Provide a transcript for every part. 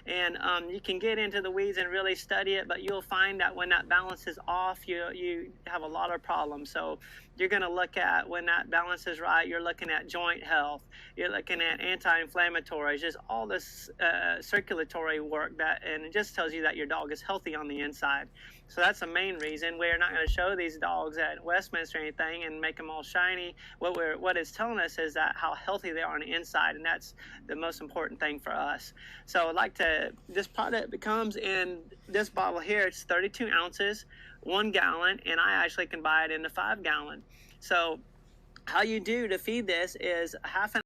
And you can get into the weeds and really study it, but you'll find that when that balance is off, you have a lot of problems. So you're going to look at, when that balance is right, you're looking at joint health, you're looking at anti-inflammatories, just all this circulatory work, that, and it just tells you that your dog is healthy on the inside. So that's the main reason. We're not going to show these dogs at Westminster or anything and make them all shiny. What it's telling us is that how healthy they are on the inside, and that's the most important thing for us. So I'd like to, this product comes in this bottle here. It's 32 ounces, 1 gallon, and I actually can buy it in the 5-gallon. So how you do to feed this is half an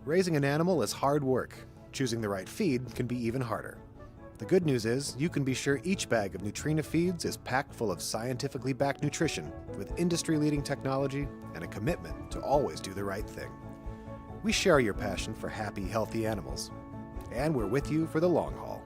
Raising an animal is hard work. Choosing the right feed can be even harder. The good news is, you can be sure each bag of Nutrina feeds is packed full of scientifically backed nutrition with industry-leading technology and a commitment to always do the right thing. We share your passion for happy, healthy animals, and we're with you for the long haul.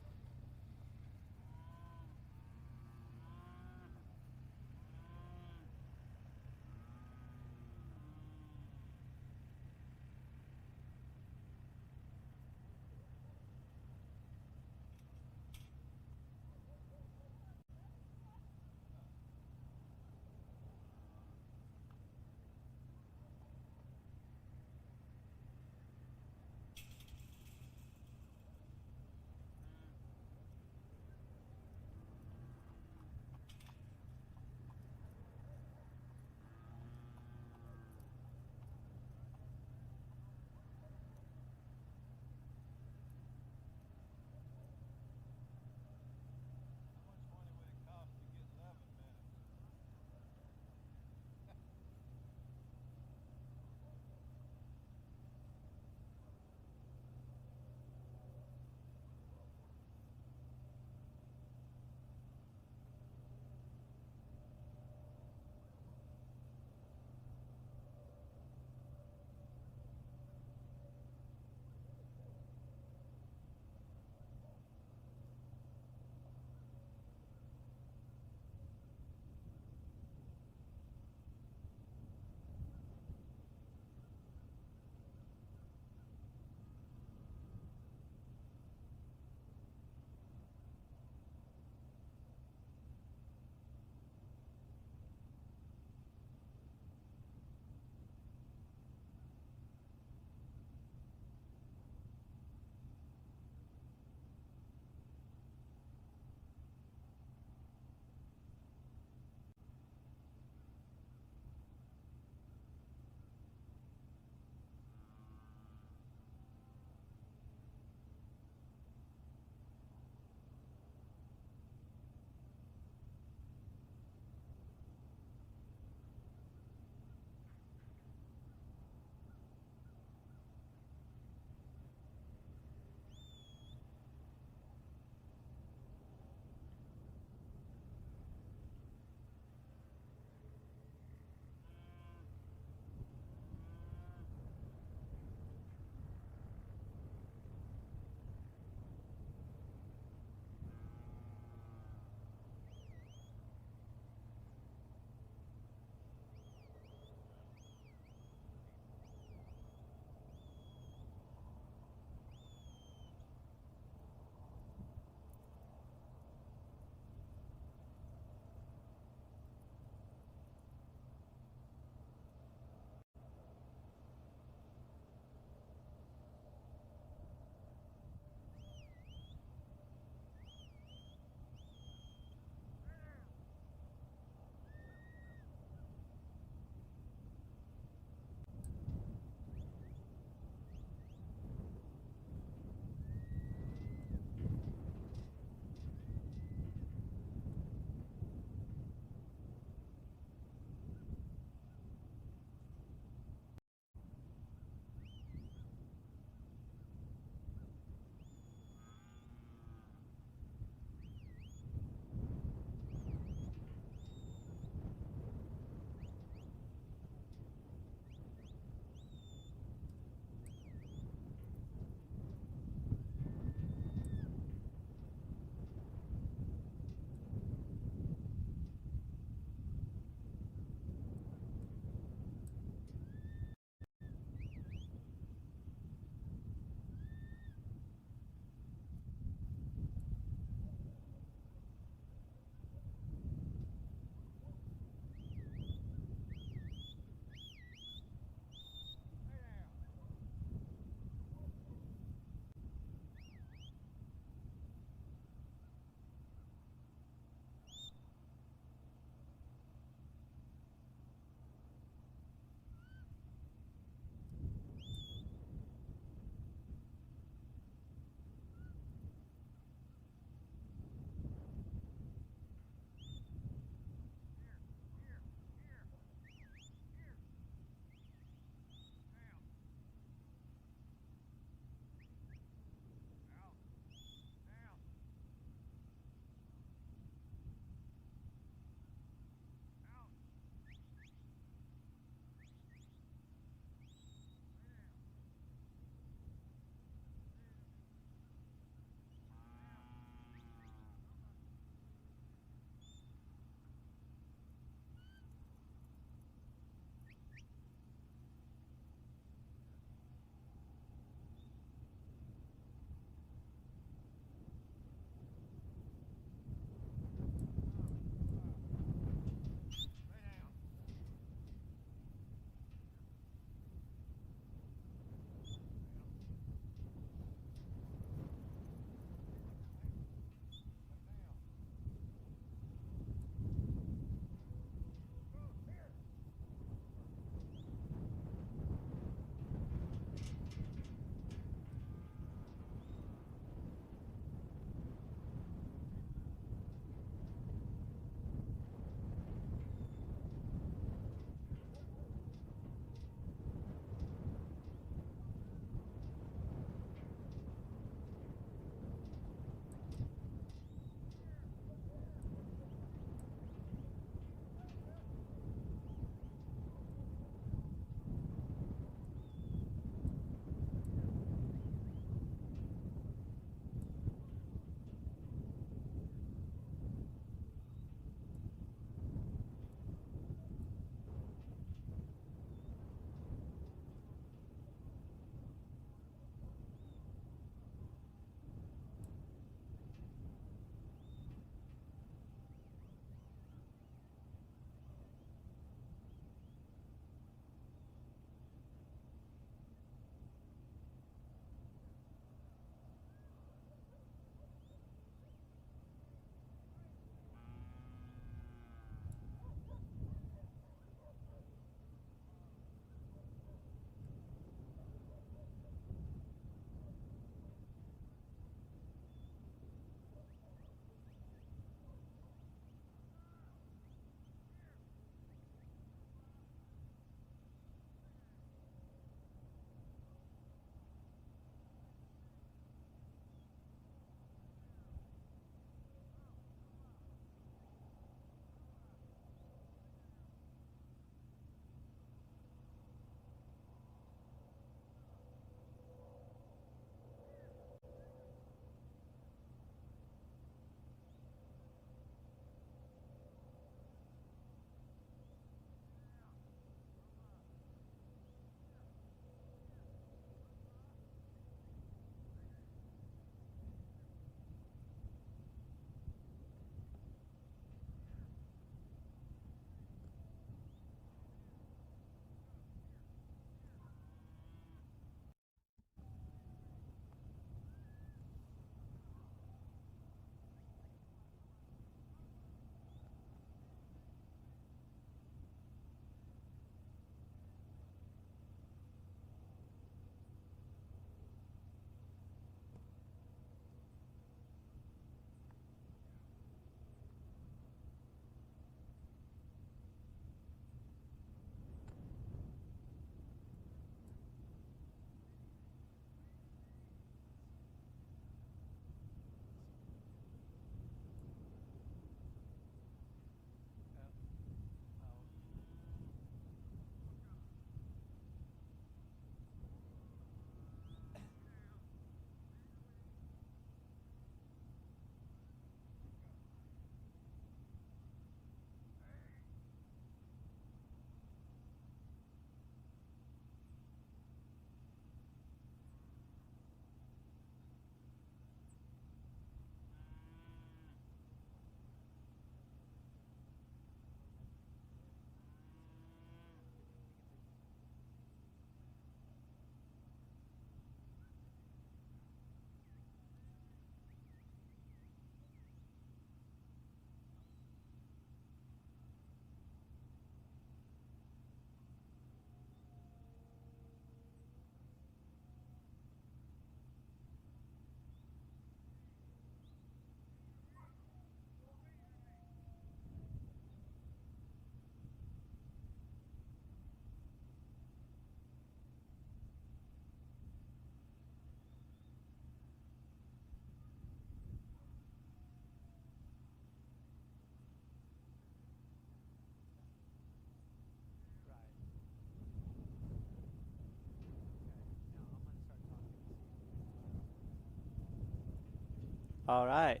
All right.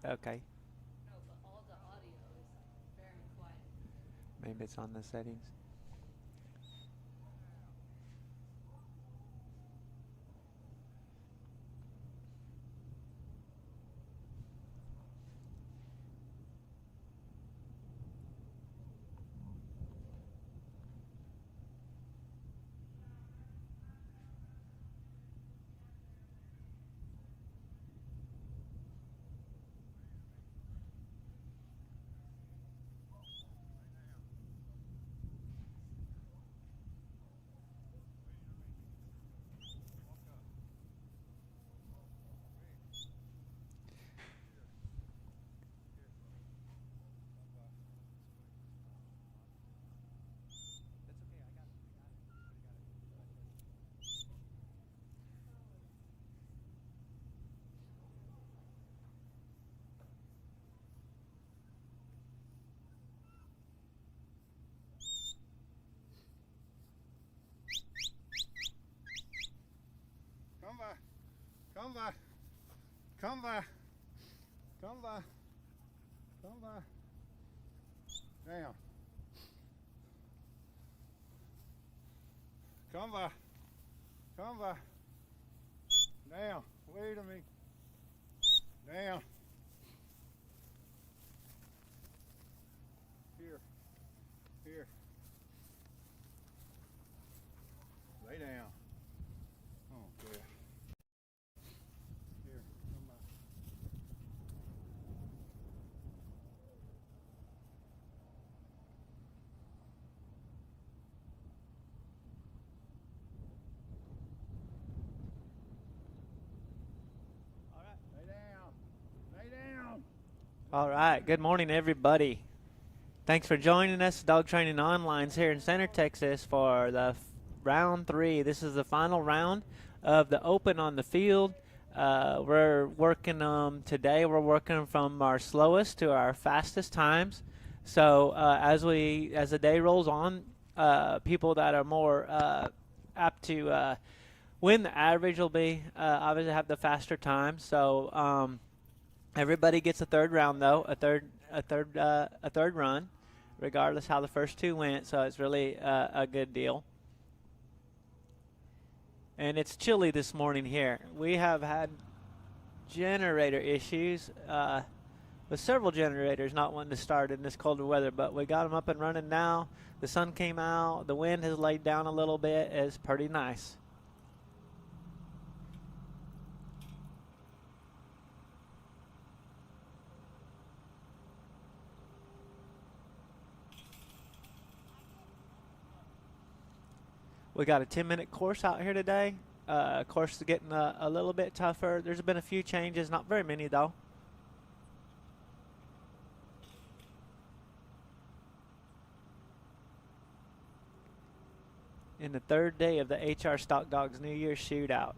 Okay. Maybe it's on the settings. Come by. Come by. Come by. Come by. Down. Come by. Come by. Down. Wait a minute. Down. Here. Here. Lay down. Oh, good. Here. Come by. All right. Lay down. Lay down. All right. Good morning, everybody. Thanks for joining us, Dog Training Online's here in Center, Texas for the round 3. This is the final round of the Open on the field. We're working today. We're working from our slowest to our fastest times. So as the day rolls on, people that are more apt to win the average will be obviously have the faster time. So everybody gets a third round though, a third run, regardless how the first 2 went. So it's really a good deal. And it's chilly this morning here. We have had generator issues with several generators not wanting to start in this colder weather, but we got them up and running now. The sun came out. The wind has laid down a little bit. It's pretty nice. We got a 10-minute course out here today. Course is getting a little bit tougher. There's been a few changes, not very many though. In the 3rd day of the HR Stock Dogs New Year Shootout.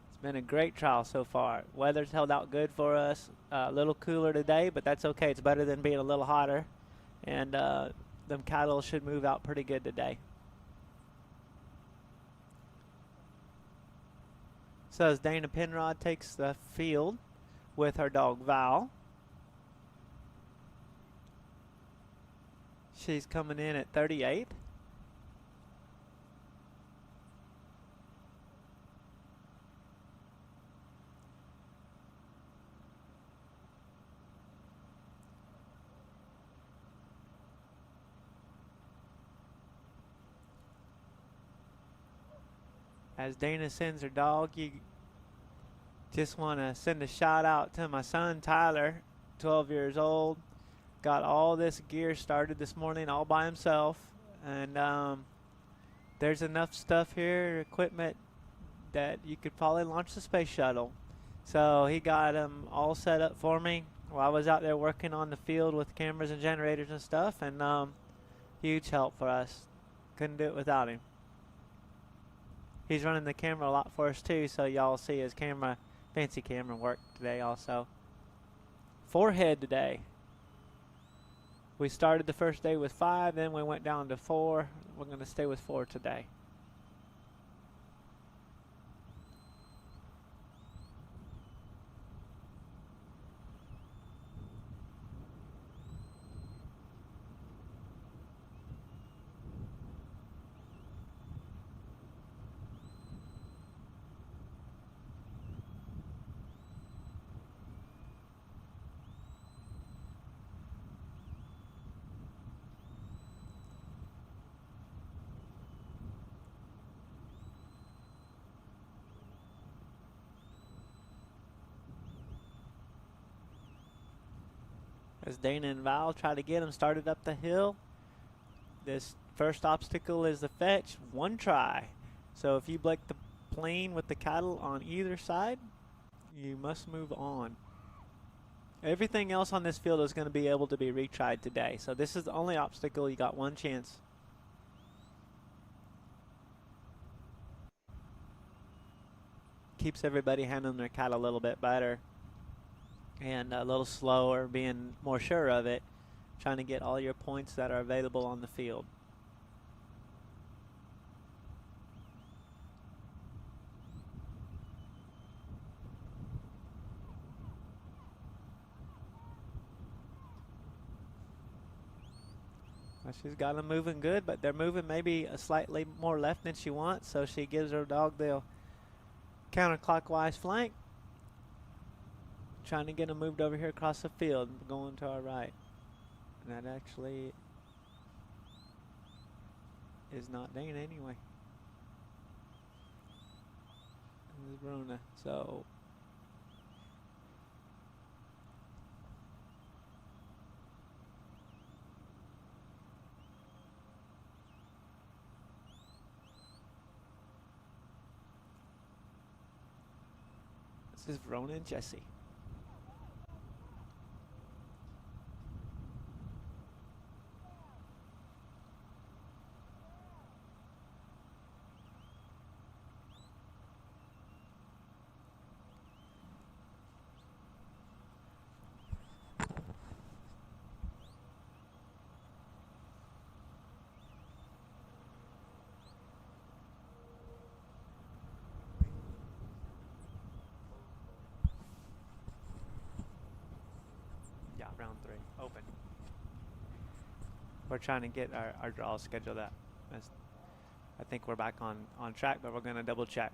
It's been a great trial so far. Weather's held out good for us. A little cooler today, but that's okay. It's better than being a little hotter. And them cattle should move out pretty good today. So as Dana Penrod takes the field with her dog Val. She's coming in at 38th. As Dana sends her dog, you just want to send a shout out to my son Tyler, 12 years old. Got all this gear started this morning all by himself, and there's enough stuff here, equipment, that you could probably launch the space shuttle. So he got them all set up for me while I was out there working on the field with cameras and generators and stuff, and huge help for us. Couldn't do it without him. He's running the camera a lot for us too, so y'all see his camera Fancy camera work today also. Forehead today. We started the first day with 5, then we went down to 4. We're going to stay with 4 today. As Dana and Val try to get him started up the hill. This first obstacle is the fetch, 1 try. So if you break the plane with the cattle on either side, you must move on. Everything else on this field is going to be able to be retried today. So this is the only obstacle. You got 1 chance. Keeps everybody handling their cattle a little bit better. And a little slower, being more sure of it, trying to get all your points that are available on the field. Well, she's got them moving good, but they're moving maybe a slightly more left than she wants, so she gives her dog the counterclockwise flank. Trying to get him moved over here across the field, going to our right. And that actually is not Dana anyway. This is Verona. So this is Verona and Jesse. Yeah, round 3, open. We're trying to get our draws scheduled up. I think we're back on track, but we're going to double check.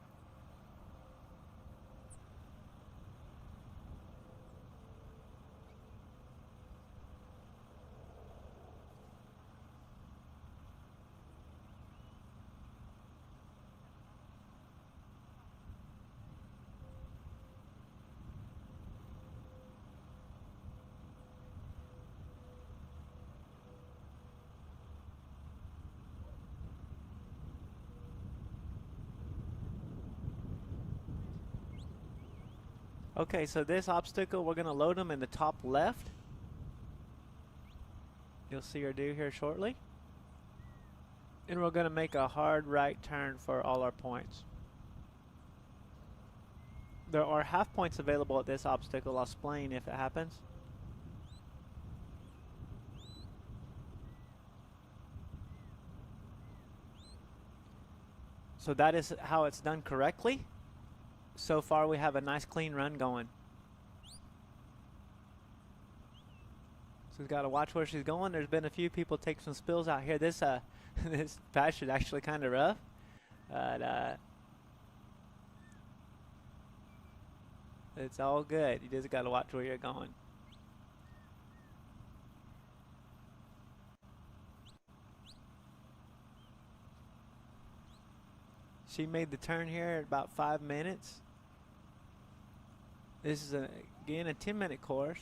Okay, so this obstacle, we're going to load them in the top left. You'll see her do here shortly. And we're going to make a hard right turn for all our points. There are half points available at this obstacle. I'll explain if it happens. So that is how it's done correctly. So far we have a nice clean run going. So we've got to watch where she's going. There's been a few people take some spills out here. This this patch is actually kind of rough. But it's all good. You just got to watch where you're going. She made the turn here at about 5 minutes. This is, again, a 10-minute course.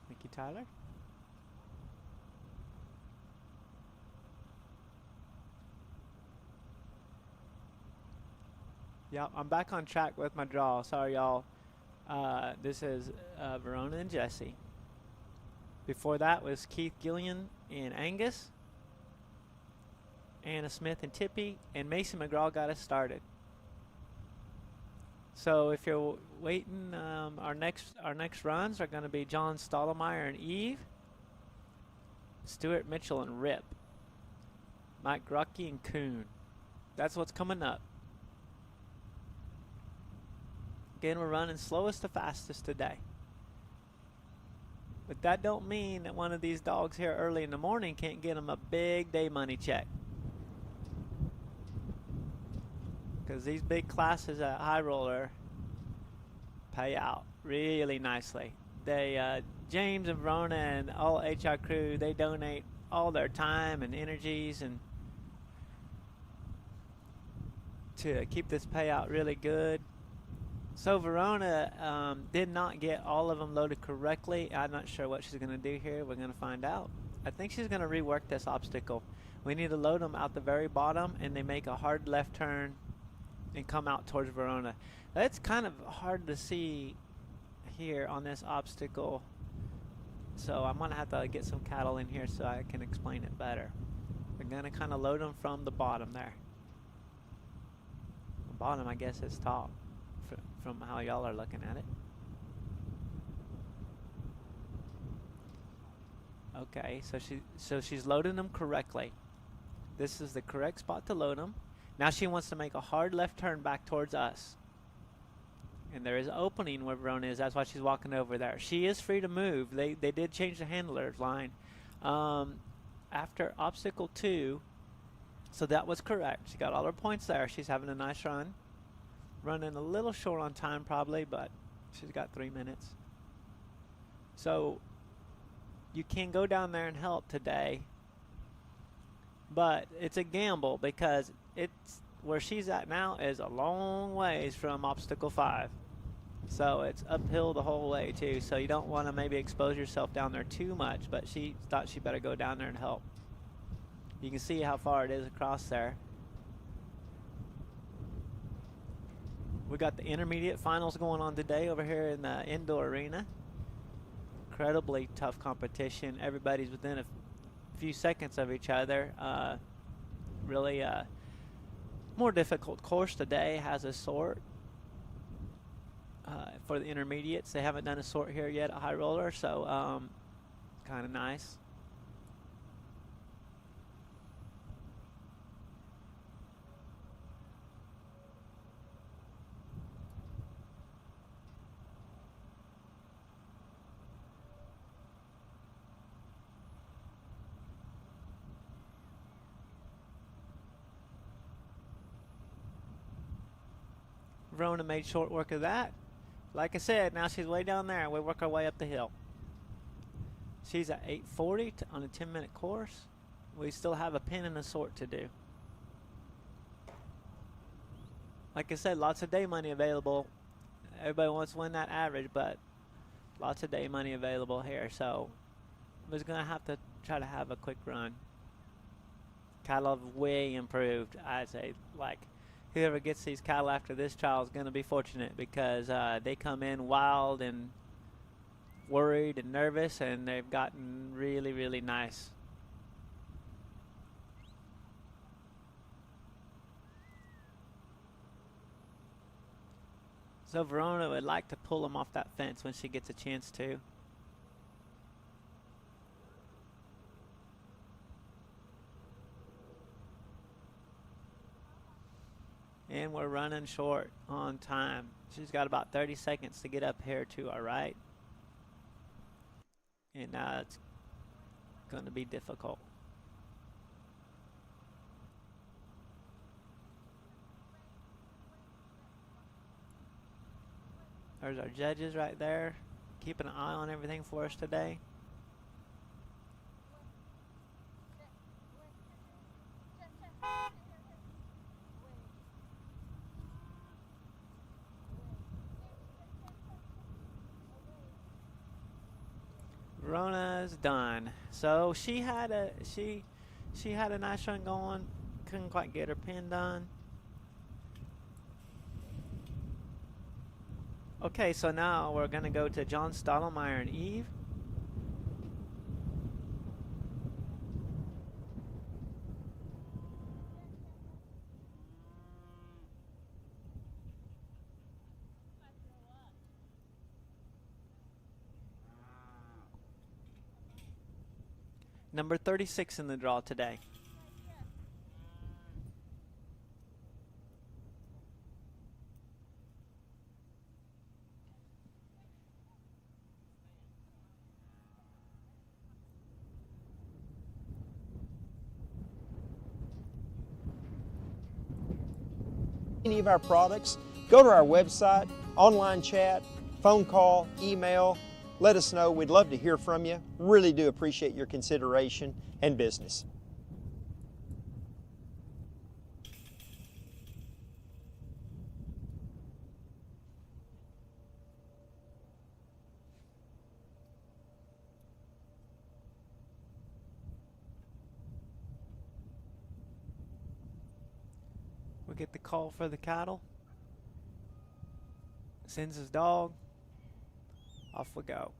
Thank you, Tyler. Yeah, I'm back on track with my draw. Sorry, y'all. This is Verona and Jesse. Before that was Keith Gillian and Angus. Anna Smith and Tippy. And Mason McGraw got us started. So if you're waiting, our next runs are going to be John Stottlemyre and Eve, Stuart Mitchell and Rip, Mike Grucky and Kuhn. That's what's coming up. Again, we're running slowest to fastest today. But that don't mean that one of these dogs here early in the morning can't get them a big day money check. Because these big classes at High Roller pay out really nicely. They, James and Verona and all HR crew, they donate all their time and energies and to keep this payout really good. So Verona did not get all of them loaded correctly. I'm not sure what she's going to do here. We're going to find out. I think she's going to rework this obstacle. We need to load them out the very bottom, and they make a hard left turn and come out towards Verona. That's kind of hard to see here on this obstacle. So I'm going to have to get some cattle in here so I can explain it better. We're going to kind of load them from the bottom there. The bottom, I guess, is top from how y'all are looking at it. Okay, so she's loading them correctly. This is the correct spot to load them. Now she wants to make a hard left turn back towards us. And there is an opening where Verona is. That's why she's walking over there. She is free to move. They did change the handler's line after obstacle 2. So that was correct. She got all her points there. She's having a nice run. Running a little short on time probably, but she's got 3 minutes. So you can go down there and help today. But it's a gamble because it's where she's at now is a long ways from obstacle 5. So it's uphill the whole way too. So you don't want to maybe expose yourself down there too much, but she thought she better go down there and help. You can see how far it is across there. We got the intermediate finals going on today over here in the indoor arena. Incredibly tough competition. Everybody's within a few seconds of each other. Really more difficult course today. Has a sort for the intermediates. They haven't done a sort here yet at High Roller, so kind of nice. Verona made short work of that. Like I said, now she's way down there and we work our way up the hill. She's at 8:40 on a 10-minute course. We still have a pin and a sort to do. Like I said, lots of day money available. Everybody wants to win that average, but lots of day money available here. So I was going to have to try to have a quick run. Cattle have way improved, I'd say. Like, whoever gets these cattle after this trial is going to be fortunate because they come in wild and worried and nervous, and they've gotten really, really nice. So Verona would like to pull them off that fence when she gets a chance to. And we're running short on time. She's got about 30 seconds to get up here to our right. And now it's going to be difficult. There's our judges right there, keeping an eye on everything for us today. Verona's done. So she had a nice run going. Couldn't quite get her pin done. Okay, so now we're gonna go to John Stottlemyre and Eve. Number 36 in the draw today. Any of our products, go to our website, online chat, phone call, email. Let us know. We'd love to hear from you. Really do appreciate your consideration and business. We get the call for the cattle. Sends his dog. Off we go.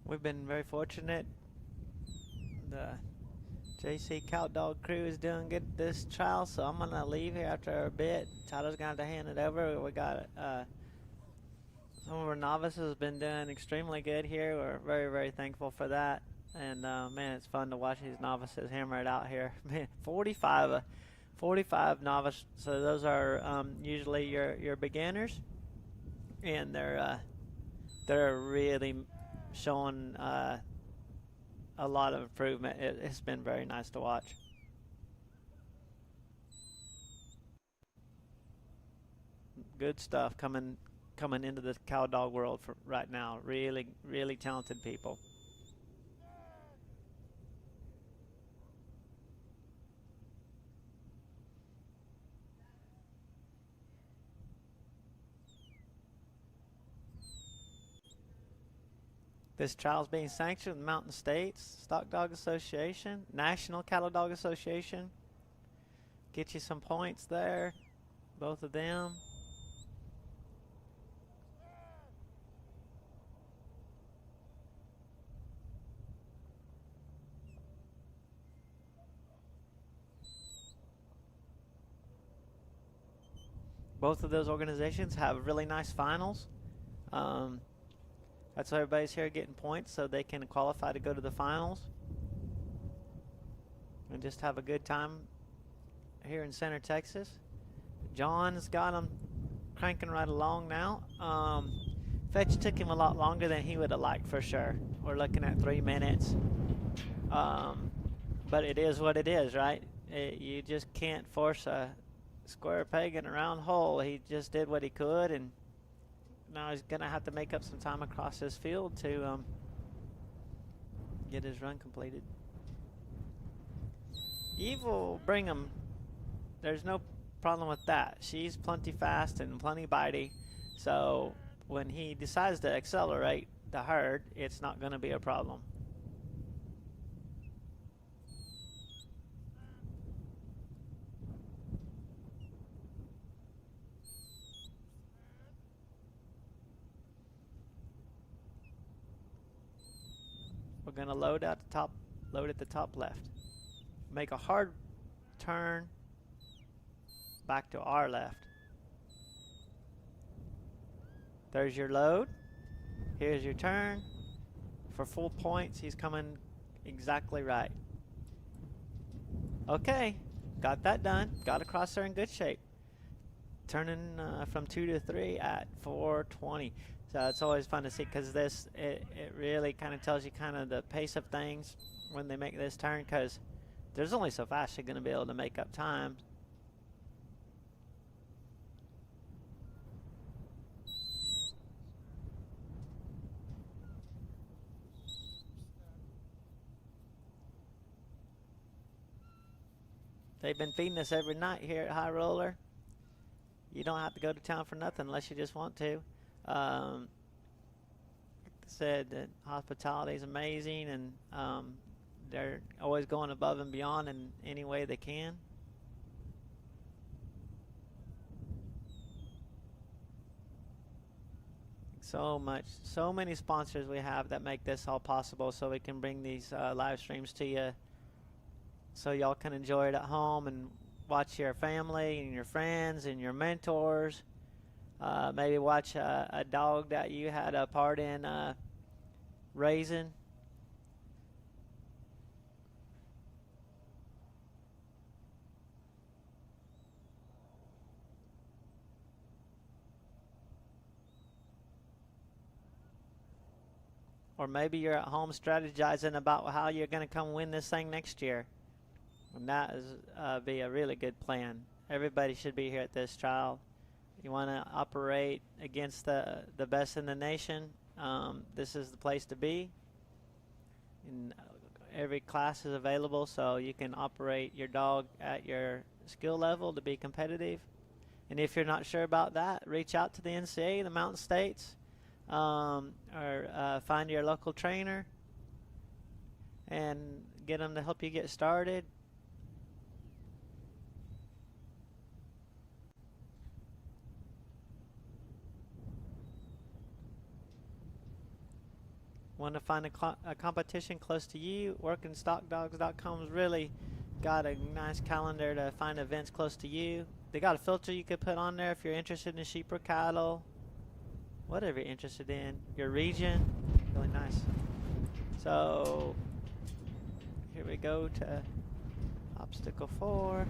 We've been very fortunate. The JC Cow Dog crew is doing good this trial, so I'm gonna leave here after a bit. Tyler's gonna have to hand it over. We got some of our novices have been doing extremely good here. We're very, very thankful for that. And man, it's fun to watch these novices hammer it out here. Man, 45 novice. So those are usually your beginners, and they're really showing a lot of improvement. It's been very nice to watch. Good stuff coming into the cow dog world for right now. Really, really talented people. This trial is being sanctioned with Mountain States Stock Dog Association, National Cattle Dog Association. Get you some points there, both of them. Both of those organizations have really nice finals. That's why everybody's here getting points so they can qualify to go to the finals and just have a good time here in Center, Texas. John's got them cranking right along now. Fetch took him a lot longer than he would have liked for sure. We're looking at 3 minutes. But it is what it is, right? You just can't force a square peg in a round hole. He just did what he could, and now he's going to have to make up some time across this field to get his run completed. Eve will bring him. There's no problem with that. She's plenty fast and plenty bitey. So when he decides to accelerate the herd, it's not going to be a problem. We're going to load at the top left. Make a hard turn. back to our left. There's your load. Here's your turn. For full points, he's coming exactly right. Okay, got that done. Got across there in good shape. Turning from 2 to 3 at 4:20. So it's always fun to see, because this, it really kind of tells you kind of the pace of things when they make this turn, because there's only so fast you're going to be able to make up time. They've been feeding us every night here at High Roller. You don't have to go to town for nothing unless you just want to. Like I said, that hospitality is amazing, and they're always going above and beyond in any way they can. So many sponsors we have that make this all possible, so we can bring these live streams to you, so y'all can enjoy it at home and watch your family and your friends and your mentors. Maybe watch a dog that you had a part in raising. Or maybe you're at home strategizing about how you're going to come win this thing next year. And that is be a really good plan. Everybody should be here at this trial. You want to operate against the best in the nation, this is the place to be. And every class is available, so you can operate your dog at your skill level to be competitive. And if you're not sure about that, reach out to the NCAA, the Mountain States, or find your local trainer and get them to help you get started. Want to find a competition close to you? WorkingStockDogs.com's really got a nice calendar to find events close to you. They got a filter you could put on there if you're interested in sheep or cattle, whatever you're interested in, your region. Really nice. So here we go to obstacle 4.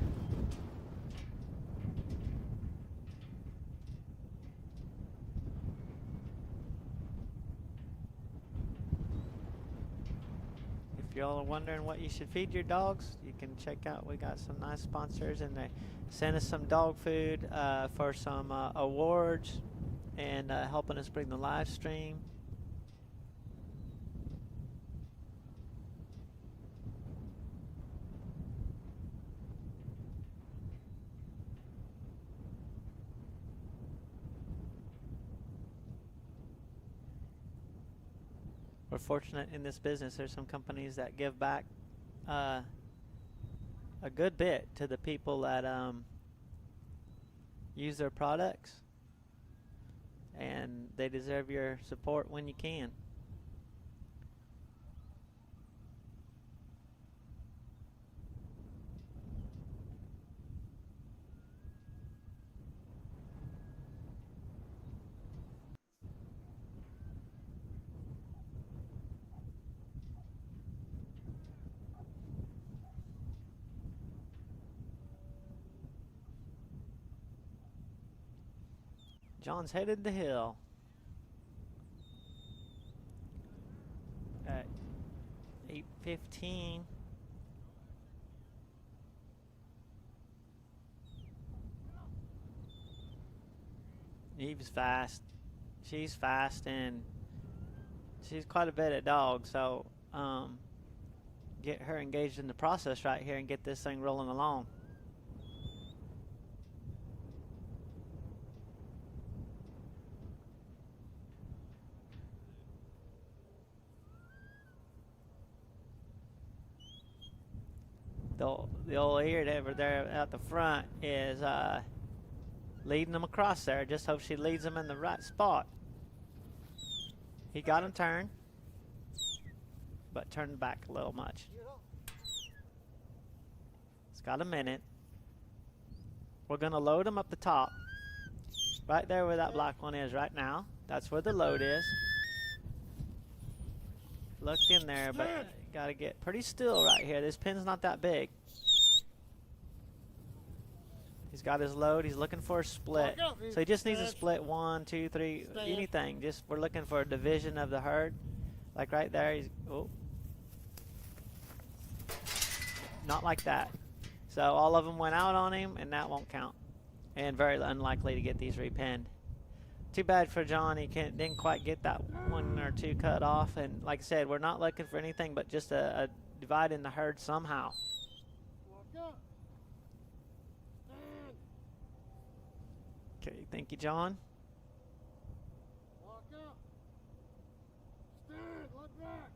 If y'all are wondering what you should feed your dogs, you can check out, we got some nice sponsors, and they sent us some dog food for some awards and helping us bring the live stream. We're fortunate in this business. There's some companies that give back a good bit to the people that use their products, and they deserve your support when you can. John's headed the hill at 8:15. Eve's fast. She's fast, and she's quite a bit at dogs, so get her engaged in the process right here and get this thing rolling along. The old ear over there at the front is leading them across there. Just hope she leads them in the right spot. He got him turned, but turned back a little much. It's got a minute. We're going to load them up the top. Right there where that black one is right now. That's where the load is. Look in there, but got to get pretty still right here. This pin's not that big. He's got his load. He's looking for a split. So he just needs a split 1, 2, 3, anything. Just we're looking for a division of the herd. Like right there. He's not like that. So all of them went out on him, and that won't count. And very unlikely to get these repinned. Too bad for John. He didn't quite get that 1 or 2 cut off. And like I said, we're not looking for anything but just a divide in the herd somehow. Okay, thank you, John. Walk up. Stand, look back.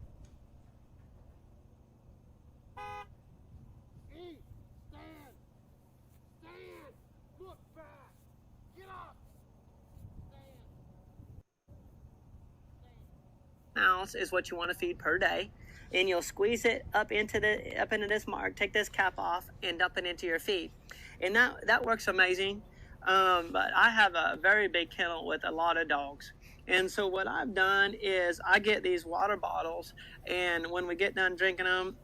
Eat, stand, stand, look back. Get up. Stand. Ounce is what you want to feed per day, and you'll squeeze it up into this mark, take this cap off, and dump it into your feed, and that works amazing. But I have a very big kennel with a lot of dogs, and so what I've done is I get these water bottles, and when we get done drinking them,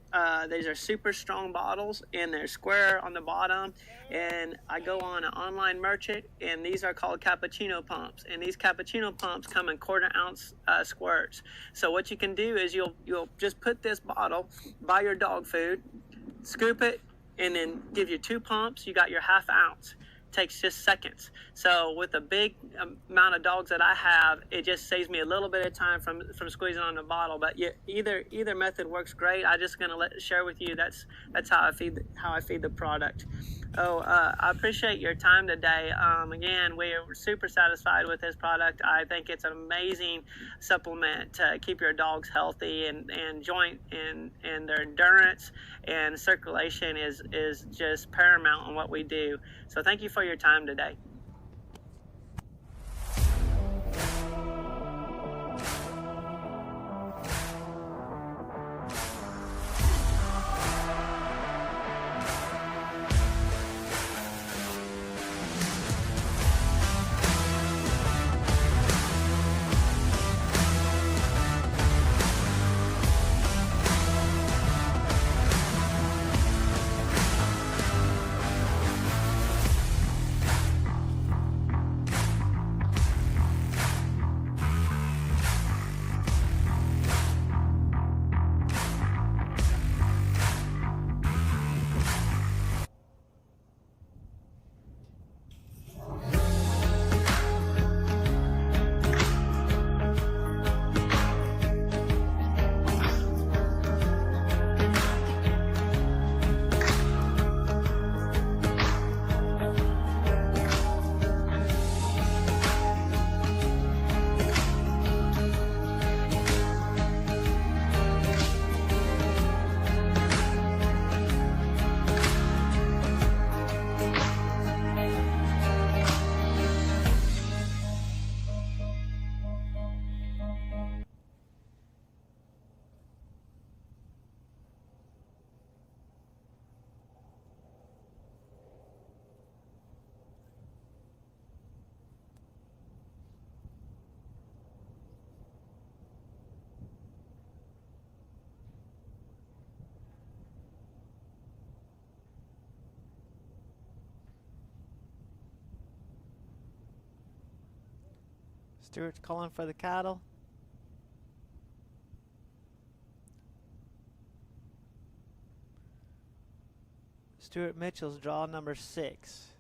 these are super strong bottles, and they're square on the bottom, and I go on an online merchant, and these are called cappuccino pumps, and these cappuccino pumps come in 1/4 ounce squirts. So what you can do is you'll just put this bottle by your dog food, scoop it, and then give you 2 pumps. You got your 1/2 ounce. Takes just seconds. So with the big amount of dogs that I have, it just saves me a little bit of time from squeezing on the bottle. But either method works great. I'm just gonna share with you that's how I feed the product. I appreciate your time today. Again, we're super satisfied with this product. I think it's an amazing supplement to keep your dogs healthy, and joint and their endurance and circulation is just paramount in what we do. So thank you for your time today. Stuart's calling for the cattle. Stuart Mitchell's draw number 6.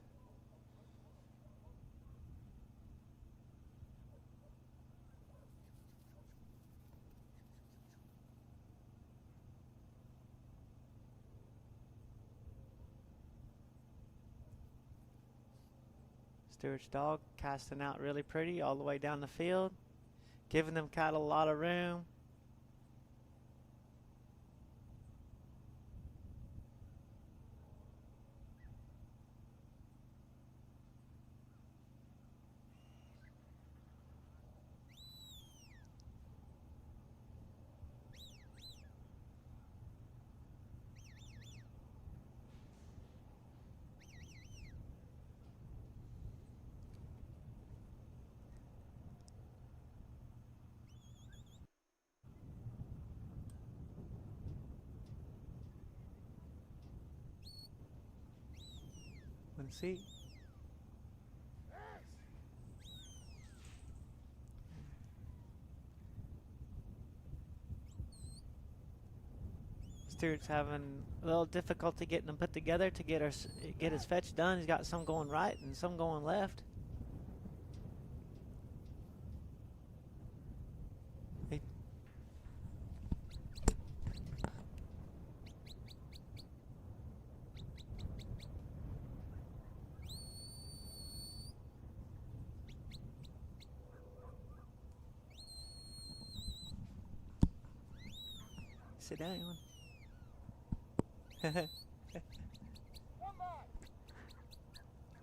Stuart's dog casting out really pretty all the way down the field, giving them cattle a lot of room. seat. Stuart's having a little difficulty getting them put together to get his fetch done. He's got some going right and some going left. Sit down, you want?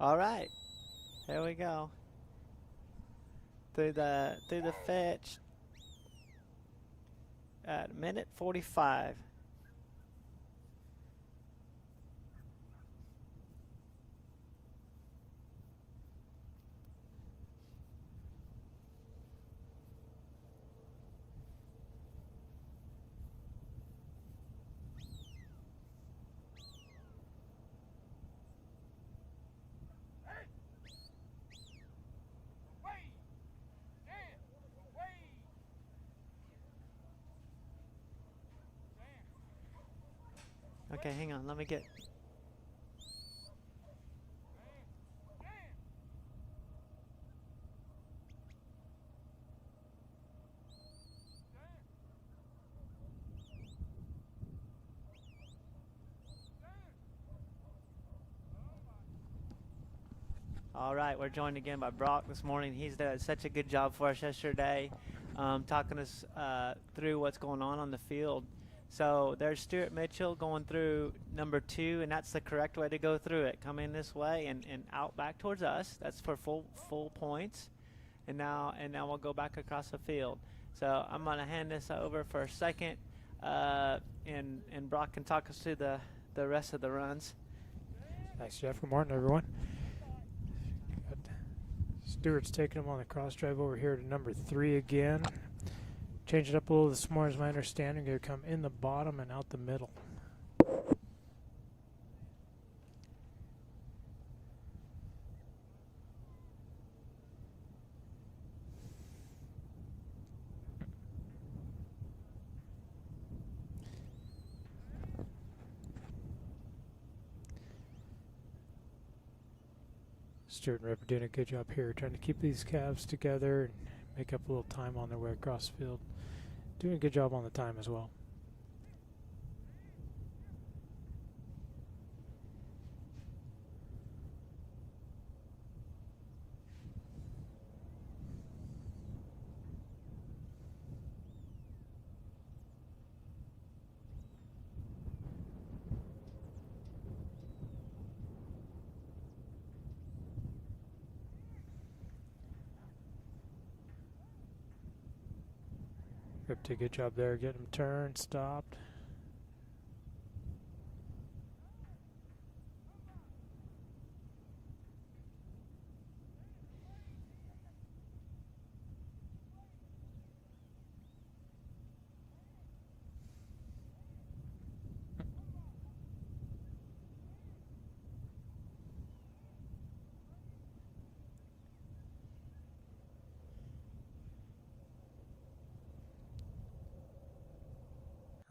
All right, here we go. Through the fetch at minute 45. Okay, hang on, let me get. All right, we're joined again by Brock this morning. He's done such a good job for us yesterday, talking us through what's going on the field. So there's Stuart Mitchell going through number 2, and that's the correct way to go through it. Come in this way and out back towards us. That's for full points. And now we'll go back across the field. So I'm going to hand this over for a second, and Brock can talk us through the rest of the runs. Thanks, Jeff. Good morning, everyone. Stuart's taking him on the cross drive over here to number 3 again. Change it up a little this morning, is my understanding. Going to come in the bottom and out the middle. Stuart and Rip are doing a good job here, trying to keep these calves together and make up a little time on their way across the field. Doing a good job on the time as well. Rip did a good job there, getting him turned, stopped.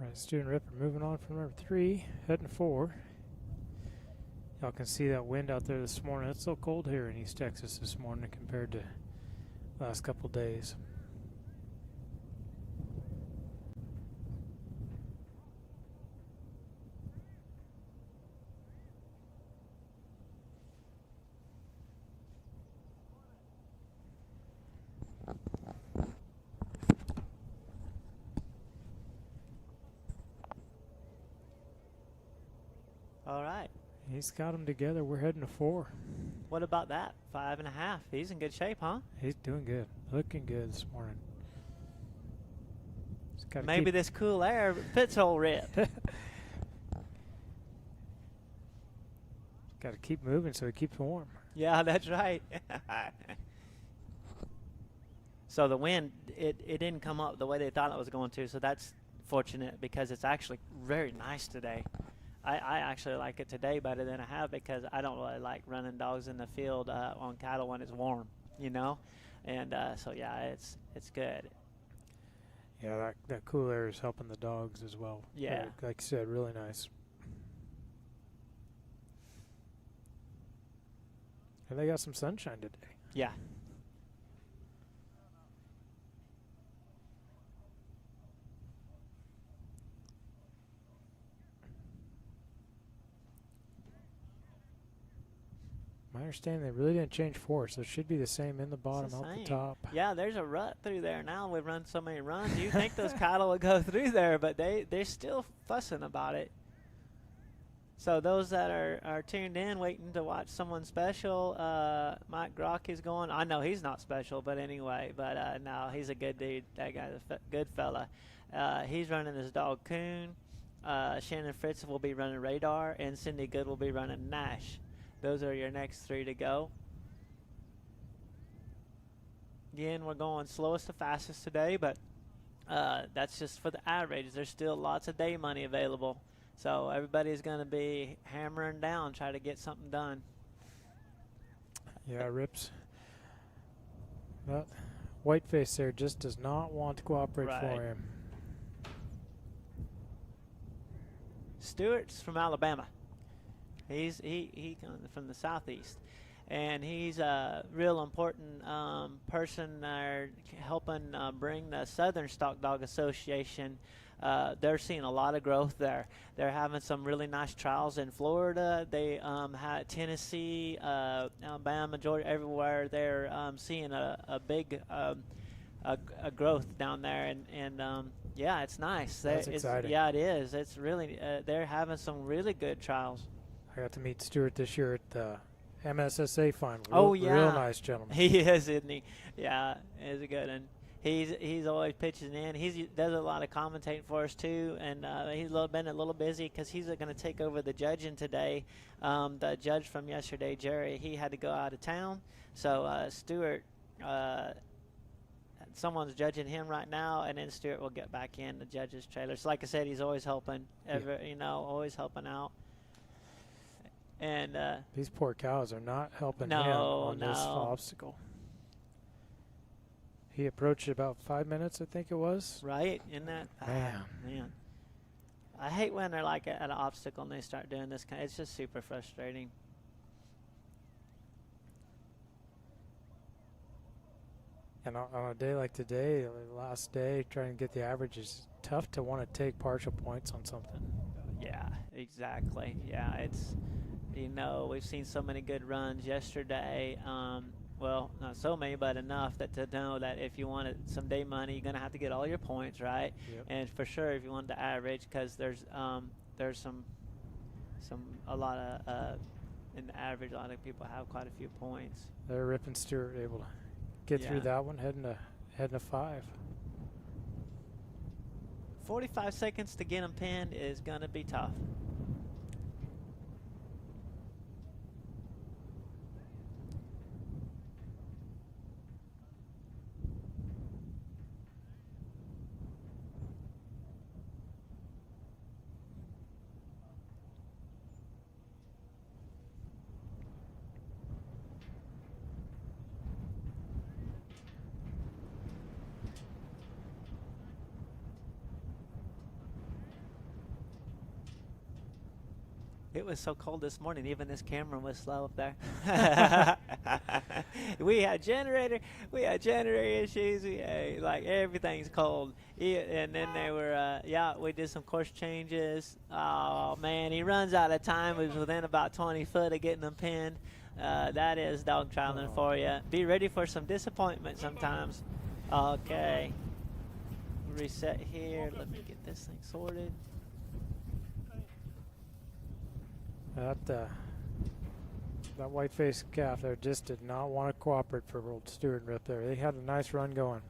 All right, Stu and Rip are moving on from number 3, heading 4. Y'all can see that wind out there this morning. It's so cold here in East Texas this morning compared to the last couple days. All right. He's got them together. We're heading to 4. What about that? 5.5. He's in good shape, huh? He's doing good. Looking good this morning. Maybe this cool air fits old Rip. Got to keep moving so he keeps warm. Yeah, that's right. So the wind, it didn't come up the way they thought it was going to, so that's fortunate because it's actually very nice today. I actually like it today better than I have because I don't really like running dogs in the field on cattle when it's warm, you know, and so yeah, it's good. Yeah, that cool air is helping the dogs as well. Yeah. Like you said, really nice. And they got some sunshine today. Yeah. My understanding, they really didn't change force. So it should be the same in the bottom, the out the same. top. Yeah, there's a rut through there now. We've run so many runs. You think those cattle would go through there, but they're still fussing about it. So those that are tuned in, waiting to watch someone special, Mike Grock is going. I know he's not special, but anyway. But no, he's a good dude. That guy's a good fella. He's running his dog Coon. Shannon Fritz will be running Radar, and Cindy Good will be running Nash. Those are your next 3 to go. Again, we're going slowest to fastest today, but that's just for the average. There's still lots of day money available. So everybody's going to be hammering down, try to get something done. Yeah, Rips. That whiteface there just does not want to cooperate Right. for him. Stewart's from Alabama. He comes from the southeast, and he's a real important person helping bring the Southern Stock Dog Association. They're seeing a lot of growth there. They're having some really nice trials in Florida. They had Tennessee, Alabama, Georgia, everywhere. They're seeing a big growth down there, and yeah, it's nice. That's exciting. Yeah, it is. It's really they're having some really good trials. I got to meet Stewart this year at the MSSA final. Oh, yeah. Real nice gentleman. He is, isn't he? Yeah, he's a good one. He's always pitching in. He does a lot of commentating for us too, and he's been a little busy because he's going to take over the judging today. The judge from yesterday, Jerry, he had to go out of town, so Stewart, someone's judging him right now, and then Stewart will get back in the judge's trailer. So like I said, he's always helping, always helping out. And these poor cows are not helping him No, on this no. obstacle. He approached it about 5 minutes, I think it was. right in that Man. I hate when they're like at an obstacle and they start doing this kind. It's just super frustrating. And on a day like today, the last day, trying to get the average is tough to want to take partial points on something. Yeah, exactly. Yeah, it's, we've seen so many good runs yesterday. Well, not so many, but enough to know that if you wanted some day money, you're going to have to get all your points, right? Yep. And for sure, if you want the average, because there's a lot of, in the average, a lot of people have quite a few points. They're Rip and Stewart able to get through Yeah. that one, heading to 5. 45 seconds to get them pinned is going to be tough. It was so cold this morning, even this camera was slow up there. we had generator issues. Like everything's cold. And then they were, we did some course changes. Oh man, he runs out of time. He was within about 20 foot of getting them pinned. That is dog trialing for you. Be ready for some disappointment sometimes. Okay. Reset here. Let me get this thing sorted. That white-faced calf there just did not want to cooperate for old Stewart and Rip there. They had a nice run going.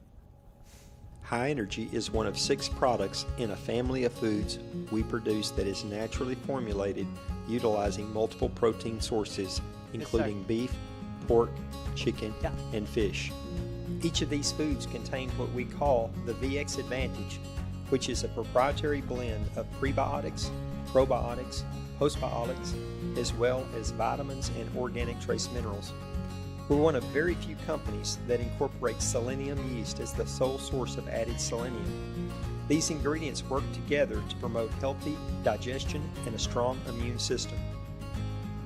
High Energy is one of 6 products in a family of foods we produce that is naturally formulated utilizing multiple protein sources, including beef, pork, chicken, and fish. Each of these foods contain what we call the VX Advantage, which is a proprietary blend of prebiotics, probiotics, postbiotics, as well as vitamins and organic trace minerals. We're one of very few companies that incorporate selenium yeast as the sole source of added selenium. These ingredients work together to promote healthy digestion and a strong immune system.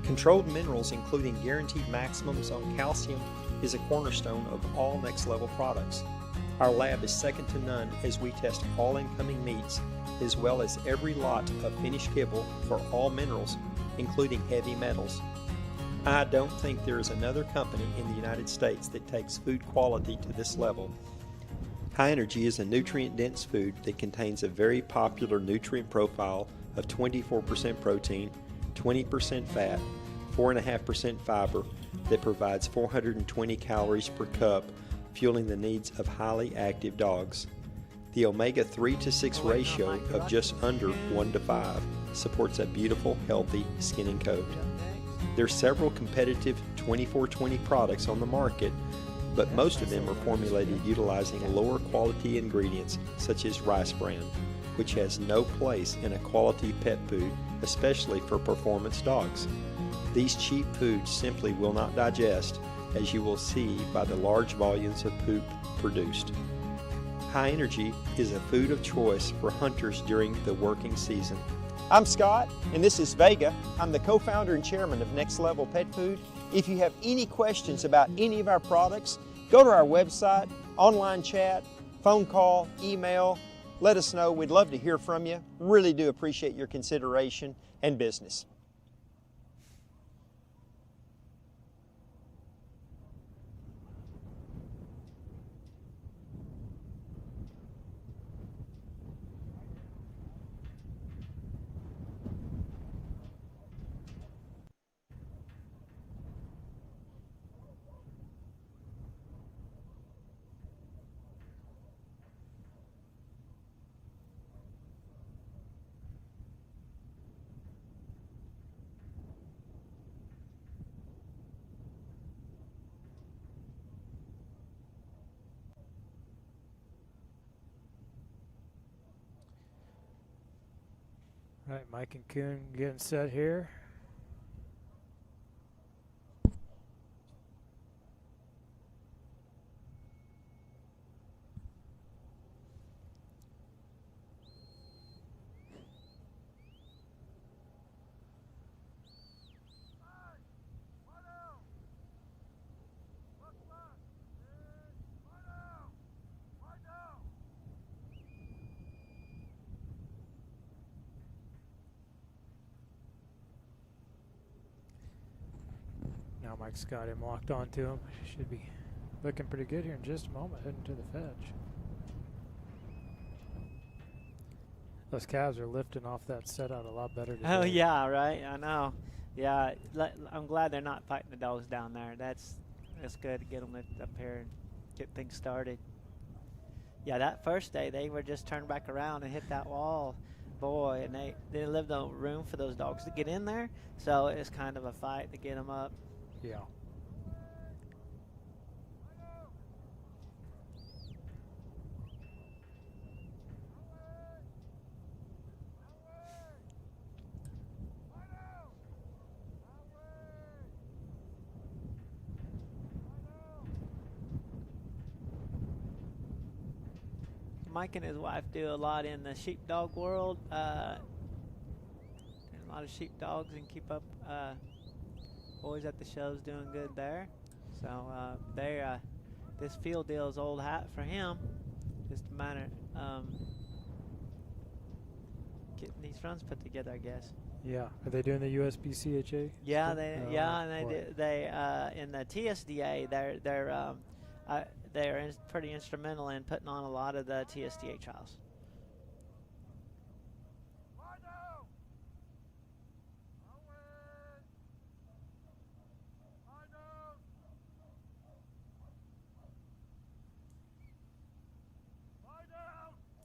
Controlled minerals, including guaranteed maximums on calcium, is a cornerstone of all Next Level products. Our lab is second to none as we test all incoming meats, as well as every lot of finished kibble for all minerals, including heavy metals. I don't think there is another company in the United States that takes food quality to this level. High Energy is a nutrient-dense food that contains a very popular nutrient profile of 24% protein, 20% fat, 4.5% fiber that provides 420 calories per cup, fueling the needs of highly active dogs. The omega-3 to 6 ratio of just under 1 to 5 supports a beautiful, healthy skin and coat. There are several competitive 24/20 products on the market, but most of them are formulated utilizing lower quality ingredients such as rice bran, which has no place in a quality pet food, especially for performance dogs. These cheap foods simply will not digest, as you will see by the large volumes of poop produced. High Energy is a food of choice for hunters during the working season. I'm Scott, and this is Vega. I'm the co-founder and chairman of Next Level Pet Food. If you have any questions about any of our products, go to our website, online chat, phone call, email. Let us know. We'd love to hear from you. Really do appreciate your consideration and business. All right, Mike and Coon getting set here. Now Mike's got him locked onto him. Should be looking pretty good here in just a moment, heading to the fetch. Those calves are lifting off that setup a lot better today. Oh yeah, right. I know. Yeah, I'm glad they're not fighting the dogs down there. That's good to get them up here and get things started. Yeah, that first day they were just turned back around and hit that wall, boy, and they didn't leave no room for those dogs to get in there. So it's kind of a fight to get them up. Yeah. Mike and his wife do a lot in the sheepdog world. A lot of sheepdogs and keep up. Always at the shows doing good there. So this field deal is old hat for him. Just a matter getting these runs put together, I guess. Yeah. Are they doing the USPCHA? Yeah, they in the TSDA they're pretty instrumental in putting on a lot of the TSDA trials.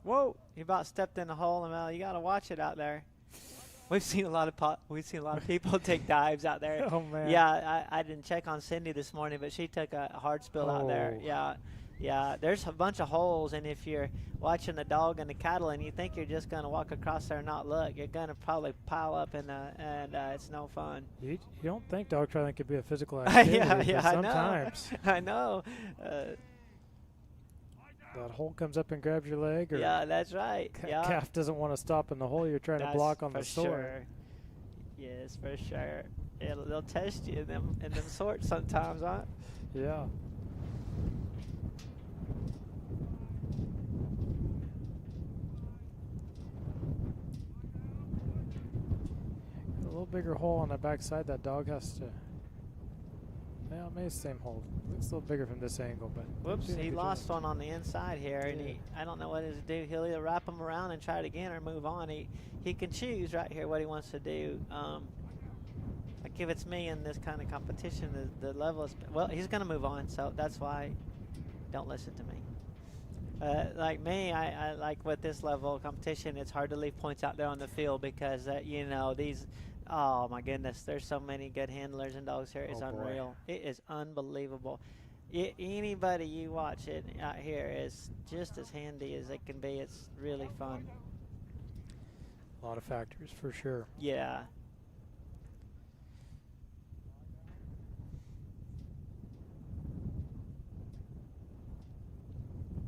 Whoa! You about stepped in a hole, and you got to watch it out there. We've seen a lot of people take dives out there. Oh man! Yeah, I didn't check on Cindy this morning, but she took a hard spill out there. Yeah, Yeah, there's a bunch of holes, and if you're watching the dog and the cattle and you think you're just going to walk across there and not look, you're going to probably pile up and it's no fun. You don't think dog trialing could be a physical activity, yeah, but sometimes I know. that hole comes up and grabs your leg, or Yeah, that's right. Yeah. calf doesn't want to stop in the hole you're trying to block on the sword. Sure. Yes, for sure. They'll test you in them sorts sometimes, huh? Yeah. A little bigger hole on the backside that dog has to. Yeah, maybe it's the same hole. Looks a little bigger from this angle, but. Whoops, doing a he good lost job. one on the inside here, and I don't know what to do. He'll either wrap him around and try it again or move on. He can choose right here what he wants to do. Like if it's me in this kind of competition, the level is, well, he's going to move on, so that's why don't listen to me. Like me, I like with this level of competition, it's hard to leave points out there on the field because, you know, these, oh my goodness, there's so many good handlers and dogs here. It's unreal. It is unbelievable. Anybody you watch it out here is just as handy as it can be. It's really fun. A lot of factors for sure. Yeah.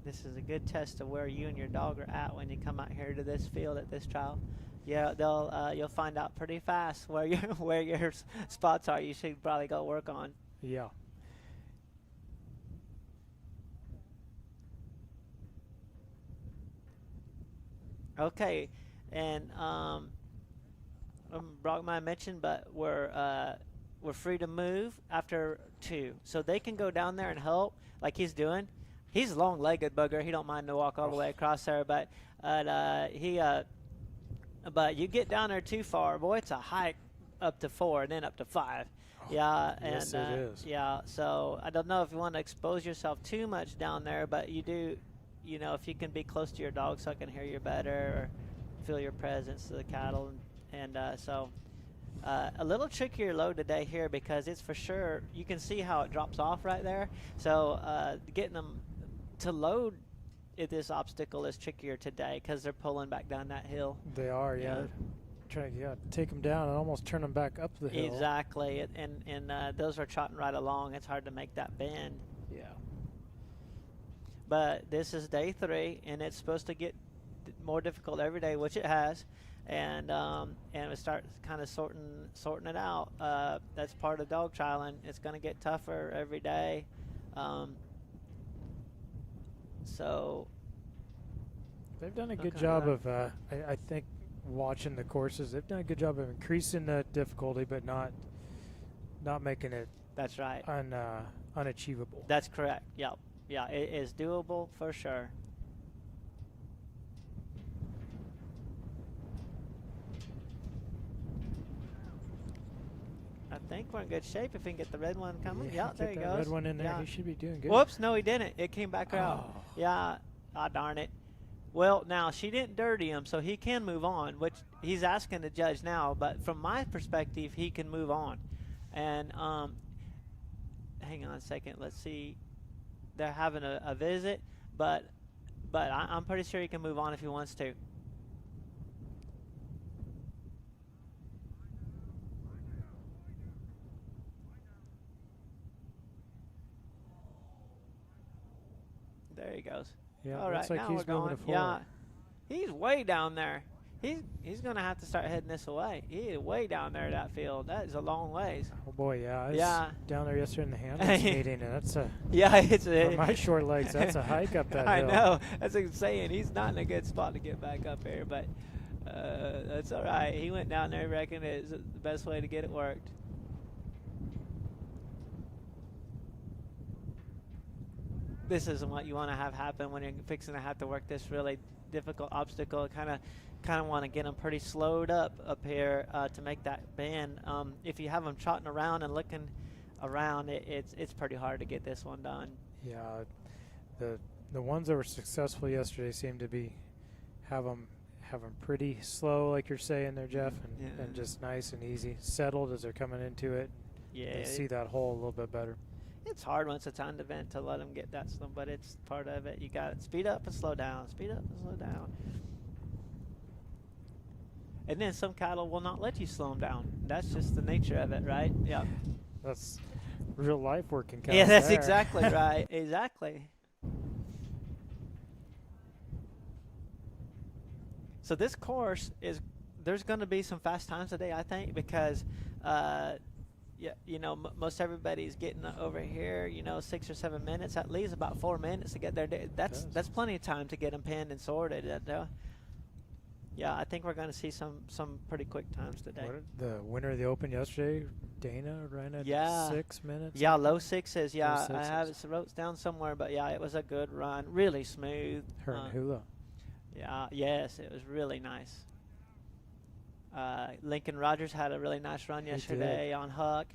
This is a good test of where you and your dog are at when you come out here to this field at this trial. Yeah, you'll find out pretty fast where your spots are. You should probably go work on. Yeah. Okay, and Brock might mention, but we're free to move after 2, so they can go down there and help like he's doing. He's a long-legged bugger. He don't mind to walk all the way across there, but but you get down there too far, boy, it's a hike up to 4 and then up to 5. Yeah, and yes, it is. Yeah, so I don't know if you want to expose yourself too much down there, but you do, you know, if you can be close to your dog so I can hear you better or feel your presence to the cattle, and so a little trickier load today here because it's for sure, you can see how it drops off right there. So getting them to load at this obstacle is trickier today because they're pulling back down that hill. They are, yeah. Trying to take them down and almost turn them back up the hill. Exactly, and those are trotting right along. It's hard to make that bend. Yeah. But this is day 3, and it's supposed to get more difficult every day, which it has. And we start kind of sorting it out. That's part of dog trialing. It's going to get tougher every day. So they've done a good job of, I think, watching the courses. They've done a good job of increasing the difficulty, but not making it. That's right. Unachievable. That's correct. Yep. Yeah, it is doable for sure. I think we're in good shape if we can get the red one coming. Yeah, there he goes. Red one in there. Yeah. He should be doing good. Whoops, no, he didn't. It came back out. Oh. Yeah, darn it. Well, now she didn't dirty him, so he can move on, which he's asking the judge now. But from my perspective, he can move on. And hang on a second. Let's see. They're having a visit, but I'm pretty sure he can move on if he wants to. There he goes. Yeah, all right, looks like now he's we're moving going. it forward. Yeah, he's way down there. He's going to have to start heading this away. He is way down there, that field. That is a long ways. Oh boy, yeah. I was Yeah. down there yesterday in the handlers meeting, and that's a. Yeah, it's For my short legs, that's a hike up that I hill. know. That's what I'm saying. He's not in a good spot to get back up here, but that's all right. He went down there, reckoned it's the best way to get it worked. This isn't what you want to have happen when you're fixing to have to work this really difficult obstacle. Kind of want to get them pretty slowed up here to make that bend. If you have them trotting around and looking around, it's pretty hard to get this one done. Yeah, the ones that were successful yesterday seem to be have them pretty slow, like you're saying there, Jeff, and just nice and easy, settled as they're coming into it. Yeah, they see that hole a little bit better. It's hard once it's on the vent to let them get that slow, but it's part of it. You got to speed up and slow down, speed up and slow down. And then some cattle will not let you slow them down. That's just the nature of it, right? Yeah. That's real life working cows. Yeah, that's there. exactly right. Exactly. So this course is, there's going to be some fast times today, I think, because, yeah, you know, most everybody's getting over here, you know, 6 or 7 minutes. That leaves about 4 minutes to get there. That's plenty of time to get them pinned and sorted. Yeah, I think we're going to see some pretty quick times today. The winner of the Open yesterday, Dana, ran at 6 minutes. Yeah, low sixes. Yeah, Low sixes. I have it wrote down somewhere, but yeah, it was a good run. Really smooth. Her and Hula. Yeah, yes, it was really nice. Lincoln Rogers had a really nice run yesterday on Huck.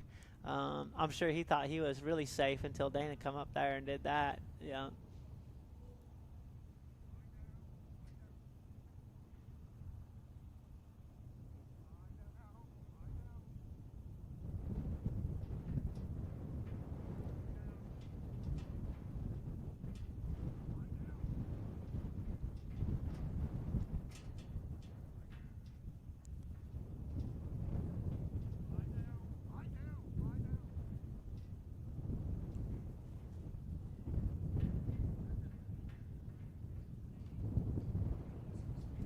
I'm sure he thought he was really safe until Dana come up there and did that. Yeah.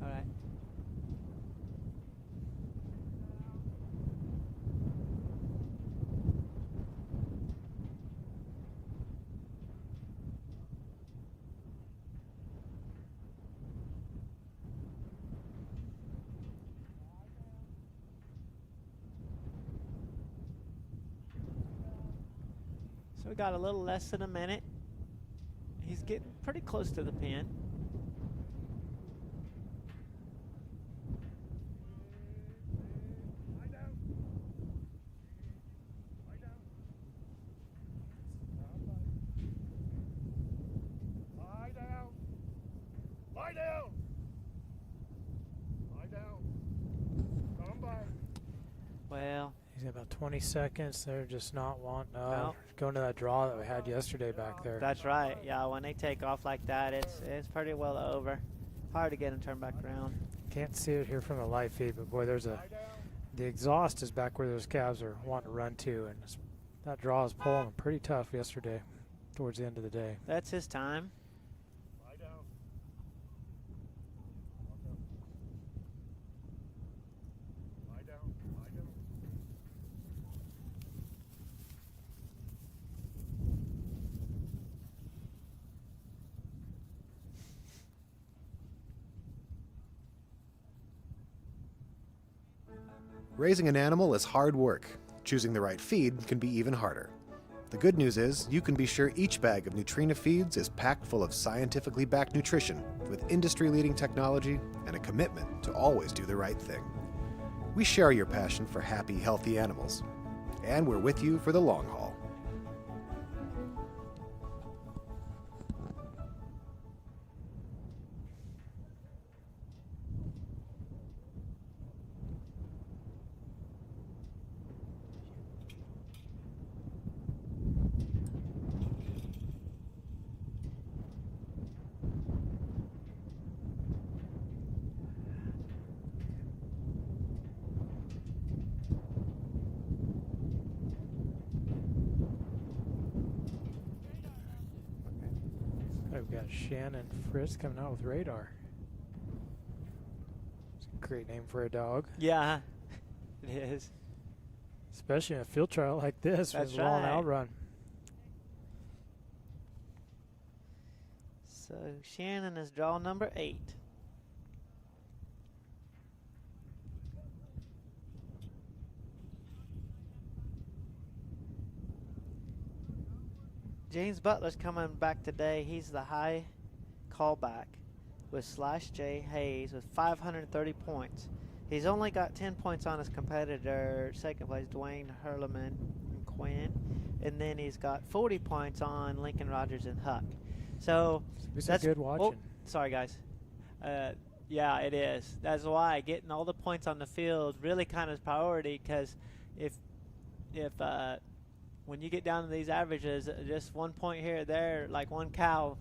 All right. So we got a little less than a minute. He's getting pretty close to the pin. Lie down. Lie down. Lie down. Lie down. Lie down. Come back. Well, He's got about 20 seconds. They're just not wanting Well. going to that draw that we had yesterday back there. that's right. Yeah, when they take off like that, it's pretty well over. Hard to get them turned back around. Can't see it here from the live feed, but boy, the exhaust is back where those calves are wanting to run to, and that draw is pulling them pretty tough yesterday towards the end of the day. That's his time. Lie down. Lie down. Lie down. Raising an animal is hard work. Choosing the right feed can be even harder. The good news is you can be sure each bag of Nutrina feeds is packed full of scientifically backed nutrition with industry-leading technology and a commitment to always do the right thing. We share your passion for happy, healthy animals, and we're with you for the long haul. We've got Shannon Frisk coming out with Radar. It's a great name for a dog, Yeah, it is. especially in a field trial like this That's with a long right. outrun. So Shannon is draw number 8. James Butler's coming back today. He's the high callback with Slash J Hayes with 530 points. He's only got 10 points on his competitor, second place Dwayne Hurleman and Quinn. And then he's got 40 points on Lincoln Rogers and Huck. So It's that's good watching. Oh, sorry, guys. Yeah, it is. That's why getting all the points on the field really kind of is priority, because if when you get down to these averages, just 1 point here or there, like one cow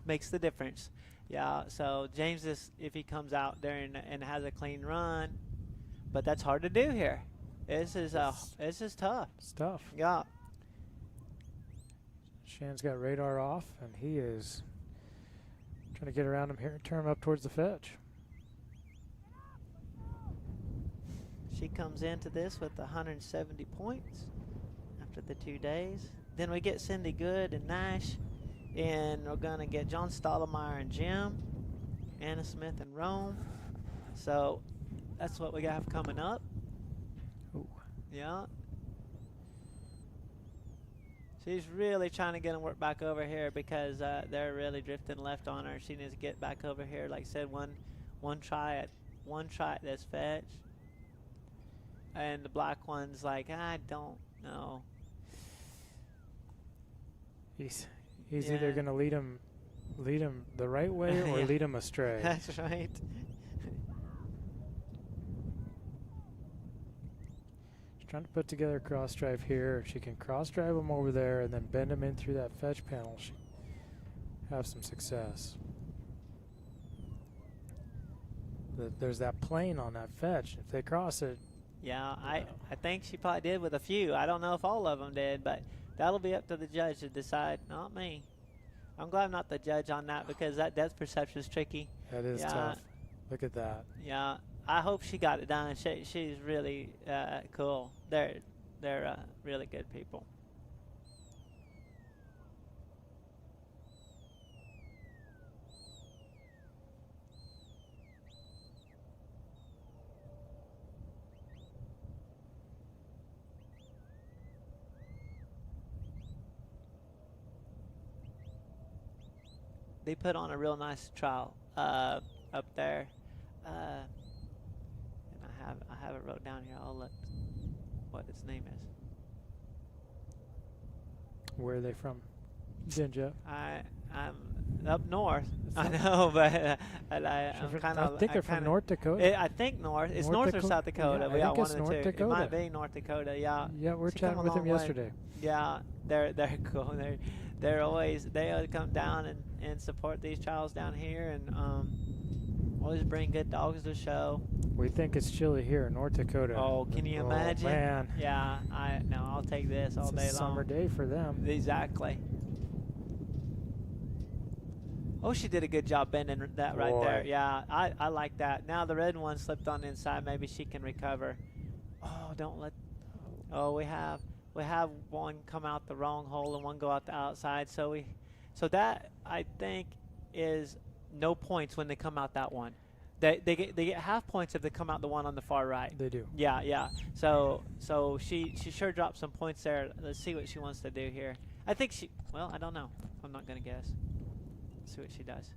makes the difference. Yeah, so James, if he comes out there and has a clean run, but that's hard to do here. This is tough. It's tough. Yeah. Shan's got radar off, and he is trying to get around him here and turn him up towards the fetch. She comes into this with 170 points after the 2 days. Then we get Cindy Good and Nash, and we're going to get John Stottlemyre and Jim, Anna Smith and Rome. So that's what we have coming up. Ooh. Yeah. She's really trying to get them work back over here because they're really drifting left on her. She needs to get back over here. Like I said, one try at this fetch. And the black one's like, I don't know. He's either going to lead him the right way or Yeah. lead him astray. That's right. She's trying to put together a cross drive here. If she can cross drive him over there and then bend him in through that fetch panel, she have some success. There's that plane on that fetch. If they cross it, Yeah, I think she probably did with a few. I don't know if all of them did, but that'll be up to the judge to decide, not me. I'm glad I'm not the judge on that because that depth perception is tricky. that is Yeah. tough. Look at that. Yeah, I hope she got it done. She's really cool. They're really good people. They put on a real nice trial up there, and I have it wrote down here. I'll look what its name is. Where are they from? Ginger. I'm up north. I know, but I'm kind of. I think they're from North Dakota. I think north. It's North north or Dakota? South Dakota. Yeah, We I got think one it's of the North two. Dakota. It might be North Dakota. Yeah. Yeah, we're She come chatting a with them long way. yesterday. Yeah, they're cool. They always come down and support these trials down here and always bring good dogs to show. We think it's chilly here in North Dakota. Oh, can you imagine? Oh, man. Yeah, I'll take this all It's day a summer long. day for them. Exactly. Oh, she did a good job bending that right Boy. there. Yeah, I like that. Now the red one slipped on the inside. Maybe she can recover. Oh, don't let. Oh, we have one come out the wrong hole and one go out the outside. So that I think is no points when they come out that one. They get half points if they come out the one on the far right. They do. Yeah. So she sure dropped some points there. Let's see what she wants to do here. I think well, I don't know. I'm not gonna guess. Let's see what she does.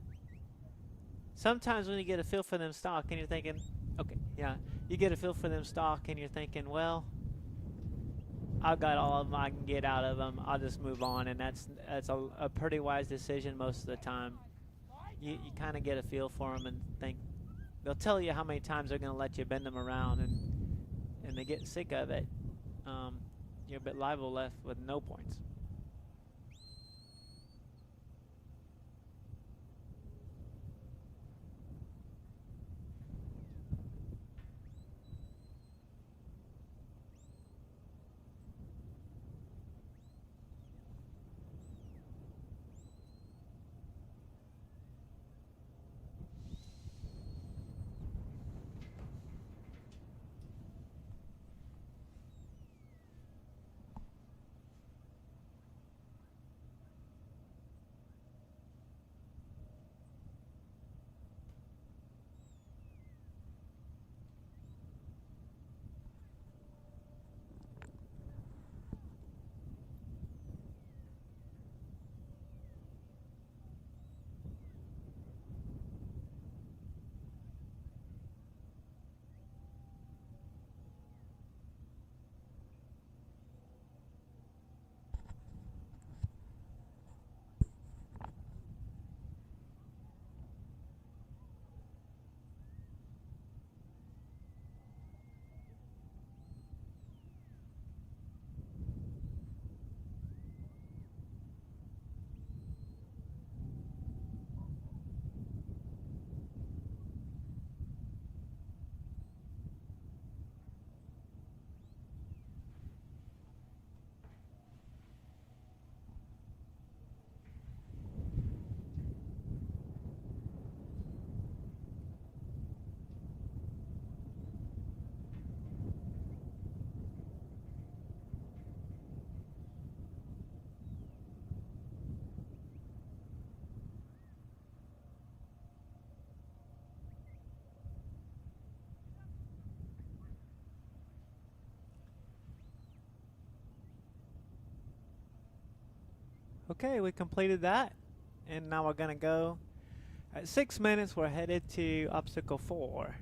Sometimes when you get a feel for them stock and you're thinking, okay, yeah, you get a feel for them stock and you're thinking, well, I've got all of them I can get out of them. I'll just move on, and that's a pretty wise decision most of the time. You kind of get a feel for them and think they'll tell you how many times they're going to let you bend them around, and they get sick of it. You're a bit liable left with no points. Okay, we completed that. And now we're going to go. At 6 minutes, we're headed to obstacle 4.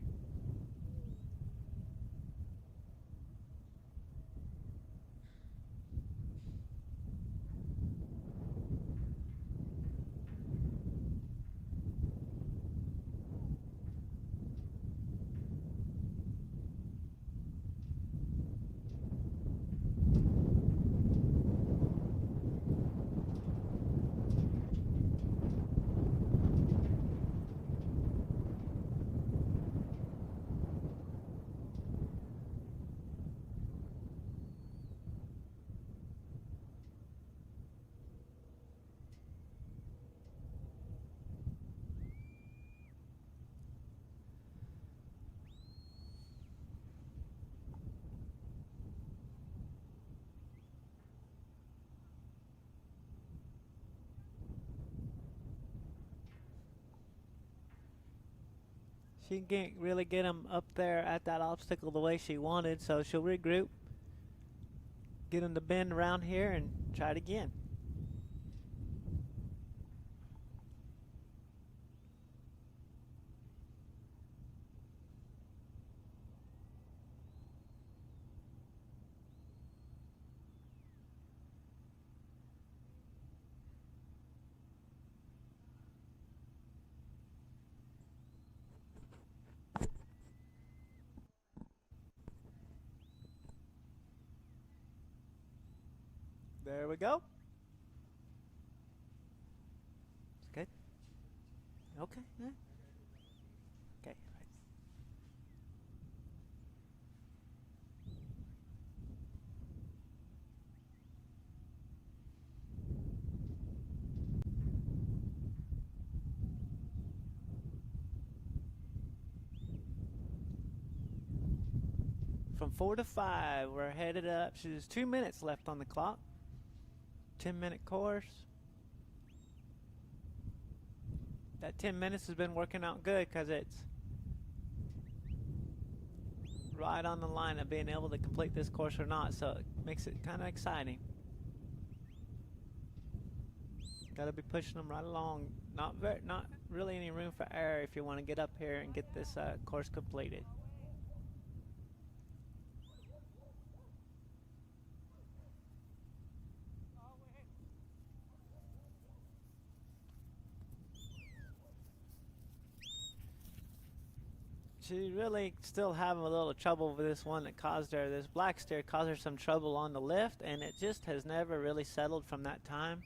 She can't really get him up there at that obstacle the way she wanted, so she'll regroup, get him to bend around here, and try it again. There we go. Good. Okay. Yeah. Okay. From 4 to 5, we're headed up. There's 2 minutes left on the clock. 10-minute course. That 10 minutes has been working out good because it's right on the line of being able to complete this course or not, so it makes it kind of exciting. Got to be pushing them right along. Not really any room for error if you want to get up here and get this course completed. She really still having a little trouble with this one that caused her, this black steer caused her some trouble on the lift, and it just has never really settled from that time.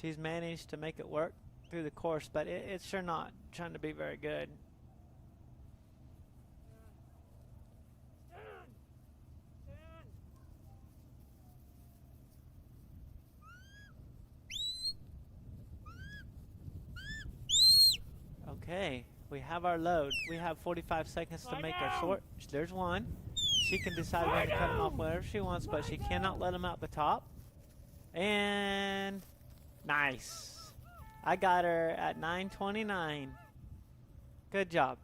She's managed to make it work through the course, but it's sure not trying to be very good. Okay, we have our load. We have 45 seconds to make our sort. There's one. She can decide when to cut him off whenever she wants, but she cannot let him out the top. And nice. I got her at 9:29. Good job.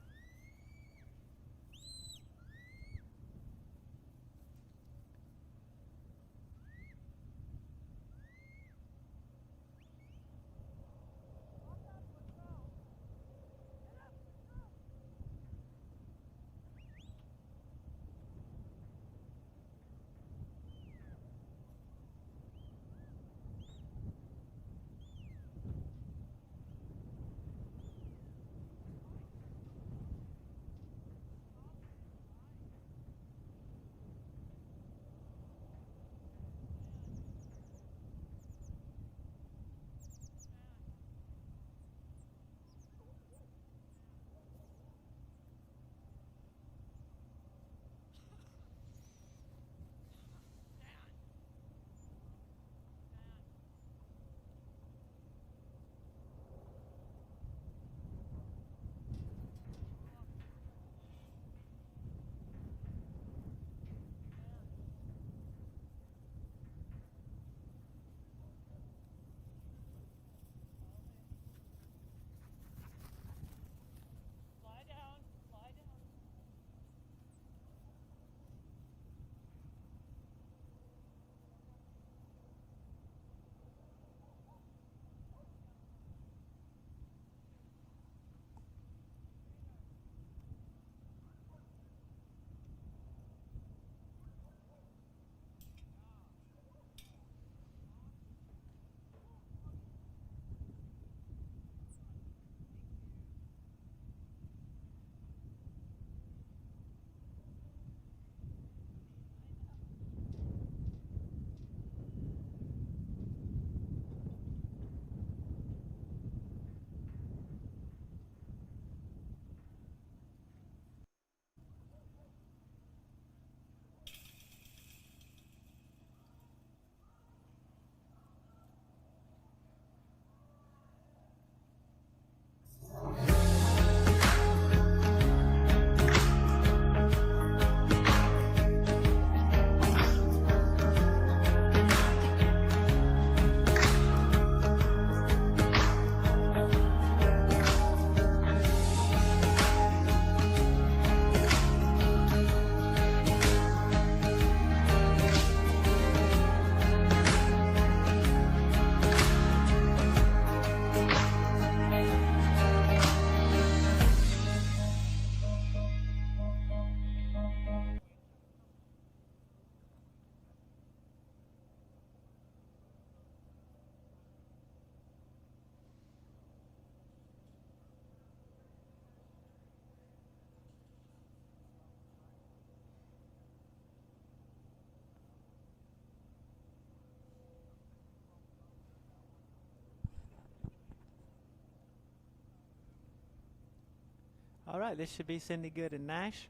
All right, this should be Cindy Good and Nash.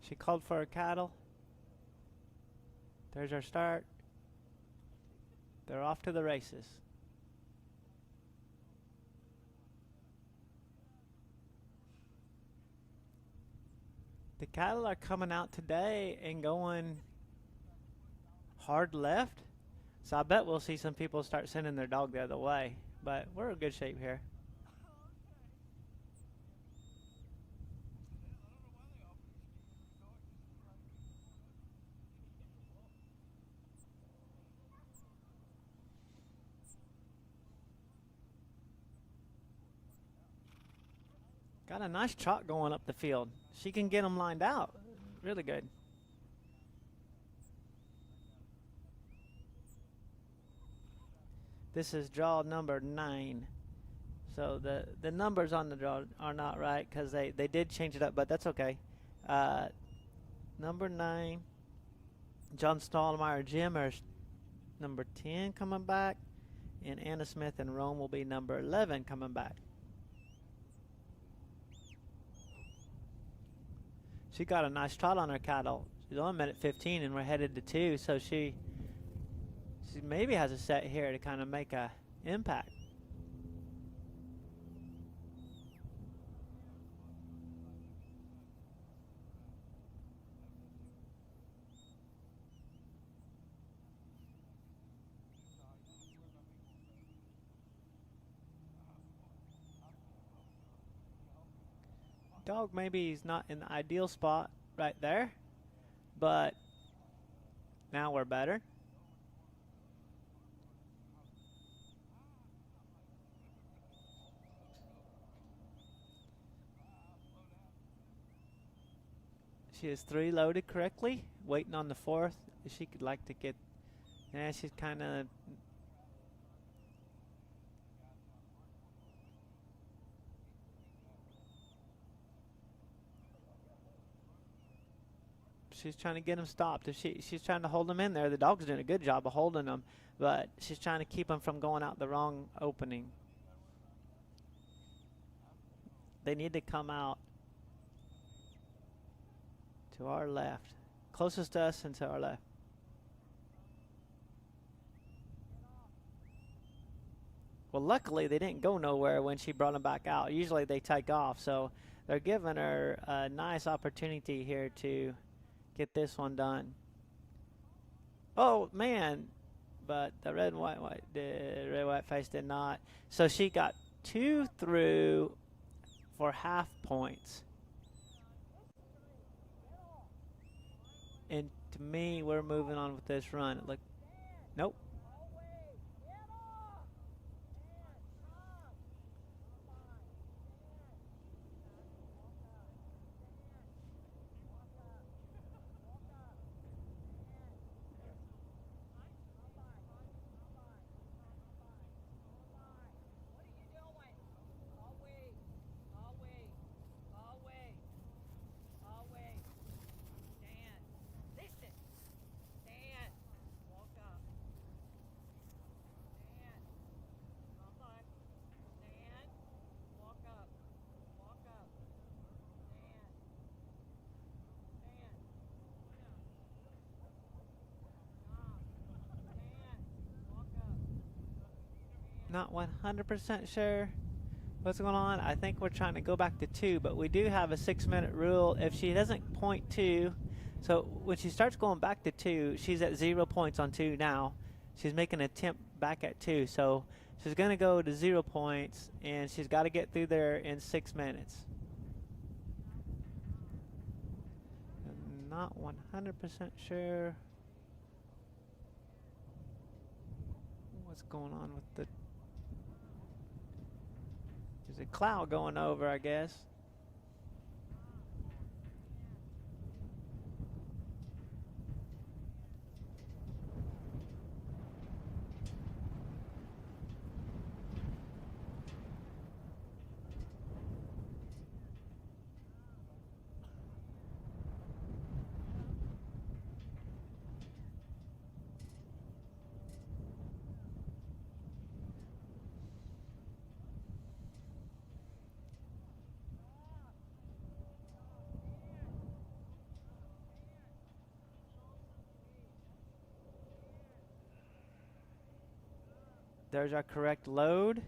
She called for her cattle. There's our start. They're off to the races. The cattle are coming out today and going hard left. So I bet we'll see some people start sending their dog the other way. But we're in good shape here. Got a nice trot going up the field. She can get them lined out. Really good. This is draw number 9. So the numbers on the draw are not right because they did change it up, but that's okay. Number 9, John Stallmeyer, Jim are number 10 coming back, and Anna Smith and Rome will be number 11 coming back. She got a nice trot on her cattle. She's only minute 15 and we're headed to 2, so she maybe has a set here to kind of make a impact. Dog maybe he's not in the ideal spot right there, but now we're better. She is 3 loaded correctly, waiting on the 4th. She could like to get, yeah, she's kind of, she's trying to get them stopped. If she's trying to hold them in there. The dog's doing a good job of holding them, but she's trying to keep them from going out the wrong opening. They need to come out to our left, closest to us and to our left. Well, luckily they didn't go nowhere when she brought them back out. Usually they take off, so they're giving her a nice opportunity here to get this one done. Oh man, but the red and white face did not. So she got 2 through for half points. And to me, we're moving on with this run. Look, nope. Not 100% sure what's going on. I think we're trying to go back to 2, but we do have a 6-minute rule. If she doesn't point 2, so when she starts going back to 2, she's at 0 points on 2 now. She's making an attempt back at 2, so she's going to go to 0 points, and she's got to get through there in 6 minutes. I'm not 100% sure what's going on with the... There's a cloud going over, I guess. There's our correct load.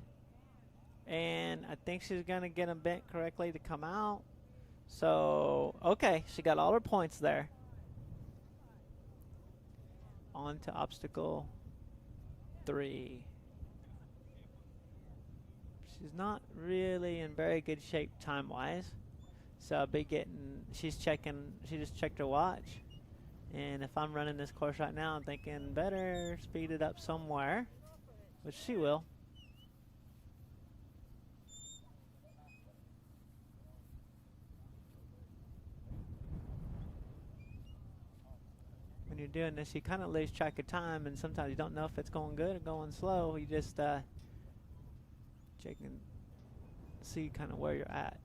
And I think she's going to get them bent correctly to come out. So, okay, she got all her points there. On to obstacle 3. She's not really in very good shape time-wise. So I'll be getting, she just checked her watch. And if I'm running this course right now, I'm thinking better speed it up somewhere, which she will. When you're doing this, you kind of lose track of time, and sometimes you don't know if it's going good or going slow. You just check and see kind of where you're at.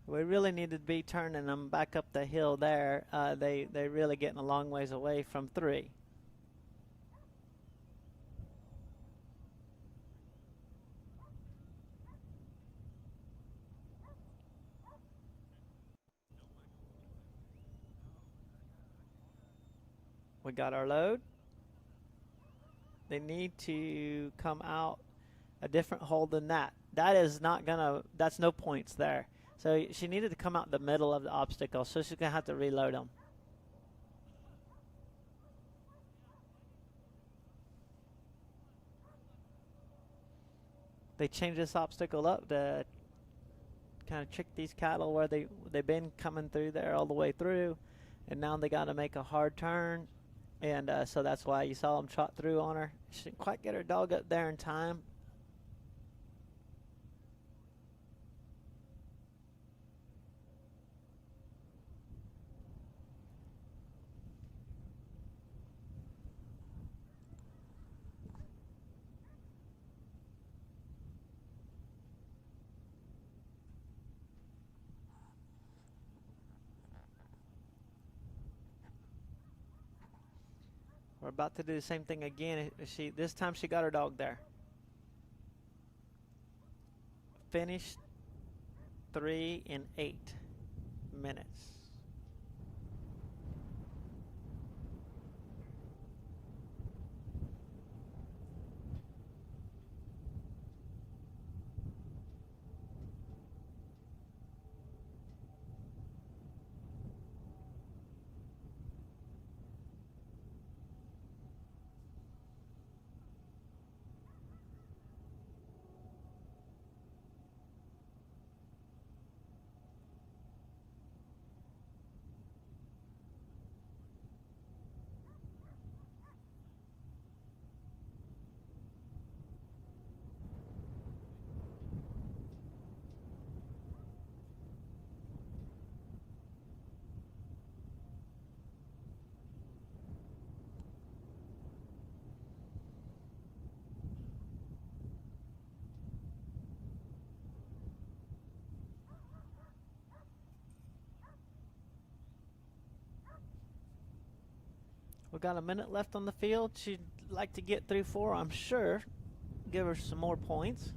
We really need to be turning them back up the hill there. They're really getting a long ways away from 3. We got our load. They need to come out a different hole than that. That is not gonna, that's no points there. So she needed to come out the middle of the obstacle, so she's gonna have to reload them. They changed this obstacle up to kind of trick these cattle where they've been coming through there all the way through, and now they got to make a hard turn, and so that's why you saw them trot through on her. She didn't quite get her dog up there in time. We're about to do the same thing again. This time she got her dog there. Finished 3 in 8 minutes. We got a minute left on the field. She'd like to get through 4, I'm sure. Give her some more points.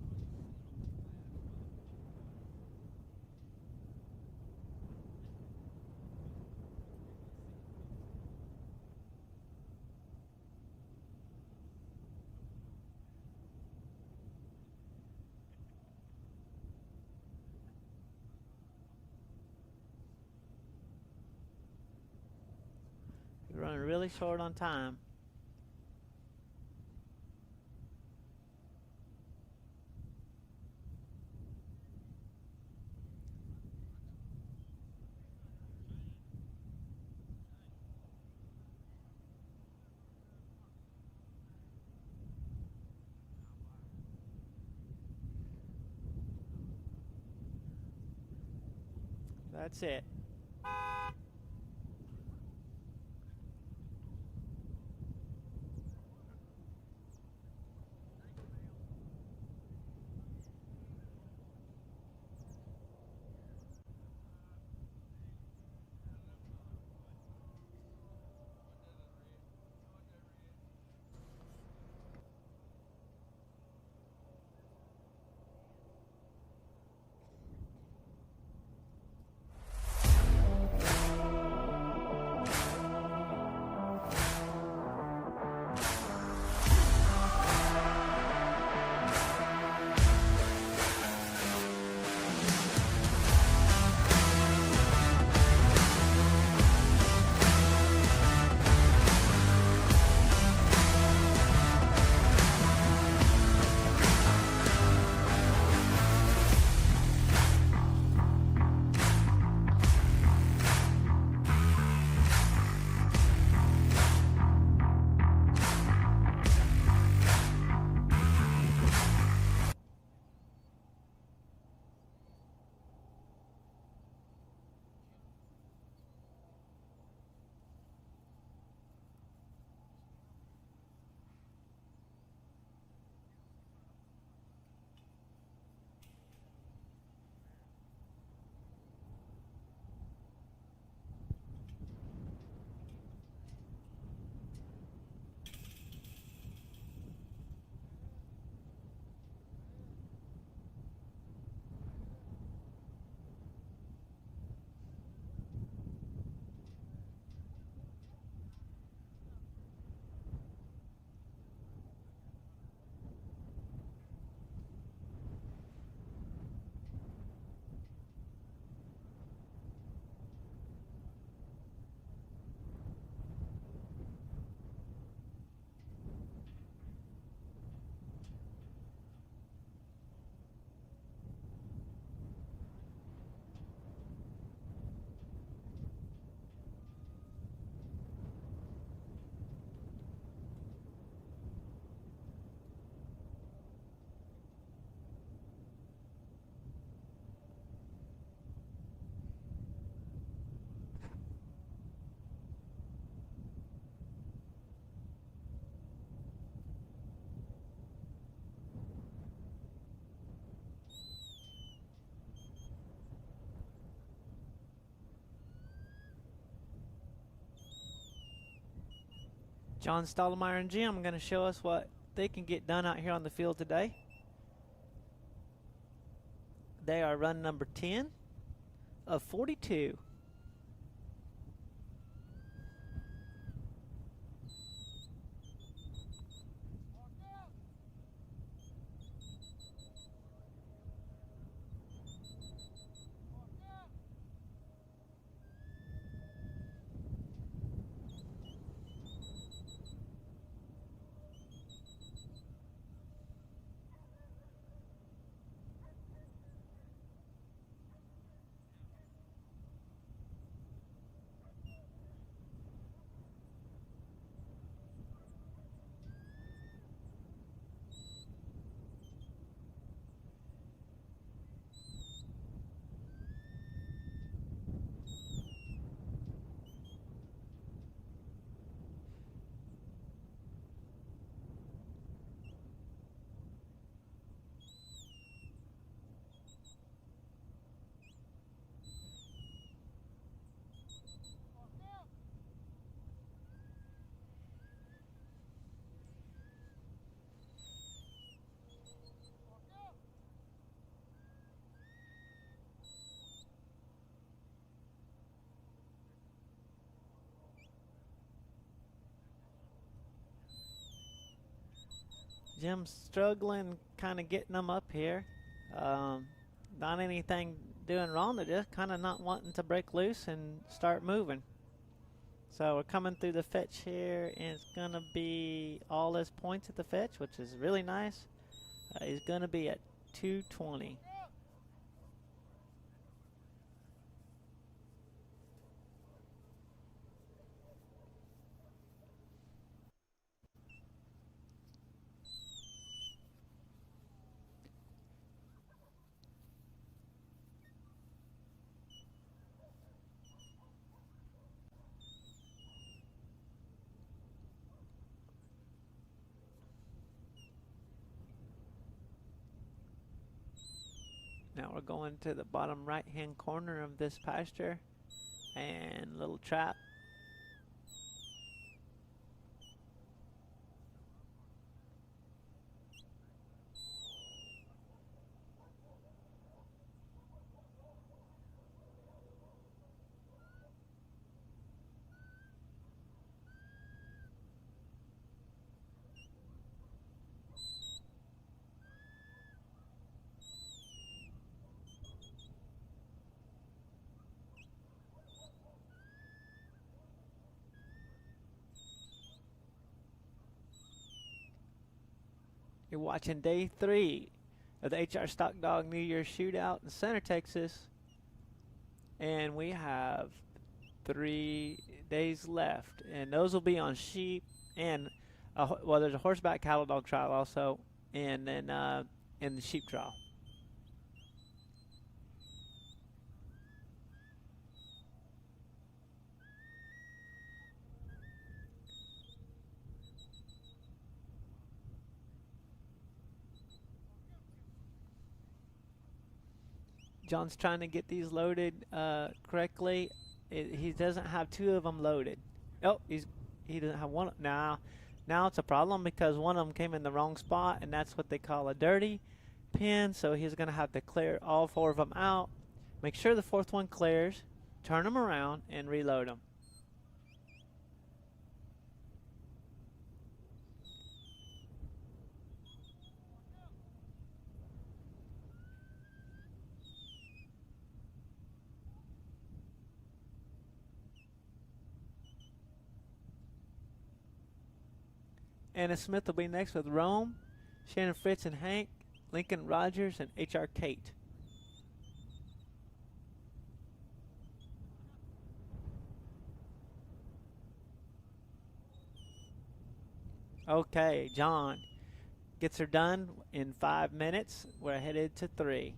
You're running really short on time. That's it. John Stottlemyre and Jim are going to show us what they can get done out here on the field today. They are run number 10 of 42. Jim's struggling kind of getting them up here. Not anything doing wrong, they're just kind of not wanting to break loose and start moving. So we're coming through the fetch here, and it's going to be all his points at the fetch, which is really nice. He's going to be at 220. Now we're going to the bottom right-hand corner of this pasture, and little trap. You're watching day 3 of the HR Stock Dog New Year's Shootout in Center, Texas. And we have 3 days left. And those will be on sheep and, well, there's a horseback cattle dog trial also, and then in the sheep trial. John's trying to get these loaded correctly. He doesn't have 2 of them loaded. Oh, he doesn't have one. Now it's a problem because one of them came in the wrong spot, and that's what they call a dirty pin. So he's going to have to clear all 4 of them out. Make sure the 4th one clears, turn them around, and reload them. Anna Smith will be next with Rome, Shannon Fritz and Hank, Lincoln Rogers, and HR Kate. Okay, John gets her done in 5 minutes. We're headed to 3.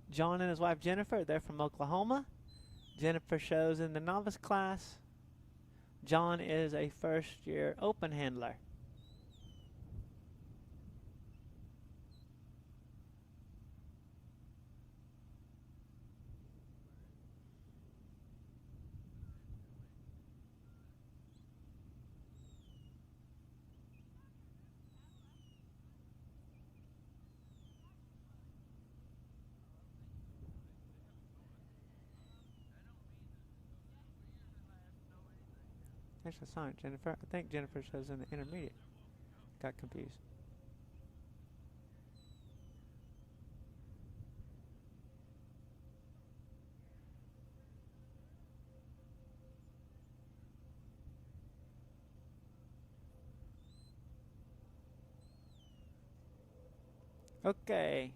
John and his wife Jennifer, they're from Oklahoma. Jennifer shows in the novice class. John is a first-year open handler. There's a sign, Jennifer. I think Jennifer shows in the intermediate. Got confused. Okay.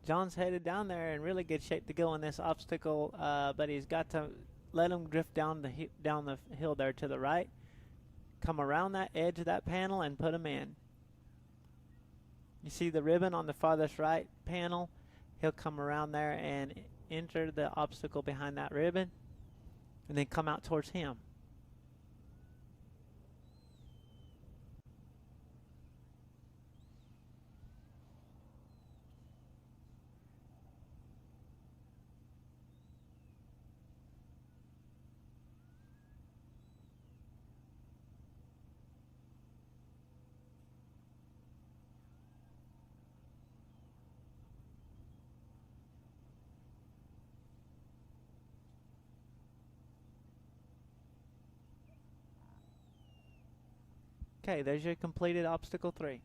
John's headed down there in really good shape to go on this obstacle, but he's got to let him drift down the hill there to the right. Come around that edge of that panel and put him in. You see the ribbon on the farthest right panel? He'll come around there and enter the obstacle behind that ribbon and then come out towards him. Okay, there's your completed obstacle 3.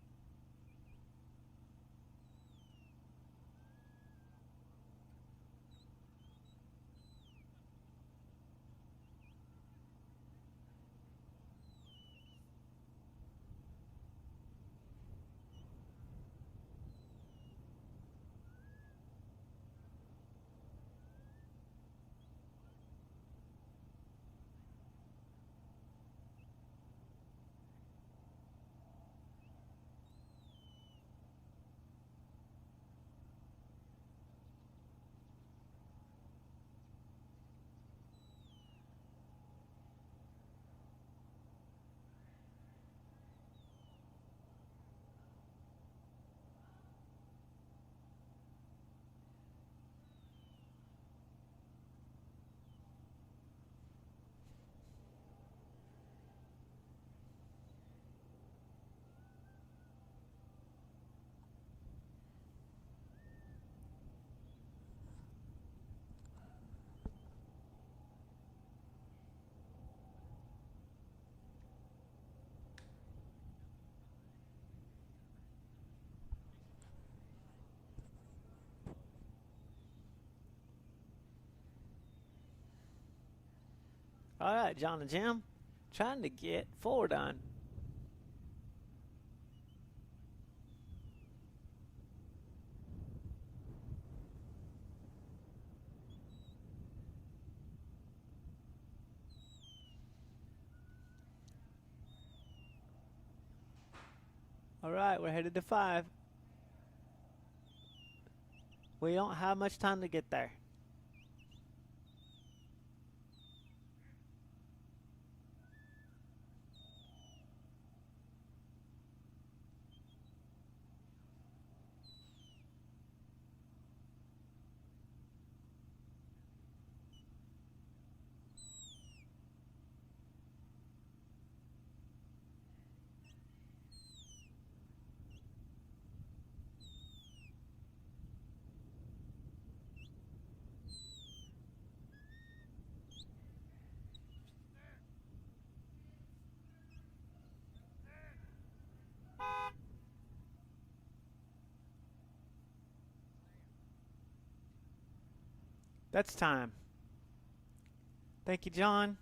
All right, John and Jim, trying to get 4 done. All right, we're headed to 5. We don't have much time to get there. That's time. Thank you, John.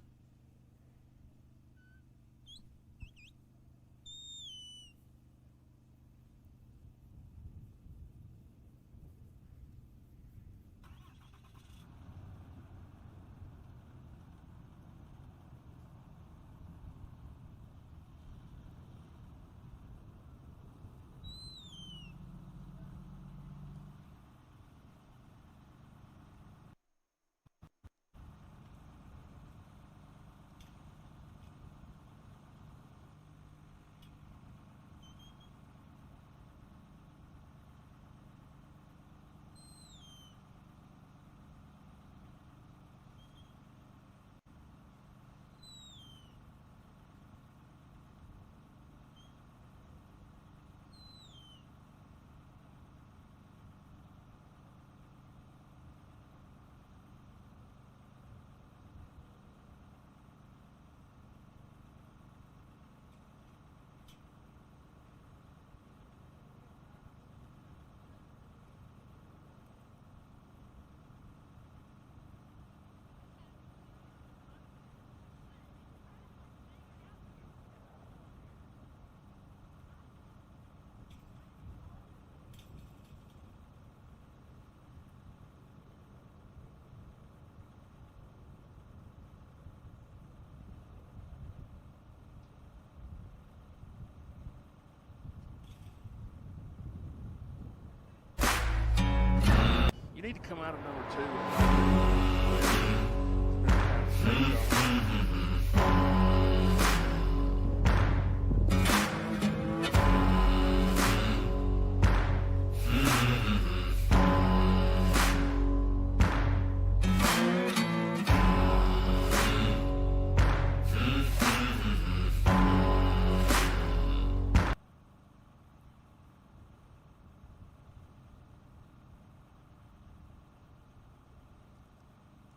You need to come out of number 2.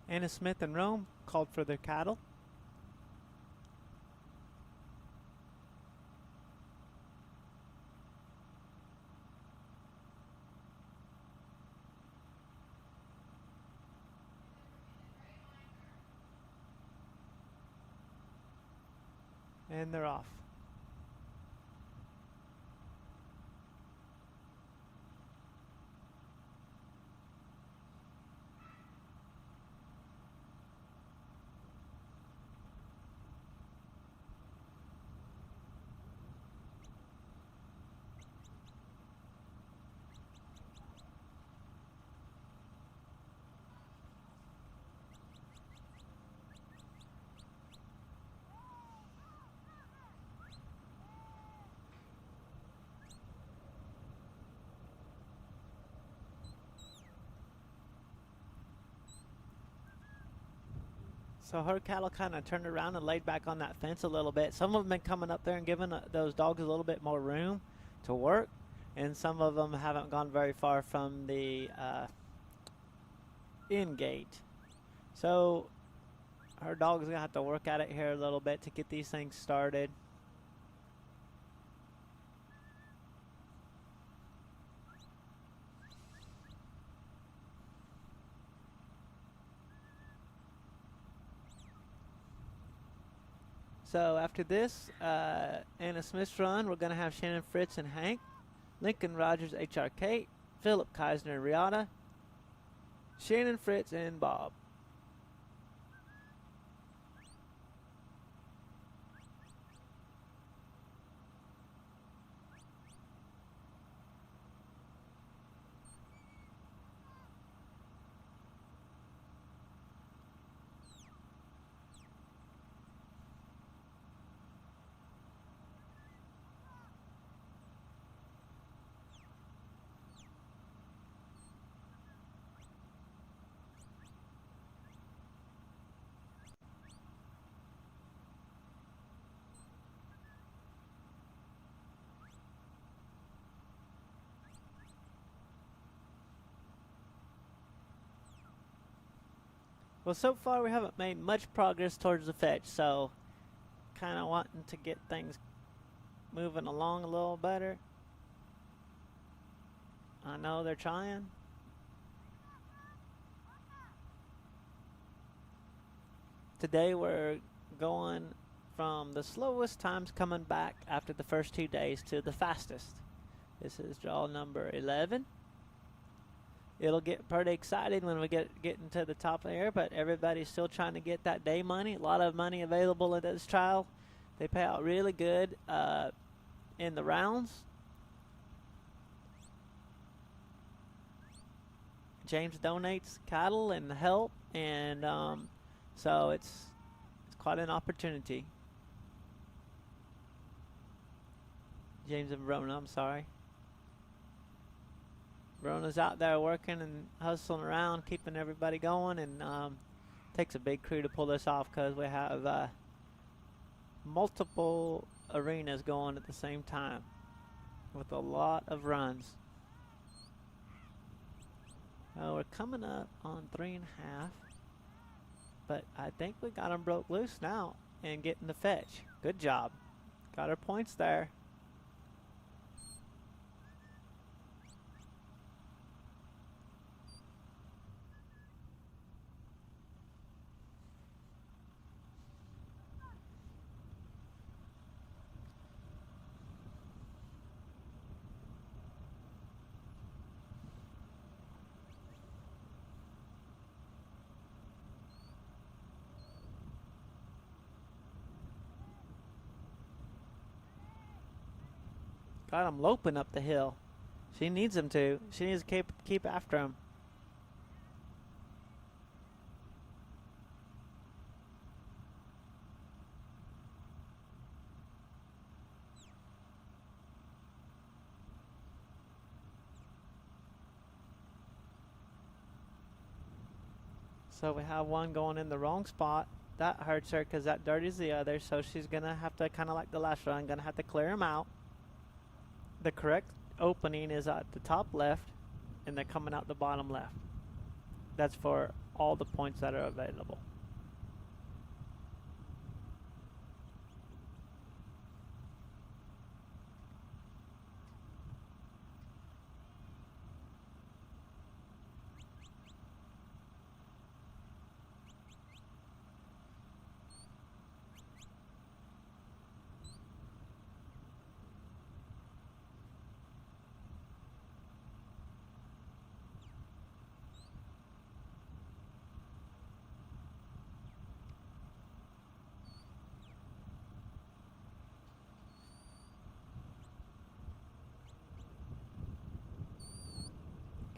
Anna Smith and Rome called for their cattle. And they're off. So her cattle kind of turned around and laid back on that fence a little bit. Some of them been coming up there and giving those dogs a little bit more room to work, and some of them haven't gone very far from the in gate. So her dog's gonna have to work at it here a little bit to get these things started. So after this, Anna Smith's run, we're going to have Shannon Fritz and Hank, Lincoln Rogers, HR Kate, Philip Keisner and Riata, Shannon Fritz and Bob. Well, so far we haven't made much progress towards the fetch, so kind of wanting to get things moving along a little better. I know they're trying. Today we're going from the slowest times coming back after the first 2 days to the fastest. This is draw number 11. It'll get pretty exciting when we get into the top there, but everybody's still trying to get that day money. A lot of money available in this trial. They pay out really good in the rounds. James donates cattle and help, and so it's quite an opportunity. James and Verona, I'm sorry. Verona's out there working and hustling around, keeping everybody going, and takes a big crew to pull this off because we have multiple arenas going at the same time with a lot of runs. We're coming up on 3.5, but I think we got them broke loose now and getting the fetch. Good job. Got our points there. Got him loping up the hill. She needs him to. She needs to keep after him. So we have one going in the wrong spot. That hurts her because that dirties the other. So she's going to have to, kind of like the last run, going to have to clear them out. The correct opening is at the top left, and they're coming out the bottom left. That's for all the points that are available.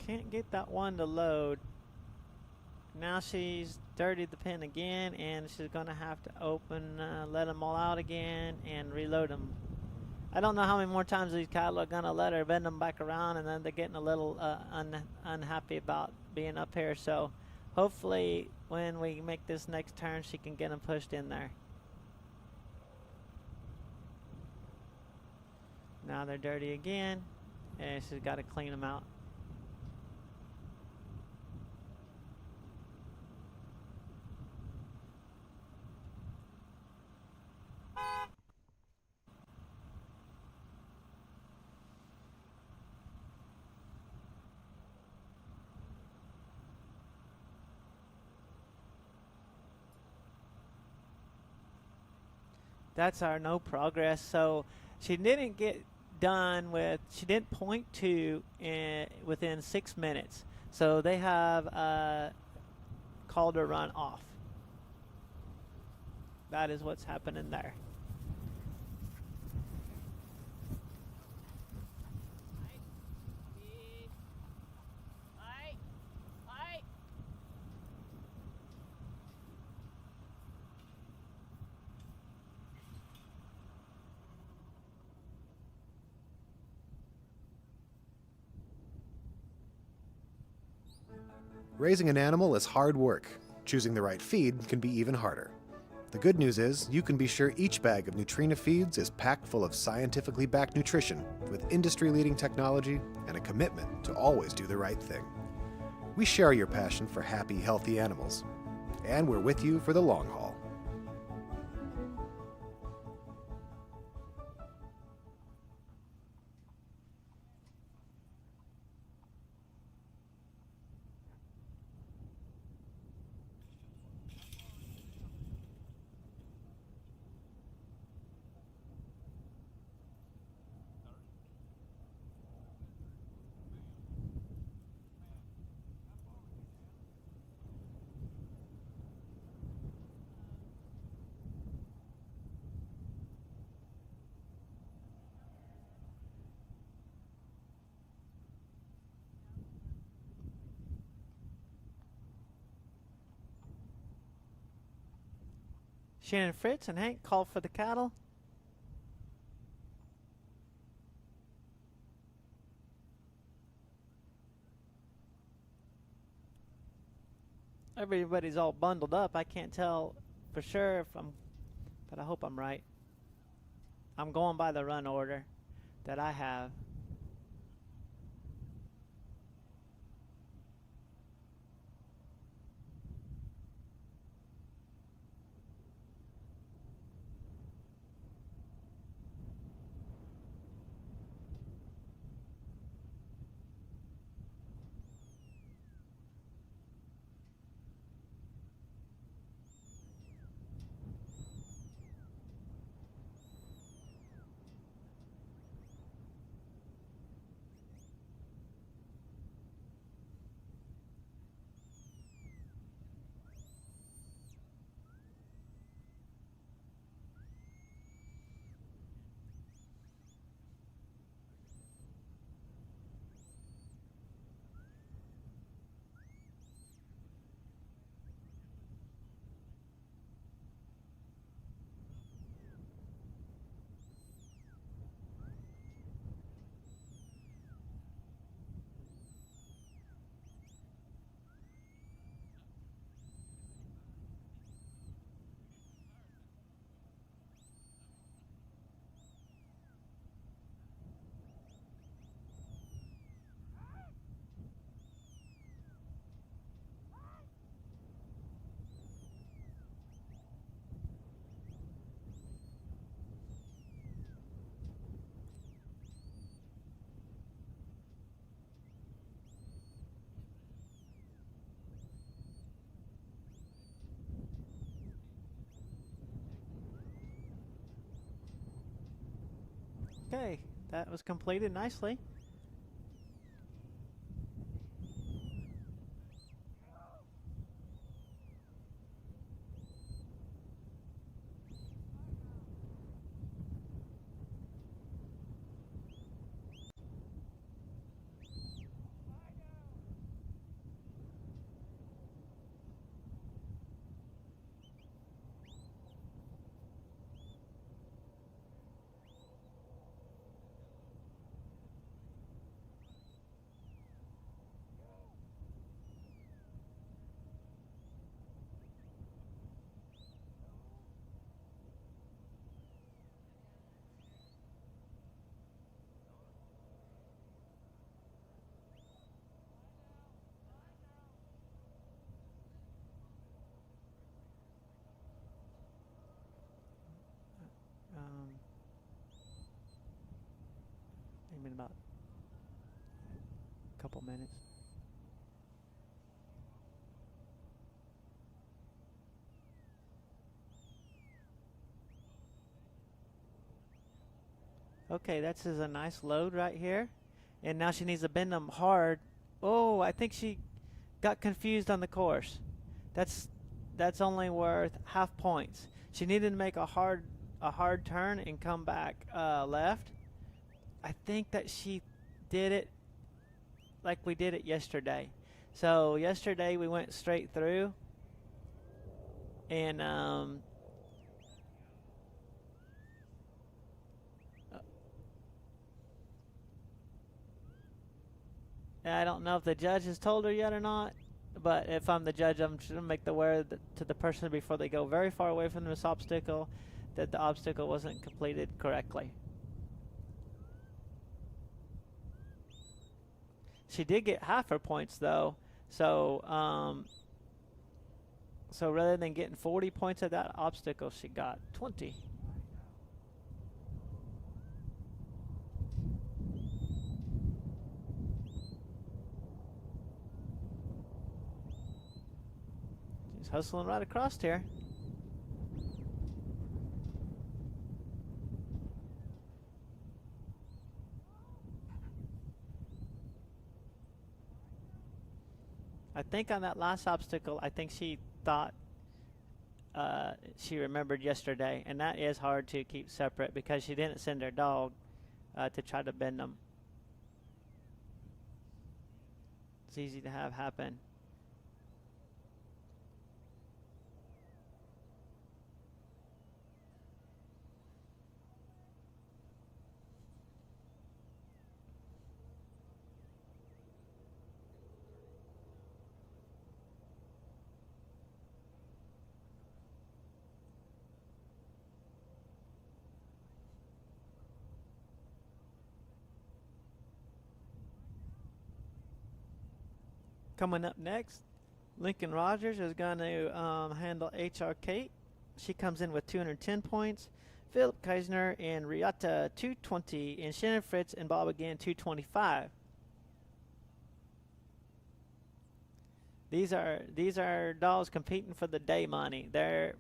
Can't get that one to load. Now she's dirtied the pen again, and she's going to have to open, let them all out again, and reload them. I don't know how many more times these cattle are going to let her bend them back around, and then they're getting a little unhappy about being up here. So hopefully when we make this next turn, she can get them pushed in there. Now they're dirty again, and she's got to clean them out. That's our no progress. So she didn't get done with, she didn't point to within 6 minutes. So they have called her run off. That is what's happening there. Raising an animal is hard work. Choosing the right feed can be even harder. The good news is you can be sure each bag of Nutrina feeds is packed full of scientifically backed nutrition with industry-leading technology and a commitment to always do the right thing. We share your passion for happy, healthy animals, and we're with you for the long haul. Shannon Fritz and Hank called for the cattle. Everybody's all bundled up. I can't tell for sure if but I hope I'm right. I'm going by the run order that I have. Okay, that was completed nicely. Maybe in about a couple minutes. Okay, that's a nice load right here. And now she needs to bend them hard. Oh, I think she got confused on the course. That's only worth half points. She needed to make a hard turn and come back left. I think that she did it like we did it yesterday. So yesterday we went straight through, and I don't know if the judge has told her yet or not, but if I'm the judge, I'm just going to make the word to the person before they go very far away from this obstacle that the obstacle wasn't completed correctly. She did get half her points though, so so rather than getting 40 points at that obstacle, she got 20. She's hustling right across here. I think on that last obstacle, I think she thought she remembered yesterday, and that is hard to keep separate because she didn't send her dog to try to bend them. It's easy to have happen. Coming up next, Lincoln Rogers is going to handle HR Kate. She comes in with 210 points. Philip Keisner and Riata 220, and Shannon Fritz and Bob again 225. These are dogs competing for the day money. They're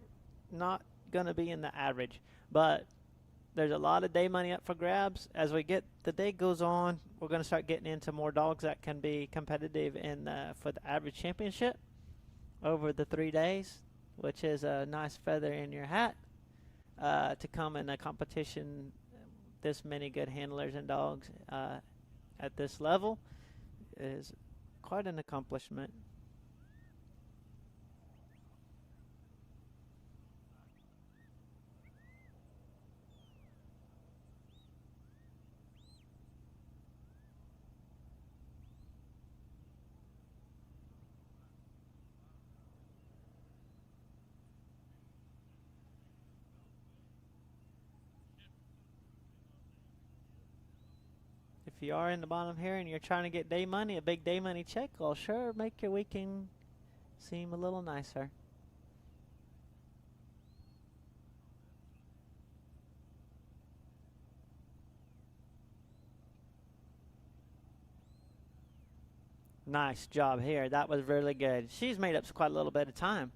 not going to be in the average, but there's a lot of day money up for grabs. As the day goes on, we're going to start getting into more dogs that can be competitive for the average championship over the 3 days, which is a nice feather in your hat to come in a competition. This many good handlers and dogs at this level is quite an accomplishment. If you are in the bottom here and you're trying to get day money, a big day money check will sure make your weekend seem a little nicer. Nice job here. That was really good. She's made up quite a little bit of time.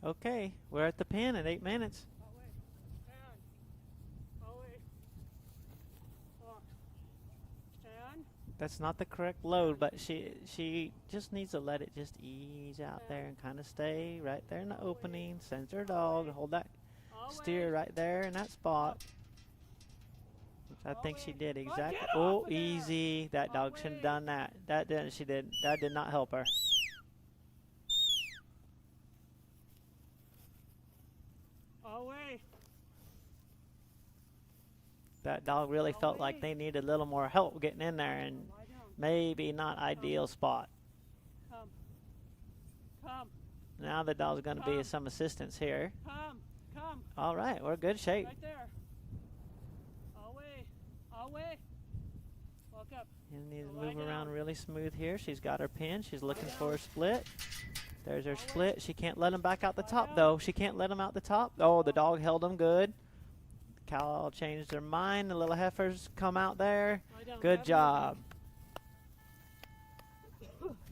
Okay, we're at the pen at 8 minutes. Away. Stand. Away. Walk. Stand. That's not the correct load, but she just needs to let it just ease out there and kind of stay right there in the opening. Sends her dog, hold that steer right there in that spot. Which I think she did exactly. Oh, easy. That dog shouldn't have done that. That did not help her. Away. That dog really felt like they needed a little more help getting in there, and Lie down. maybe not ideal spot. Come. Come. Now the dog's going to be some assistance here. Come. Come. All right, we're good shape. Right there. Away. Away. Walk up. You need to Lie move around down. really smooth here. She's got her pin. She's looking for a split. There's her split. She can't let him back out the top, though. She can't let him out the top. Oh, the dog held him good. Cow changed her mind. The little heifers come out there. Lie down. Good Grab job.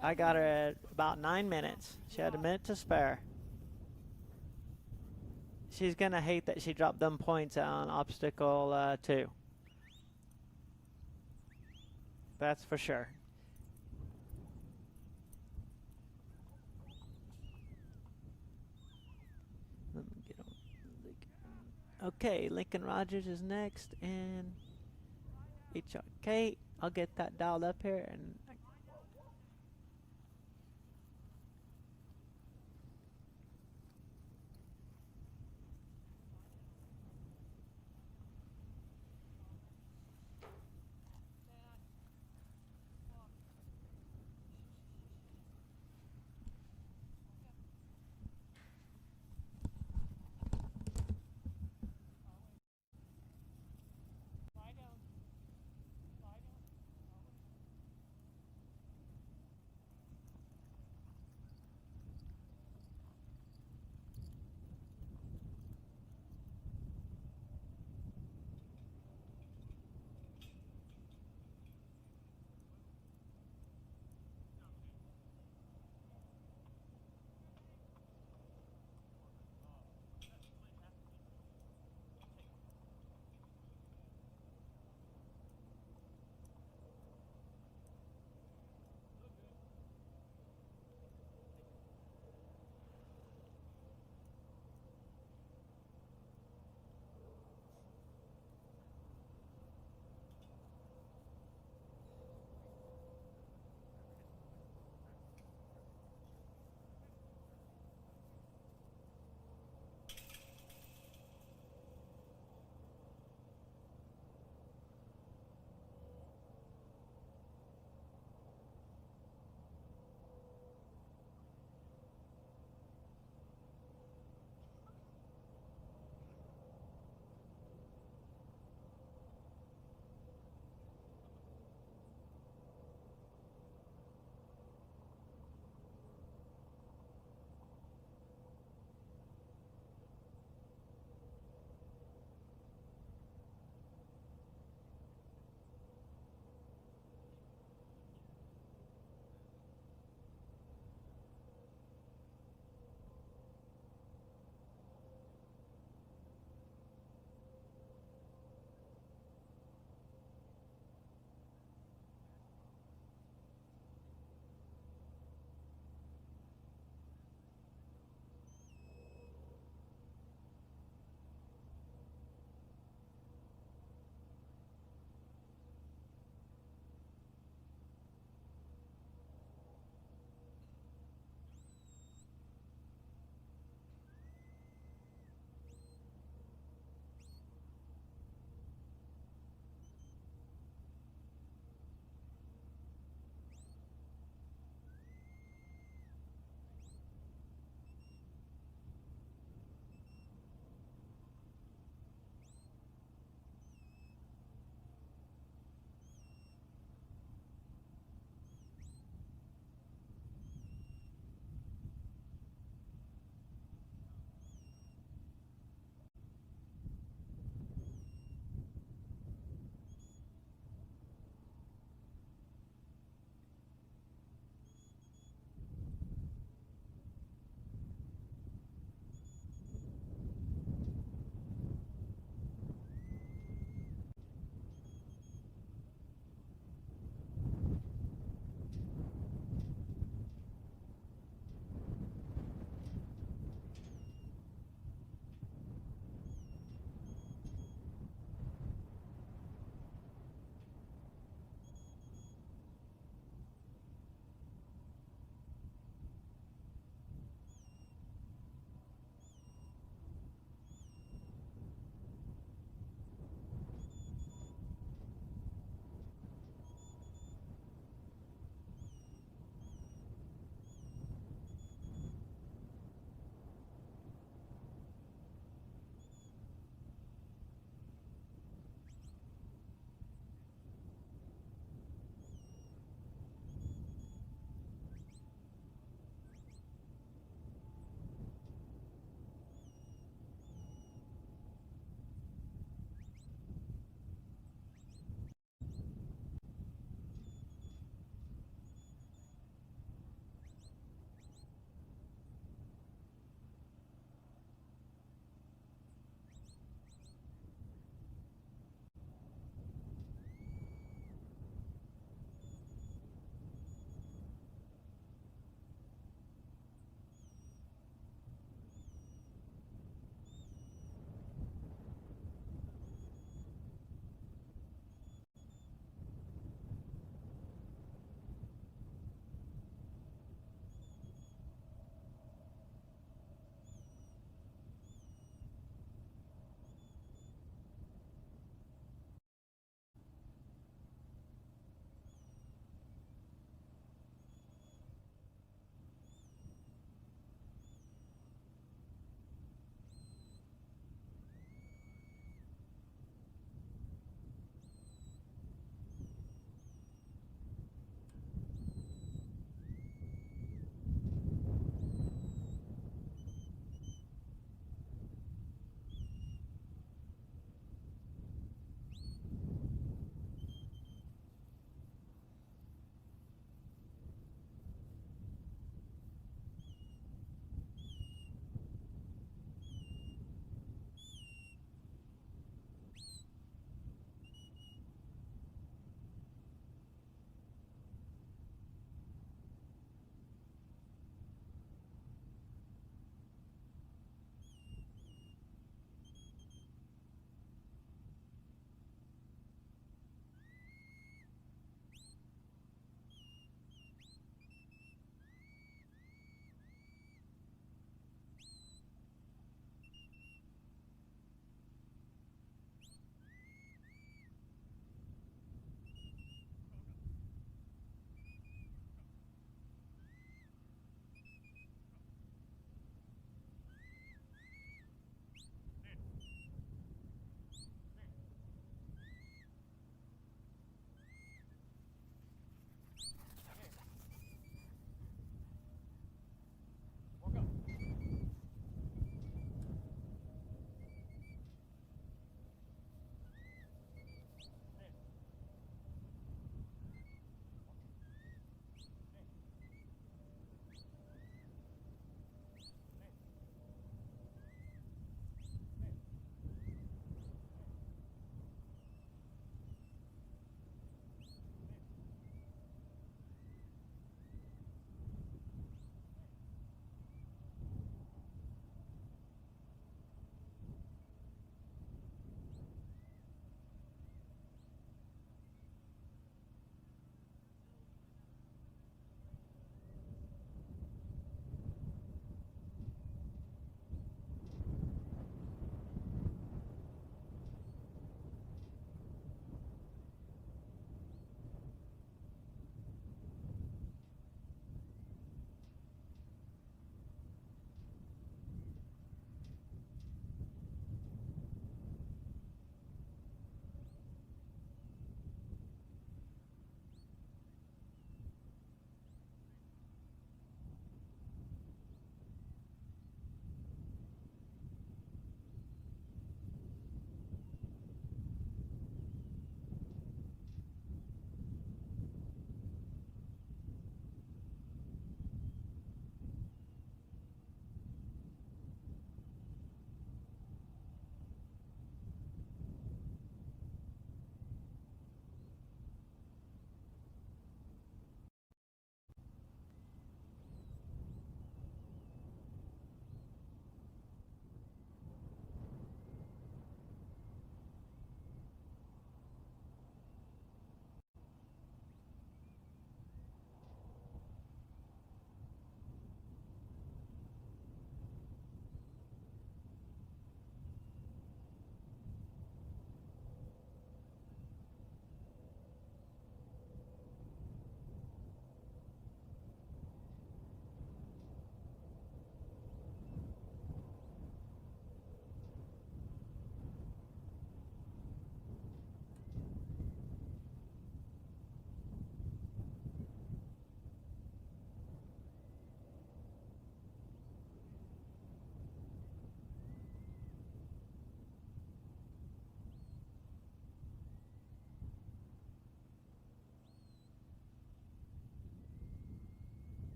I got her at about 9 minutes. She had a minute to spare. She's going to hate that she dropped them points on obstacle 2. That's for sure. Let me get on Lincoln. Okay, Lincoln Rogers is next, and HR Kate. I'll get that dialed up here, and Lie down. Lie down.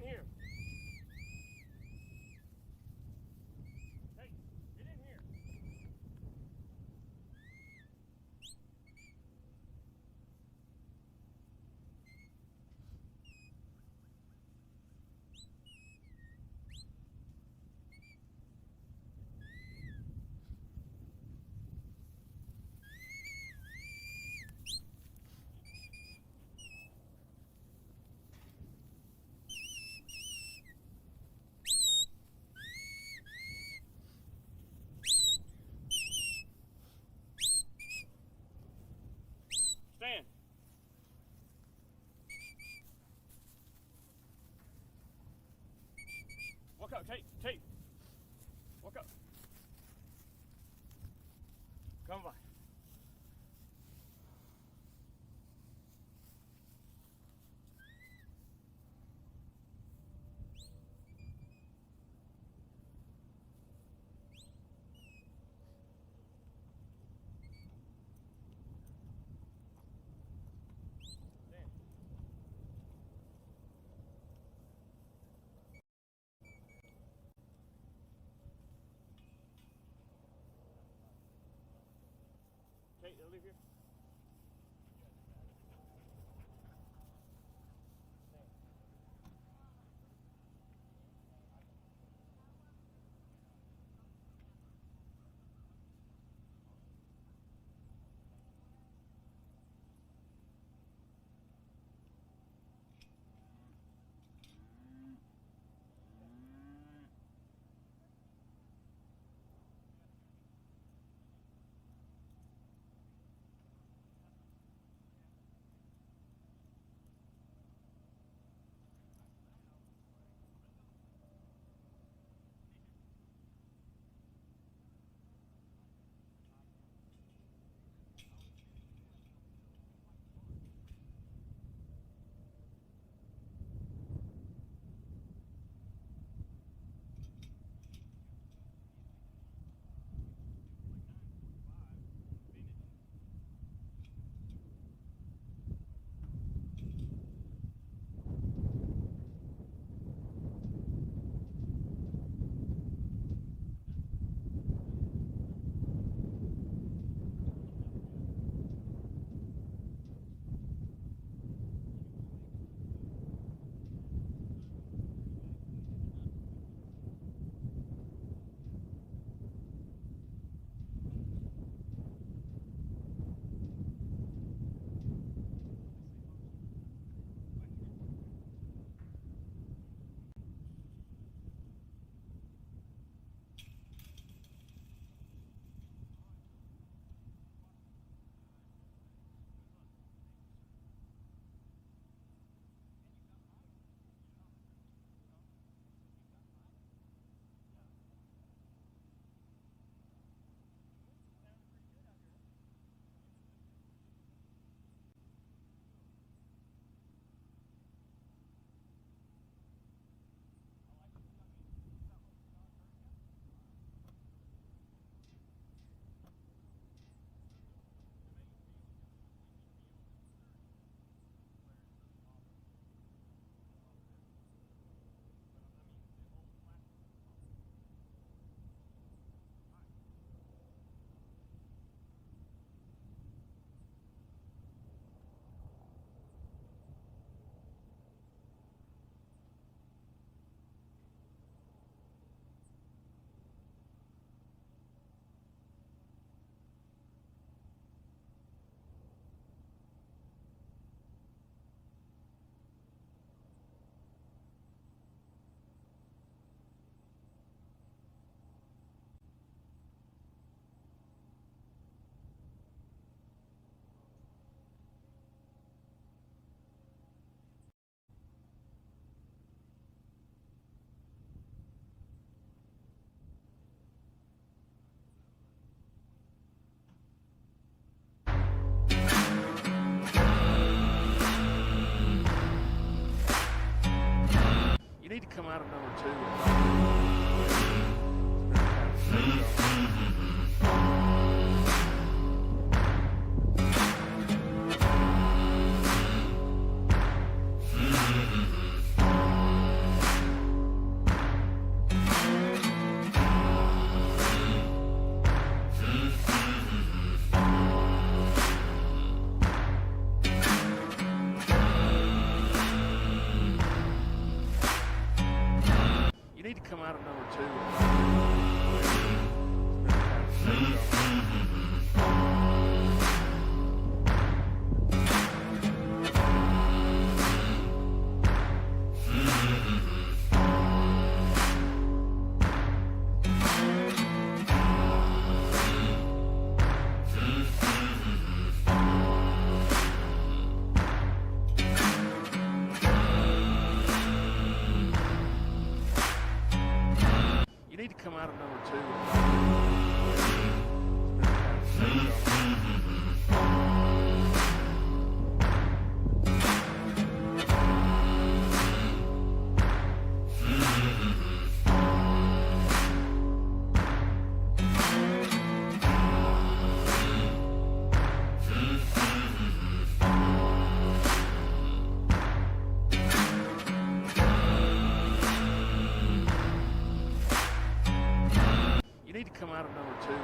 in here. Hey, get in here. Stand. Walk up, Tate. Walk up. Come by. Tate, they'll leave here. need to come out of number 2. You need to come out of number 2. You need to come out of number 2.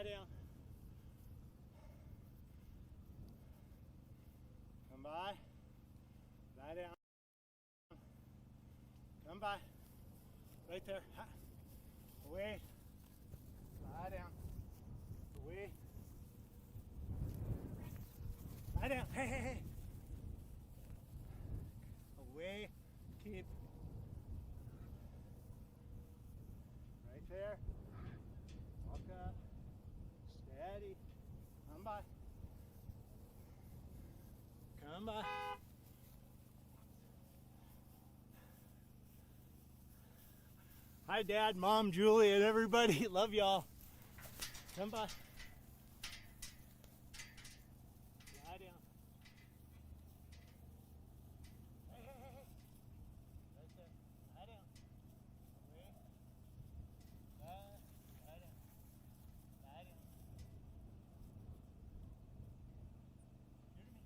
Lie down. Come by. Lie down. Come by. Right there. Ha. Away. Lie down. Away. Lie down. Hey, hey, hey. Away. Keep. Right there. Walk up. Steady. Come by. Come by. Hi, Dad, Mom, Julie, and everybody. Love y'all. Come by. Lie down. Hey, hey, hey, hey. Right there. Lie down. Away. Lie down. Lie down. Here to me.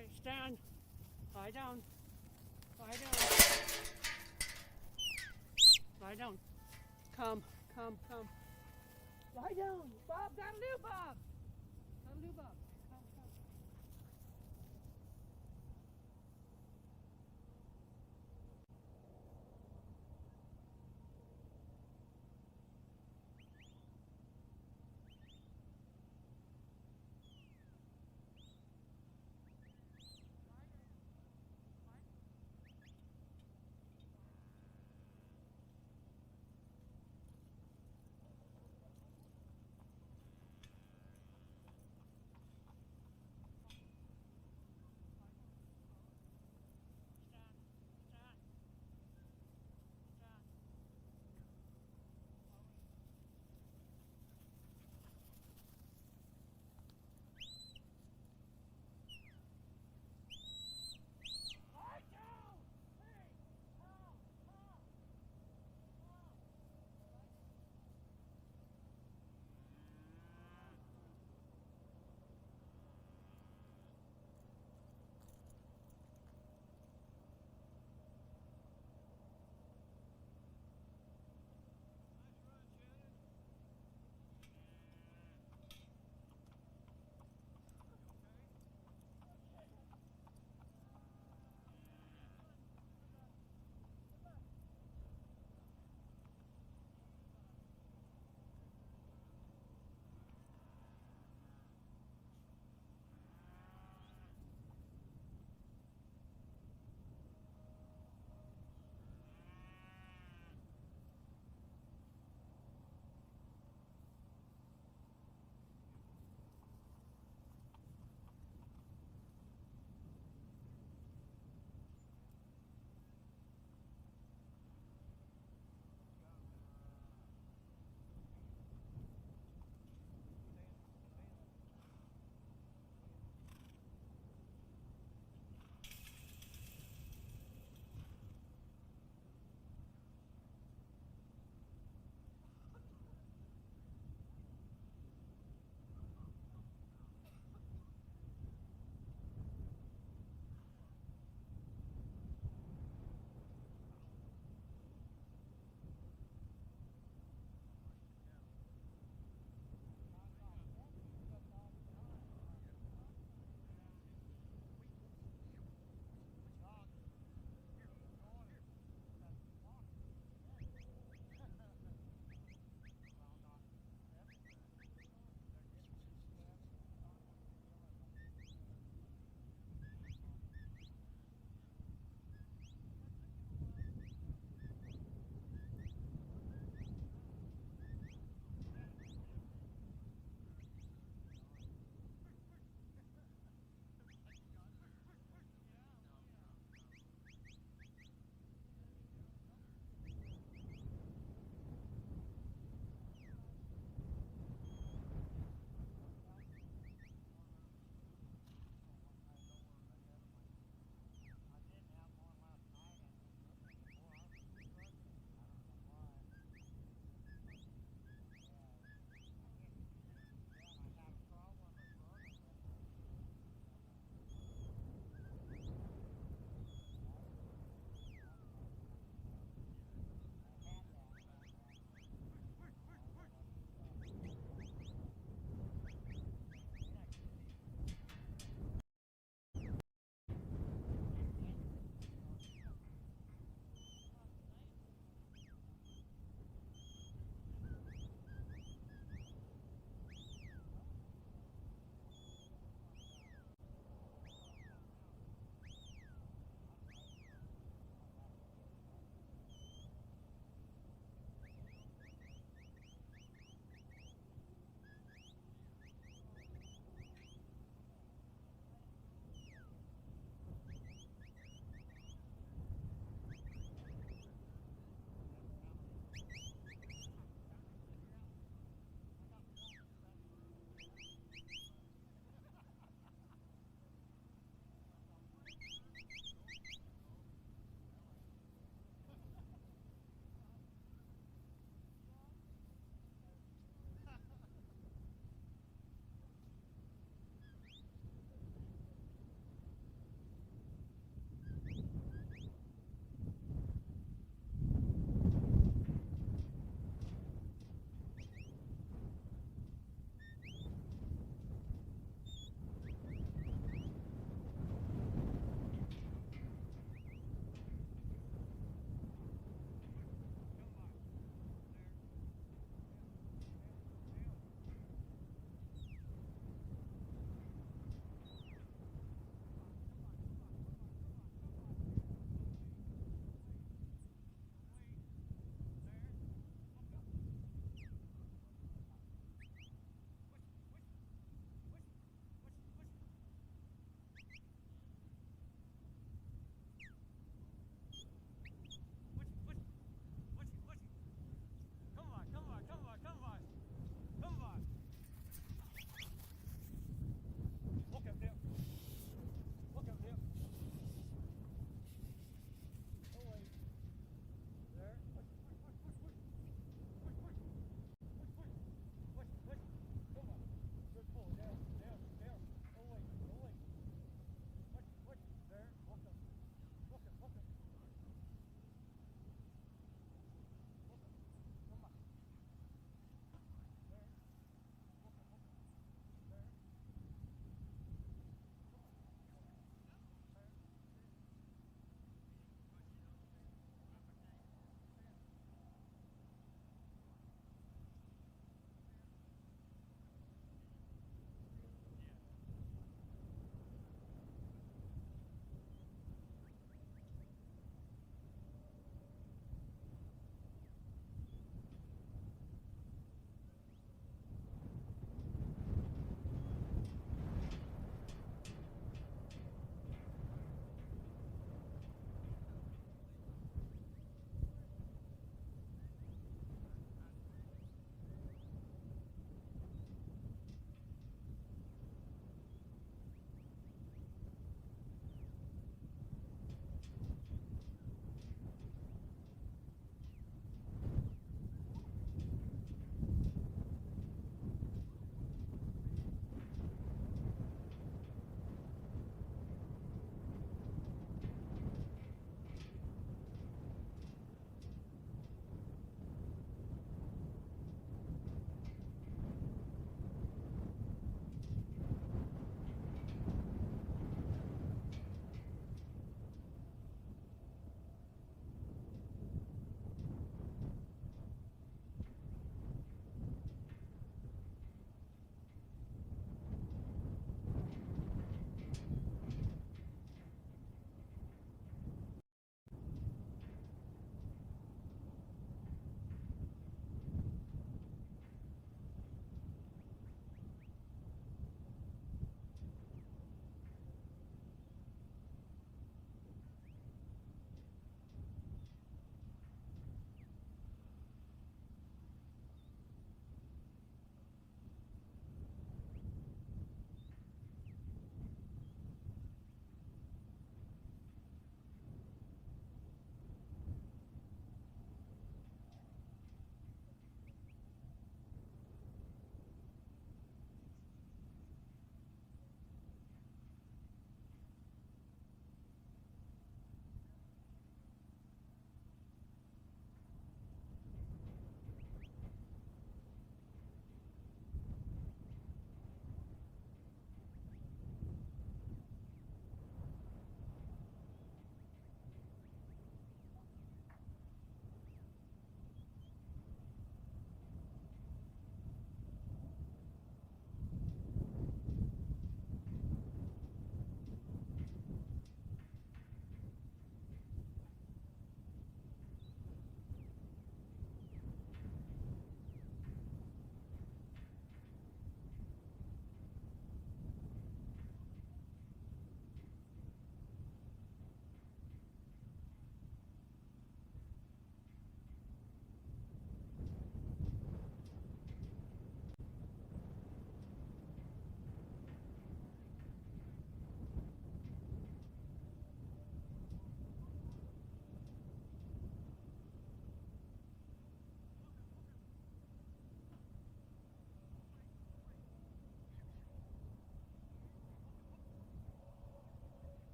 boy. Stand. Lie down. Lie down. Lie down. Come. Lie down. Bob, that'll do, Bob. That'll do, Bob. Come.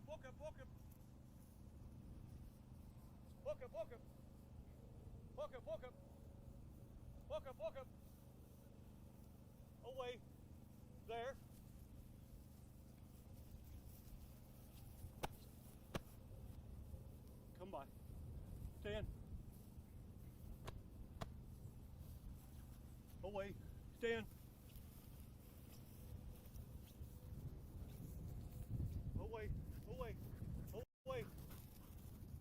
walk up, walk up. Walk up, walk up. Walk up, walk up. Walk up, walk up. Away. There. Come by. Stand. Away. Stand. Away. Away. Away.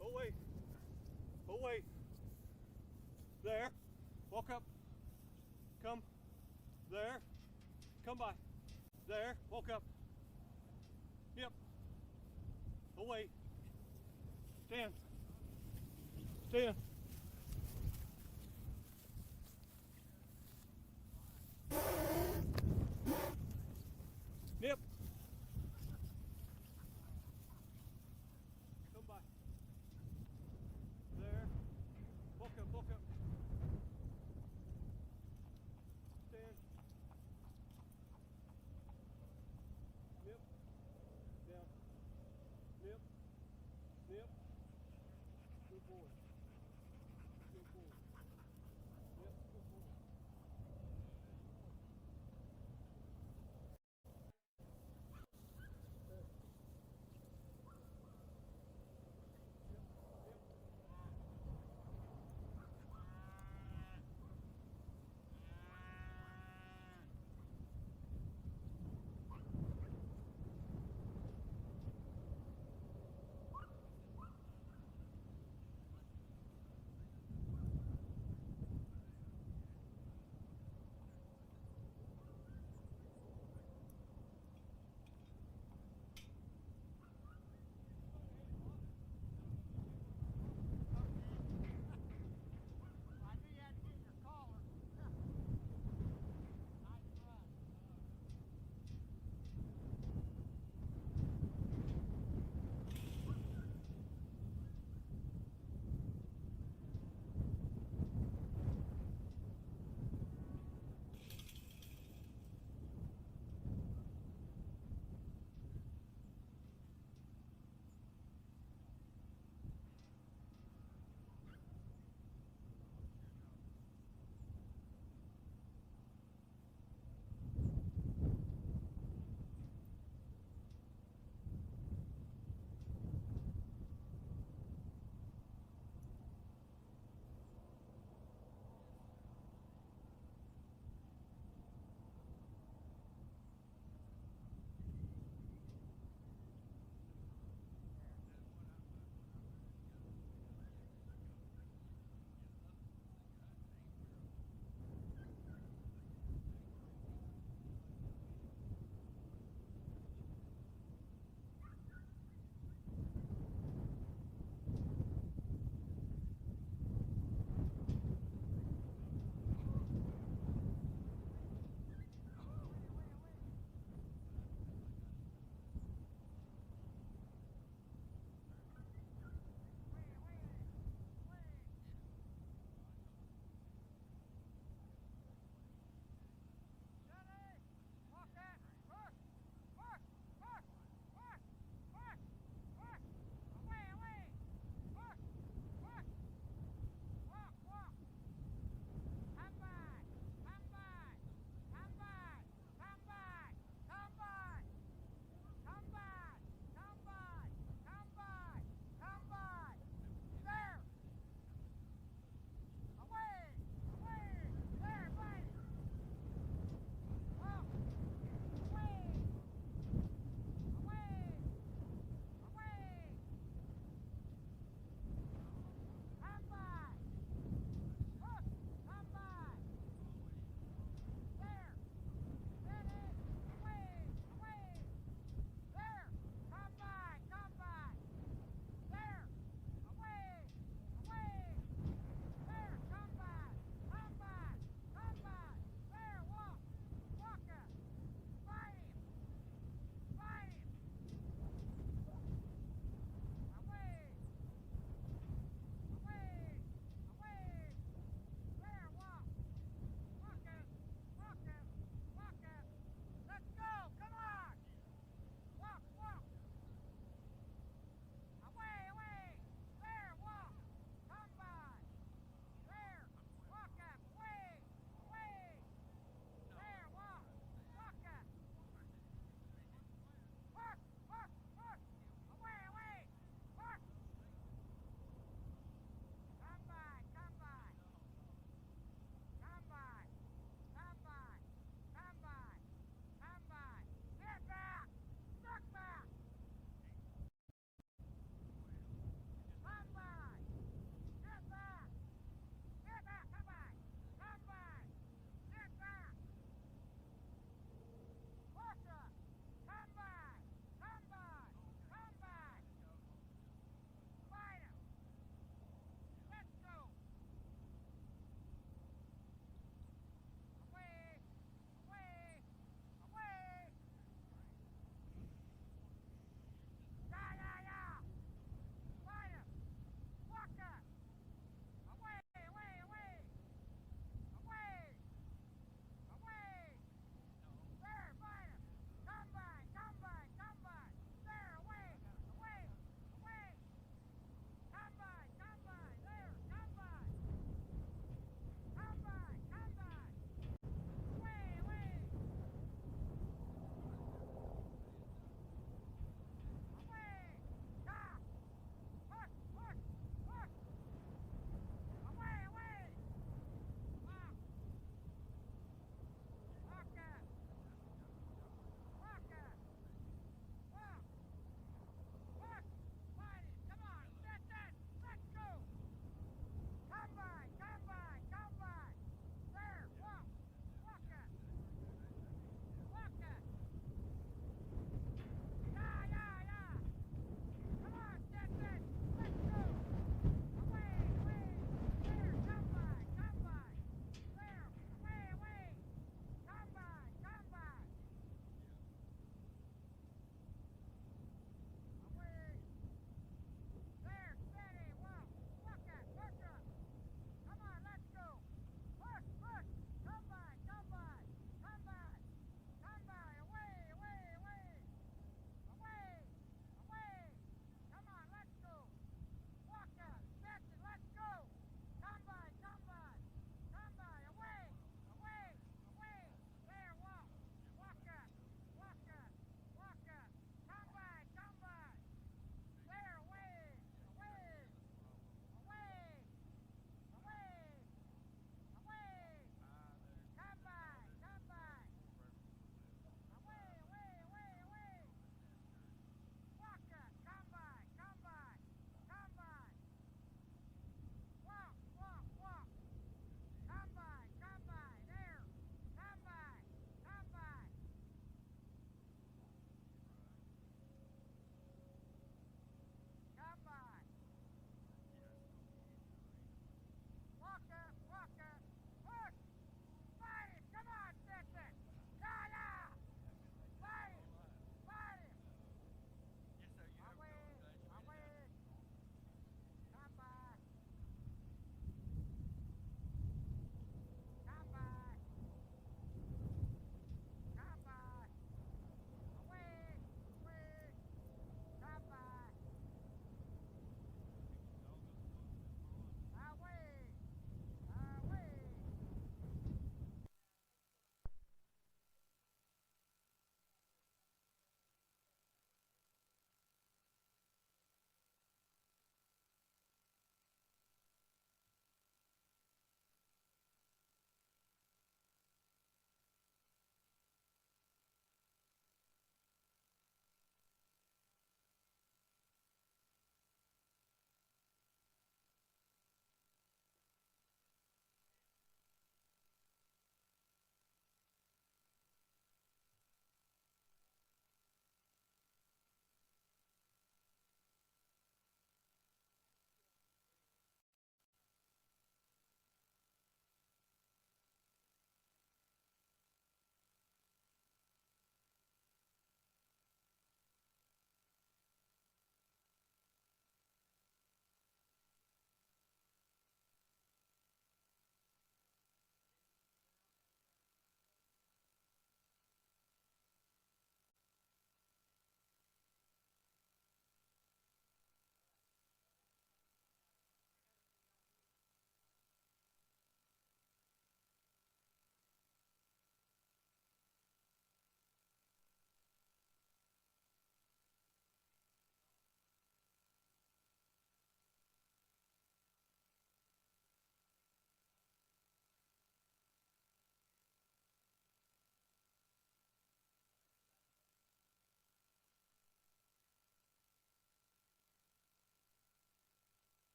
Away. Away. There. Walk up. Come. There. Come by. There. Walk up. Yep. Away. Stand. Stand. Yep. Come by. There. Walk up, walk up. Stand. Nip. Down. Nip. Nip. Good boy.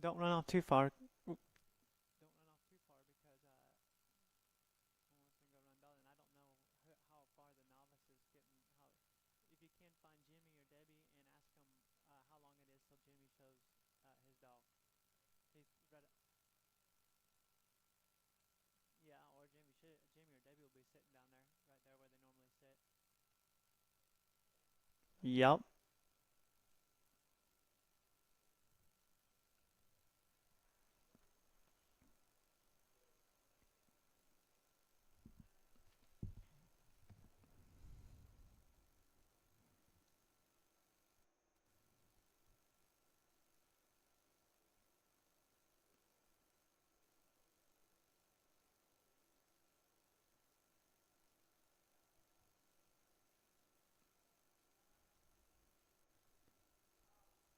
Don't run off too far. Don't run off too far because almost gonna go run dog, and I don't know how far the novice is getting. How if you can find Jimmy or Debbie and ask them how long it is till Jimmy shows his dog. He's right. Yeah, or Jimmy or Debbie will be sitting down there, right there where they normally sit. Yep.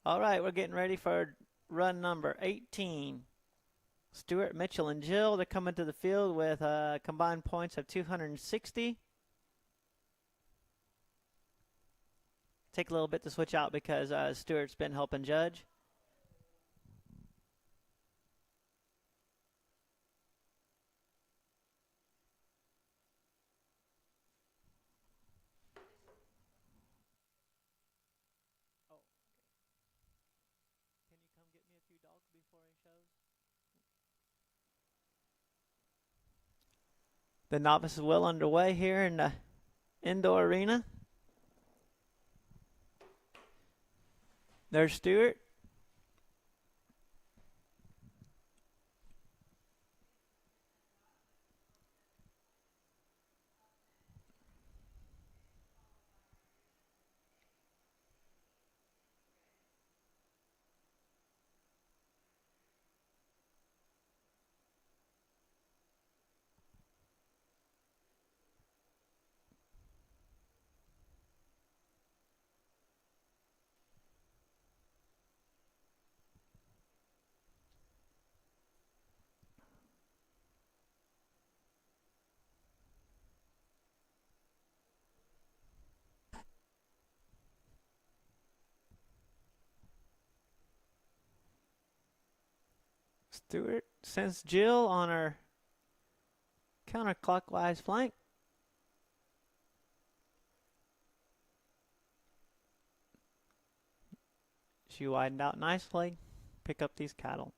All right, we're getting ready for run number 18. Stuart, Mitchell, and Jill, they're coming to the field with combined points of 260. Take a little bit to switch out because Stuart's been helping judge. Oh, okay. Can you come get me a few dogs before he shows? The novice is well underway here in the indoor arena. There's Stuart. Stuart sends Jill on her counterclockwise flank. She widened out nicely. Pick up these cattle.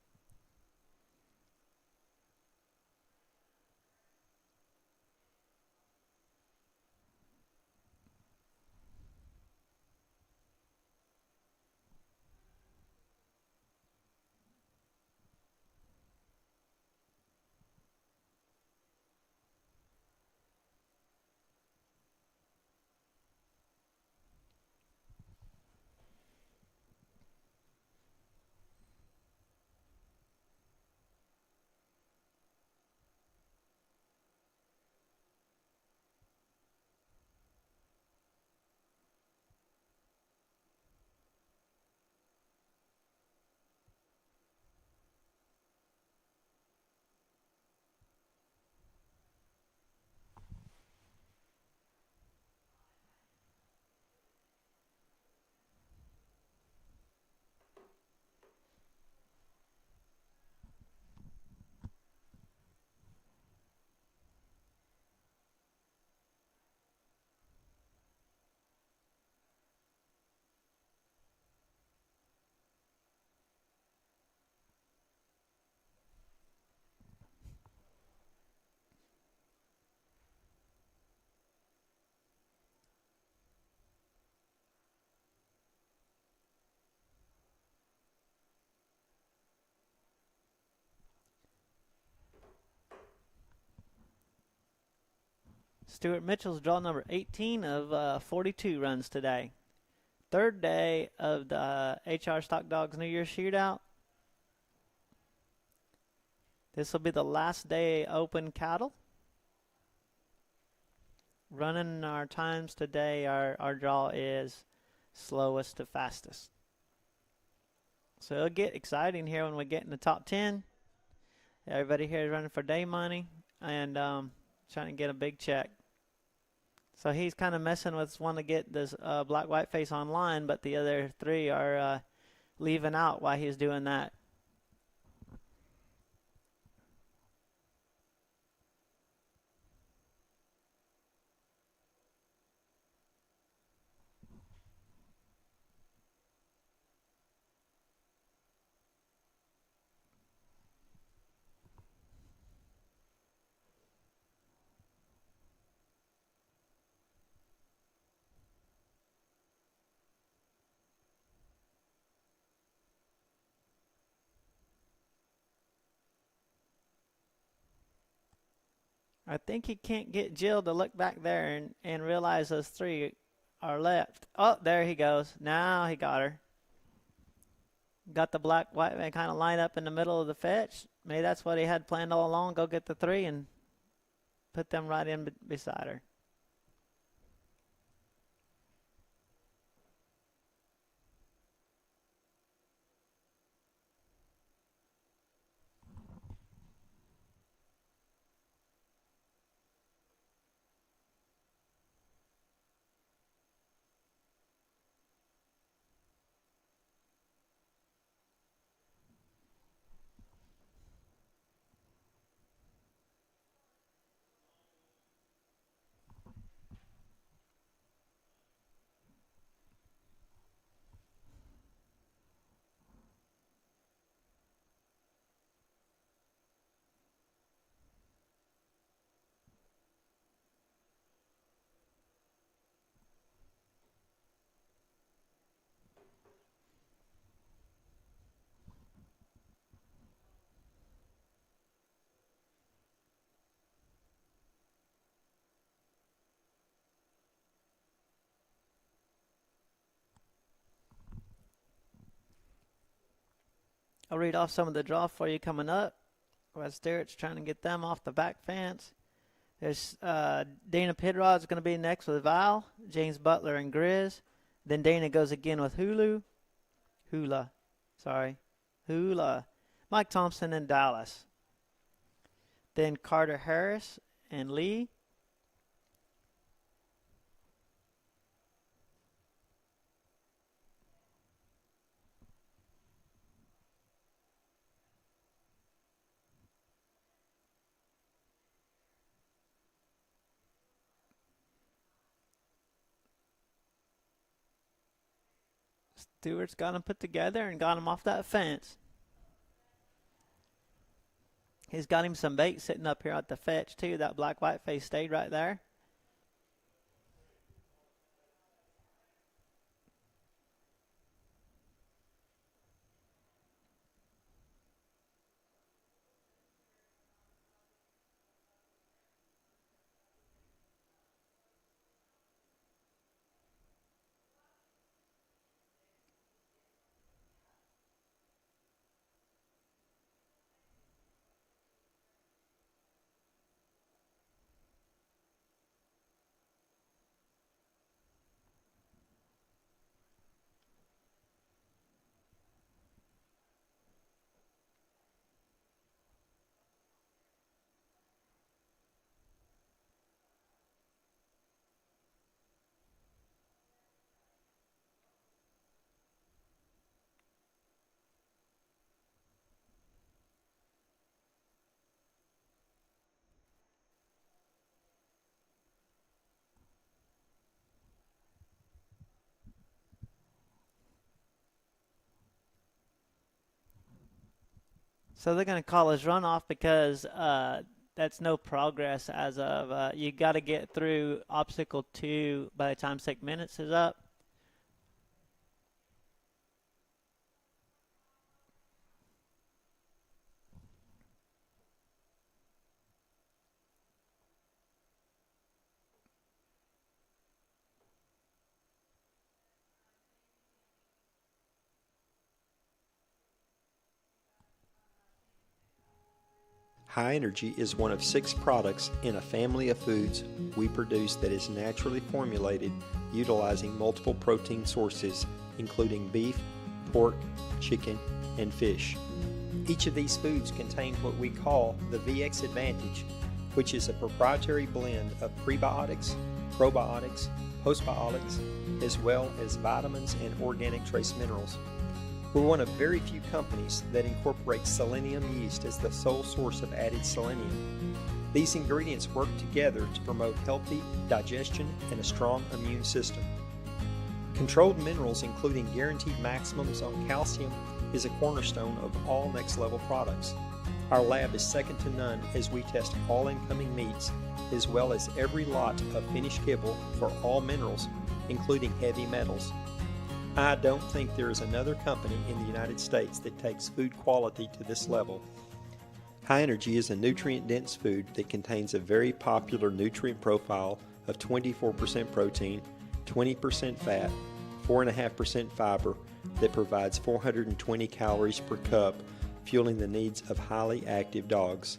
Stuart Mitchell's draw number 18 of 42 runs today. Third day of the HR Stock Dogs New Year Shootout. This will be the last day open cattle. Running our times today, our draw is slowest to fastest. So it'll get exciting here when we get in the top 10. Everybody here is running for day money and trying to get a big check. So he's kind of messing with wanting to get this black white face online, but the other three are leaving out while he's doing that. I think he can't get Jill to look back there and realize those three are left. Oh, there he goes. Now he got her. Got the black white man kind of line up in the middle of the fetch. Maybe that's what he had planned all along. Go get the three and put them right in beside her. I'll read off some of the draw for you coming up. Wes Sterrett's trying to get them off the back fence. There's Dana Pidrod's going to be next with Val, James Butler and Grizz. Then Dana goes again with Hula. Mike Thompson and Dallas. Then Carter Harris and Lee. Stewart's got him put together and got him off that fence. He's got him some bait sitting up here at the fetch, too. That black white face stayed right there. So they're going to call his runoff because that's no progress as of you got to get through obstacle 2 by the time 6 minutes is up. High Energy is one of 6 products in a family of foods we produce that is naturally formulated utilizing multiple protein sources, including beef, pork, chicken, and fish. Each of these foods contain what we call the VX Advantage, which is a proprietary blend of prebiotics, probiotics, postbiotics, as well as vitamins and organic trace minerals. We're one of very few companies that incorporate selenium yeast as the sole source of added selenium. These ingredients work together to promote healthy digestion and a strong immune system. Controlled minerals, including guaranteed maximums on calcium, is a cornerstone of all Next Level products. Our lab is second to none as we test all incoming meats, as well as every lot of finished kibble for all minerals, including heavy metals. I don't think there is another company in the United States that takes food quality to this level. High Energy is a nutrient-dense food that contains a very popular nutrient profile of 24% protein, 20% fat, 4.5% fiber that provides 420 calories per cup, fueling the needs of highly active dogs.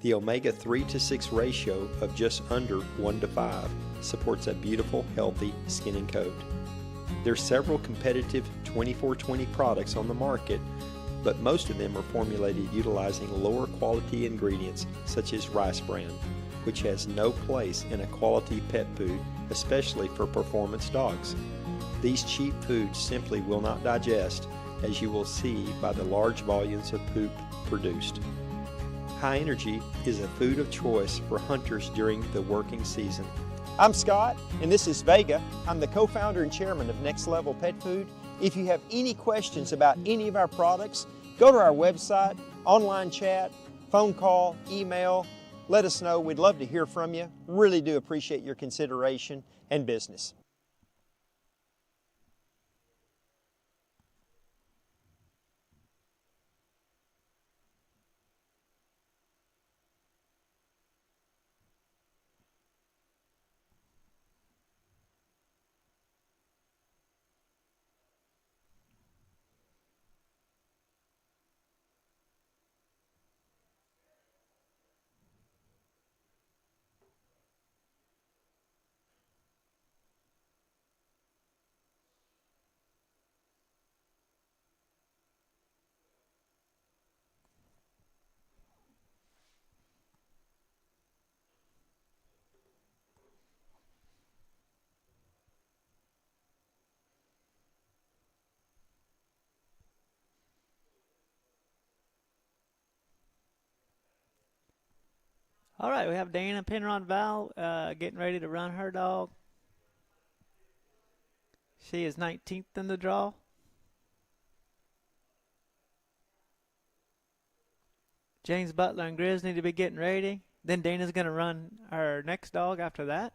The omega-3 to 6 ratio of just under 1 to 5 supports a beautiful, healthy skin and coat. There are several competitive 24/20 products on the market, but most of them are formulated utilizing lower quality ingredients such as rice bran, which has no place in a quality pet food, especially for performance dogs. These cheap foods simply will not digest, as you will see by the large volumes of poop produced. High Energy is a food of choice for hunters during the working season. I'm Scott, and this is Vega. I'm the co-founder and chairman of Next Level Pet Food. If you have any questions about any of our products, go to our website, online chat, phone call, email. Let us know. We'd love to hear from you. Really do appreciate your consideration and business. All right, we have Dana Penrod Val getting ready to run her dog. She is 19th in the draw. James Butler and Grizz need to be getting ready. Then Dana's going to run our next dog after that.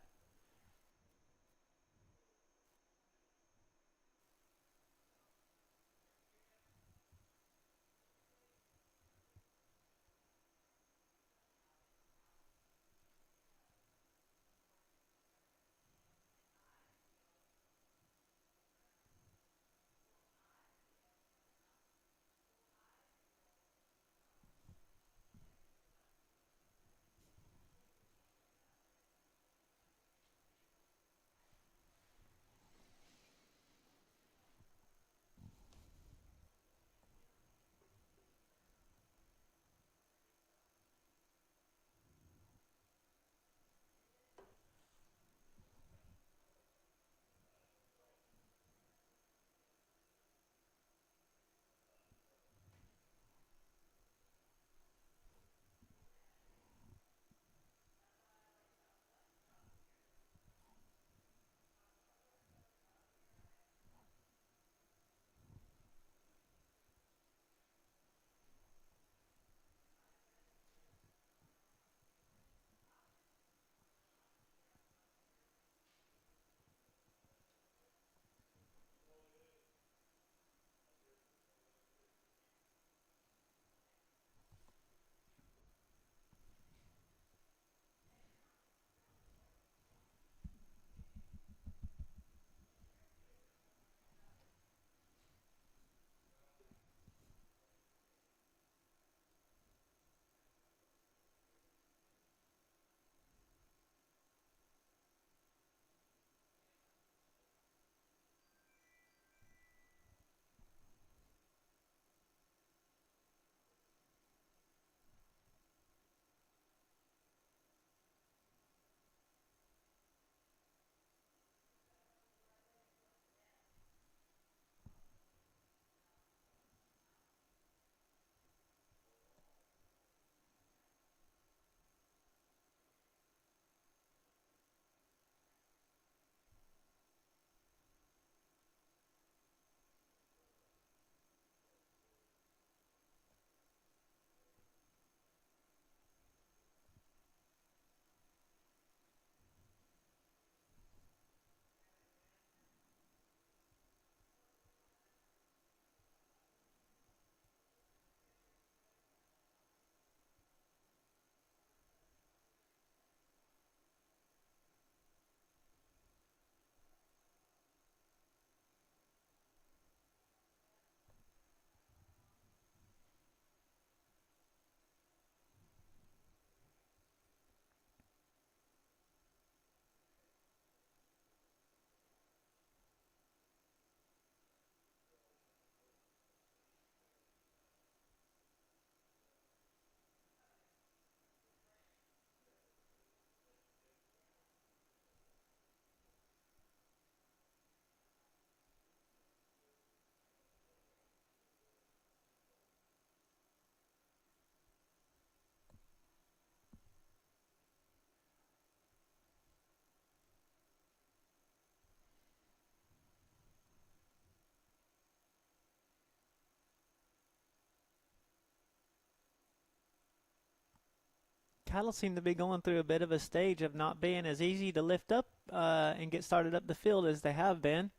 cattle seem to be going through a bit of a stage of not being as easy to lift up and get started up the field as they have been.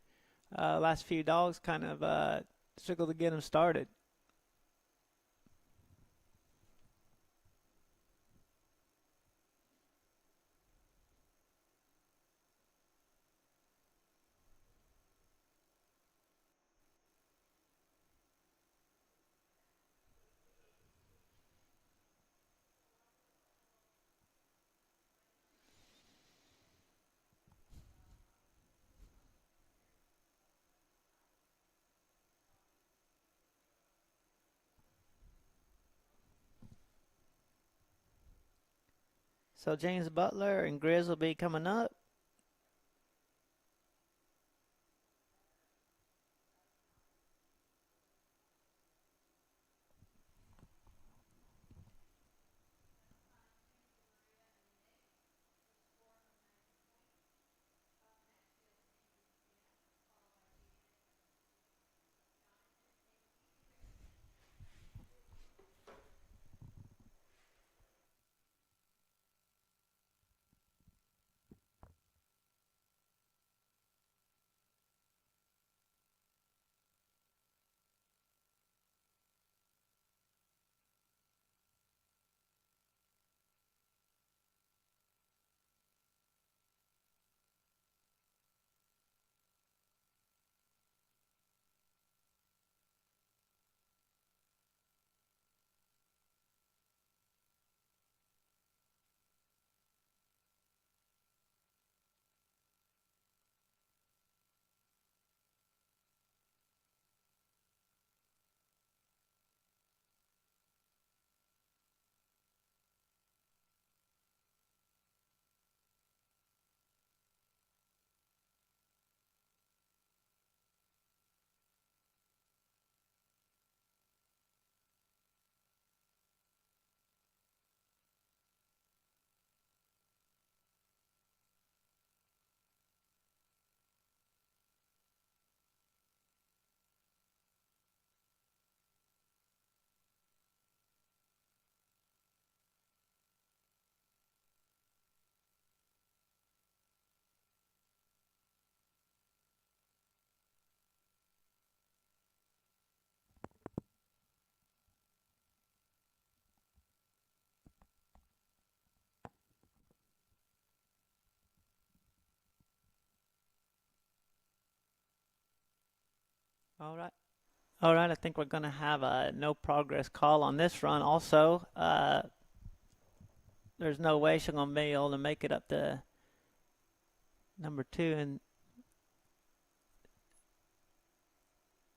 Last few dogs kind of struggled to get them started. So James Butler and Grizz will be coming up. All right. All right, I think we're going to have a no progress call on this run also. There's no way she's going to be able to make it up to number 2, and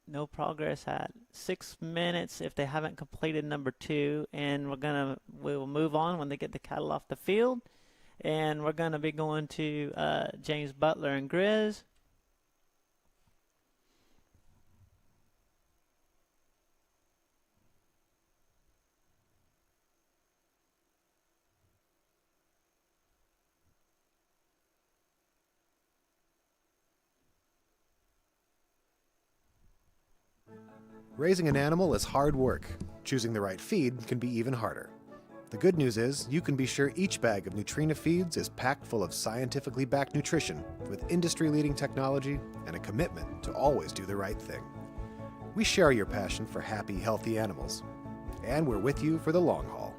no progress at 6 minutes if they haven't completed number 2, and we will move on when they get the cattle off the field, and we're going to be going to James Butler and Grizz. Raising an animal is hard work. Choosing the right feed can be even harder. The good news is you can be sure each bag of Nutrina feeds is packed full of scientifically backed nutrition with industry-leading technology and a commitment to always do the right thing. We share your passion for happy, healthy animals, and we're with you for the long haul.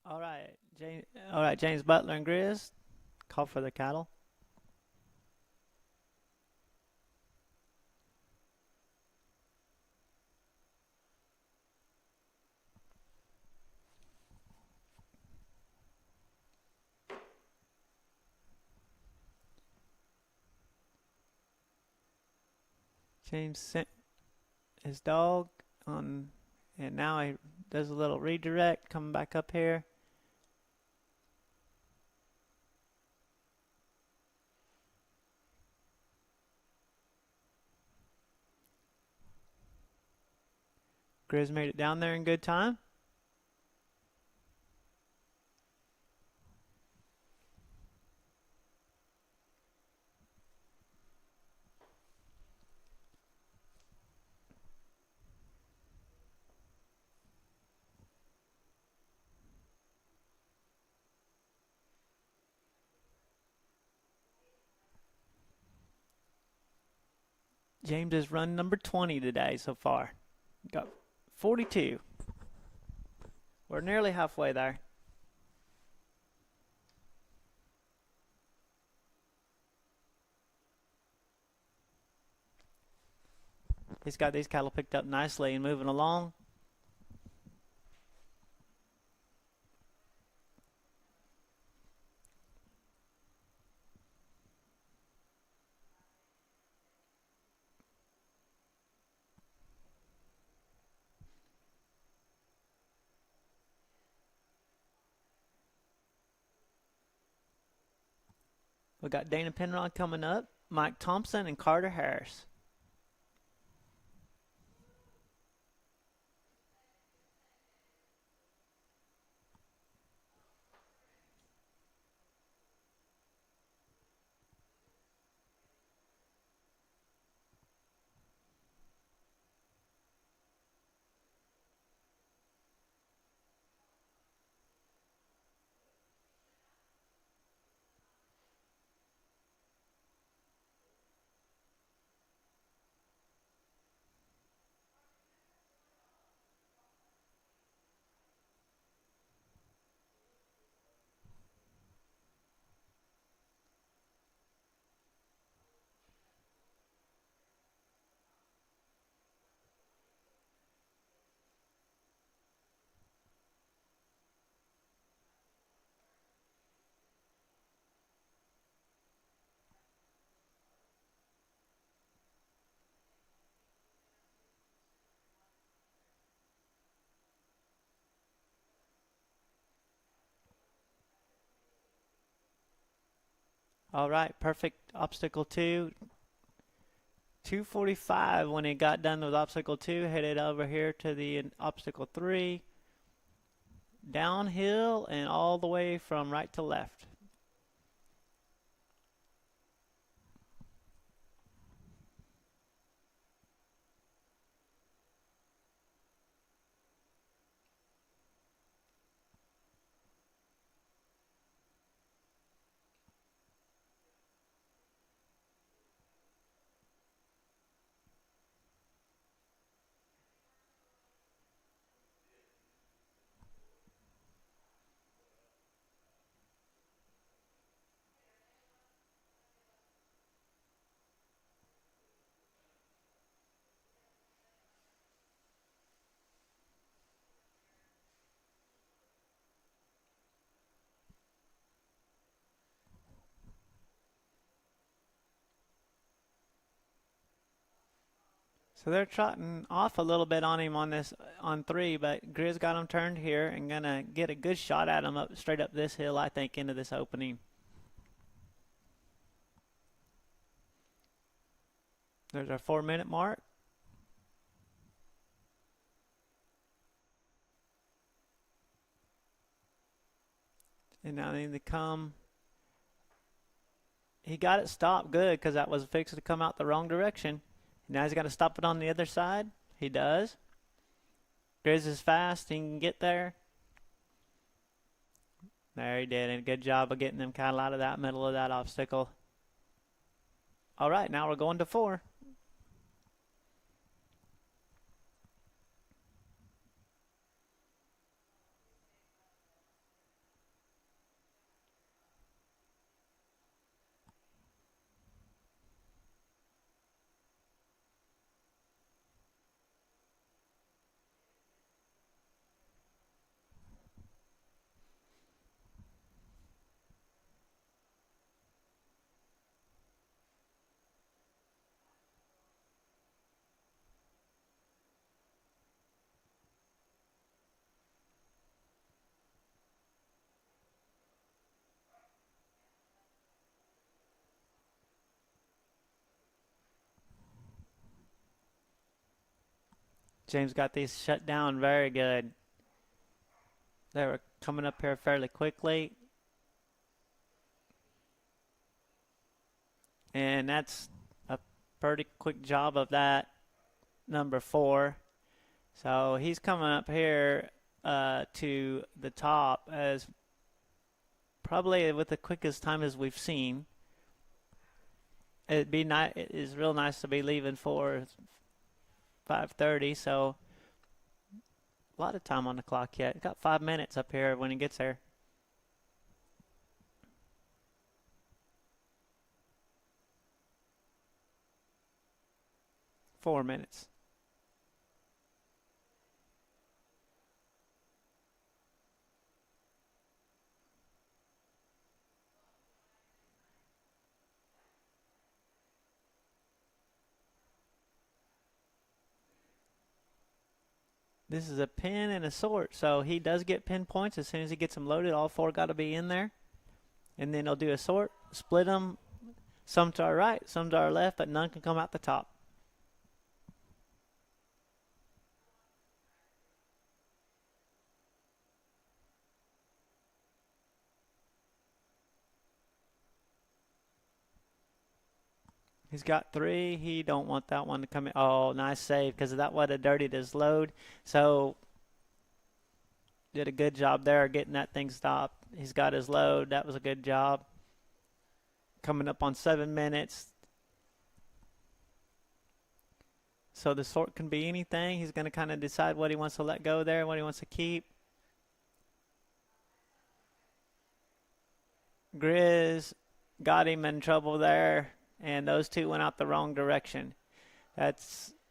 All right, James. All right, James Butler and Grizz, call for the cattle. James sent his dog on, and now he does a little redirect, coming back up here. Grizz made it down there in good time. James has run number 20 today so far. Got 42. We're nearly halfway there. He's got these cattle picked up nicely and moving along. We got Dana Penrod coming up, Mike Thompson, and Carter Harris. All right, perfect obstacle 2. 2:45 when he got done with obstacle 2, headed over here to the obstacle 3. Downhill and all the way from right to left. So they're trotting off a little bit on him on 3, but Grizz got him turned here and gonna get a good shot at him up straight up this hill, I think, into this opening. There's our 4-minute mark. And now they need to come. He got it stopped good because that was fixed to come out the wrong direction. Now he's got to stop it on the other side. He does. Grizz is fast. He can get there. There he did. And a good job of getting them cattle out of that middle of that obstacle. All right, now we're going to 4. James got these shut down very good. They were coming up here fairly quickly. And that's a pretty quick job of that, number 4. So he's coming up here to the top as probably with the quickest time as we've seen. It'd be nice. It is real nice to be leaving for 5:30. So a lot of time on the clock yet. Got 5 minutes up here when he gets there. Four minutes. This is a pin and a sort, so he does get pin points as soon as he gets them loaded. All 4 got to be in there. And then he'll do a sort, split them, some to our right, some to our left, but none can come out the top. He's got 3. He don't want that one to come in. Oh, nice save because that would have dirtied his load. So did a good job there getting that thing stopped. He's got his load. That was a good job. Coming up on 7 minutes. So the sort can be anything. He's going to kind of decide what he wants to let go there, what he wants to keep. Grizz got him in trouble there. And those 2 went out the wrong direction.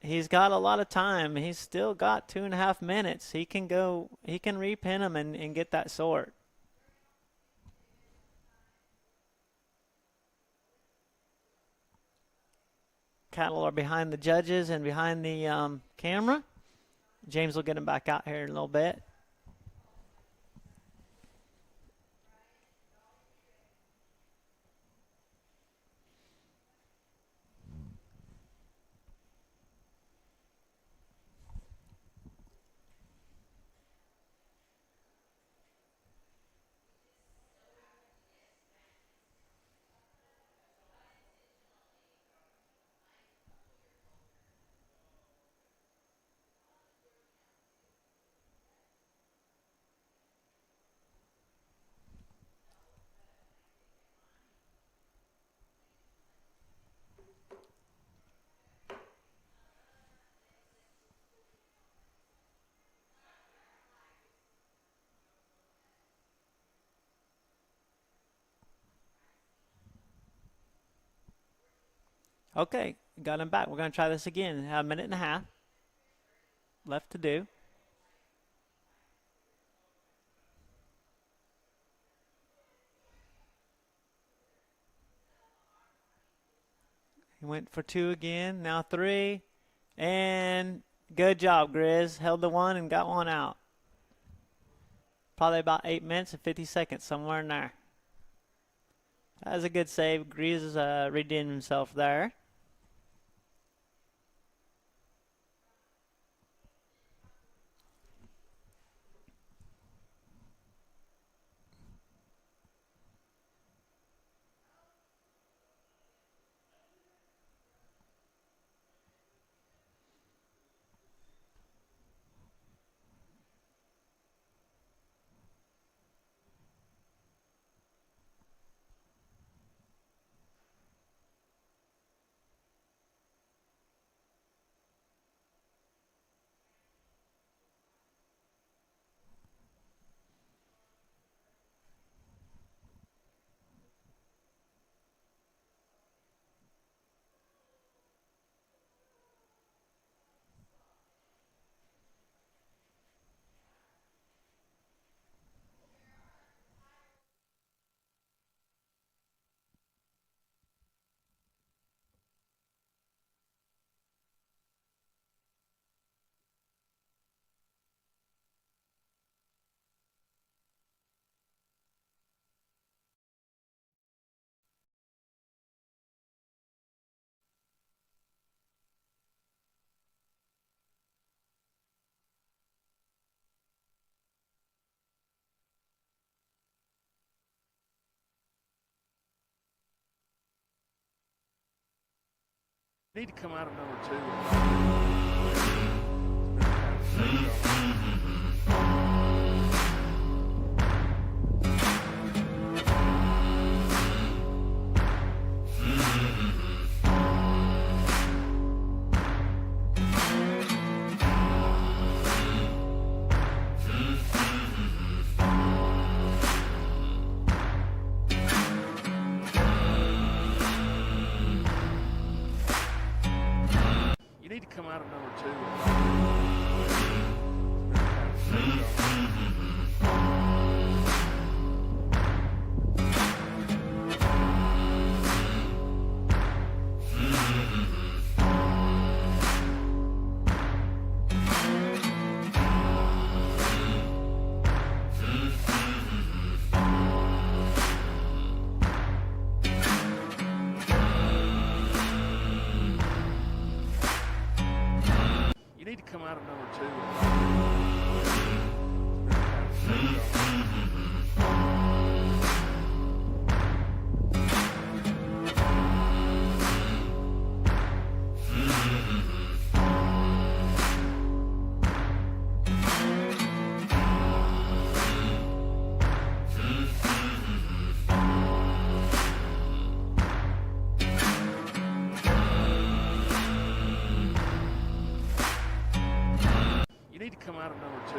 He's got a lot of time. He's still got 2.5 minutes. He can repin them and get that sort. Cattle are behind the judges and behind the camera. James will get him back out here in a little bit. Okay, got him back. We're going to try this again. Have a minute and a half left to do. He went for 2 again, now 3. And good job, Grizz. Held the 1 and got 1 out. Probably about 8 minutes and 50 seconds, somewhere in there. That was a good save. Grizz redeemed himself there. Need to come out of number 2. You need to come out of number 2. You need to come out of number 2. You need to come out of number 2.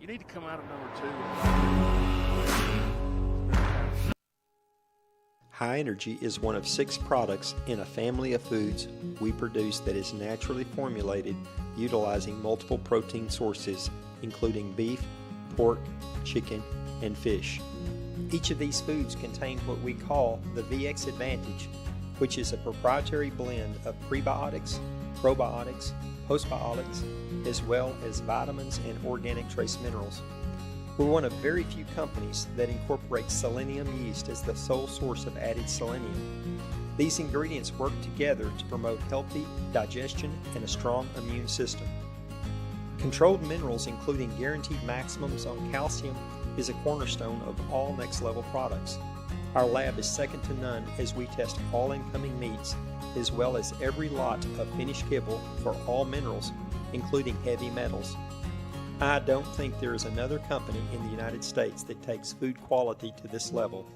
You need to come out of number 2. High Energy is one of 6 products in a family of foods we produce that is naturally formulated utilizing multiple protein sources, including beef, pork, chicken, and fish. Each of these foods contain what we call the VX Advantage, which is a proprietary blend of prebiotics, probiotics, postbiotics, as well as vitamins and organic trace minerals. We're one of very few companies that incorporate selenium yeast as the sole source of added selenium. These ingredients work together to promote healthy digestion and a strong immune system. Controlled minerals, including guaranteed maximums on calcium, is a cornerstone of all Next Level products. Our lab is second to none as we test all incoming meats, as well as every lot of finished kibble for all minerals, including heavy metals. I don't think there is another company in the United States that takes food quality to this level.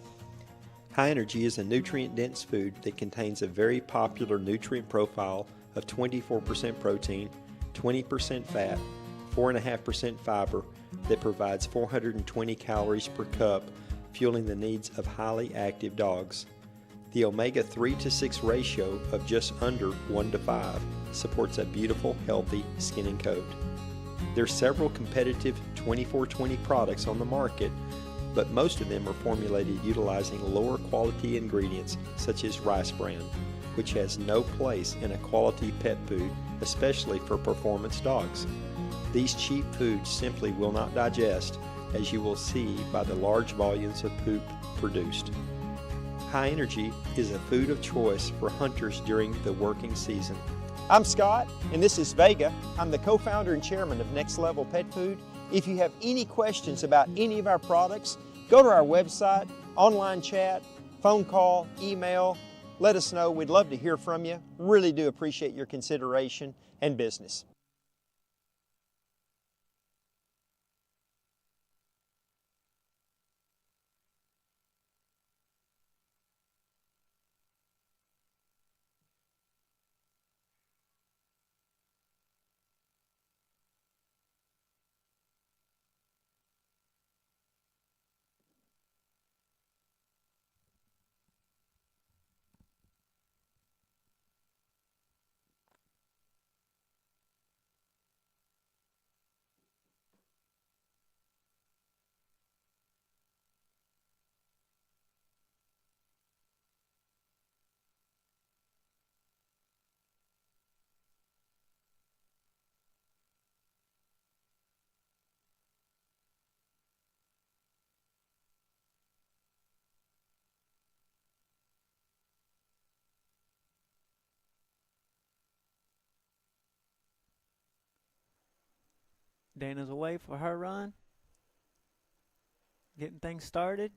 High Energy is a nutrient-dense food that contains a very popular nutrient profile of 24% protein, 20% fat, 4.5% fiber that provides 420 calories per cup, fueling the needs of highly active dogs. The omega-3 to 6 ratio of just under 1 to 5 supports a beautiful, healthy skin and coat. There are several competitive 24/20 products on the market, but most of them are formulated utilizing lower quality ingredients such as rice bran, which has no place in a quality pet food, especially for performance dogs. These cheap foods simply will not digest, as you will see by the large volumes of poop produced. High Energy is a food of choice for hunters during the working season. I'm Scott, and this is Vega. I'm the co-founder and chairman of Next Level Pet Food. If you have any questions about any of our products, go to our website, online chat, phone call, email. Let us know. We'd love to hear from you. Really do appreciate your consideration and business. Dana's away for her run. Getting things started.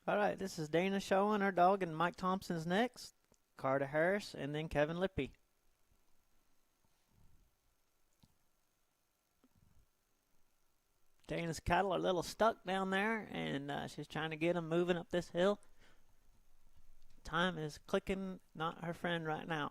All right, this is Dana showing her dog, and Mike Thompson's next. Carter Harris, and then Kevin Lippy. Dana's cattle are a little stuck down there, and she's trying to get them moving up this hill. Time is clicking, not her friend right now.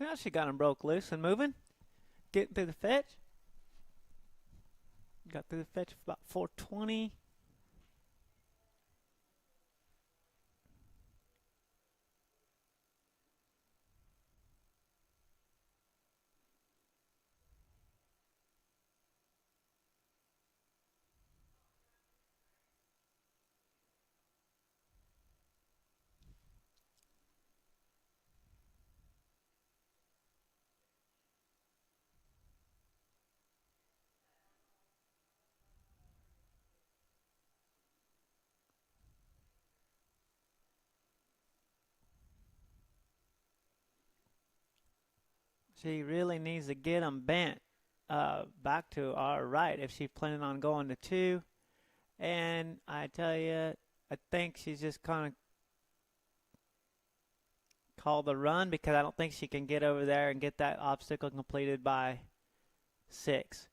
Now she got him broke loose and moving. Getting through the fetch. Got through the fetch for about 420. She really needs to get them bent back to our right if she's planning on going to 2. And I tell you, I think she's just kind of called the run because I don't think she can get over there and get that obstacle completed by 6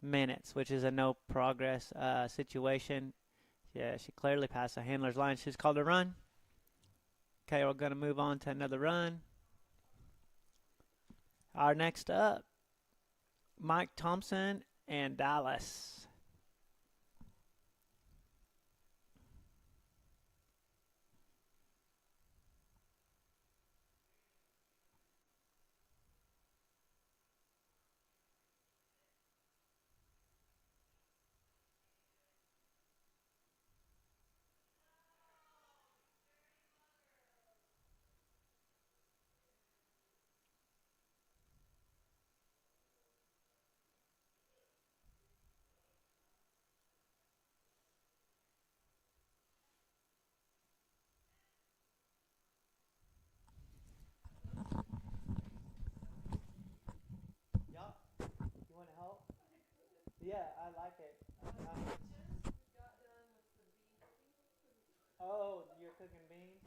minutes, which is a no progress situation. Yeah, she clearly passed the handler's line. She's called a run. Okay, we're going to move on to another run. Our next up, Mike Thompson and Dallas. You want to help? Yeah, I like it. Oh, you're cooking beans?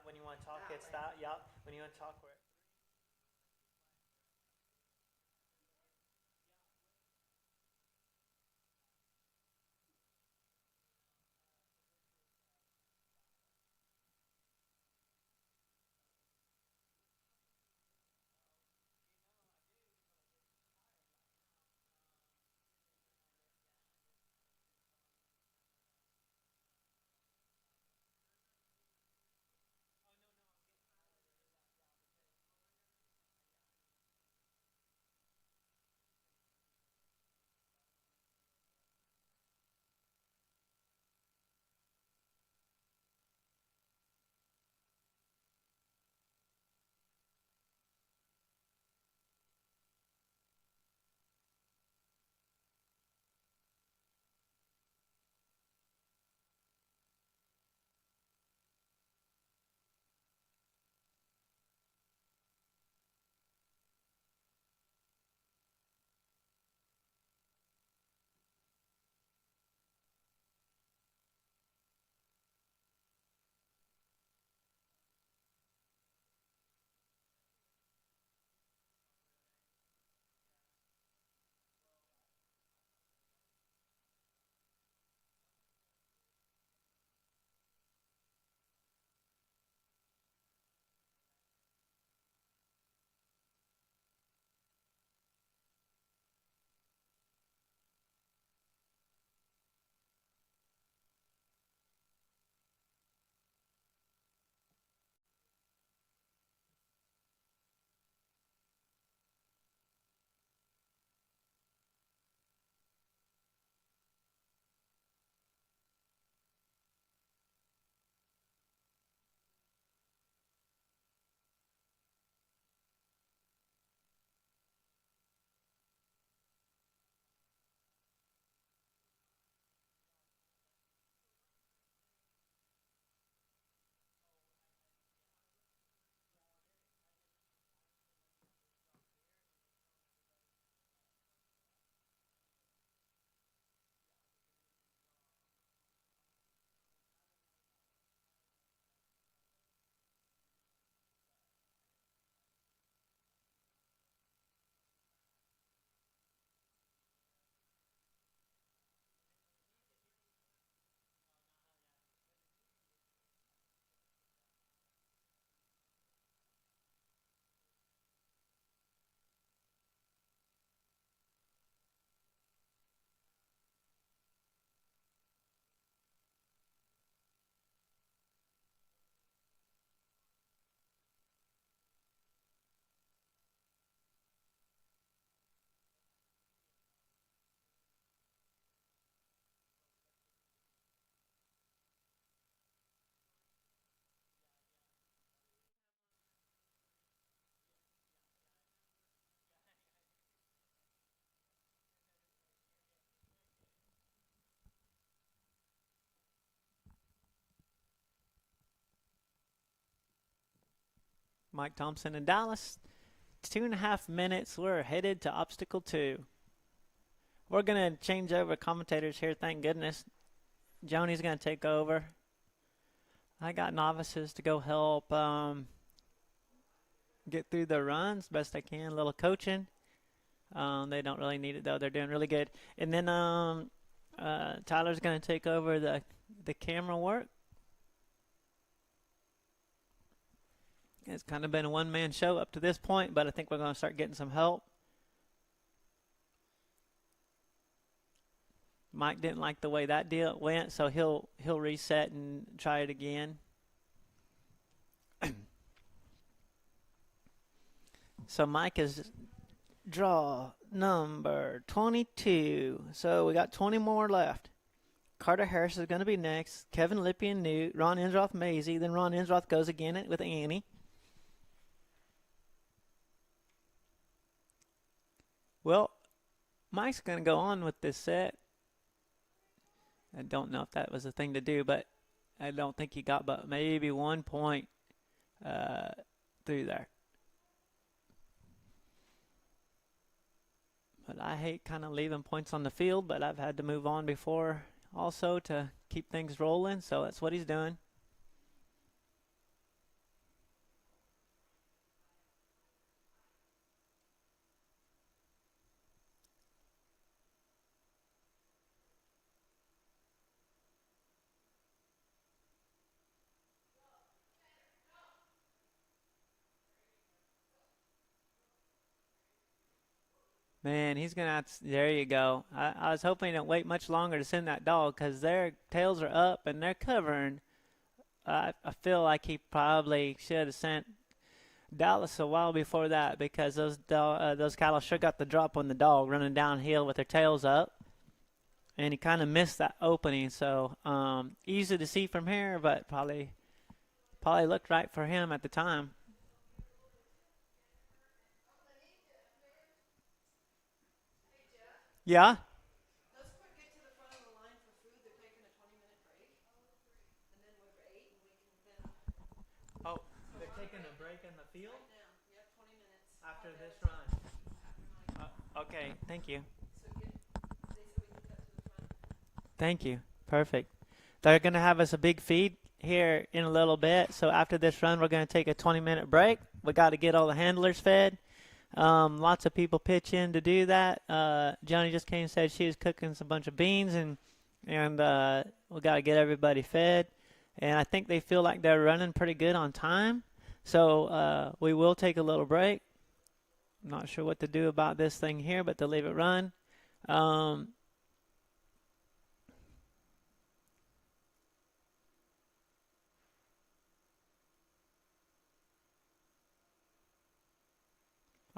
When you want to talk, it's that. Yup. When you want to talk, where. Mike Thompson in Dallas. 2.5 minutes. We're headed to obstacle 2. We're going to change over commentators here, thank goodness. Joni's going to take over. I got novices to go help get through the runs best I can. A little coaching. They don't really need it, though. They're doing really good. And then Tyler's going to take over the camera work. It's kind of been a one-man show up to this point, but I think we're going to start getting some help. Mike didn't like the way that deal went, so he'll reset and try it again. So Mike is draw number 22. So we got 20 more left. Carter Harris is going to be next. Kevin Lippy and Newt. Ron Insroth, Maisie. Then Ron Insroth goes again with Annie. Well, Mike's going to go on with this set. I don't know if that was a thing to do, but I don't think he got but maybe 1 point through there. But I hate kind of leaving points on the field, but I've had to move on before also to keep things rolling, so that's what he's doing. Man, he's going to have to, there you go. I was hoping he didn't wait much longer to send that dog because their tails are up and they're covering. I feel like he probably should have sent Dallas a while before that because those cattle sure got the drop on the dog running downhill with their tails up. And he kind of missed that opening. So easy to see from here, but probably looked right for him at the time. Yeah? Let's get to the front of the line for food. They're taking a 20-minute break. And then we're 8 and we can then... Oh, they're taking a break in the field? Right now. Yep, 20 minutes. After this run? Okay, thank you. So they said we can cut to the front. Thank you. Perfect. They're going to have us a big feed here in a little bit. So after this run, we're going to take a 20-minute break. We got to get all the handlers fed. Lots of people pitch in to do that. Joni just came and said she was cooking a bunch of beans, and we got to get everybody fed. And I think they feel like they're running pretty good on time. So we will take a little break. I'm not sure what to do about this thing here, but to leave it run.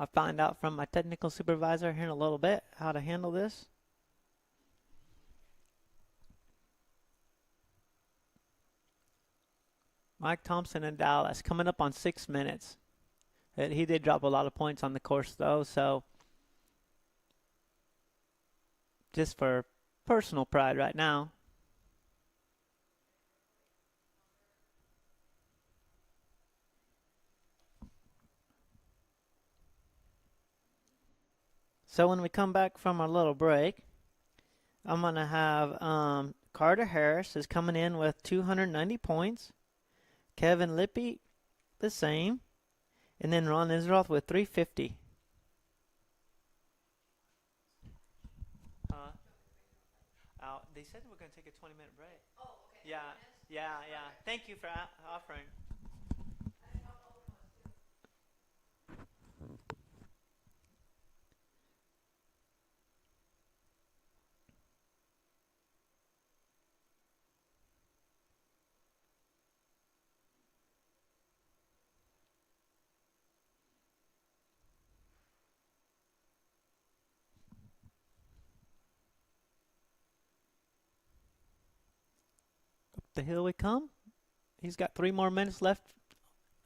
I'll find out from my technical supervisor here in a little bit how to handle this. Mike Thompson in Dallas coming up on 6 minutes. He did drop a lot of points on the course though, so just for personal pride right now. So when we come back from our little break, I'm going to have Carter Harris is coming in with 290 points. Kevin Lippy, the same. And then Ron Insroth with 350. They said we're going to take a 20-minute break. Oh, okay. Yeah. Thank you for offering. The hill we come. He's got 3 more minutes left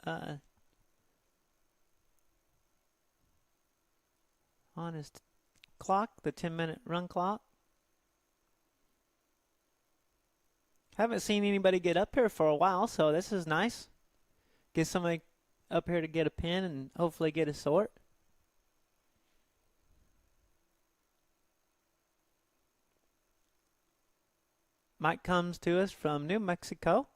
on his clock, the 10-minute run clock. Haven't seen anybody get up here for a while, so this is nice. Get somebody up here to get a pin and hopefully get a sort. Mike comes to us from New Mexico.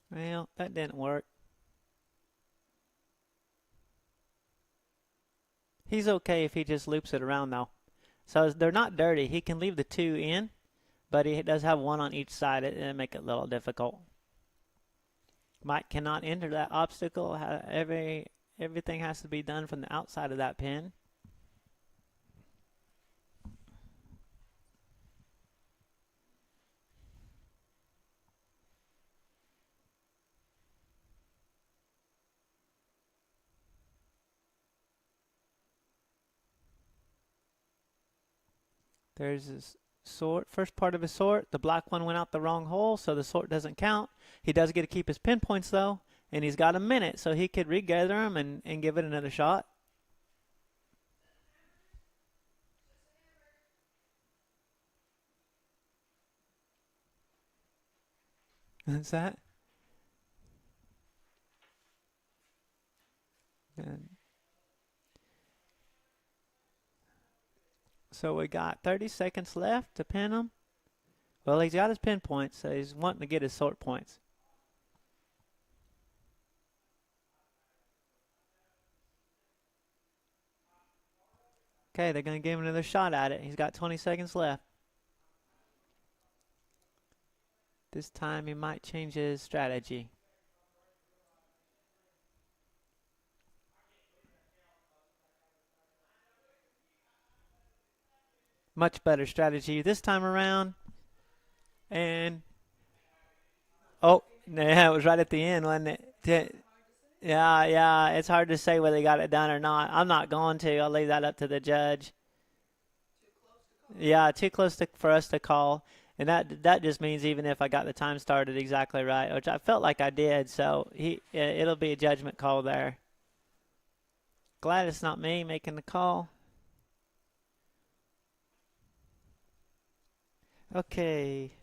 Well, that didn't work. He's okay if he just loops it around though. So they're not dirty. He can leave the 2 in, but he does have 1 on each side. It'll make it a little difficult. Mike cannot enter that obstacle. Everything has to be done from the outside of that pin. There's his sort, first part of his sort. The black one went out the wrong hole, so the sort doesn't count. He does get to keep his pinpoints though, and he's got a minute, so he could regather them and give it another shot. What's that? And so we got 30 seconds left to pin him. Well, he's got his pinpoints, so he's wanting to get his sort points. Okay, they're going to give him another shot at it. He's got 20 seconds left. This time he might change his strategy. Much better strategy this time around. And, oh, yeah, it was right at the end, wasn't it? Yeah, it's hard to say whether they got it done or not. I'm not going to. I'll leave that up to the judge. Yeah, too close for us to call. And that just means even if I got the time started exactly right, which I felt like I did, so it'll be a judgment call there. Glad it's not me making the call. Okay.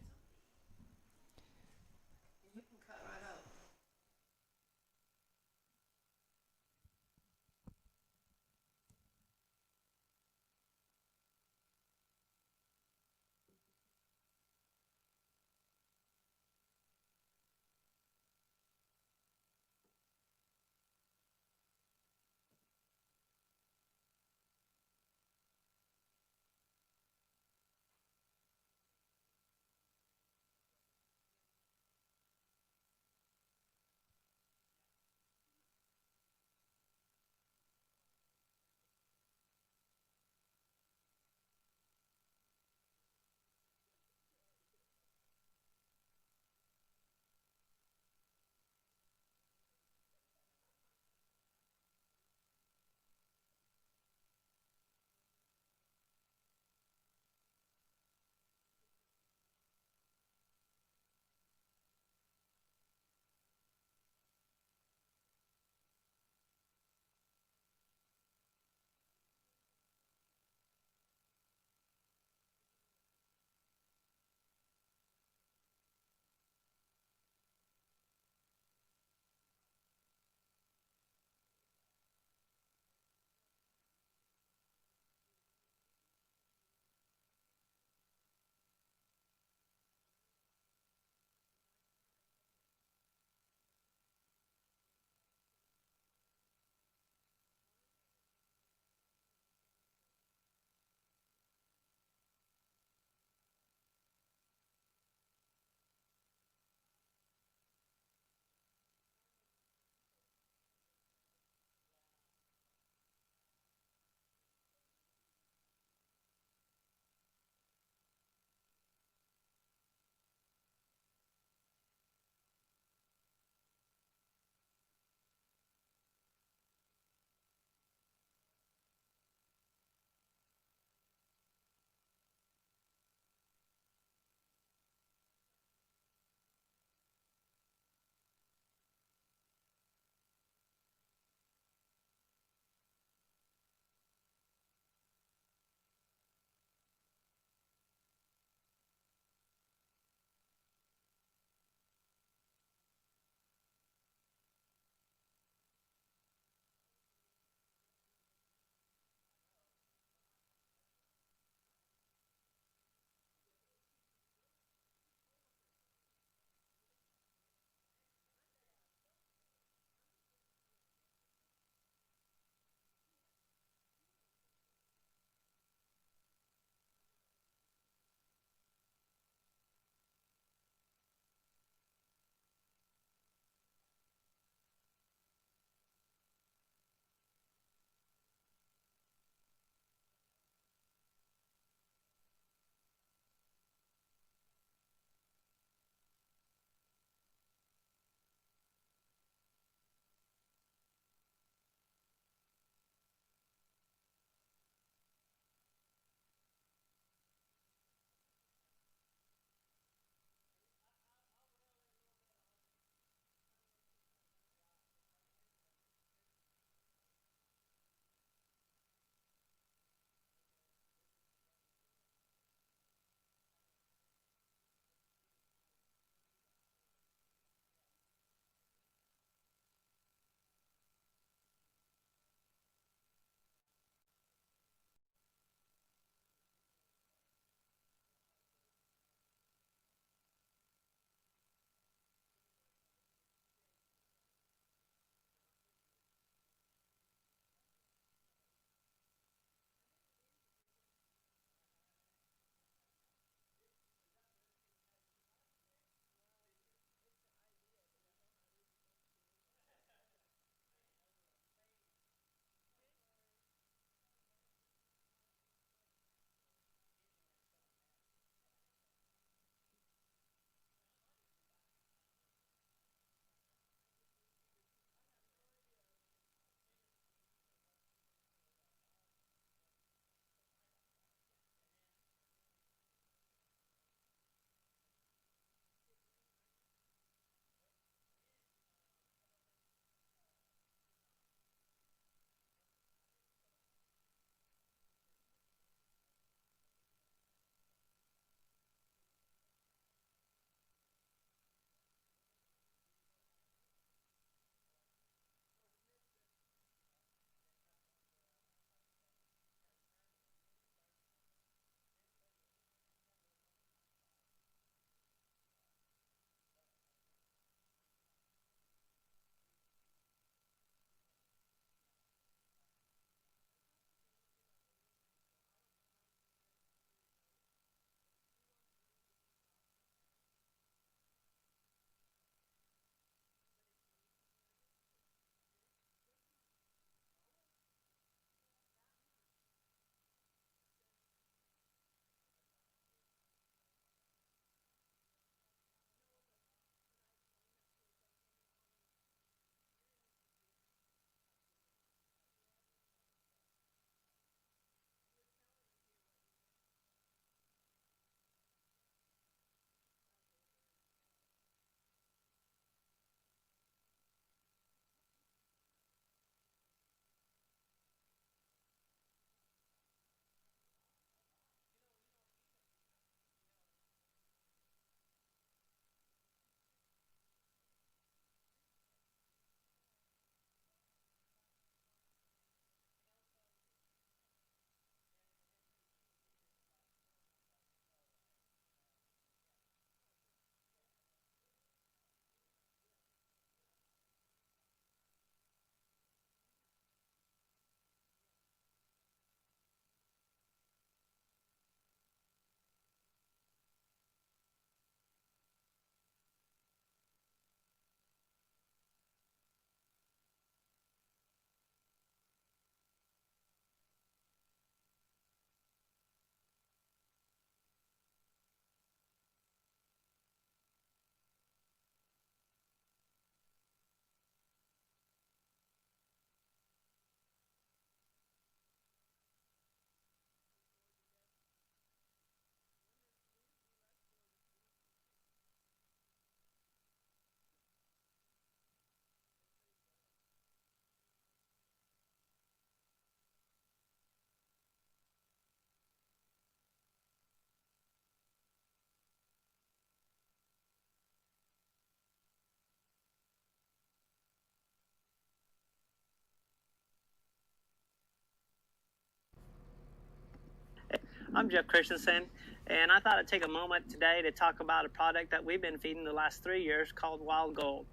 I'm Jeff Christensen, and I thought I'd take a moment today to talk about a product that we've been feeding the last 3 years called Wild Gold.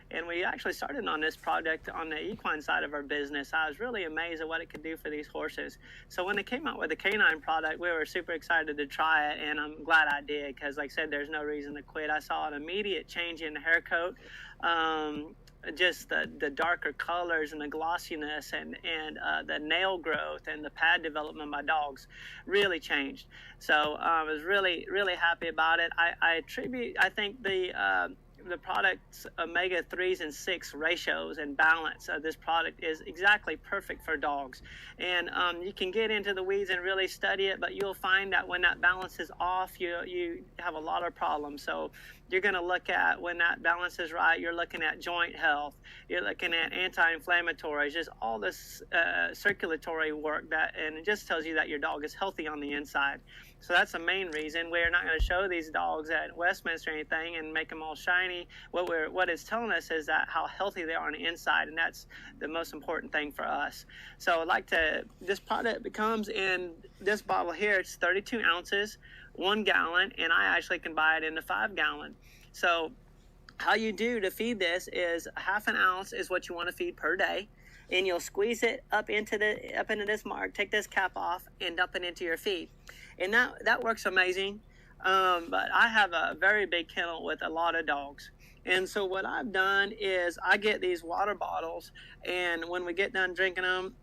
And we actually started on this project on the equine side of our business. I was really amazed at what it could do for these horses. So when they came out with the canine product, we were super excited to try it, and I'm glad I did because, like I said, there's no reason to quit. I saw an immediate change in the hair coat. Just the darker colors and the glossiness and the nail growth and the pad development by dogs really changed. So I was really happy about it. I think the product's omega-3s and 6 ratios and balance of this product is exactly perfect for dogs. And you can get into the weeds and really study it, but you'll find that when that balance is off, you have a lot of problems. So you're going to look at, when that balance is right, you're looking at joint health, you're looking at anti-inflammatories, just all this circulatory work, and it just tells you that your dog is healthy on the inside. So that's the main reason. We're not going to show these dogs at Westminster or anything and make them all shiny. What it's telling us is that how healthy they are on the inside, and that's the most important thing for us. So this product comes in this bottle here. It's 32 ounces, 1 gallon, and I actually can buy it in the 5 gallon. So how you do to feed this is 1/2 ounce is what you want to feed per day. And you'll squeeze it up into this mark, take this cap off, and dump it into your feed. And that works amazing. But I have a very big kennel with a lot of dogs. And so what I've done is I get these water bottles, and when we get done drinking them,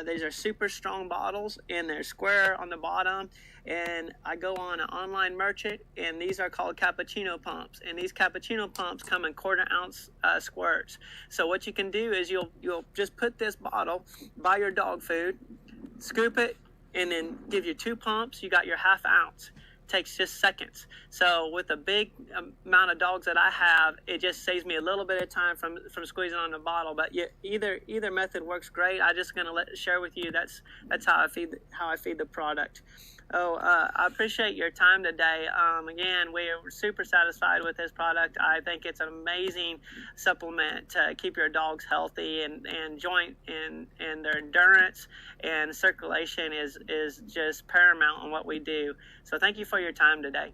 these are super strong bottles, and they're square on the bottom. And I go on an online merchant, and these are called cappuccino pumps. And these cappuccino pumps come in 1/4 ounce squirts. So what you can do is you'll just put this bottle by your dog food, scoop it, and then give you 2 pumps. You got your 1/2 ounce. Takes just seconds. So with a big amount of dogs that I have, it just saves me a little bit of time from squeezing on the bottle. But either method works great. I'm just gonna share with you that's how I feed the product. I appreciate your time today. Again, we are super satisfied with this product. I think it's an amazing supplement to keep your dogs healthy, and joint and their endurance and circulation is just paramount in what we do. So thank you for your time today.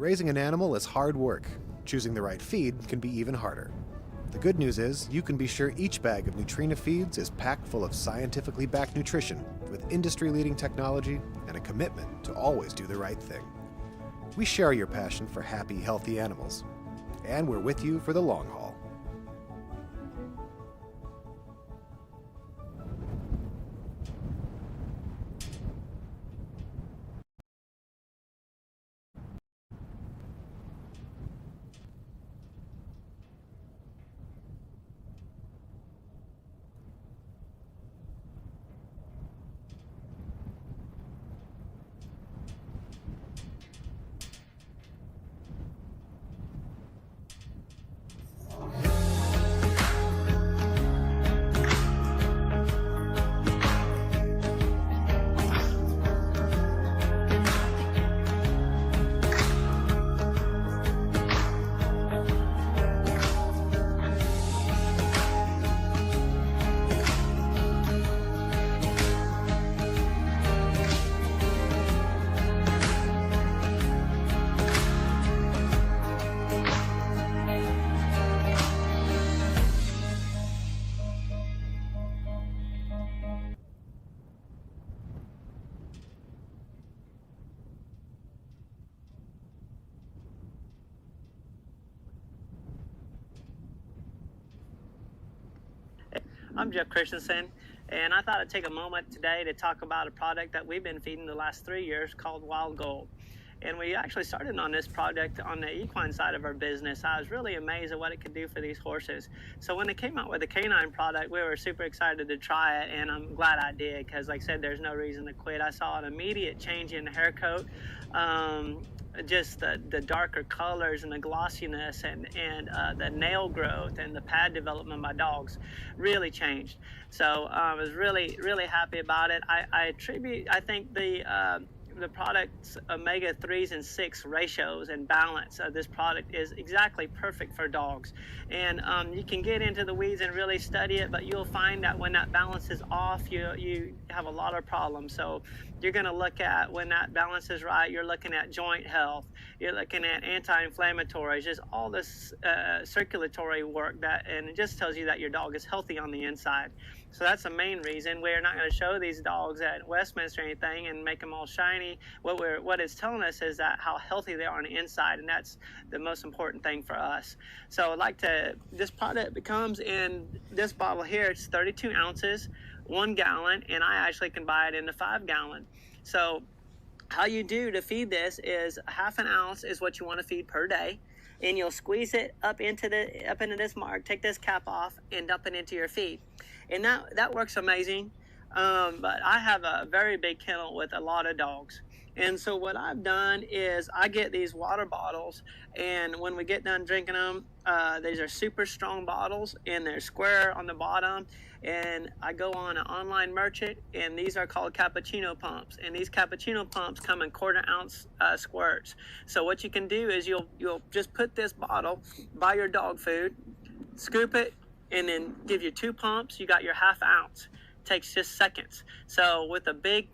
Raising an animal is hard work. Choosing the right feed can be even harder. The good news is you can be sure each bag of Nutrina feeds is packed full of scientifically backed nutrition with industry-leading technology and a commitment to always do the right thing. We share your passion for happy, healthy animals, and we're with you for the long haul. I'm Jeff Christensen, and I thought I'd take a moment today to talk about a product that we've been feeding the last 3 years called Wild Gold. And we actually started on this project on the equine side of our business. I was really amazed at what it could do for these horses. So when they came out with the canine product, we were super excited to try it, and I'm glad I did because, like I said, there's no reason to quit. I saw an immediate change in the hair coat. Just the darker colors and the glossiness and the nail growth and the pad development by dogs really changed. So I was really happy about it. I think the product's omega 3s and 6 ratios and balance of this product is exactly perfect for dogs. And you can get into the weeds and really study it, but you'll find that when that balance is off, you have a lot of problems. So you're going to look at, when that balance is right, you're looking at joint health, you're looking at anti-inflammatories, just all this circulatory work and it just tells you that your dog is healthy on the inside. So that's the main reason. We're not going to show these dogs at Westminster or anything and make them all shiny. What it's telling us is that how healthy they are on the inside, and that's the most important thing for us. So this product comes in this bottle here. It's 32 ounces, 1 gallon, and I actually can buy it in the 5 gallon. So how you do to feed this is 1/2 ounce is what you want to feed per day. And you'll squeeze it up into this mark, take this cap off, and dump it into your feed. And that works amazing. But I have a very big kennel with a lot of dogs. And so what I've done is I get these water bottles, and when we get done drinking them, these are super strong bottles, and they're square on the bottom. And I go on an online merchant, and these are called cappuccino pumps. And these cappuccino pumps come in 1/4 ounce squirts. So what you can do is you'll just put this bottle by your dog food, scoop it, and then give you 2 pumps. You got your 1/2 ounce. Takes just seconds. So with the big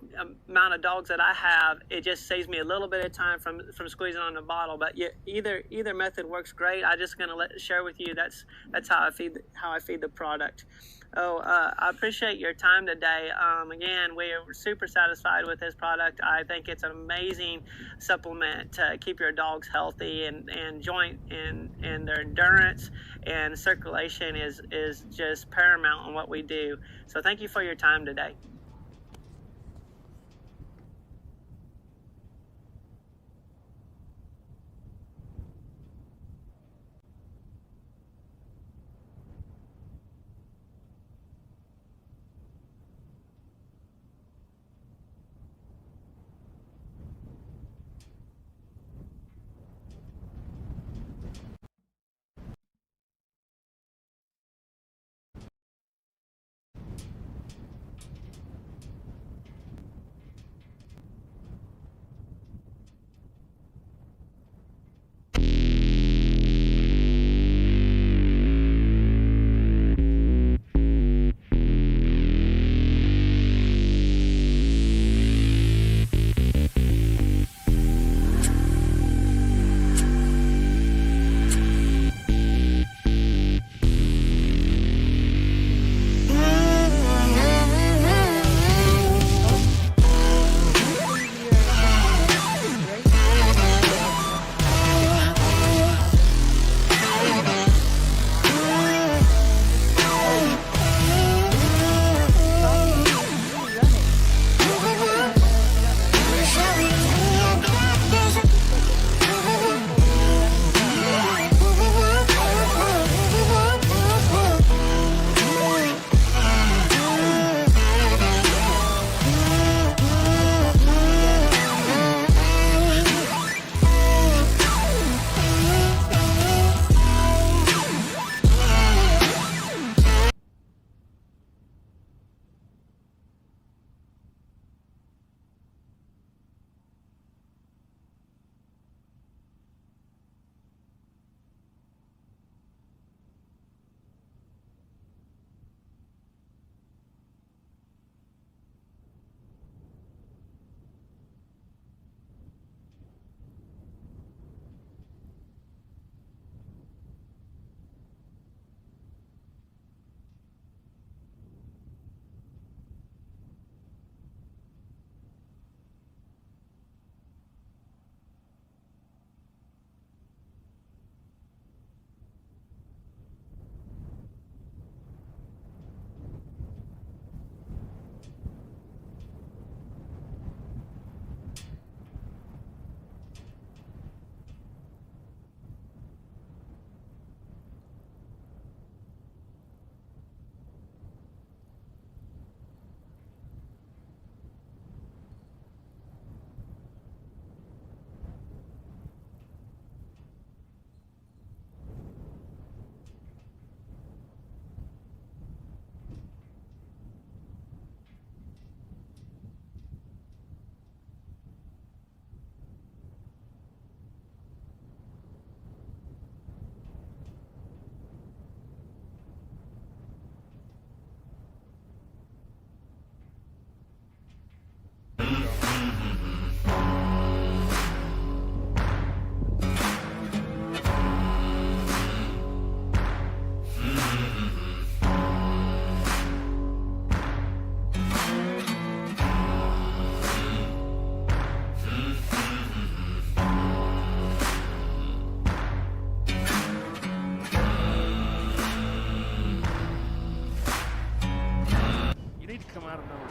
amount of dogs that I have, it just saves me a little bit of time from squeezing on the bottle. But either method works great. I'm just going to share with you that's how I feed the product. I appreciate your time today. Again, we're super satisfied with this product. I think it's an amazing supplement to keep your dogs healthy, and joint and their endurance and circulation is just paramount in what we do. So thank you for your time today.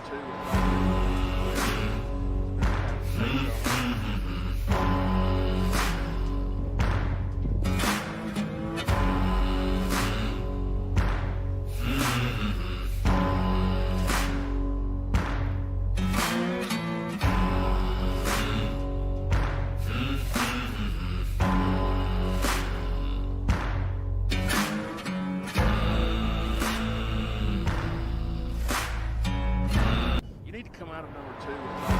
You need to come out of number 2.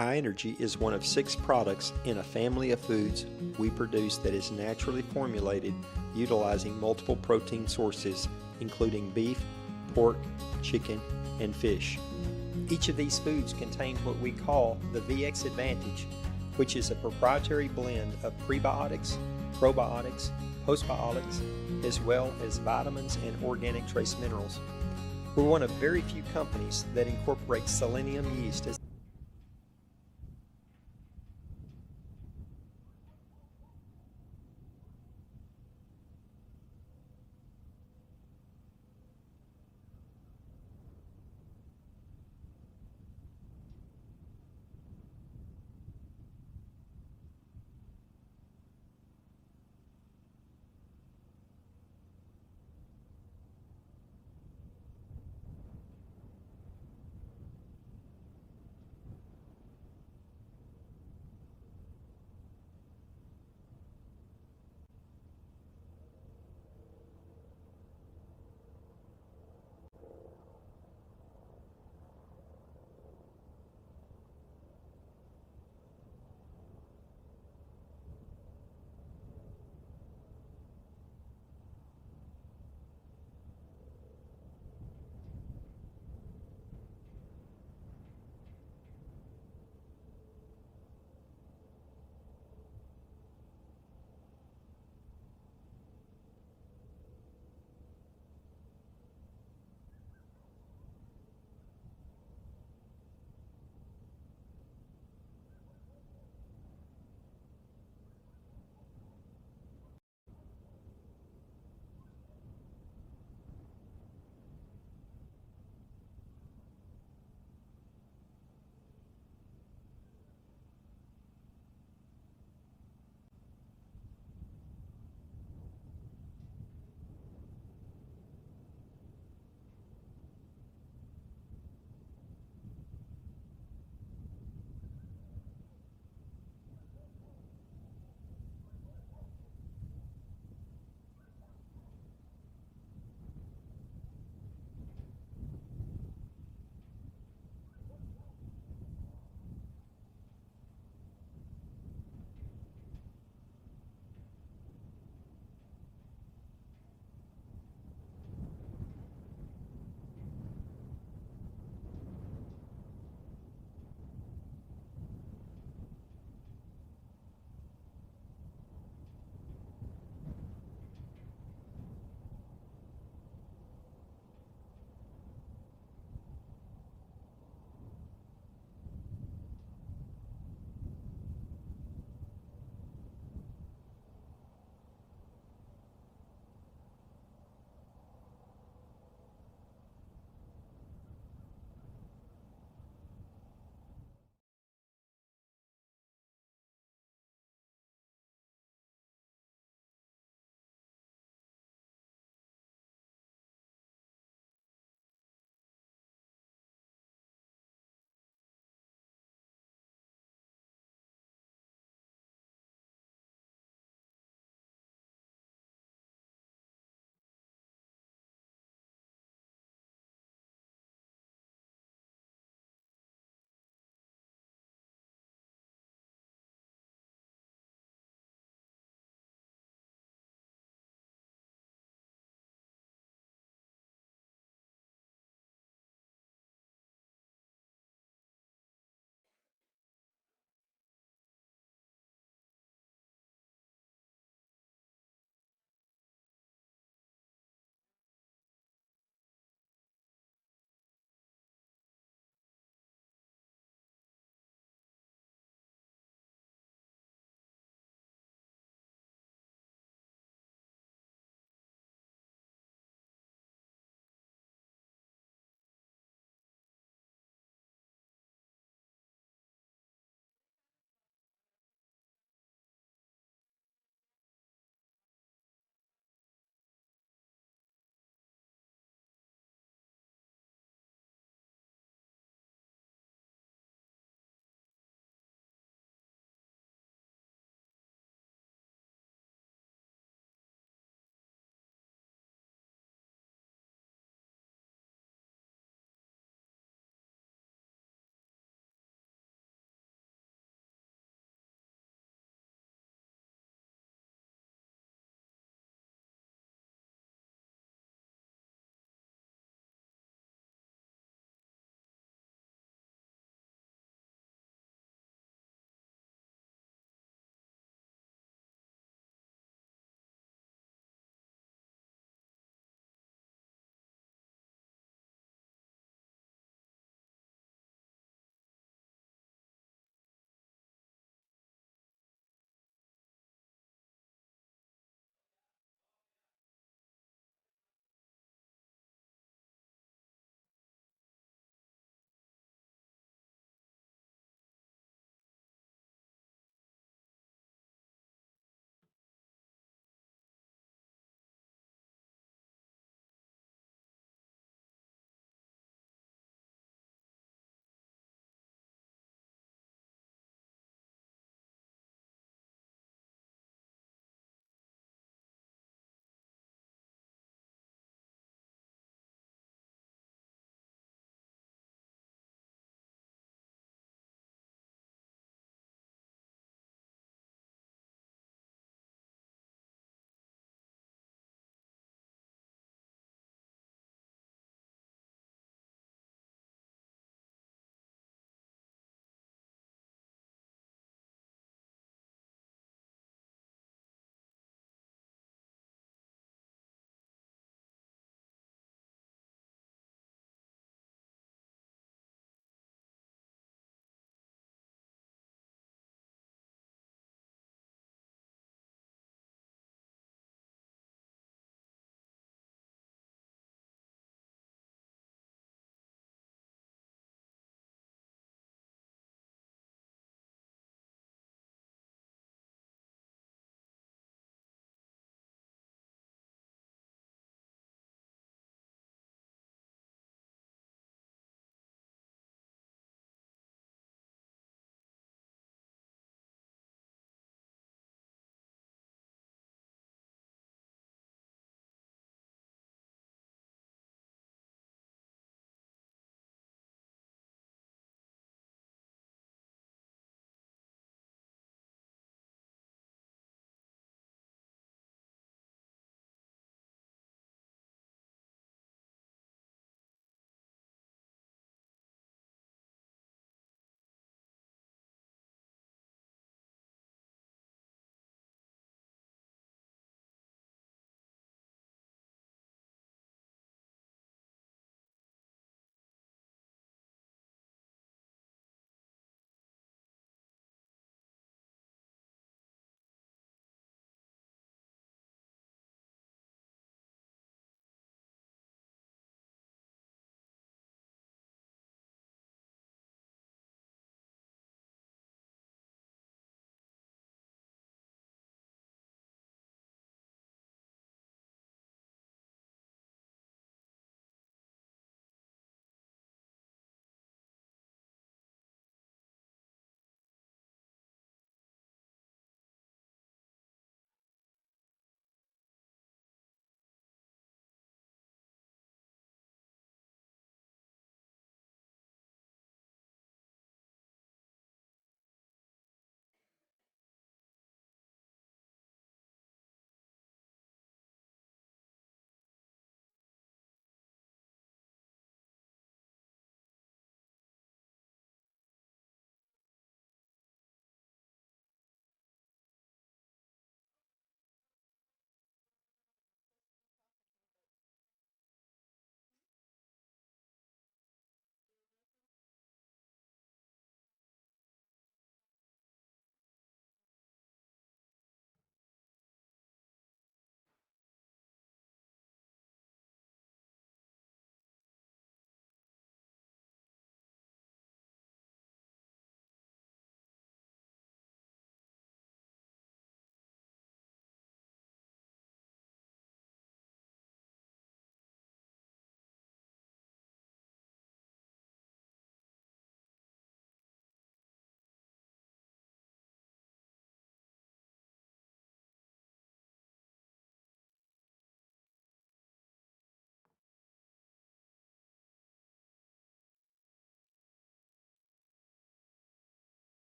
High Energy is one of 6 products in a family of foods we produce that is naturally formulated utilizing multiple protein sources, including beef, pork, chicken, and fish. Each of these foods contain what we call the VX Advantage, which is a proprietary blend of prebiotics, probiotics, postbiotics, as well as vitamins and organic trace minerals. We're one of very few companies that incorporates selenium yeast as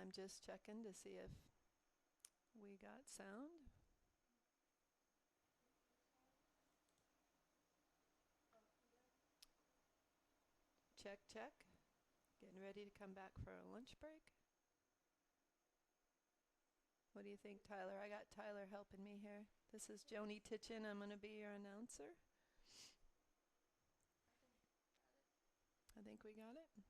I'm just checking to see if we got sound. Check, check. Getting ready to come back for a lunch break. What do you think, Tyler? I got Tyler helping me here. This is Joni Titchin. I'm going to be your announcer. I think we got it.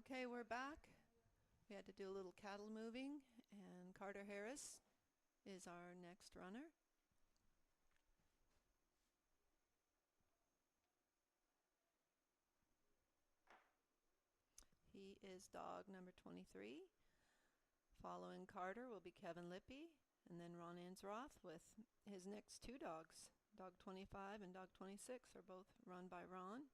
Okay, we're back. We had to do a little cattle moving, and Carter Harris is our next runner. He is dog number 23. Following Carter will be Kevin Lippy, and then Ron Ansroth with his next two dogs. Dog 25 and dog 26 are both run by Ron.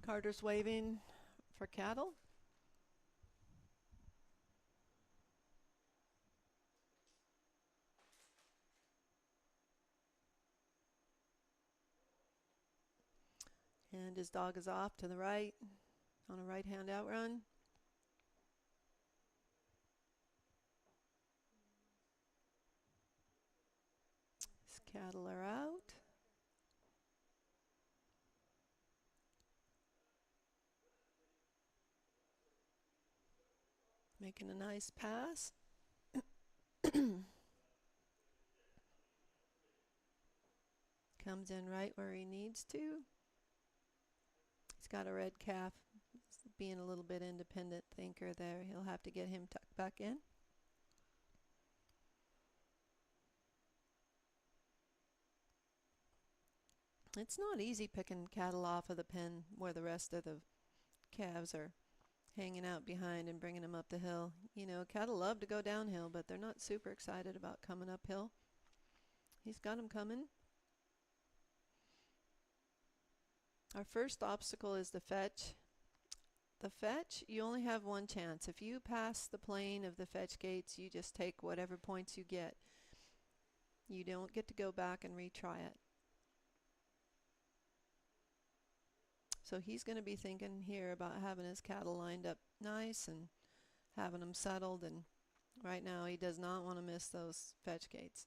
Carter's waving for cattle. And his dog is off to the right on a right-hand outrun. His cattle are out. Making a nice pass. Comes in right where he needs to. He's got a red calf. Being a little bit independent thinker there. He'll have to get him tucked back in. It's not easy picking cattle off of the pen where the rest of the calves are hanging out behind and bringing them up the hill. You know, cattle love to go downhill, but they're not super excited about coming uphill. He's got them coming. Our first obstacle is the fetch. The fetch, you only have one chance. If you pass the plane of the fetch gates, you just take whatever points you get. You don't get to go back and retry it. So he's going to be thinking here about having his cattle lined up nice and having them settled, and right now he does not want to miss those fetch gates.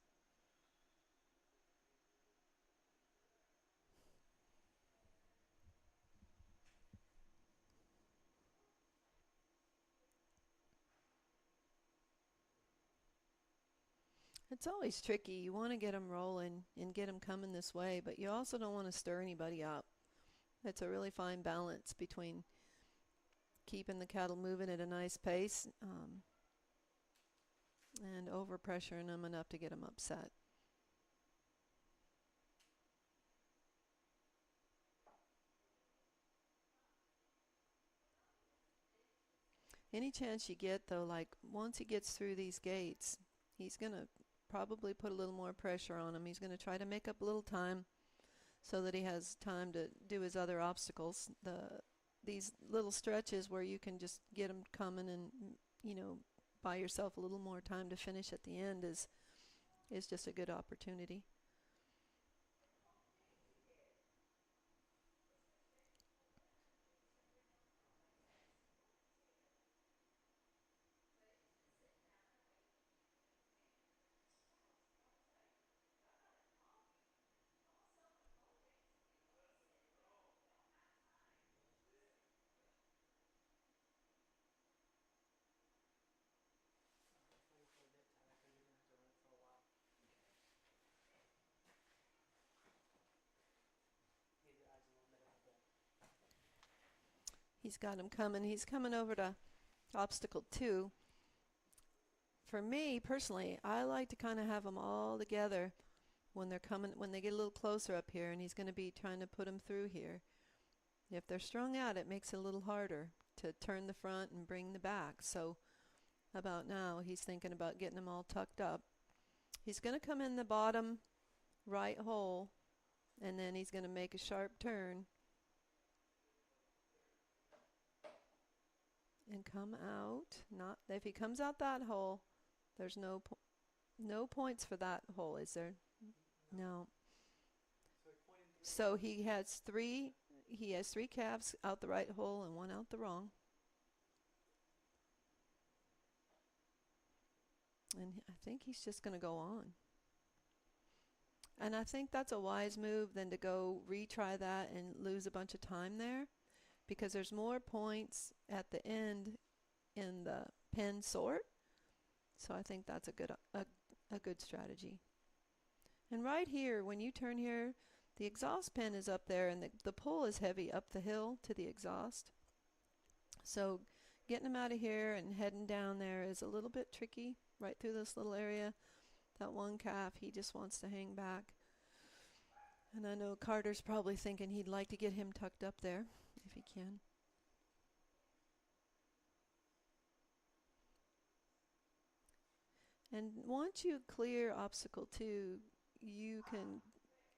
It's always tricky. You want to get them rolling and get them coming this way, but you also don't want to stir anybody up. It's a really fine balance between keeping the cattle moving at a nice pace and overpressuring them enough to get them upset. Any chance you get, though, like once he gets through these gates, he's going to probably put a little more pressure on him. He's going to try to make up a little time so that he has time to do his other obstacles. These little stretches where you can just get them coming and, you know, buy yourself a little more time to finish at the end is just a good opportunity. He's got him coming. He's coming over to obstacle 2. For me, personally, I like to kind of have them all together when they're coming, when they get a little closer up here, and he's going to be trying to put them through here. If they're strung out, it makes it a little harder to turn the front and bring the back. So about now, he's thinking about getting them all tucked up. He's going to come in the bottom right hole, and then he's going to make a sharp turn and come out. Not if he comes out that hole, there's no points for that hole, is there? No. So he has three calves out the right hole and one out the wrong. And I think he's just going to go on. And I think that's a wise move than to go retry that and lose a bunch of time there, because there's more points at the end in the pen sort. So I think that's a good strategy. And right here, when you turn here, the exhaust pen is up there, and the pull is heavy up the hill to the exhaust. So getting them out of here and heading down there is a little bit tricky, right through this little area. That one calf, he just wants to hang back. And I know Carter's probably thinking he'd like to get him tucked up there, if he can. And once you clear obstacle 2, you can,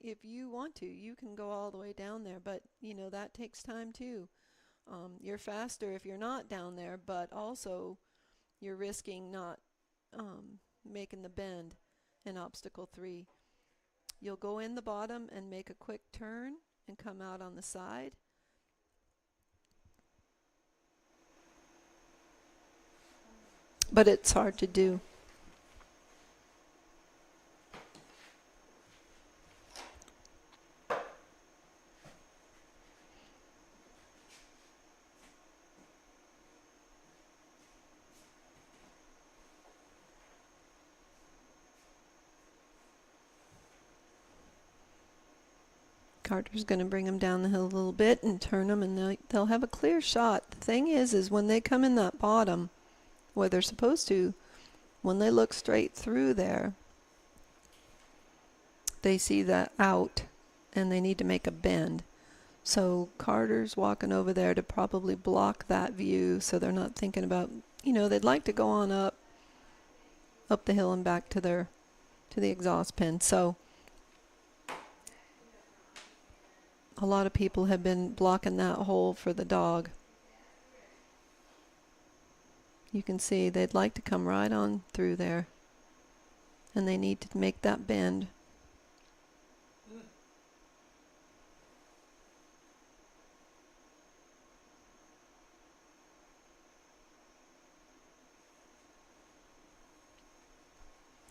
if you want to, you can go all the way down there, but you know that takes time too. You're faster if you're not down there, but also you're risking not making the bend in obstacle 3. You'll go in the bottom and make a quick turn and come out on the side. But it's hard to do. Carter's going to bring them down the hill a little bit and turn them, and they'll have a clear shot. The thing is when they come in that bottom, where they're supposed to, when they look straight through there, they see that out, and they need to make a bend. So Carter's walking over there to probably block that view, so they're not thinking about, you know, they'd like to go on up the hill and back to the exhaust pen. So a lot of people have been blocking that hole for the dog. You can see they'd like to come right on through there, and they need to make that bend.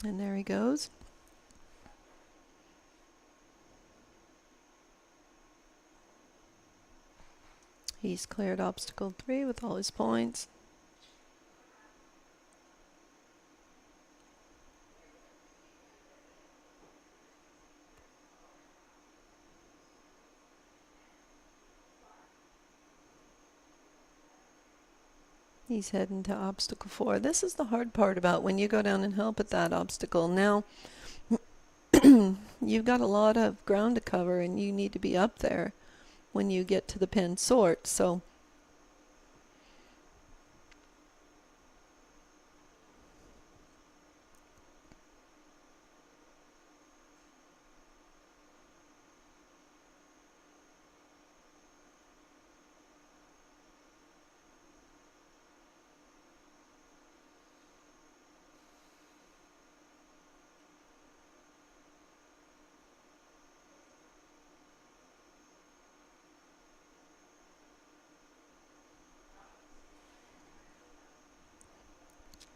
And there he goes. He's cleared obstacle 3 with all his points. He's heading to obstacle 4. This is the hard part about when you go down and help at that obstacle. Now, you've got a lot of ground to cover, and you need to be up there when you get to the pen sort. So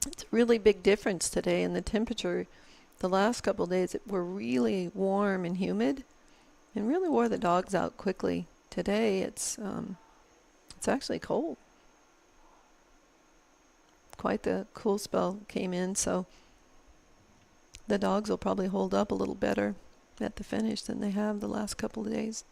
it's a really big difference today in the temperature. The last couple of days were really warm and humid, and really wore the dogs out quickly. Today it's actually cold. Quite the cool spell came in, so the dogs will probably hold up a little better at the finish than they have the last couple of days.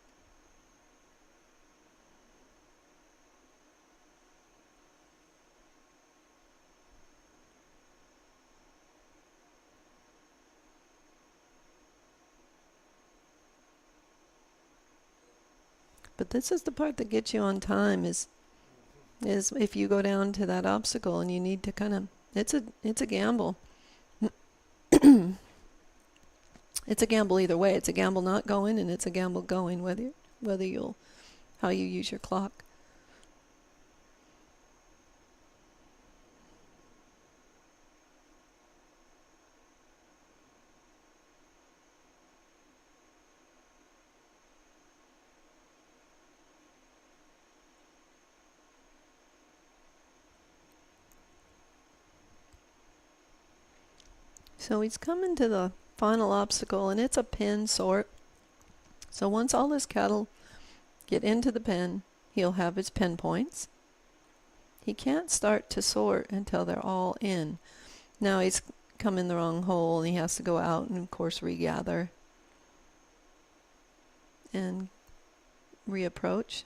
But this is the part that gets you on time, is if you go down to that obstacle and you need to kind of, it's a gamble. It's a gamble either way. It's a gamble not going, and it's a gamble going, how you use your clock. So he's coming to the final obstacle, and it's a pen sort. So once all his cattle get into the pen, he'll have his pen points. He can't start to sort until they're all in. Now he's come in the wrong hole and he has to go out and of course regather and reapproach.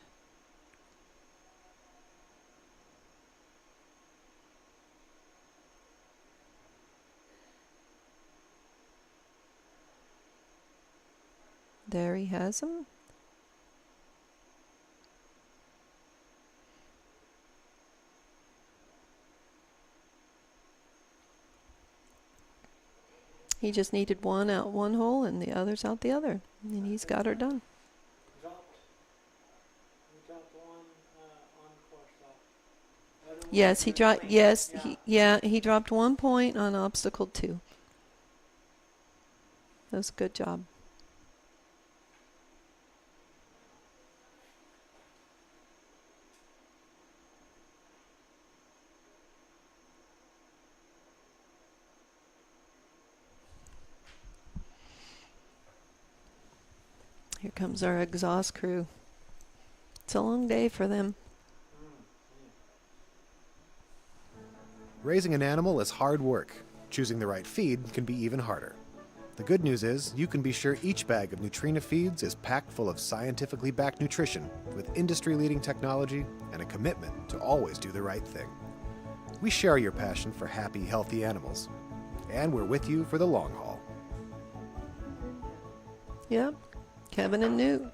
There he has him. He just needed one out one hole and the other's out the other. And he's got her done. He dropped one on course though. Yes, he dropped. Yes, he dropped 1 point on obstacle 2. That was a good job. Here comes our exhaust crew. It's a long day for them. Raising an animal is hard work. Choosing the right feed can be even harder. The good news is you can be sure each bag of Nutrina feeds is packed full of scientifically backed nutrition with industry-leading technology and a commitment to always do the right thing. We share your passion for happy, healthy animals, and we're with you for the long haul. Yep, Kevin and Newt.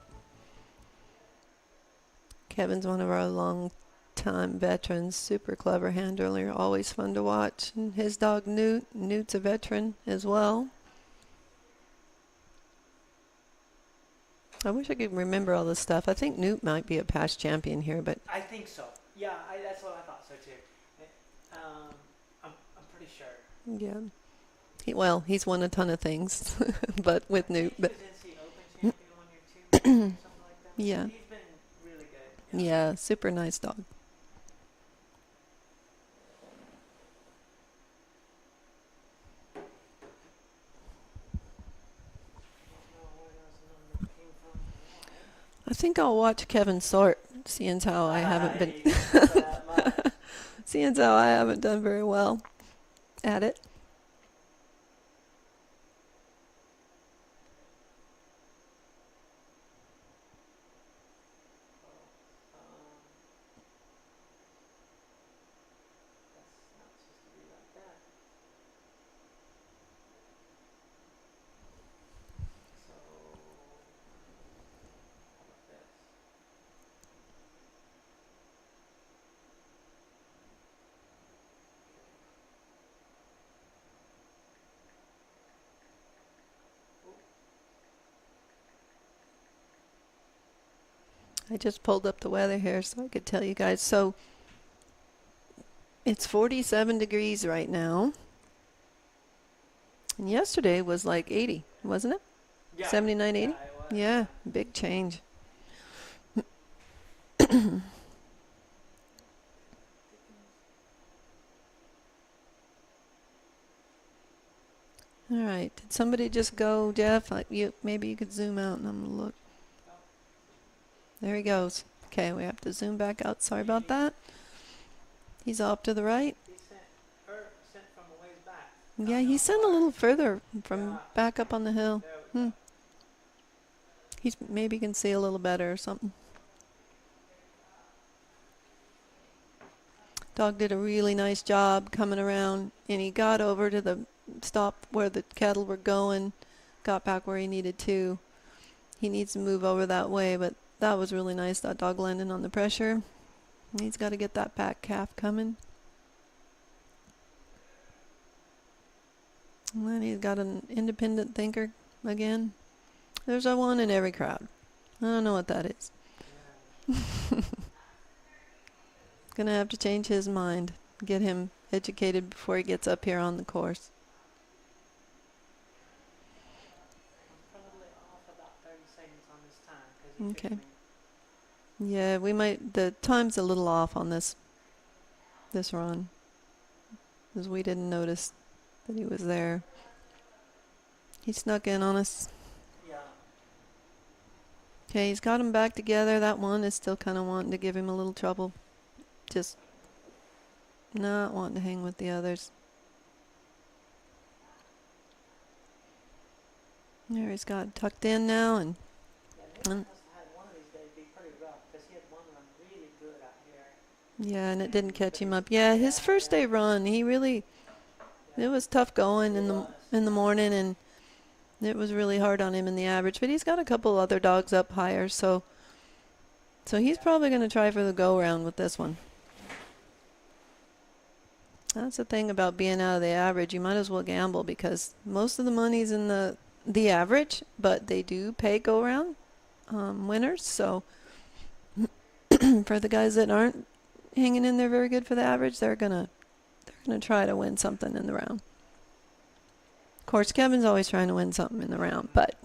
Kevin's one of our long-time veterans, super clever handler, always fun to watch. And his dog Newt's a veteran as well. I wish I could remember all this stuff. I think Newt might be a past champion here, but I think so. Yeah, that's what I thought so too. I'm pretty sure. yeah. He's won a ton of things, but with Newt. But He was NC Open champion 1 year too, something like that. Yeah. He's been really good. yeah, super nice dog. I think I'll watch Kevin sort, seeing how I haven't been seeing how I haven't done very well at it. I just pulled up the weather here so I could tell you guys. So it's 47 degrees right now. And yesterday was like 80, wasn't it? Yeah. 79, 80? Yeah, it was. Yeah, big change. All right. Did somebody just go, Jeff? Maybe you could zoom out and I'm going to look. There he goes. Okay, we have to zoom back out. Sorry about that. He's off to the right. He sent from a ways back. Yeah, he sent a little further from back up on the hill. He's maybe can see a little better or something. Dog did a really nice job coming around, and he got over to the stop where the cattle were going, got back where he needed to. He needs to move over that way, but that was really nice, that dog landing on the pressure. He's got to get that back calf coming. And then he's got an independent thinker again. There's a one in every crowd. I don't know what that is. Gonna have to change his mind. Get him educated before he gets up here on the course. Probably off about 30 seconds on this time. 'Cause he Okay. took me. Yeah, we might. The time's a little off on this run, because we didn't notice that he was there. He snuck in on us. Yeah. Okay, he's got him back together. That one is still kind of wanting to give him a little trouble. Just not wanting to hang with the others. There he's got tucked in now, and yeah, and it didn't catch him up. Yeah, his first day run, it was tough going in the morning, and it was really hard on him in the average. But he's got a couple other dogs up higher, so he's probably going to try for the go-round with this one. That's the thing about being out of the average. You might as well gamble because most of the money's in the average, but they do pay go-round winners. So for the guys that aren't hanging in there very good for the average, they're gonna try to win something in the round. Of course, Kevin's always trying to win something in the round, but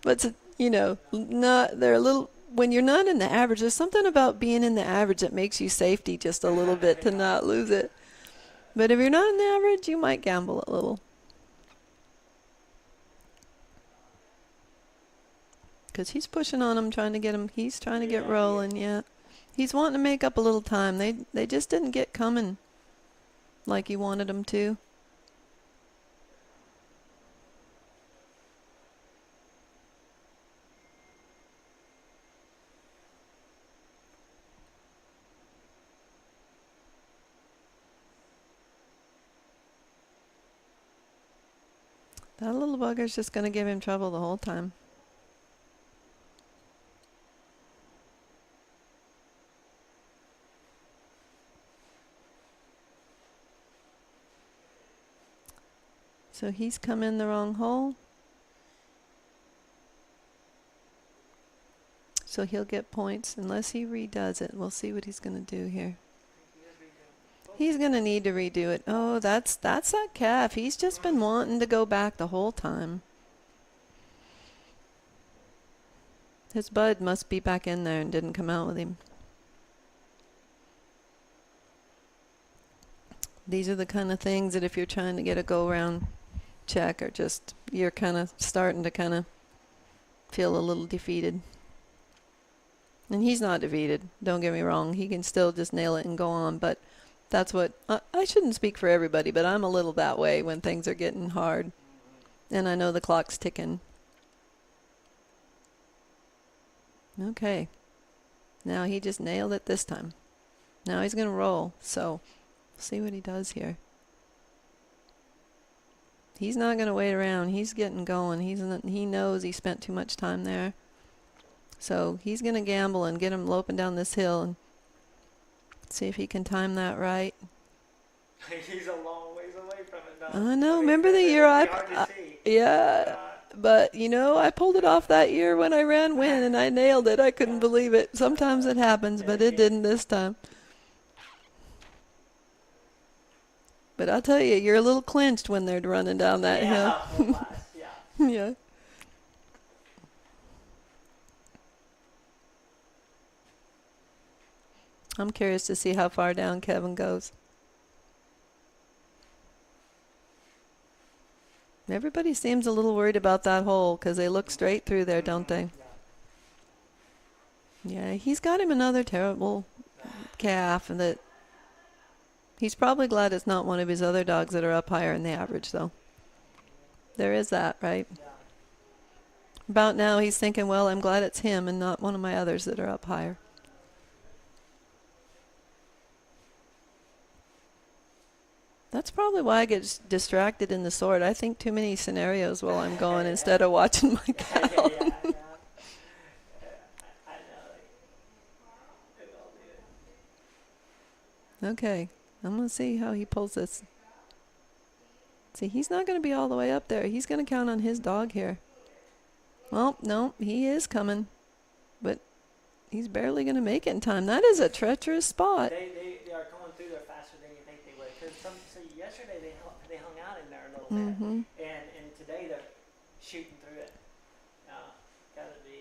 they're a little. When you're not in the average, there's something about being in the average that makes you safety just a little bit to not lose it. But if you're not in the average, you might gamble a little. Because he's pushing on him, trying to get him. He's trying to get rolling, yeah. He's wanting to make up a little time. They just didn't get coming like he wanted them to. That little bugger's just going to give him trouble the whole time. So he's come in the wrong hole. So he'll get points unless he redoes it. We'll see what he's going to do here. He's going to need to redo it. Oh, that's that calf. He's just been wanting to go back the whole time. His bud must be back in there and didn't come out with him. These are the kind of things that if you're trying to get a go-round check or just you're kind of starting to kind of feel a little defeated. And he's not defeated. Don't get me wrong. He can still just nail it and go on, but that's what I shouldn't speak for everybody, but I'm a little that way when things are getting hard. And I know the clock's ticking. Okay. Now he just nailed it this time. Now he's going to roll. So see what he does here. He's not going to wait around. He's getting going. He knows he spent too much time there. So he's going to gamble and get him loping down this hill and see if he can time that right. He's a long ways away from it, though. I know. Remember the year yeah. But, I pulled it off that year when I ran Win, and I nailed it. I couldn't believe it. Sometimes it happens, but it didn't this time. But I'll tell you, you're a little clinched when they're running down that hill. Yeah. I'm curious to see how far down Kevin goes. Everybody seems a little worried about that hole because they look straight through there, don't they? Yeah, he's got him another terrible calf, and that he's probably glad it's not one of his other dogs that are up higher in the average, though. There is that, right? About now he's thinking, well, I'm glad it's him and not one of my others that are up higher. That's probably why I get distracted in the sort. I think too many scenarios while I'm going instead of watching my cow. Okay, I'm going to see how he pulls this. See, he's not going to be all the way up there. He's going to count on his dog here. Well, no, he is coming. But he's barely going to make it in time. That is a treacherous spot. They are going through there faster than you think they would. Because yesterday they hung out in there a little bit. And today they're shooting through it. Gotta be.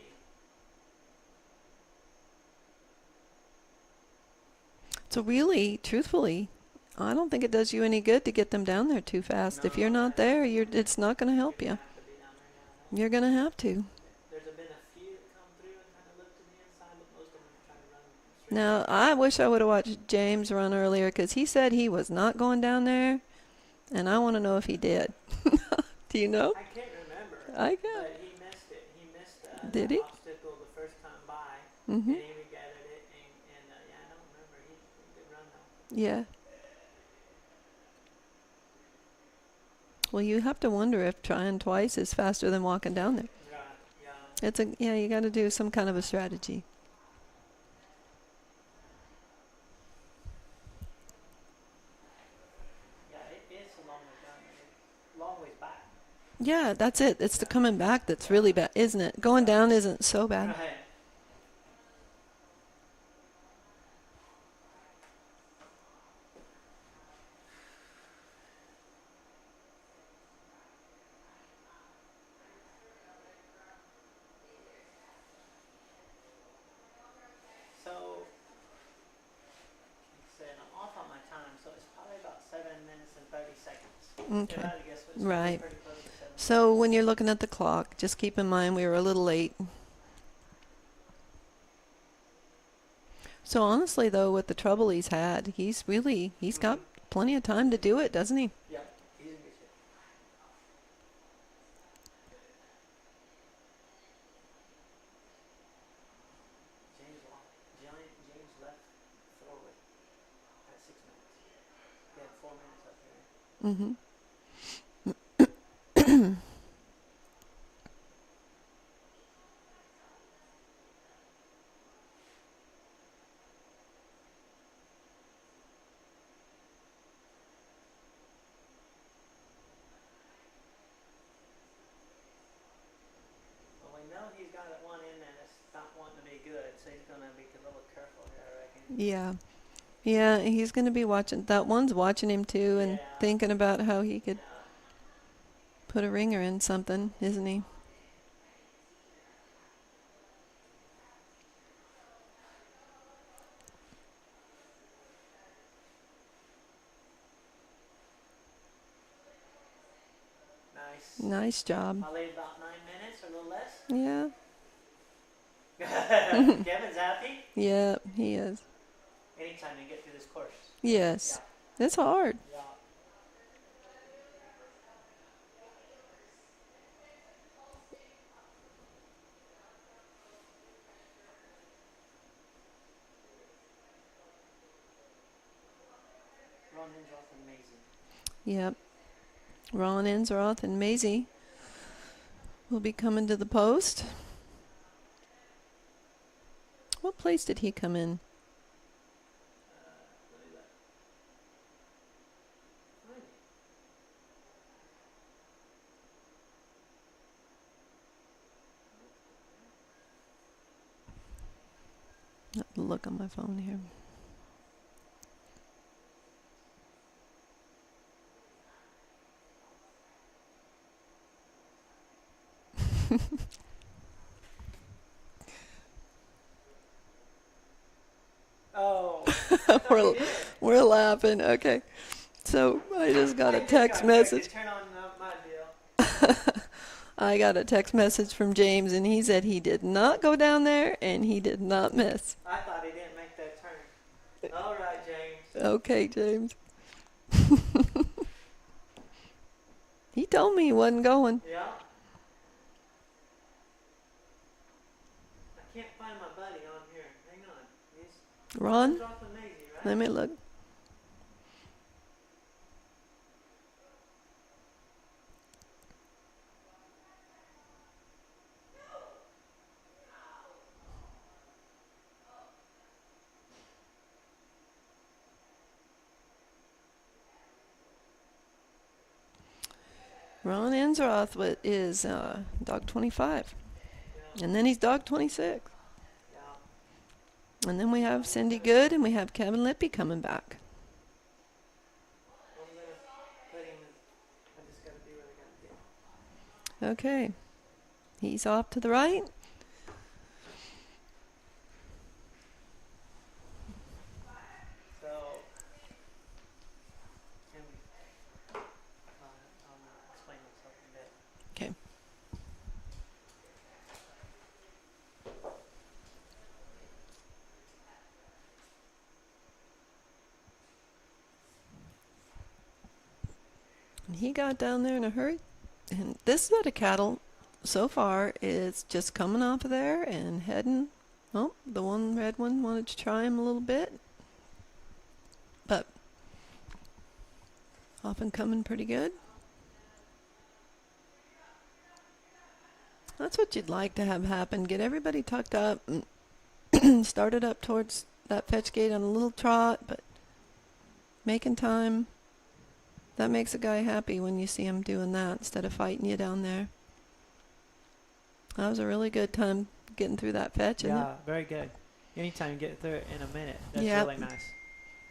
So really, truthfully, I don't think it does you any good to get them down there too fast. No, if you're not there, it's not going to help you. You're going to have to. There's been a few that come through and kind of look to the inside, but most of them are trying to run straight. Now, I wish I would have watched James run earlier because he said he was not going down there, and I want to know if he did. Do you know? I can't remember. I got. But he missed it. He missed Did the he? obstacle the first time by, Mm-hmm. and he regretted it. And yeah, I don't remember. He did run though. Yeah. Well, you have to wonder if trying twice is faster than walking down there. Right. Yeah. It's yeah, you got to do some kind of a strategy. Yeah, it's a long way down. Long ways back. Yeah, that's it. It's the coming back that's really bad, isn't it? Going down isn't so bad. Right. So, like I said, I'm off on my time, so it's probably about 7 minutes and 30 seconds. Okay. If I had to guess, it's Right. pretty close to 7 So when you're looking at the clock, just keep in mind we were a little late. So honestly, though, with the trouble he's had, he's got plenty of time to do it, doesn't he? Yeah, he's in good shape. James left forward at 6 minutes. He had 4 minutes up here. Mm-hmm. Well, we know he's got it one in and it's not wanting to be good, so he's going to be a little careful here, I reckon. Yeah. Yeah, he's going to be watching. That one's watching him too and Yeah. thinking about how he could Yeah. put a ringer in something, isn't he? Nice. Nice job. I'll leave about 9 minutes or a little less. Yeah. Kevin's happy. Yeah, he is. Anytime you get through this course. Yes. It's hard. Yeah. Ron Hensroth and Maisie. Yep. Ron Ensroth and Maisie will be coming to the post. What place did he come in? Look on my phone here. Oh. we're laughing. Okay. So I just got a text message. Turn on my deal. I got a text message from James, and he said he did not go down there and he did not miss. I thought he didn't make that turn. All right, James. Okay, James. He told me he wasn't going. Yeah. I can't find my buddy on here. Hang on. He's Ron, dropping Maisie, right? let me look. Ron Ensroth is dog 25. Yeah. And then he's dog 26. Yeah. And then we have Cindy Good and we have Kevin Lippy coming back. I'm going to put him in. I just got to do what I got to do. Okay. He's off to the right. So, can we, I'll explain myself a bit. Okay. And he got down there in a hurry. And this set of cattle so far it's just coming off of there and heading. Oh, the one red one wanted to try him a little bit, but off and coming pretty good. That's what you'd like to have happen. Get everybody tucked up and started up towards that fetch gate on a little trot, but making time. That makes a guy happy when you see him doing that instead of fighting you down there. That was a really good time getting through that fetch, isn't it? Yeah, very good. Anytime you get through it in a minute, that's Yep. really nice.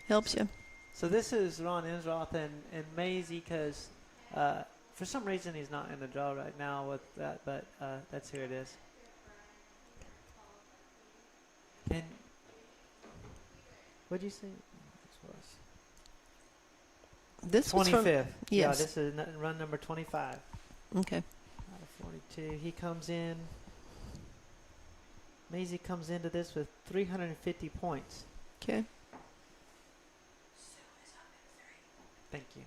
Helps you. So this is Ron Insroth and Maisie, because for some reason he's not in the draw right now with that, but that's who it is. And what'd you say This was from 25th. Yeah, yes. this is run number 25. Okay. Out of 42. He comes in. Maisie comes into this with 350 points. Okay. Thank you.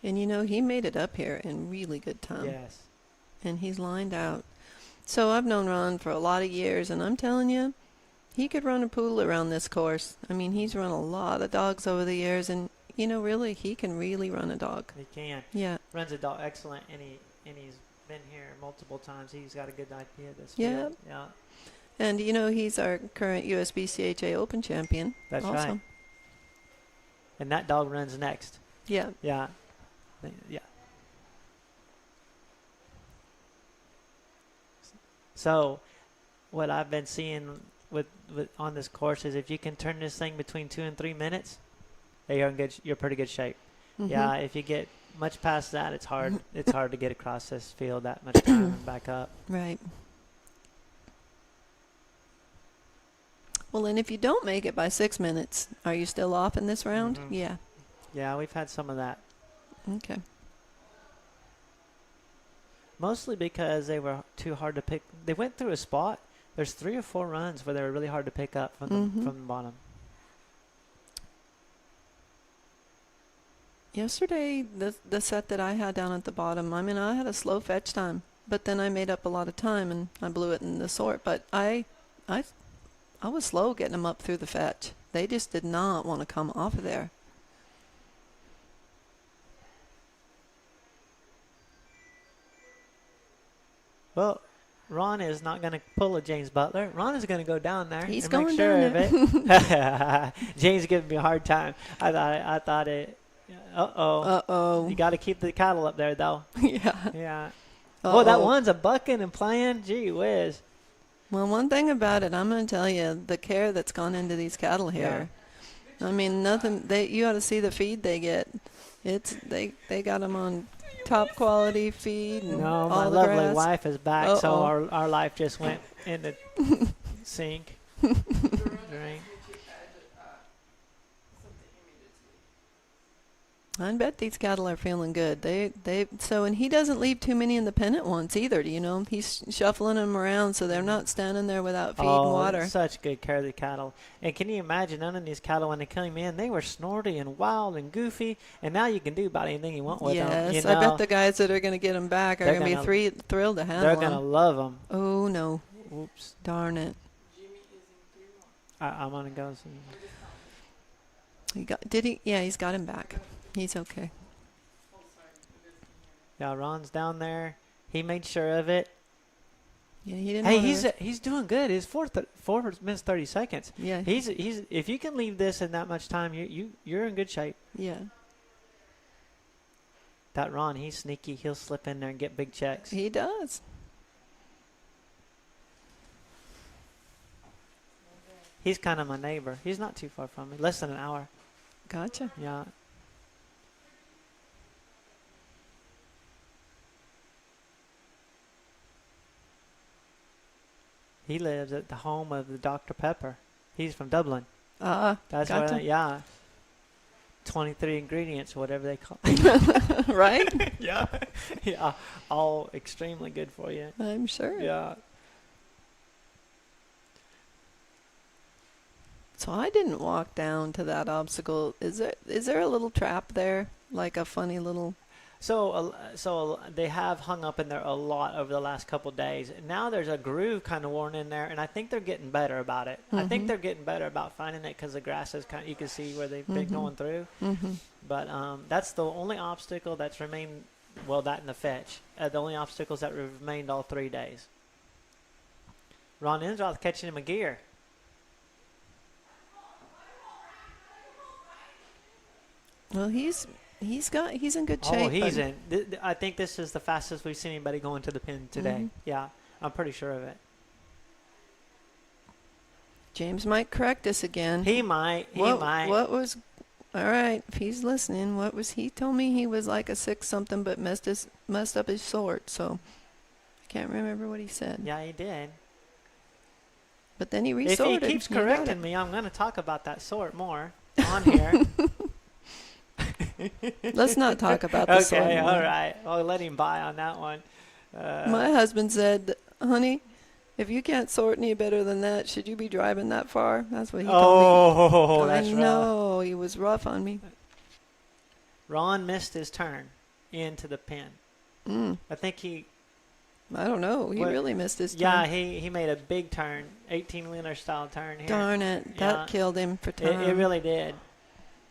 And you know, he made it up here in really good time. Yes. And he's lined out. So I've known Ron for a lot of years, and I'm telling you, he could run a poodle around this course. I mean, he's run a lot of dogs over the years, and you know, really, he can really run a dog. He can. Yeah. Runs a dog excellent, and he's been here multiple times. He's got a good idea of this Yeah. field. Yeah. And you know, he's our current USBCHA Open champion. That's also. right. And that dog runs next. Yeah. Yeah. Yeah. So, what I've been seeing with on this course is if you can turn this thing between 2 and 3 minutes, you're pretty good shape. Mm-hmm. Yeah, if you get much past that, it's hard. It's hard to get across this field that much time and back up. Right. Well, and if you don't make it by 6 minutes, are you still off in this round? Mhm. Yeah. Yeah, we've had some of that. Okay. Mostly because they were too hard to pick. They went through a spot. There's 3 or 4 runs where they were really hard to pick up from the bottom. Yesterday, the set that I had down at the bottom, I mean, I had a slow fetch time, but then I made up a lot of time and I blew it in the sort. But I was slow getting them up through the fetch. They just did not want to come off of there. Well, Ron is not going to pull a James Butler. Ron is going to go down there He's and going make sure down of it. James giving me a hard time. I thought it. Uh-oh. Uh-oh. You got to keep the cattle up there, though. Yeah. Yeah. Uh-oh. Oh, that one's a bucking and playing. Gee whiz. Well, one thing about it, I'm going to tell you, the care that's gone into these cattle here. I mean, nothing. You ought to see the feed they get. They got them on top quality feed. And No, all my the lovely grass. wife is back, Uh-oh. so our life just went in the sink. Drink. I bet these cattle are feeling good. And he doesn't leave too many in the pennant once either. Do you know? He's shuffling them around so they're not standing there without feed and water. Such good care of the cattle. And can you imagine, none of these cattle, when they came in, they were snorty and wild and goofy, and now you can do about anything you want with them. Yes, You know? I bet the guys that are going to get them back are going to be thrilled to handle They're them. going to love them. Oh, no. Oops. Darn it. I'm going to go. Did he? Yeah, he's got him back. He's okay. Yeah, Ron's down there. He made sure of it. Yeah, he didn't. Hey, he's doing good. His 4 minutes 30 seconds. Yeah. He's if you can leave this in that much time, you're in good shape. Yeah. That Ron, he's sneaky. He'll slip in there and get big checks. He does. He's kind of my neighbor. He's not too far from me. Less than an hour. Gotcha. Yeah. He lives at the home of the Dr. Pepper. He's from Dublin. That's gotcha. where, yeah. 23 ingredients, whatever they call it. Right? Yeah. Yeah. All extremely good for you. I'm sure. Yeah. So I didn't walk down to that obstacle. Is there a little trap there? Like a funny little... So they have hung up in there a lot over the last couple days. Now there's a groove kind of worn in there, and I think they're getting better about it. I think they're getting better about finding it because the grass is kind of, you can see where they've been going through. But that's the only obstacle that's remained, well, that and the fetch. The only obstacles that remained all 3 days. Ron Insroth catching him a gear. Well, he's in good shape. Oh, he's in. I think this is the fastest we've seen anybody go into the pin today. Yeah, I'm pretty sure of it. James might correct us again. He might. Might. What was? All right, if he's listening, what was he told me he was like a 6 something, but messed up his sort. So I can't remember what he said. Yeah, he did. But then he resorted. If he keeps correcting me, I'm going to talk about that sort more on here. Let's not talk about the sort. Okay, all right. I'll let him buy on that one. My husband said, honey, if you can't sort any better than that, should you be driving that far? That's what he told me. Oh, that's I rough. know. He was rough on me. Ron missed his turn into the pin. I think I don't know. He really missed his turn. Yeah, he made a big turn, 18-wheeler style turn here. Darn it. That killed him for time. It really did.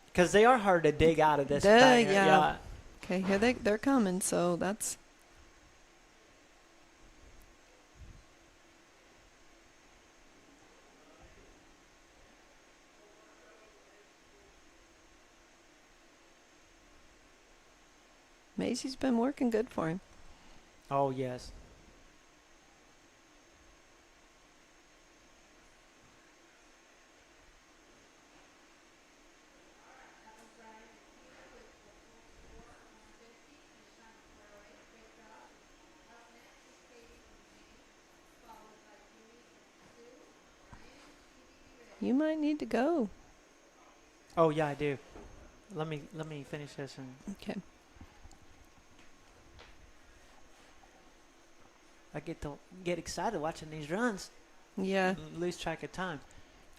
Because they are hard to dig out of this banger. Yeah. Okay, here they're coming, so that's... Maisie's been working good for him. Oh, yes. You might need to go. Oh, yeah, I do. Let me finish this and... Okay. I get excited watching these runs. Yeah. Lose track of time.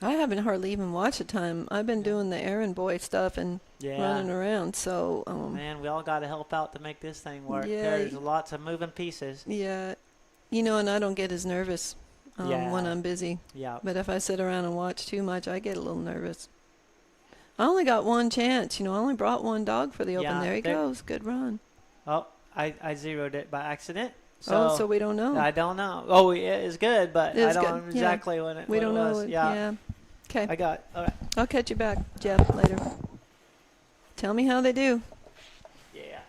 I haven't hardly even watched the time. I've been doing the errand boy stuff and running around, so... Man, we all got to help out to make this thing work. Yeah. There's lots of moving pieces. Yeah. You know, and I don't get as nervous when I'm busy. Yeah. But if I sit around and watch too much, I get a little nervous. I only got one chance. You know, I only brought one dog for the open. Yeah, there he goes. Good run. Oh, I zeroed it by accident. So so we don't know. I don't know. Oh, yeah, it's good, but I don't know good. exactly when it We don't know. was. Yeah. Okay. I got all right. I'll catch you back, Jeff, later. Tell me how they do. Yeah.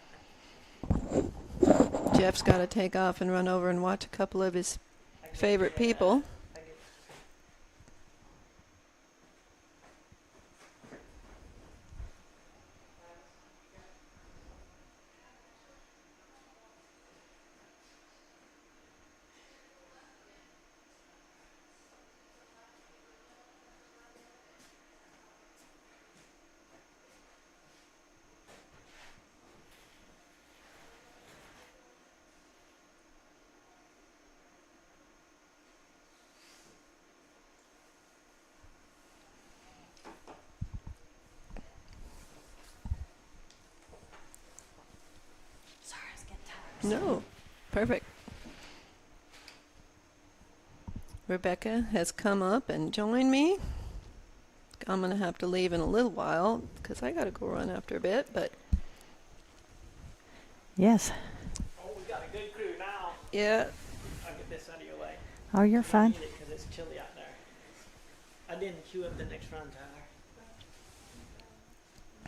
Jeff's got to take off and run over and watch a couple of his favorite people. No, perfect. Rebecca has come up and joined me. I'm going to have to leave in a little while because I got to go run after a bit, but... Yes. Oh, we got a good crew now. Yeah. I'll get this out of your way. Oh, you're fine. Because it's chilly out there. I didn't queue up the next run, Tyler.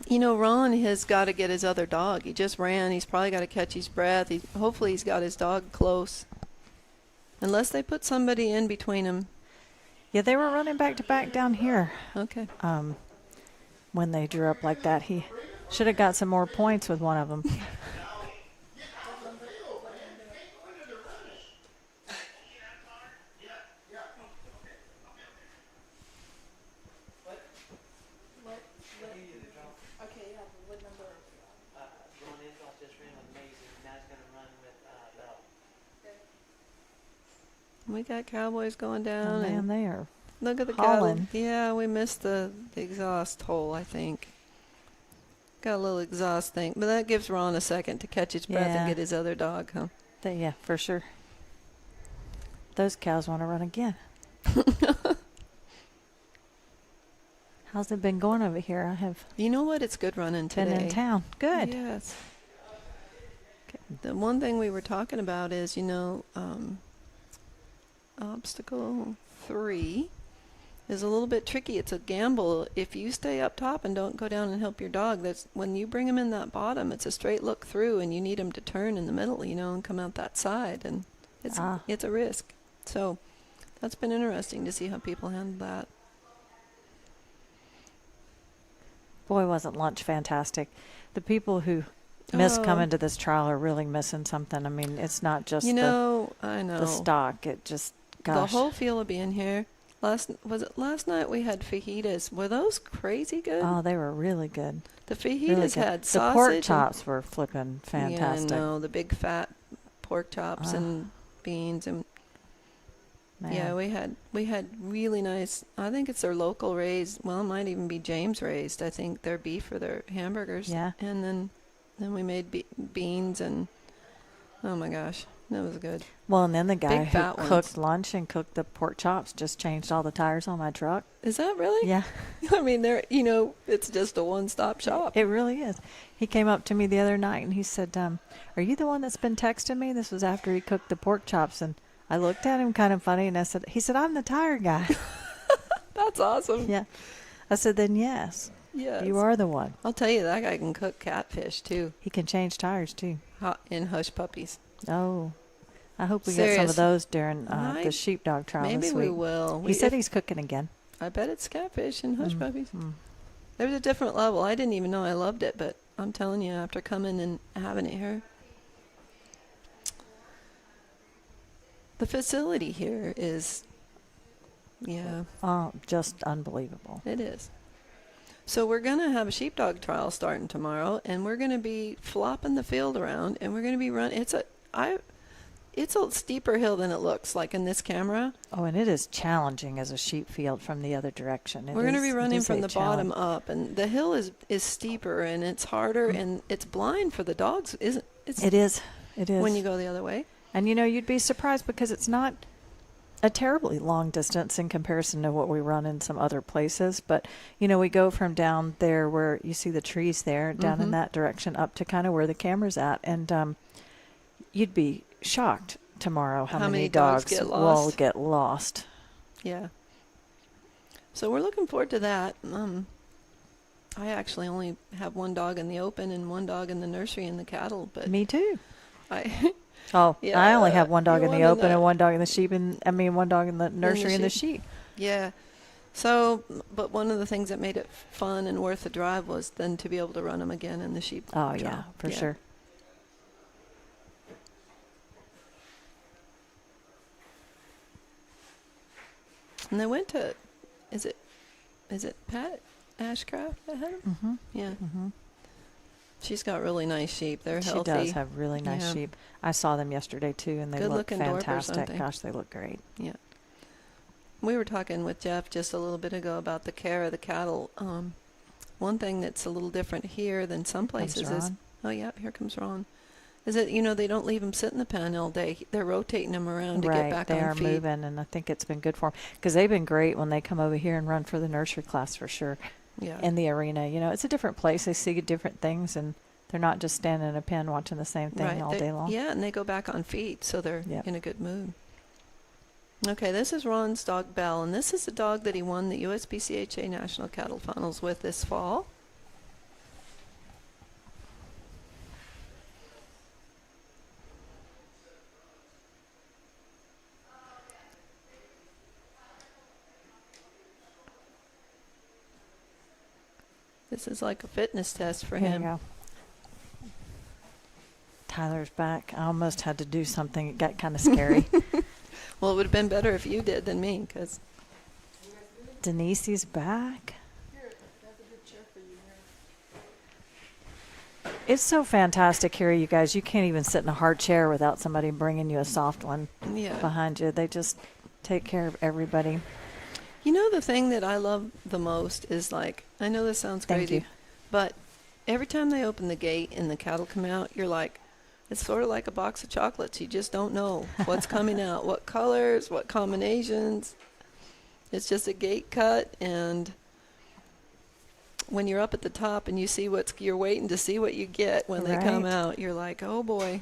You know, Ron has got to get his other dog. He just ran. He's probably got to catch his breath. Hopefully he's got his dog close. Unless they put somebody in between them. Yeah, they were running back to back down here. Okay. When they drew up like that, he should have got some more points with one of them. We got cowboys going down. Oh, man, and they are look at the hauling. cattle. Yeah, we missed the exhaust hole, I think. Got a little exhaust thing, but that gives Ron a second to catch his breath and Yeah. get his other dog, huh? Yeah, for sure. Those cows want to run again. How's it been going over here? I have You know what? It's good running today. been in town. Good. Yes. The one thing we were talking about is, obstacle 3 is a little bit tricky. It's a gamble. If you stay up top and don't go down and help your dog, that's when you bring him in that bottom, it's a straight look through, and you need him to turn in the middle, and come out that side, and it's a risk. So that's been interesting to see how people handle that. Boy, wasn't lunch fantastic. The people who miss Oh. coming to this trial are really missing something. I mean, it's not just I know. the stock. It just, The gosh. whole feel of being here. Last night we had fajitas. Were those crazy good? Oh, they were really good. The fajitas Really good. had The sausage. pork chops were flipping fantastic. Yeah, I know, the big fat pork chops and beans and Man. yeah, we had really nice. I think it's their local raised. Well, it might even be James raised. I think their beef or their hamburgers. Yeah. And then we made beans and oh my gosh, that was good. Well, and then the guy Big who fat cooked ones. lunch and cooked the pork chops just changed all the tires on my truck. Is that really? Yeah. I mean, it's just a one-stop shop. It really is. He came up to me the other night and he said, are you the one that's been texting me? This was after he cooked the pork chops. And I looked at him kind of funny and he said, I'm the tire guy. That's awesome. Yeah. I said, then yes. Yes. You are the one. I'll tell you, that guy can cook catfish too. He can change tires too. In hush puppies. Oh. I hope we get some Serious. of those during the sheepdog trial Maybe this we week. will. He said he's cooking again. I bet it's catfish and hush puppies. Mm. There's a different level. I didn't even know I loved it, but I'm telling you, after coming and having it here, the facility here is, yeah. Oh, just unbelievable. It is. So we're going to have a sheepdog trial starting tomorrow, and we're going to be flopping the field around, and we're going to be running. It's a steeper hill than it looks like in this camera. Oh, and it is challenging as a sheep field from the other direction. We're going to be running from the bottom up, and the hill is steeper, and it's harder, and it's blind for the dogs, isn't it? It is. It is. When you go the other way. And, you'd be surprised because it's not a terribly long distance in comparison to what we run in some other places. But, we go from down there where you see the trees there, down in that direction, up to kind of where the camera's at. And you'd be shocked tomorrow how many dogs will get lost. Yeah. So we're looking forward to that. I actually only have one dog in the open and one dog in the nursery and the cattle. But me too. Yeah, I only have one dog in one the open and one dog in the sheep, and one dog in the nursery and the sheep. Yeah. So, but one of the things that made it fun and worth the drive was then to be able to run them again in the sheep. Oh, yeah, for sure. And they went to, is it Pat Ashcraft that had them? Mm-hmm. Yeah. Mm-hmm. She's got really nice sheep. They're She healthy. does have really nice sheep. I saw them yesterday too, and they look fantastic. Gosh, they look great. Yeah. We were talking with Jeff just a little bit ago about the care of the cattle. One thing that's a little different here than some places is, oh yeah, here comes Ron, is that they don't leave them sit in the pen all day. They're rotating them around to get back on feed. Right, they are moving, and I think it's been good for them because they've been great when they come over here and run for the nursery class for sure. Yeah. In the arena, it's a different place. They see different things, and they're not just standing in a pen watching the same thing all day long. Yeah, and they go back on feed, so they're in a good mood. Okay, this is Ron's dog, Belle, and this is the dog that he won the USBCHA National Cattle Finals with this fall. This is like a fitness test for him. There you go. Tyler's back. I almost had to do something. It got kind of scary. Well, it would have been better if you did than me, because Denise's back. It's so fantastic here, you guys. You can't even sit in a hard chair without somebody bringing you a soft one behind you. They just take care of everybody. The thing that I love the most is, like, I know this sounds crazy, but every time they open the gate and the cattle come out, you're like, it's sort of like a box of chocolates. You just don't know what's coming out, what colors, what combinations. It's just a gate cut, and when you're up at the top and you see you're waiting to see what you get when they come out, you're like, oh boy.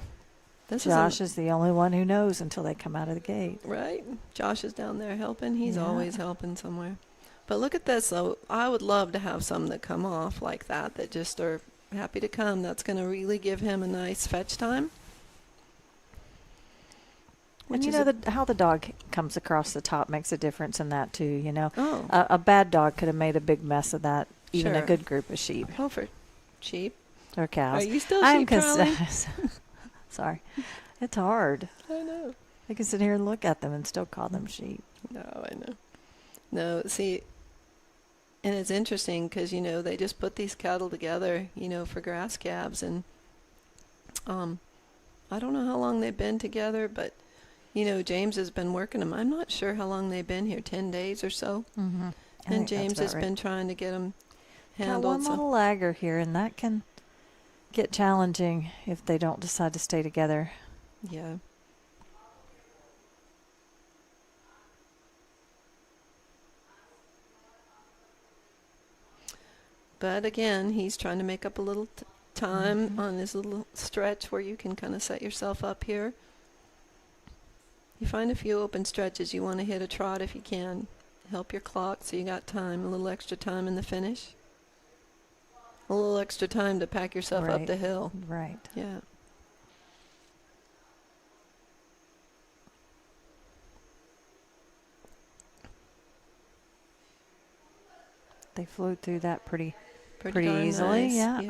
Josh is the only one who knows until they come out of the gate. Right. Josh is down there helping. He's always helping somewhere. But look at this, though. I would love to have some that come off like that just are happy to come. That's going to really give him a nice fetch time. And you know how the dog comes across the top makes a difference in that too, you know. Oh. A bad dog could have made a big mess of that, even Sure. a good group of sheep. Oh, for sheep. Or cows. Are you still sheep trolling? Sorry. It's hard. I know. I can sit here and look at them and still call them sheep. No, I know. No, see, and it's interesting because, you know, they just put these cattle together, you know, for grass calves. And I don't know how long they've been together, but, you know, James has been working them. I'm not sure how long they've been here, 10 days or so. Mm-hmm. And James has been trying to get them handled. Got one little lagger here, and that can get challenging if they don't decide to stay together. Yeah. But again, he's trying to make up a little time on this little stretch where you can kind of set yourself up here. You find a few open stretches. You want to hit a trot if you can. Help your clock so you got time, a little extra time in the finish. A little extra time to pack yourself up the hill. Right. Yeah. They flew through that pretty darn easily. Nice. Yeah.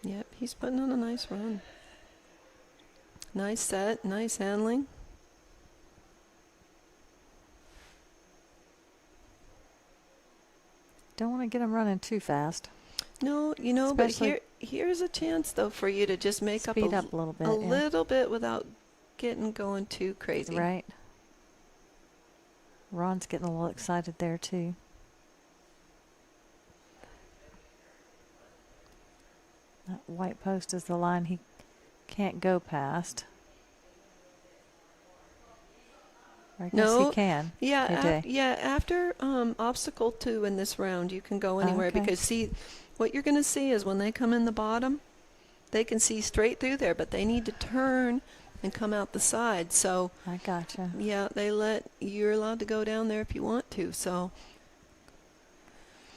Yep, he's putting on a nice run. Nice set, nice handling. Don't want to get them running too fast. No, you know, Especially but here's a chance though for you to just make speed up a little bit. little bit without getting going too crazy. Right. Ron's getting a little excited there too. That white post is the line he can't go past. I guess he can. Yeah, after obstacle 2 in this round, you can go anywhere because see, what you're going to see is when they come in the bottom, they can see straight through there, but they need to turn and come out the side. So I gotcha. Yeah, you're allowed to go down there if you want to. So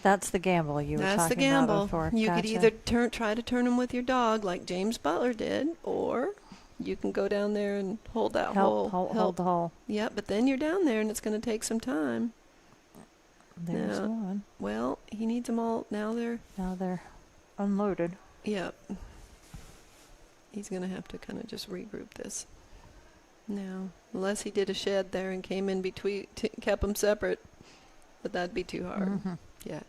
that's the gamble you were talking about. That's the gamble. Before. You Gotcha. could either try to turn them with your dog like James Butler did, or you can go down there and hold that hole. Hold the hole. Yeah, but then you're down there and it's going to take some time. There's one. Well, he needs them all. Now they're unloaded. Yep. He's going to have to kind of just regroup this. Now, unless he did a shed there and came in between, kept them separate, but that'd be too hard. Mm-hmm. Yeah.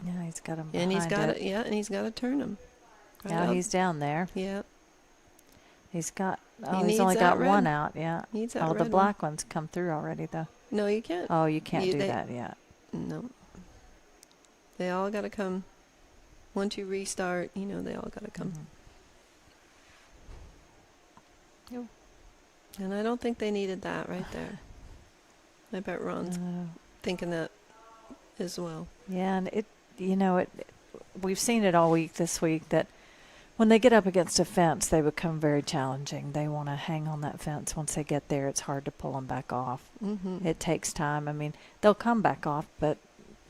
Yeah, he's got him. And he's got it. Yeah, and he's got to turn him. Now he's down there. Yeah. He's got. Oh, he's only got one out. Yeah. Needs that the red black one's come through already, though. No, you can't. Oh, you can't do that yet. No. They all got to come. Once you restart, you know, they all got to come. Mm-hmm. And I don't think they needed that right there. I bet Ron's thinking that as well. Yeah, and we've seen it all week this week that when they get up against a fence, they become very challenging. They want to hang on that fence. Once they get there, it's hard to pull them back off. Mm-hmm. It takes time. I mean, they'll come back off, but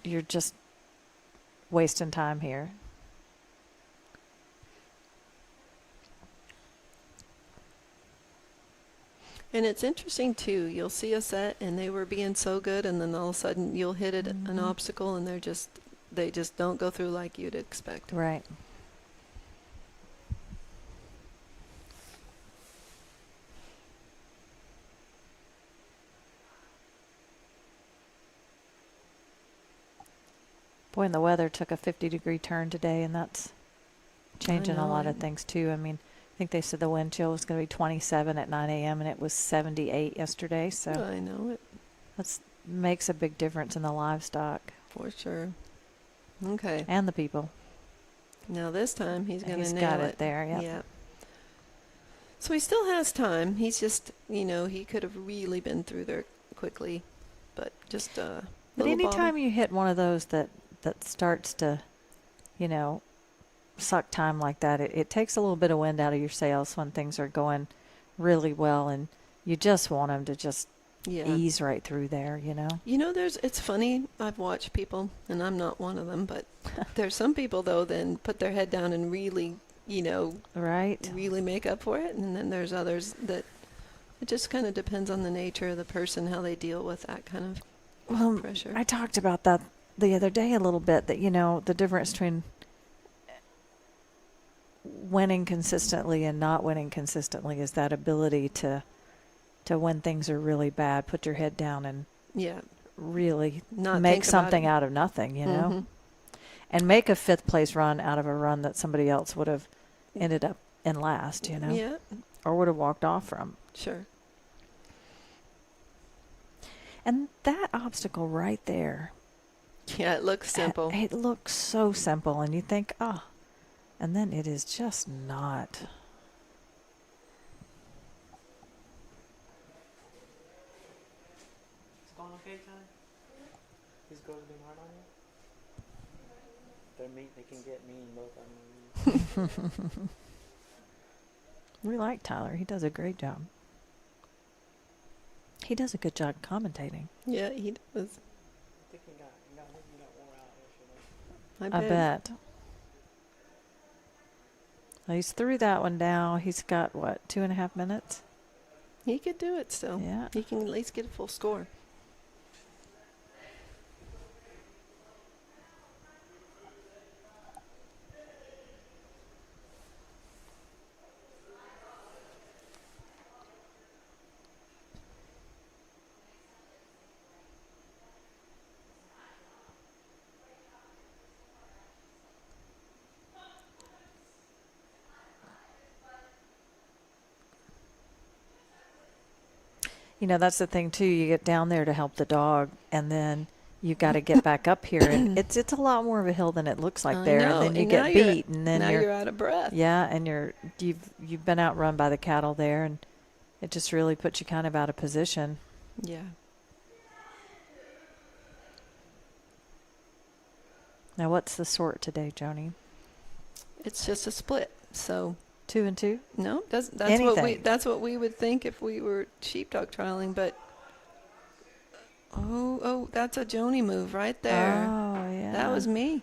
you're just wasting time here. And it's interesting, too. You'll see a set, and they were being so good, and then all of a sudden you'll hit an obstacle, and they just don't go through like you'd expect. Right. Boy, and the weather took a 50-degree turn today, and that's changing a lot of things, too. I mean, I think they said the wind chill was going to be 27 at 9 a.m. and it was 78 yesterday. So I know it. that makes a big difference in the livestock. For sure. Okay. And the people. Now this time he's going to nail He's got it there, yep. Yeah. So he still has time. He's just, he could have really been through there quickly, but just But anytime you hit one of those that starts to, suck time like that, it takes a little bit of wind out of your sails when things are going really well, and you just want them to just ease right through there, it's funny, I've watched people, and I'm not one of them, but there's some people, though, then put their head down and really, right, really make up for it, and then there's others that it just kind of depends on the nature of the person, how they deal with that kind of pressure. I talked about that the other day a little bit, that, the difference between winning consistently and not winning consistently is that ability to when things are really bad, put your head down and really not make something out of nothing, Mm-hmm. and make a 5th place run out of a run that somebody else would have ended up in last, Yeah. or would have walked off from. Sure. And that obstacle right there. Yeah, it looks simple. It looks so simple, and you think, and then it is just not. It's going okay, John? He's going to be hard on you? They can get mean, both of them. We like Tyler. He does a great job. He does a good job commentating. Yeah, he does. I think he got wore out yesterday. I bet. Well, he's through that one now. He's got, 2.5 minutes? He could do it still. Yeah. He can at least get a full score. That's the thing too. You get down there to help the dog, and then you got to get back up here, and it's a lot more of a hill than it looks like there. Know. And then you get beat, and then you're out of breath. Yeah, and you've been outrun by the cattle there, and it just really puts you kind of out of position. Yeah. Now, what's the sort today, Joni? It's just a split. So 2 and 2? No, that's Anything. that's what we would think if we were sheepdog trialing. But that's a Joni move right there. Oh yeah, that was me.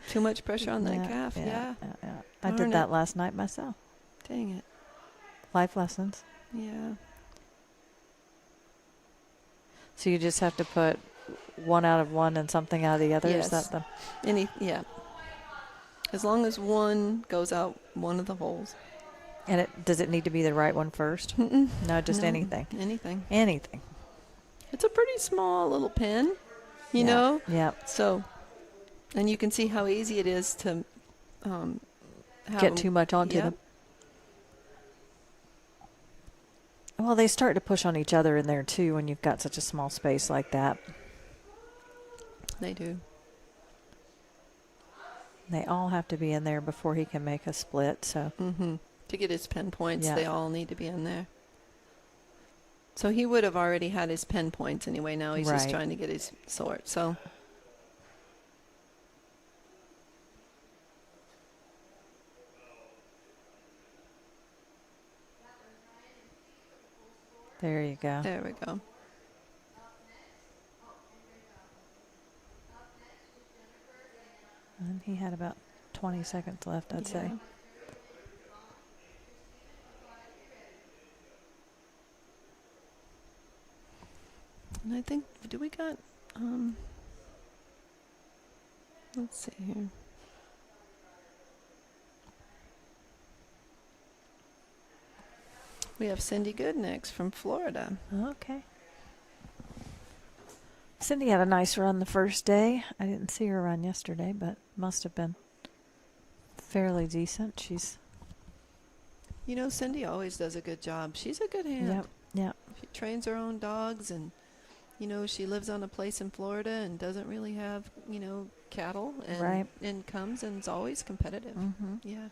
Too much pressure on that calf. Yeah. I did that last night myself. Dang it. Life lessons. Yeah. So you just have to put one out of one and something out of the other. Yes. Is that yeah. As long as one goes out one of the holes. And does it need to be the right one first? Mm-mm. No, just No, anything. Anything. It's a pretty small little pin, you know? Yeah. So, and you can see how easy it is to get too much onto them. Well, they start to push on each other in there too when you've got such a small space like that. They do. They all have to be in there before he can make a split. So to get his pen points, they all need to be in there. So he would have already had his pen points anyway. Now he's just trying to get his sort. So there you go. There we go. And he had about 20 seconds left, I'd say. And I think, do we got, let's see here. We have Cindy Good next from Florida. Okay. Cindy had a nice run the first day. I didn't see her run yesterday, but must have been fairly decent. She's You know, Cindy always does a good job. She's a good hand. Yep. Yep. She trains her own dogs, and you know, she lives on a place in Florida and doesn't really have, you know, cattle, and Right. and comes and is always competitive. Mm-hmm. Yeah.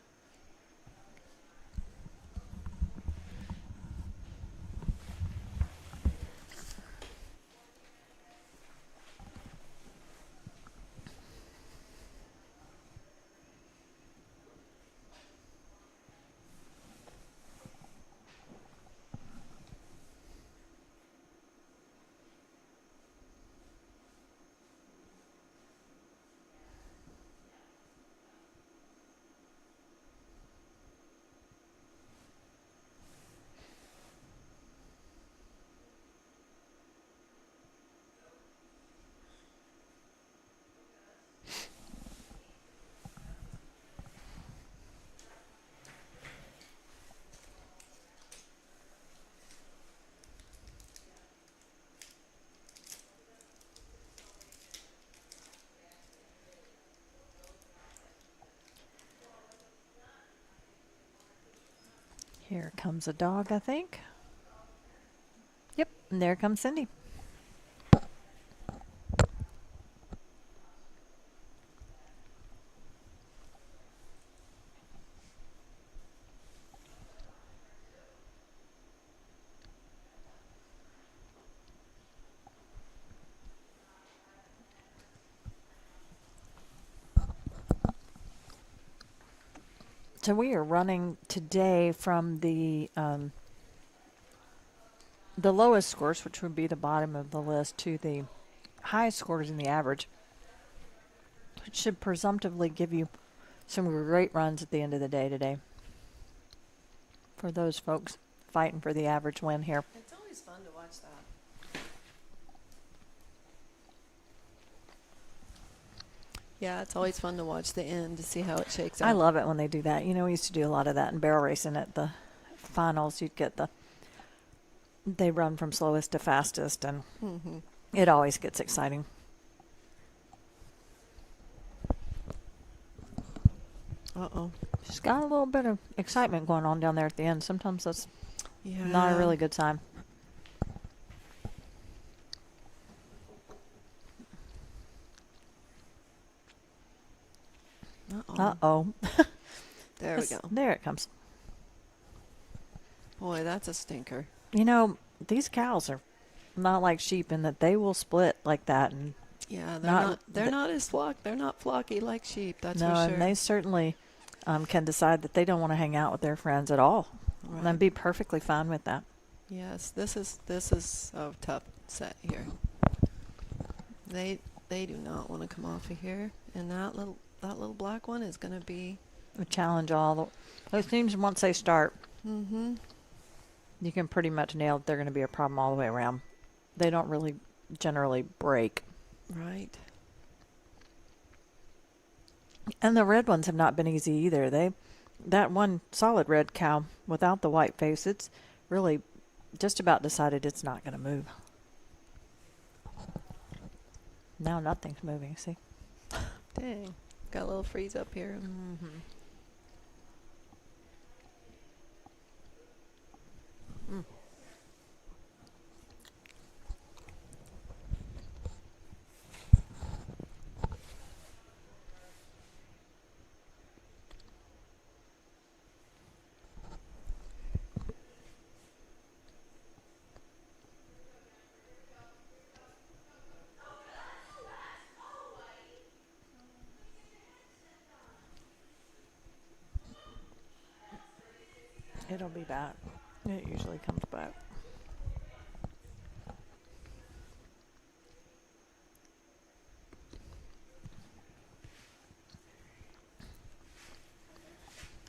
Here comes a dog, I think. Yep, and there comes Cindy. So we are running today from the lowest scores, which would be the bottom of the list, to the highest scores in the average, which should presumptively give you some great runs at the end of the day today for those folks fighting for the average win here. It's always fun to watch that. Yeah, it's always fun to watch the end to see how it shakes out. I love it when they do that. You know, we used to do a lot of that in barrel racing at the finals. You'd get they run from slowest to fastest, and it always gets exciting. Uh-oh. She's got a little bit of excitement going on down there at the end. Sometimes that's not a really good sign. Uh-oh. There we go. There it comes. Boy, that's a stinker. You know, these cows are not like sheep in that they will split like that, and yeah, they're not as they're not flocky like sheep, that's for sure. and they certainly can decide that they don't want to hang out with their friends at all, and be perfectly fine with that. Yes, this is a tough set here. They do not want to come off of here, and that little black one is going to be a challenge. Those teams, once they start, you can pretty much nail it. They're going to be a problem all the way around. They don't really generally break. Right. And the red ones have not been easy either. That one solid red cow without the white face, it's really just about decided it's not going to move. Now nothing's moving, see? Dang. Got a little freeze up here. It'll be back. It usually comes back.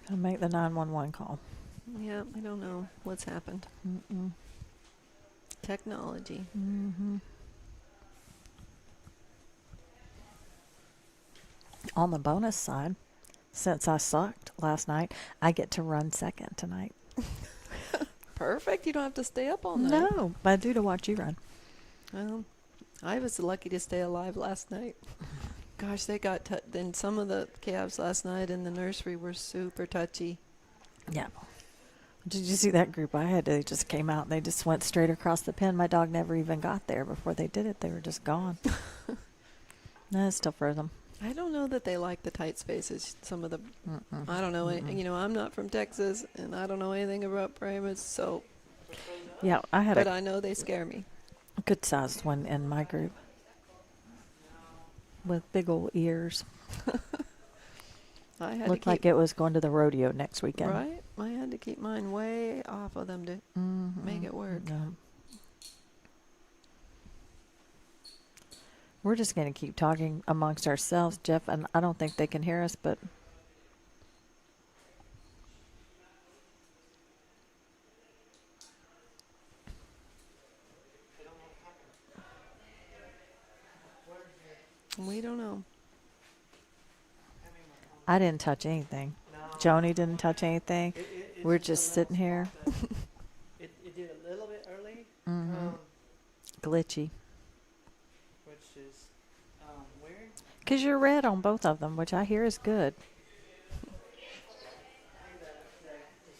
I'll make the 911 call. Yeah, I don't know what's happened. Technology. On the bonus side, since I sucked last night, I get to run second tonight. Perfect. You don't have to stay up all night. No, but I do to watch you run. Well, I was lucky to stay alive last night. Gosh, they got then some of the calves last night in the nursery were super touchy. Yeah. Did you see that group I had? They just came out and they just went straight across the pen. My dog never even got there before they did it. They were just gone. No, it's still frozen. I don't know that they like the tight spaces. Some of the, Mm-mm. I don't know. Mm-mm. You know, I'm not from Texas, and I don't know anything about primates, so. Yeah, I had But a I know they scare me. good-sized one in my group with big old ears. I had Looked to keep, like it was going to the rodeo next weekend. right? I had to keep mine way off of them to make it work. Yeah. We're just going to keep talking amongst ourselves, Jeff, and I don't think they can hear us, but We don't know. I didn't touch anything. Joni didn't touch anything. We're just sitting here. It did a little bit early, Glitchy. which is weird. Because you're red on both of them, which I hear is good. The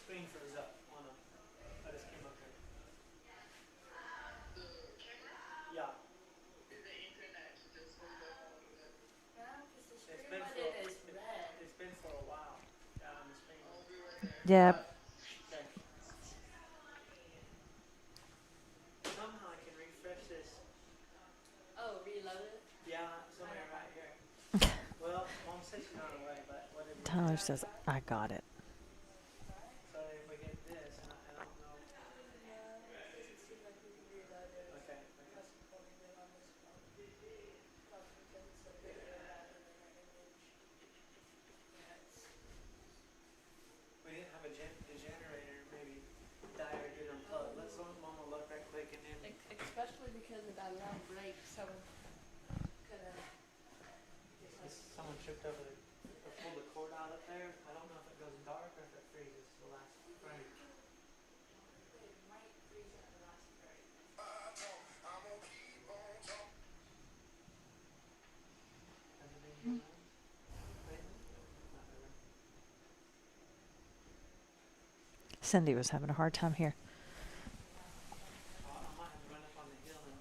screen froze up on them. I just came up here. Yeah. It's been for a while. On the screen. Yeah. Okay. Somehow I can refresh this. Oh, reload it? Yeah, somewhere right here. Well, Mom says she's not away, but whatever. Tyler says, I got it. So if we get this, and I don't know. Okay. We didn't have the generator maybe die or get unplugged. Let's let Mama look right quick and then. Especially because of that long break, someone could have. Someone tripped over or pulled the cord out up there. I don't know if it goes dark or if it freezes the last frame. It might freeze at the last break. Has it been going on? Lately? Not really. Cindy was having a hard time here. I might have to run up on the hill and.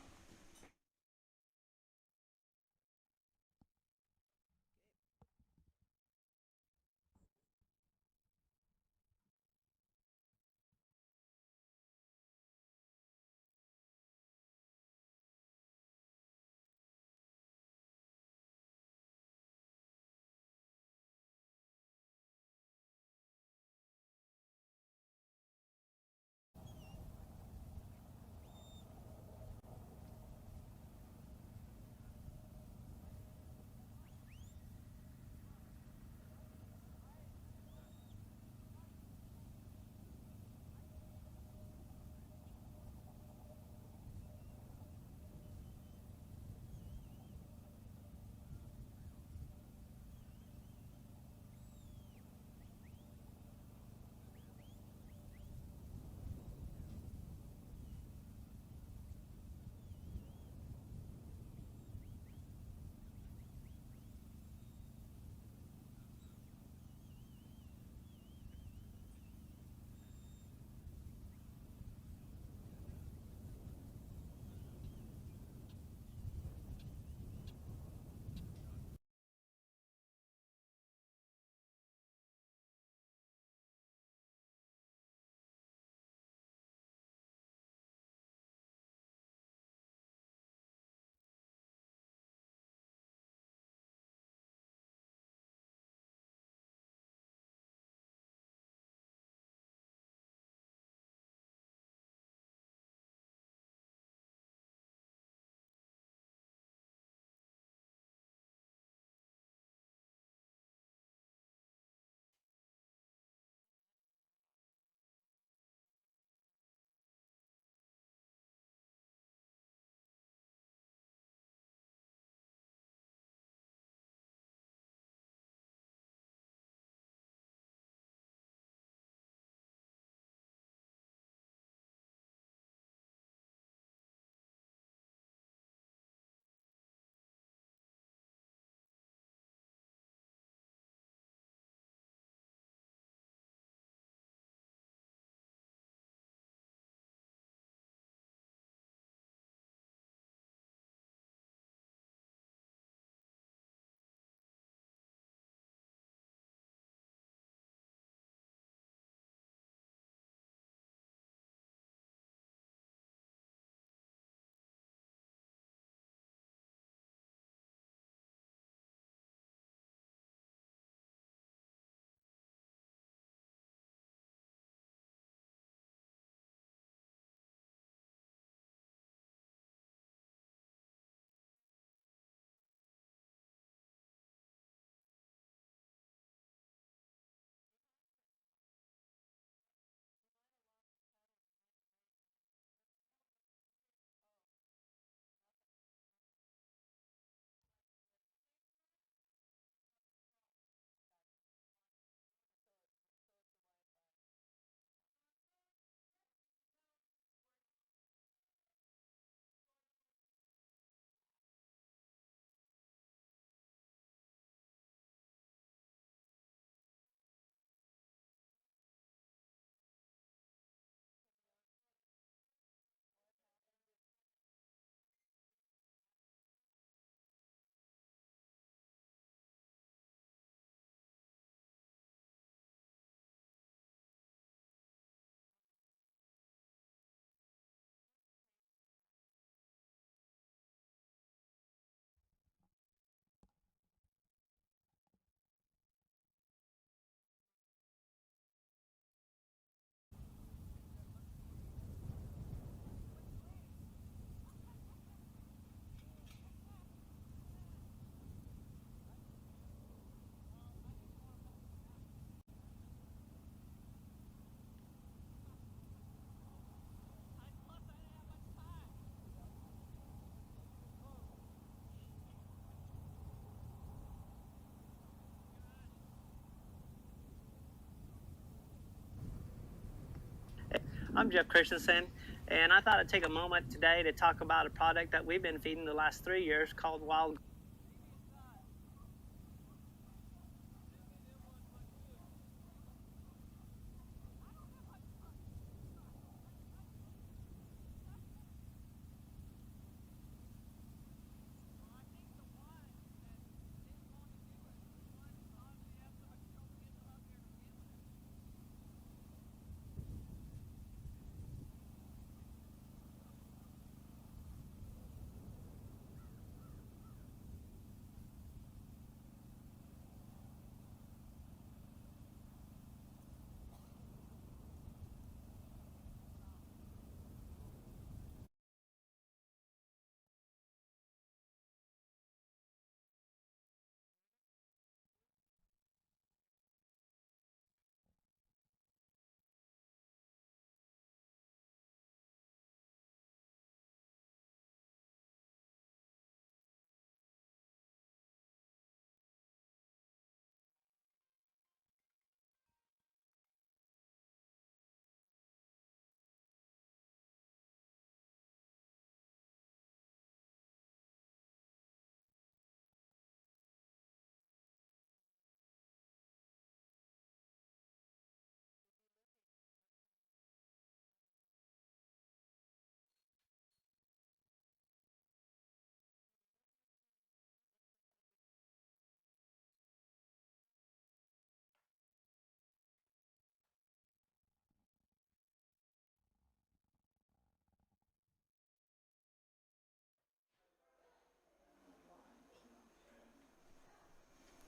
I'm Jeff Christensen, and I thought I'd take a moment today to talk about a product that we've been feeding the last 3 years called Wild.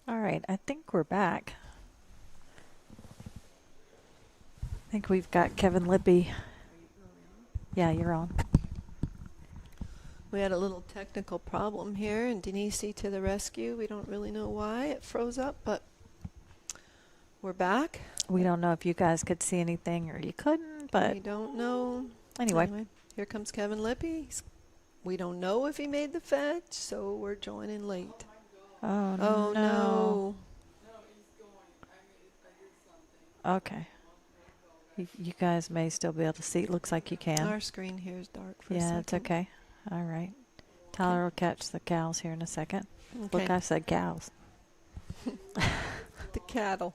All right, I think we're back. I think we've got Kevin Lippy. Yeah, you're on. We had a little technical problem here, and Denise to the rescue. We don't really know why it froze up, but we're back. We don't know if you guys could see anything or you couldn't, but we don't know. Anyway, here comes Kevin Lippy. We don't know if he made the fetch, so we're joining late. Oh, no. Okay. You guys may still be able to see. It looks like you can. Our screen here is dark for a second. Yeah, it's okay. All right. Tyler will catch the cows here in a second. Okay. Look, I said cows. The cattle.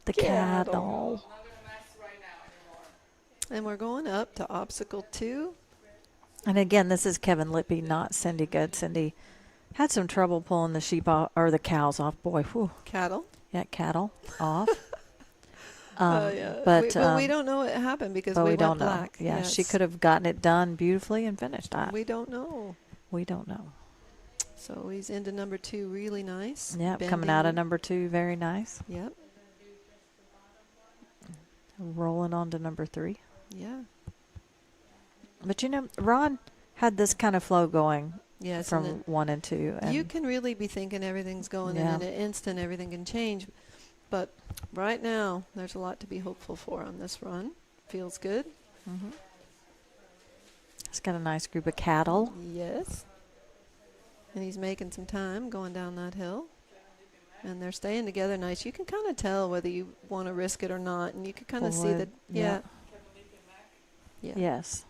The cattle. And we're going up to obstacle 2. And again, this is Kevin Lippy, not Cindy Good. Cindy had some trouble pulling the sheep off, or the cows off. Boy, whew. Cattle? Yeah, cattle off. Yeah. But we don't know what happened because we don't went black. know. Yeah, yes. she could have gotten it done beautifully and finished that. We don't know. We don't know. So he's into number 2 really nice. Yeah, coming out of number 2 very nice. Yep. Rolling on to number 3. Yeah. But Ron had this kind of flow going from 1 and 2. And you can really be thinking everything's going in an instant, everything can change. But right now, there's a lot to be hopeful for on this run. Feels good. Mm-hmm. It's got a nice group of cattle. Yes. And he's making some time going down that hill. And they're staying together nice. You can kind of tell whether you want to risk it or not. And you can kind of see that, yeah. Yes.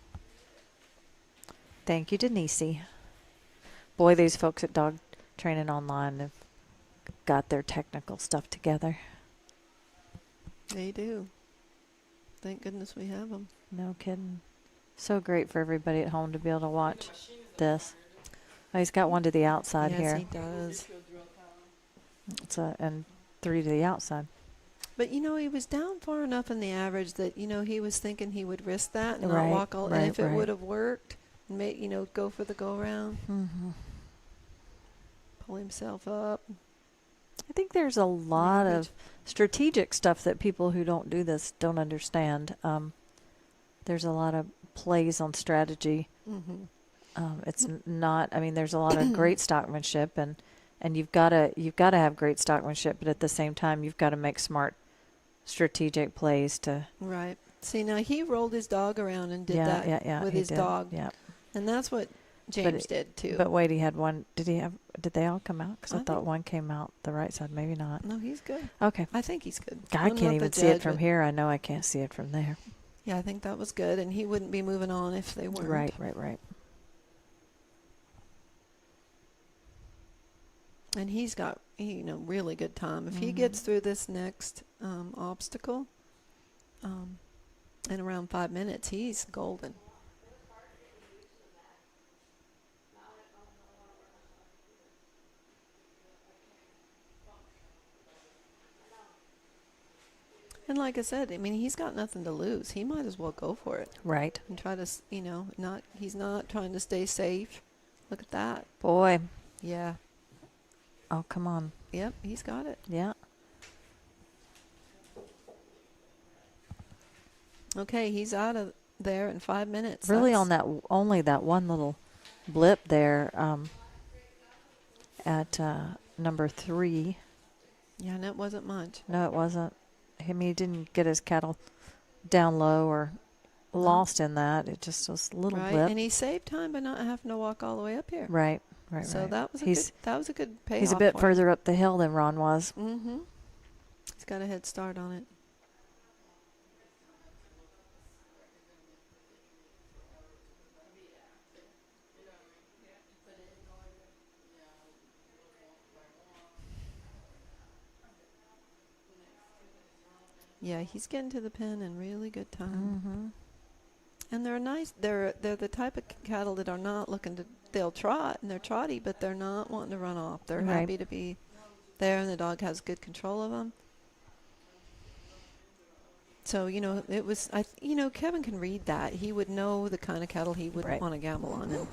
Thank you, Denise. Boy, these folks at Dog Training Online have got their technical stuff together. They do. Thank goodness we have them. No kidding. So great for everybody at home to be able to watch this. Oh, he's got 1 to the outside here. Yes, he does. And 3 to the outside. But, he was down far enough in the average that, he was thinking he would risk that and not walk all. And if it would have worked, go for the go-around. Mm-hmm. Pull himself up. I think there's a lot of strategic stuff that people who don't do this don't understand. There's a lot of plays on strategy. Mm-hmm. It's not. I mean, there's a lot of great stockmanship, and you've got to have great stockmanship, but at the same time, you've got to make smart, strategic plays to. Right. See, now he rolled his dog around and did that with his dog. Yeah. And that's what James did too. But wait, he had 1. Did they all come out? Because I thought 1 came out the right side. Maybe not. No, he's good. Okay. I think he's good. I can't even see it from here. I know I can't see it from there. Yeah, I think that was good, and he wouldn't be moving on if they weren't. Right. And he's got, really good time. If he gets through this next obstacle in around 5 minutes, he's golden. And like I said, I mean, he's got nothing to lose. He might as well go for it. Right. And try to, he's not trying to stay safe. Look at that. Boy. Yeah. Oh, come on. Yep, he's got it. Yeah. Okay, he's out of there in 5 minutes. Really on that, only that one little blip there at number 3. Yeah, and it wasn't much. No, it wasn't. I mean, he didn't get his cattle down low or lost in that. It just was a little blip. And he saved time by not having to walk all the way up here. Right. So that was a good payoff. He's a bit further up the hill than Ron was. Mm-hmm. He's got a head start on it. Yeah, he's getting to the pen in really good time. Mm-hmm. And they're nice. They're the type of cattle that are not looking to. They'll trot and they're trotty, but they're not wanting to run off. They're happy to be there, and the dog has good control of them. So it was. Kevin can read that. He would know the kind of cattle he would want to gamble on. And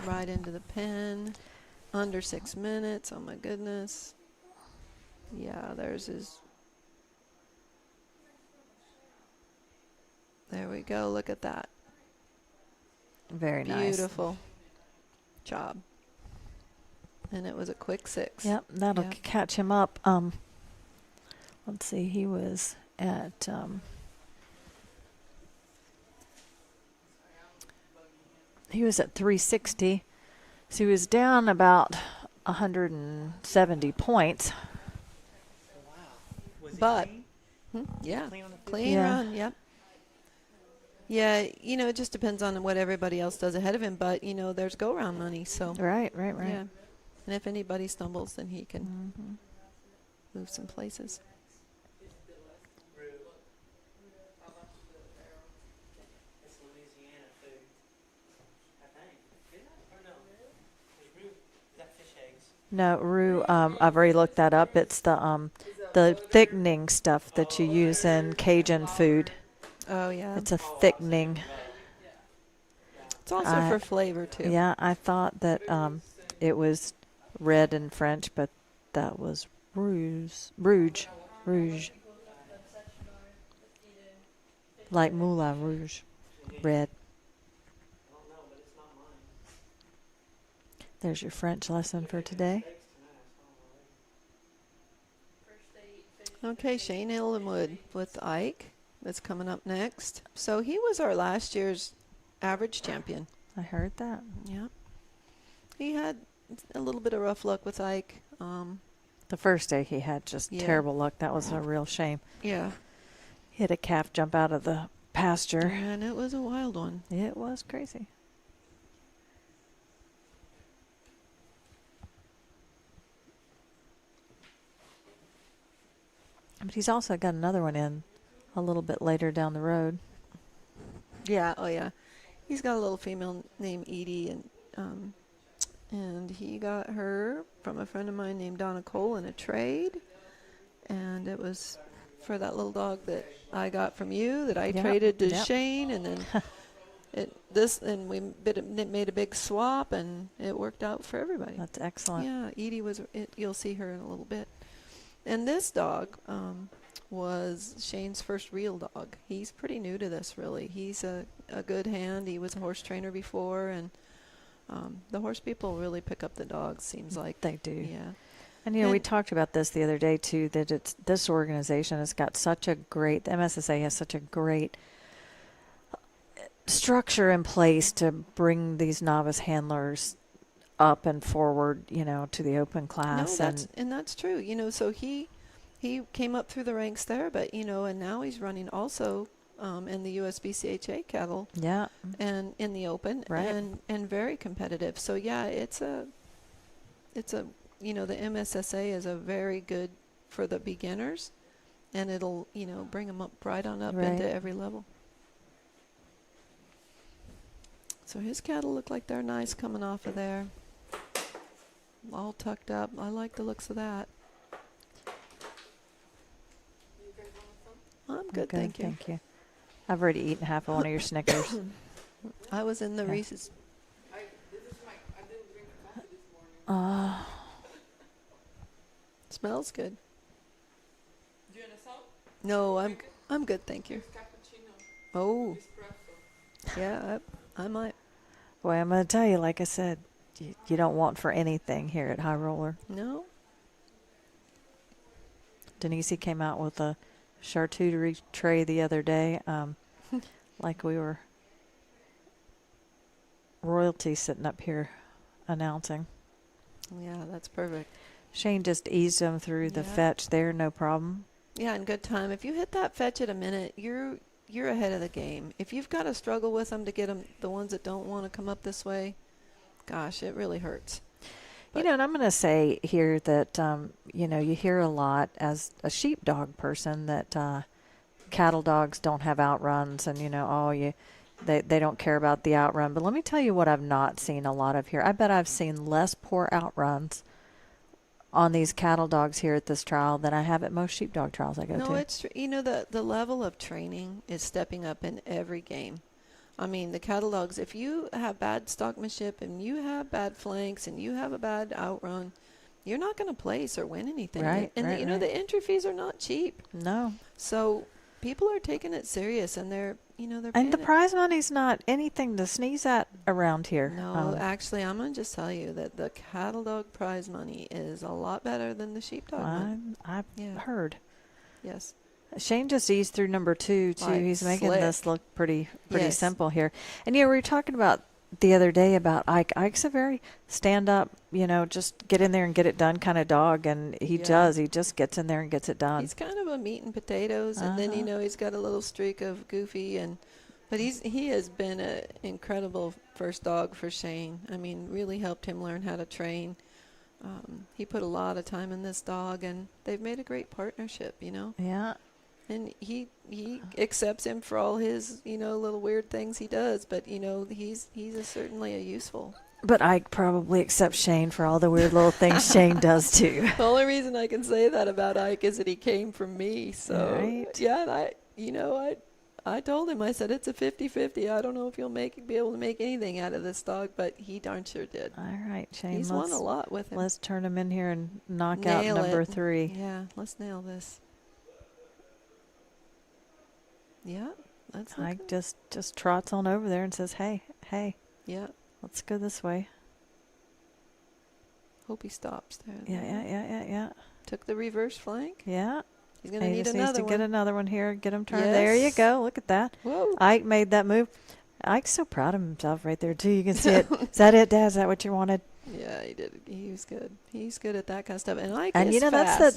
right into the pen, under 6 minutes. Oh my goodness. Yeah, there's his. There we go. Look at that. Very nice. Beautiful job. And it was a quick 6. Yep, that'll catch him up. Let's see, he was at he was at 360. So he was down about 170 points. But clean run, yep. Yeah, it just depends on what everybody else does ahead of him. But there's go-round money, so right. Yeah, and if anybody stumbles, then he can move some places. No, roux. I've already looked that up. It's the thickening stuff that you use in Cajun food. Oh yeah. It's a thickening. It's also for flavor too. Yeah, I thought that it was red in French, but that was rouge. Like Moulin Rouge, red. There's your French lesson for today. Okay, Shane Illenwood with Ike. That's coming up next. So he was our last year's average champion. I heard that. Yeah. He had a little bit of rough luck with Ike. The first day he had just terrible luck. That was a real shame. Yeah. He had a calf jump out of the pasture. And it was a wild one. It was crazy. But he's also got another one in a little bit later down the road. Yeah, oh yeah. He's got a little female named Edie, and he got her from a friend of mine named Donna Cole in a trade. And it was for that little dog that I got from you that I traded to Shane, and then we made a big swap, and it worked out for everybody. That's excellent. Yeah, Edie you'll see her in a little bit. And this dog was Shane's first real dog. He's pretty new to this, really. He's a good hand. He was a horse trainer before, and the horse people really pick up the dogs, seems like. They do. Yeah. And, we talked about this the other day, too, that this organization has got such a great, the MSSA has such a great structure in place to bring these novice handlers up and forward, to the open class. No, that's true. So he He came up through the ranks there, but and now he's running also in the USBCHA cattle. Yeah. And in the open, right. and very competitive. So yeah, it's a the MSSA is a very good for the beginners, and it'll bring them up right on up right. into every level. So his cattle look like they're nice coming off of there, all tucked up. I like the looks of that. I'm good, thank you. Thank you. I've already eaten half of one of your Snickers. I was in the Reese's. I didn't drink coffee this morning. Smells good. Do you want a salt? No, I'm good, thank you. Cappuccino. Oh, Espresso. yeah, I might. Boy, I'm going to tell you, like I said, you don't want for anything here at High Roller. No. Denise came out with a charcuterie tray the other day, like we were royalty sitting up here announcing. Yeah, that's perfect. Shane just eased them through the fetch there, no problem. Yeah, in good time. If you hit that fetch at a minute, you're ahead of the game. If you've got to struggle with them to get them, the ones that don't want to come up this way, gosh, it really hurts. But and I'm going to say here that, you hear a lot as a sheepdog person that cattle dogs don't have outruns and, they don't care about the outrun. But let me tell you what I've not seen a lot of here. I bet I've seen less poor outruns on these cattle dogs here at this trial than I have at most sheepdog trials I go to. No, it's true. The level of training is stepping up in every game. I mean, the cattle dogs, if you have bad stockmanship and you have bad flanks and you have a bad outrun, you're not going to place or win anything. Right, and right, the entry fees are not cheap. No. So people are taking it serious, and they're And paying the prize money's not anything to sneeze at around here. No, actually, I'm going to just tell you that the cattle dog prize money is a lot better than the sheepdog money. I've heard. Yes. Shane just eased through number 2, too. Like He's making slick. this look pretty Yes. simple here. And, we were talking about the other day about Ike. Ike's a very stand-up, just get in there and get it done kind of dog, and he does. He just gets in there and gets it done. He's kind of a meat and potatoes, and then, he's got a little streak of goofy, but he has been an incredible first dog for Shane. I mean, really helped him learn how to train. He put a lot of time in this dog, and they've made a great partnership, Yeah. And he accepts him for all his, little weird things he does, but, he's certainly a useful. But Ike probably accepts Shane for all the weird little things Shane does, too. The only reason I can say that about Ike is that he came from me. So, right. yeah, and I told him, I said, it's a 50-50. I don't know if you'll be able to make anything out of this dog, but he darn sure did. All right, Shane. He's won a lot with him. Let's turn him in here and knock Nail out number it. 3. Yeah, let's nail this. Yeah, that's Ike just trots on over there and says, hey, yeah, let's go this way. hope he stops there. Yeah. Took the reverse flank. Yeah. He's going to need just another needs to one. get another one here. Get him turned. Yes. There you go. Look at that. Whoa. Ike made that move. Ike's so proud of himself right there, too. You can see it. Is that it, Dad? Is that what you wanted? Yeah, he did. He was good. He's good at that kind of stuff. And Ike And is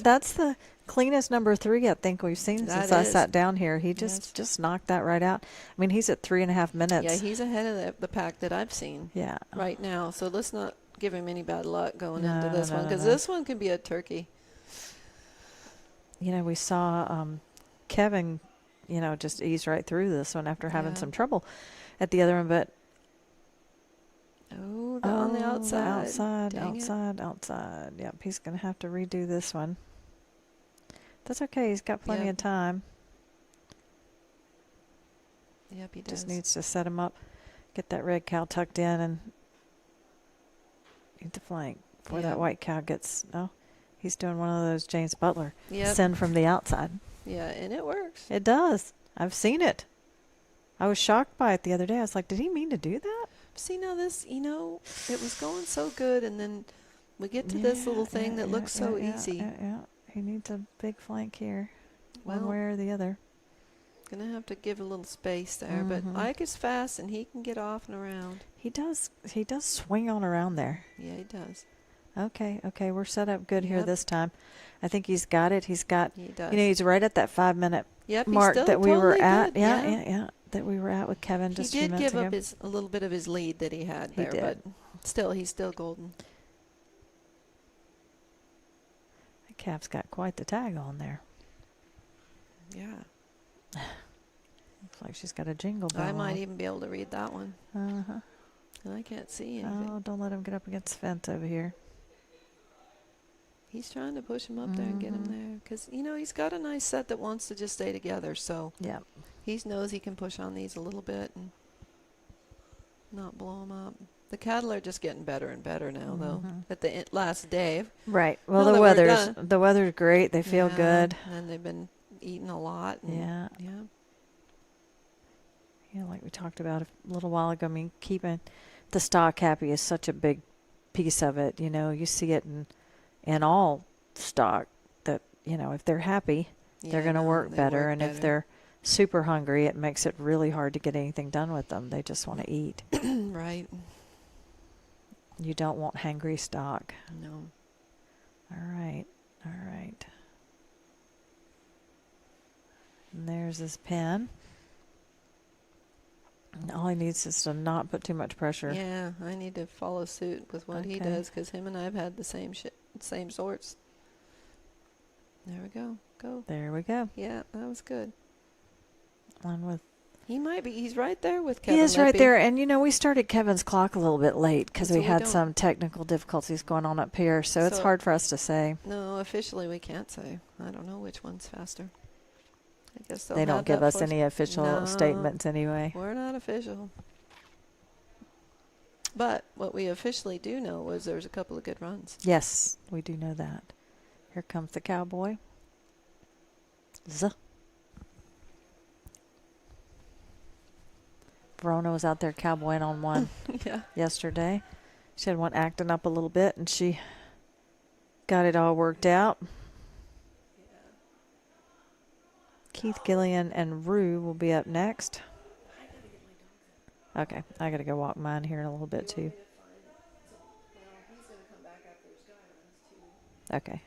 that's the cleanest number 3 I think we've seen since I sat down here. He just knocked that right out. I mean, he's at 3.5 minutes. Yeah, he's ahead of the pack that I've seen. Yeah. Right now. So let's not give him any bad luck going into this one, because this one can be a turkey. We saw Kevin, just ease right through this one after having some trouble at the other one, but. On the outside. Outside. Yep, he's going to have to redo this one. That's okay. He's got plenty of time. Yep, he does. Just needs to set him up, get that red cow tucked in, and eat the flank before that white cow gets. No, he's doing one of those James Butler send from the outside. Yeah, and it works. It does. I've seen it. I was shocked by it the other day. I was like, did he mean to do that? See, now this, it was going so good, and then we get to this little thing that looks so easy. Yeah. He needs a big flank here, one Well, way or the other. Gonna have to give a little space there, but Ike is fast, and he can get off and around. He does swing on around there. Yeah, he does. Okay, we're set up good here this time. I think he's got it. He's got, He does. you know, he's right at that 5-minute Yep, he's mark still that we were totally at. good, Yeah, yeah. yeah, yeah. That we were at with Kevin He just a few did minutes give ago. up a little bit of his lead that he had He there, did. but still, he's still golden. That calf's got quite the tag on there. Yeah. Looks like she's got a jingle bell I might on. even be able to read that one. Uh-huh. And I can't see anything. Oh, don't let him get up against the fence over here. He's trying to push him up there and get him there. Because, you know, he's got a nice set that wants to just stay together. So yeah, he knows he can push on these a little bit and not blow them up. The cattle are just getting better and better now, though, at the last day. Right. Well, Now that we're done. the weather's great. They feel good. And they've been eating a lot. And Yeah. Yeah. Yeah, like we talked about a little while ago. I mean, keeping the stock happy is such a big piece of it. You know, you see it in all stock that, you know, if they're happy, they're going to work better. And if they're super hungry, it makes it really hard to get anything done with them. They just want to eat. Right. You don't want hangry stock. No. All right. All right. And there's his pen. All he needs is to not put too much pressure. Yeah, I need to follow suit with what he does because him and I have had the same same sorts. There we go. Go. There we go. Yeah, that was good. One with. He's right there with Kevin. He is right Lippy. there. And, you know, we started Kevin's clock a little bit late because So we we had don't- some technical difficulties going on up here. So it's So- hard for us to say. No, officially we can't say. I don't know which one's faster. I guess They don't give us any official statements anyway. We're not official. But what we officially do know was there's a couple of good runs. Yes, we do know that. Here comes the cowboy. Zuh. Verona was out there cowboying on one Yeah. yesterday. She had one acting up a little bit, and she got it all worked out. Keith Gillian and Rue will be up next. Okay, I got to go walk mine here in a little bit too. Okay.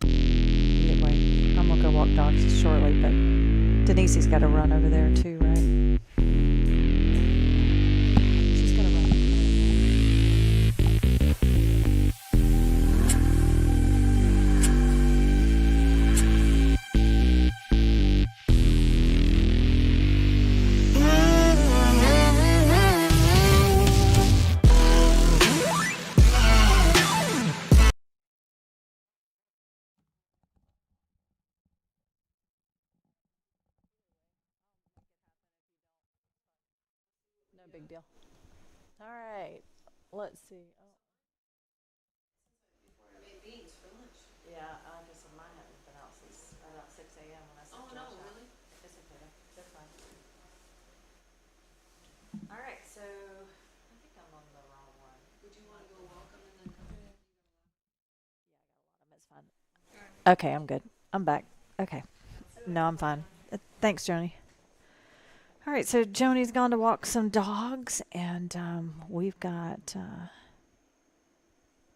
Yeah, wait, I'm gonna go walk dogs shortly, but Denise's got to run over there too, right? She's gonna run. No big deal. All right. Let's see. Oh. Yeah, I just mine haven't been out since about 6 a.m. when I sent Josh out. Really? It's okay. They're fine. All right, so I think I'm on the wrong one. Would you want to go walk them and then come back? Yeah, I got a lot of them. It's fine. Okay, I'm good. I'm back. Okay. No, I'm fine. Thanks, Joni. All right, so Joni's gone to walk some dogs, and we've got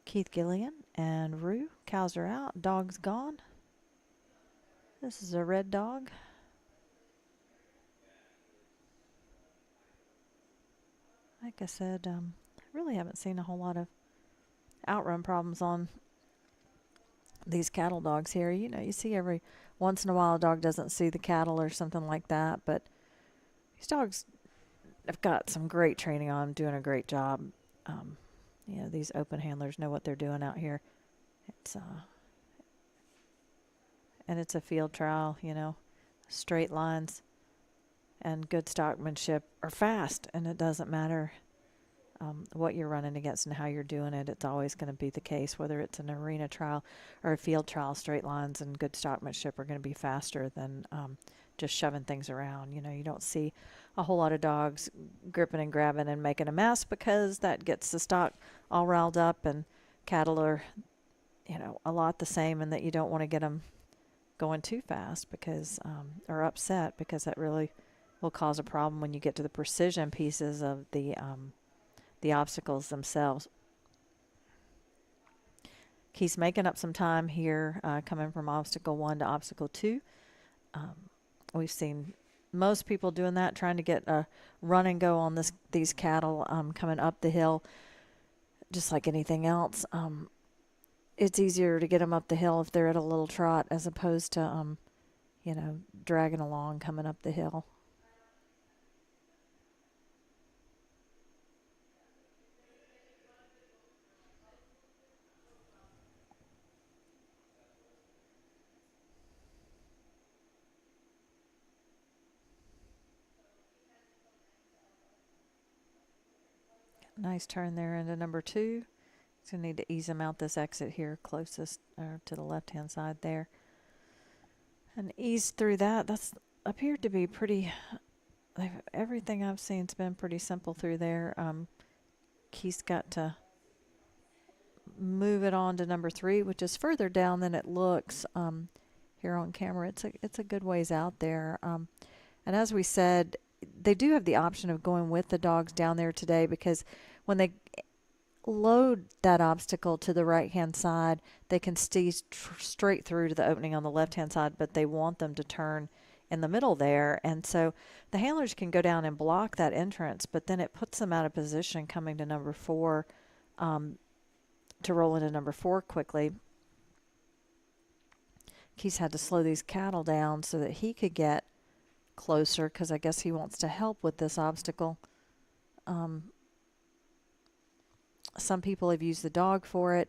Keith Gillian and Rue. Cows are out. Dog's gone. This is a red dog. Like I said, I really haven't seen a whole lot of outrun problems on these cattle dogs here. You know, you see every once in a while a dog doesn't see the cattle or something like that, but these dogs have got some great training on them, doing a great job. You know, these open handlers know what they're doing out here. It's and it's a field trial, you know. Straight lines and good stockmanship are fast, and it doesn't matter what you're running against and how you're doing it. It's always going to be the case, whether it's an arena trial or a field trial. Straight lines and good stockmanship are going to be faster than just shoving things around. You know, you don't see a whole lot of dogs gripping and grabbing and making a mess, because that gets the stock all riled up, and cattle are, you know, a lot the same, and that you don't want to get them going too fast because or upset, because that really will cause a problem when you get to the precision pieces of the obstacles themselves. He's making up some time here, coming from obstacle 1 to obstacle 2. We've seen most people doing that, trying to get a run and go on these cattle coming up the hill. Just like anything else, it's easier to get them up the hill if they're at a little trot as opposed to, dragging along coming up the hill. Nice turn there into number 2. He's going to need to ease him out this exit here closest or to the left-hand side there. And ease through that. That's appeared to be pretty, everything I've seen's been pretty simple through there. He's got to move it on to number 3, which is further down than it looks here on camera. It's a good ways out there. And as we said, they do have the option of going with the dogs down there today, because when they load that obstacle to the right-hand side, they can see straight through to the opening on the left-hand side, but they want them to turn in the middle there. And so the handlers can go down and block that entrance, but then it puts them out of position coming to number 4 to roll into number 4 quickly. He's had to slow these cattle down so that he could get closer, because I guess he wants to help with this obstacle. Some people have used the dog for it.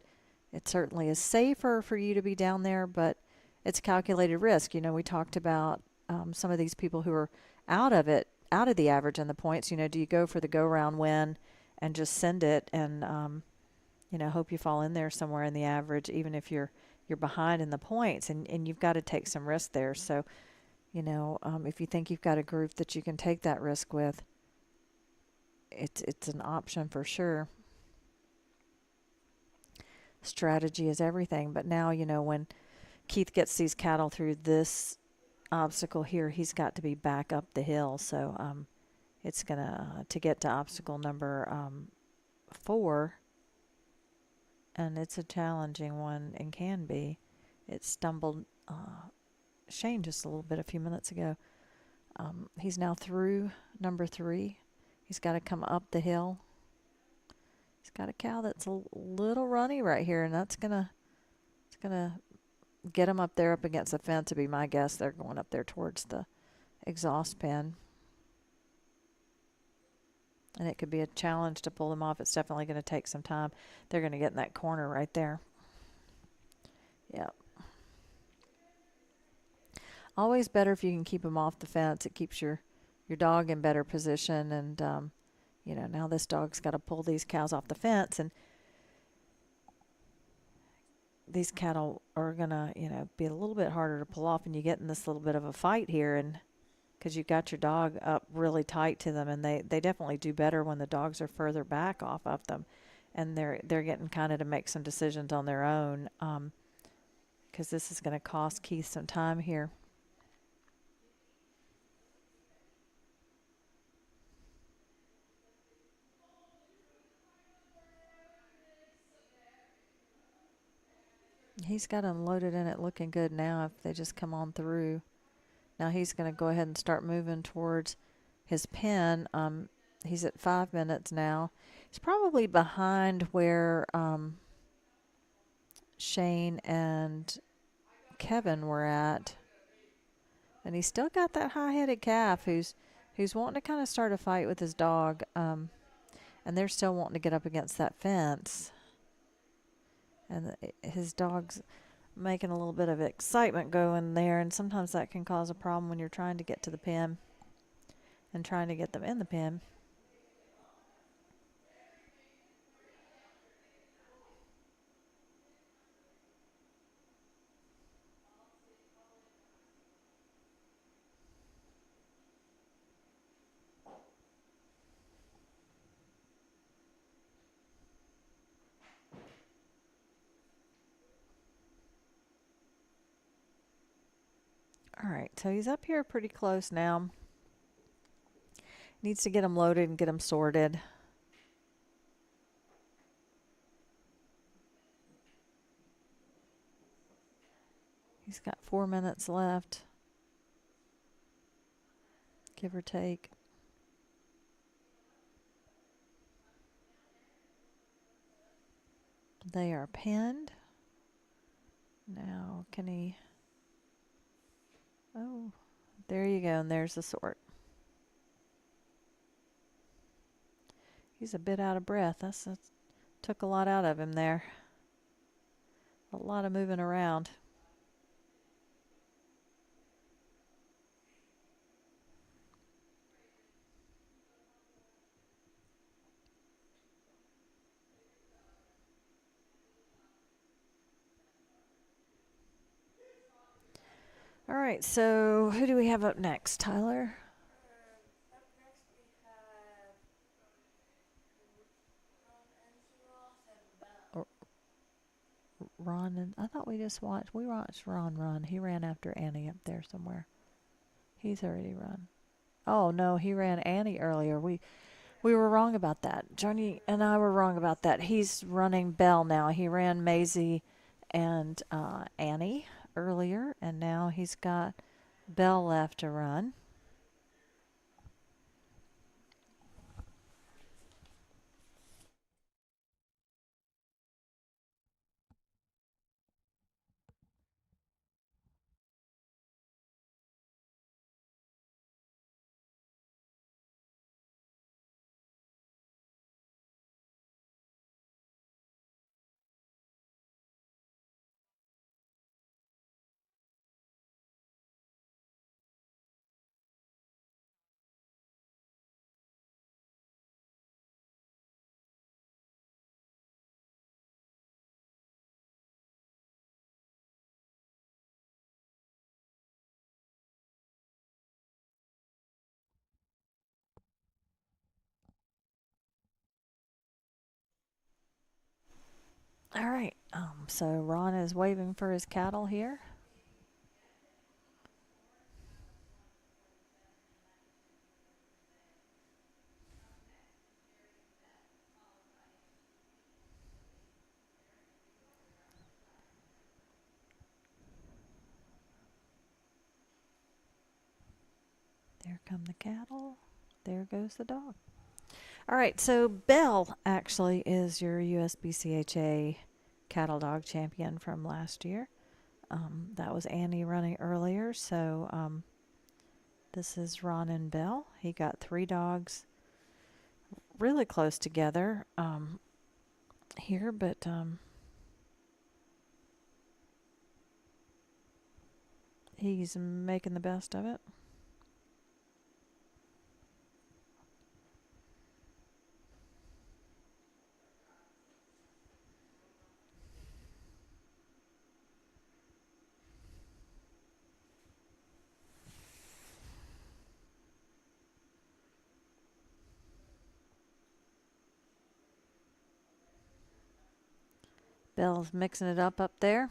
It certainly is safer for you to be down there, but it's a calculated risk. We talked about some of these people who are out of the average and the points. Do you go for the go-round win and just send it and, hope you fall in there somewhere in the average, even if you're behind in the points, and you've got to take some risk there. So, if you think you've got a group that you can take that risk with, it's an option for sure. Strategy is everything. But now, when Keith gets these cattle through this obstacle here, he's got to be back up the hill. So it's gonna to get to obstacle number 4, and it's a challenging one and can be. It stumbled Shane just a little bit a few minutes ago. He's now through number 3. He's got to come up the hill. He's got a cow that's a little runny right here, and it's gonna get him up there up against the fence. To be my guess, they're going up there towards the exhaust pen, and it could be a challenge to pull them off. It's definitely going to take some time. They're going to get in that corner right there. Yep. Always better if you can keep them off the fence. It keeps your dog in better position, and now this dog's got to pull these cows off the fence, and these cattle are gonna be a little bit harder to pull off, and you get in this little bit of a fight here, and because you've got your dog up really tight to them, and they definitely do better when the dogs are further back off of them, and they're getting kind of to make some decisions on their own, because this is going to cost Keith some time here. He's got them loaded in it, looking good now if they just come on through. Now he's going to go ahead and start moving towards his pen. He's at 5 minutes now. He's probably behind where Shane and Kevin were at. And he's still got that high-headed calf who's wanting to kind of start a fight with his dog. And they're still wanting to get up against that fence. And his dog's making a little bit of excitement going there, and sometimes that can cause a problem when you're trying to get to the pen and trying to get them in the pen. All right, so he's up here pretty close now. Needs to get them loaded and get them sorted. He's got 4 minutes left, give or take. They are pinned. Now, can he? Oh, there you go, and there's the sort. He's a bit out of breath. That's took a lot out of him there. A lot of moving around. All right, so who do we have up next, Tyler? Up next we have Ron, and I thought we watched Ron run. He ran after Annie up there somewhere. He's already run. Oh no, he ran Annie earlier. We were wrong about that. Johnny and I were wrong about that. He's running Belle now. He ran Maisie and Annie earlier, and now he's got Belle left to run. All right, so Ron is waving for his cattle here. There come the cattle. There goes the dog. All right, so Belle actually is your USBCHA cattle dog champion from last year. That was Annie running earlier, so this is Ron and Belle. He got 3 dogs really close together here, but he's making the best of it. Belle's mixing it up there.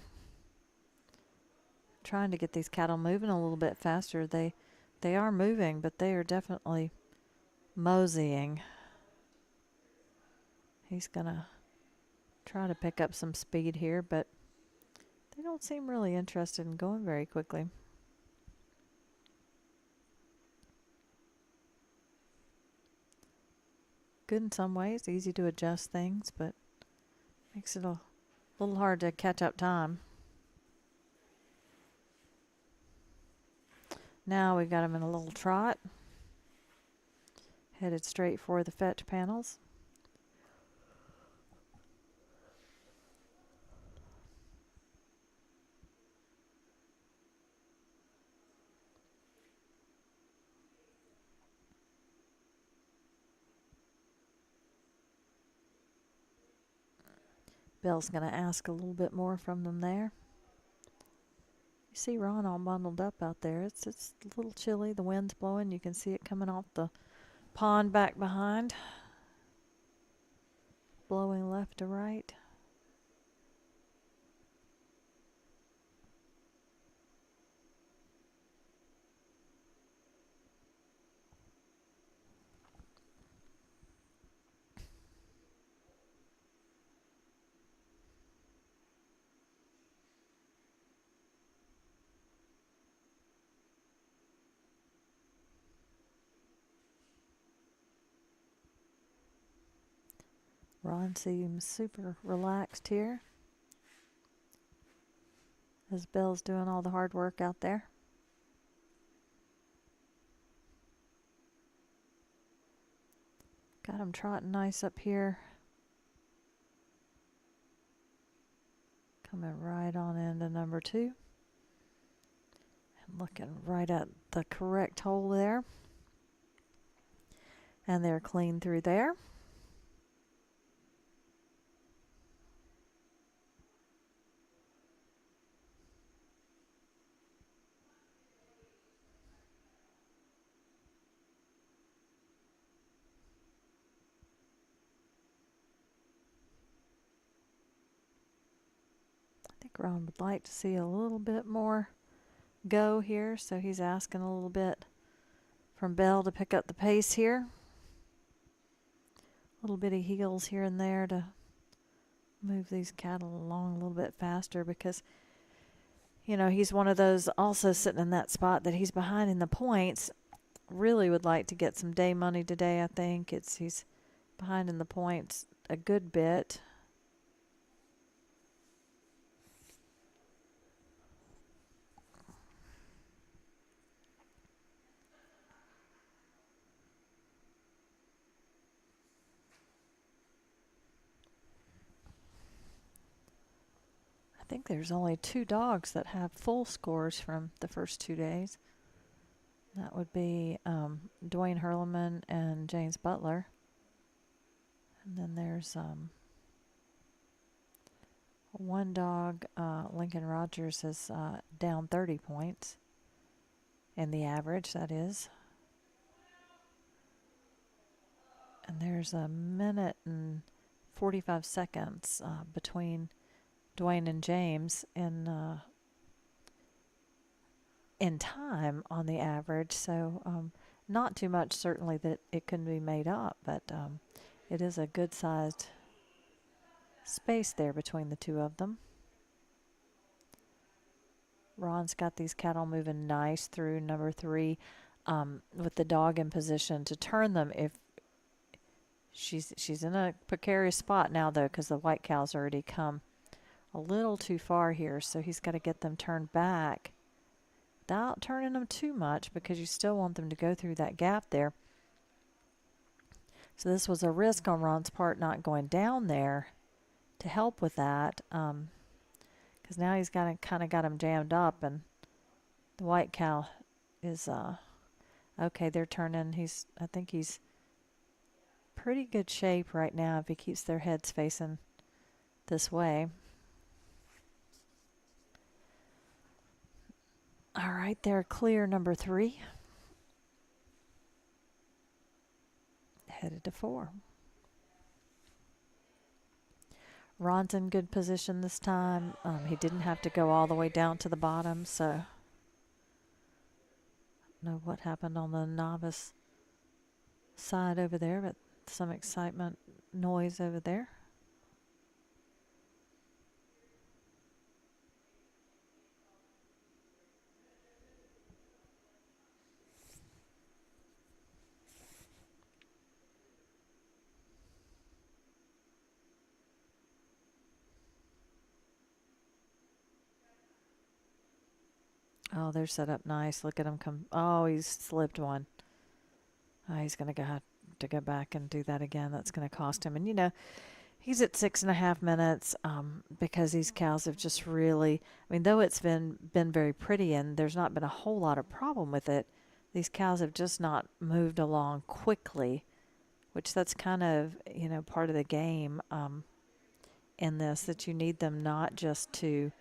Trying to get these cattle moving a little bit faster. They are moving, but they are definitely moseying. He's gonna try to pick up some speed here, but they don't seem really interested in going very quickly. Good in some ways, easy to adjust things, but makes it a little hard to catch up time. Now we've got him in a little trot, headed straight for the fetch panels. Belle's going to ask a little bit more from them there. You see Ron all bundled up out there. It's a little chilly. The wind's blowing. You can see it coming off the pond back behind, blowing left to right. Ron seems super relaxed here, as Belle's doing all the hard work out there. Got him trotting nice up here. Coming right on into number 2. And looking right at the correct hole there. And they're clean through there. I think Ron would like to see a little bit more go here, so he's asking a little bit from Belle to pick up the pace here. Little bitty heels here and there to move these cattle along a little bit faster, because you know he's one of those also sitting in that spot that he's behind in the points. Really would like to get some day money today. I think he's behind in the points a good bit. I think there's only 2 dogs that have full scores from the first 2 days. That would be Dwayne Hurleman and James Butler. And then there's one dog, Lincoln Rogers, is down 30 points in the average, that is. And there's a minute and 45 seconds between Dwayne and James in time on the average, so not too much certainly that it can be made up, but it is a good sized space there between the 2 of them. Ron's got these cattle moving nice through number 3 with the dog in position to turn them if she's in a precarious spot now, though, because the white cow's already come a little too far here, so he's got to get them turned back without turning them too much, because you still want them to go through that gap there. So this was a risk on Ron's part, not going down there to help with that, because now he's kind of got him jammed up, and the white cow is okay. They're turning. I think he's pretty good shape right now if he keeps their heads facing this way. All right, they're clear number 3. Headed to 4. Ron's in good position this time. He didn't have to go all the way down to the bottom, so I don't know what happened on the novice side over there, but some excitement noise over there. Oh, they're set up nice. Look at him come. Oh, he's slipped one. He's going to have to go back and do that again. That's going to cost him. And, you know, he's at 6.5 minutes because these cows have just really, I mean, though it's been very pretty and there's not been a whole lot of problem with it, these cows have just not moved along quickly, which that's kind of, you know, part of the game in this, that you need them not just to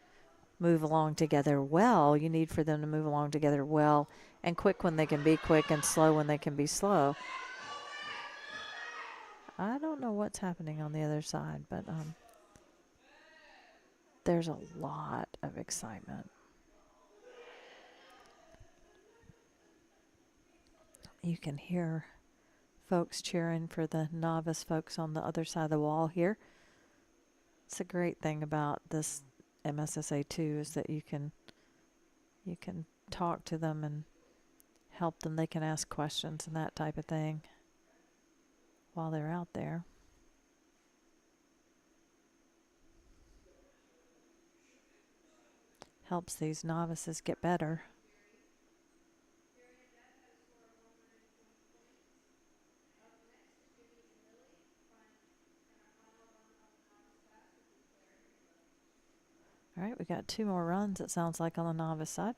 move along together well. You need for them to move along together well and quick when they can be quick and slow when they can be slow. I don't know what's happening on the other side, but there's a lot of excitement. You can hear folks cheering for the novice folks on the other side of the wall here. It's a great thing about this MSSA 2 is that you can talk to them and help them. They can ask questions and that type of thing while they're out there. helps these novices get better. All right, we got 2 more runs, it sounds like, on the novice side.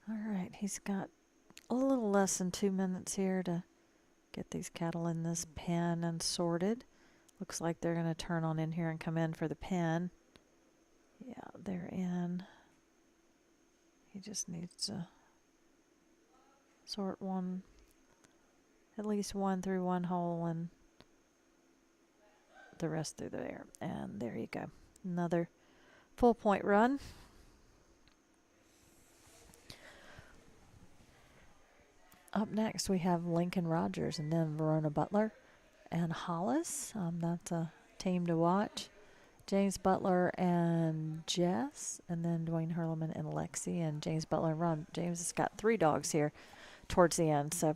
All right, he's got a little less than 2 minutes here to get these cattle in this pen and sorted. Looks like they're going to turn on in here and come in for the pen. Yeah, they're in. He just needs to sort one, at least one through one hole and the rest through there. And there you go. Another full point run. Up next, we have Lincoln Rogers and then Verona Butler and Hollis. That's a team to watch. James Butler and Jess, and then Dwayne Hurleman and Lexi, and James Butler and Ron. James has got 3 dogs here towards the end, so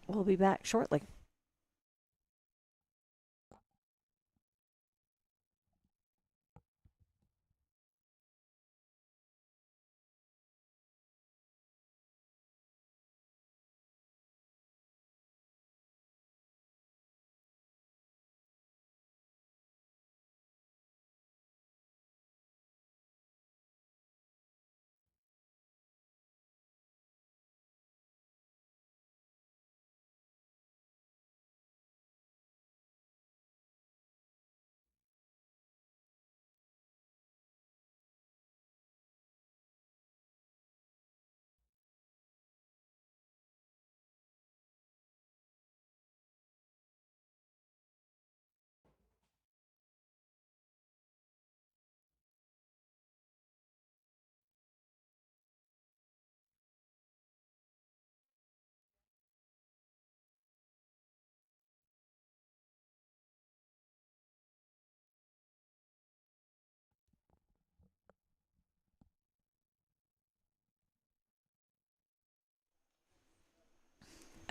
we'll be back shortly.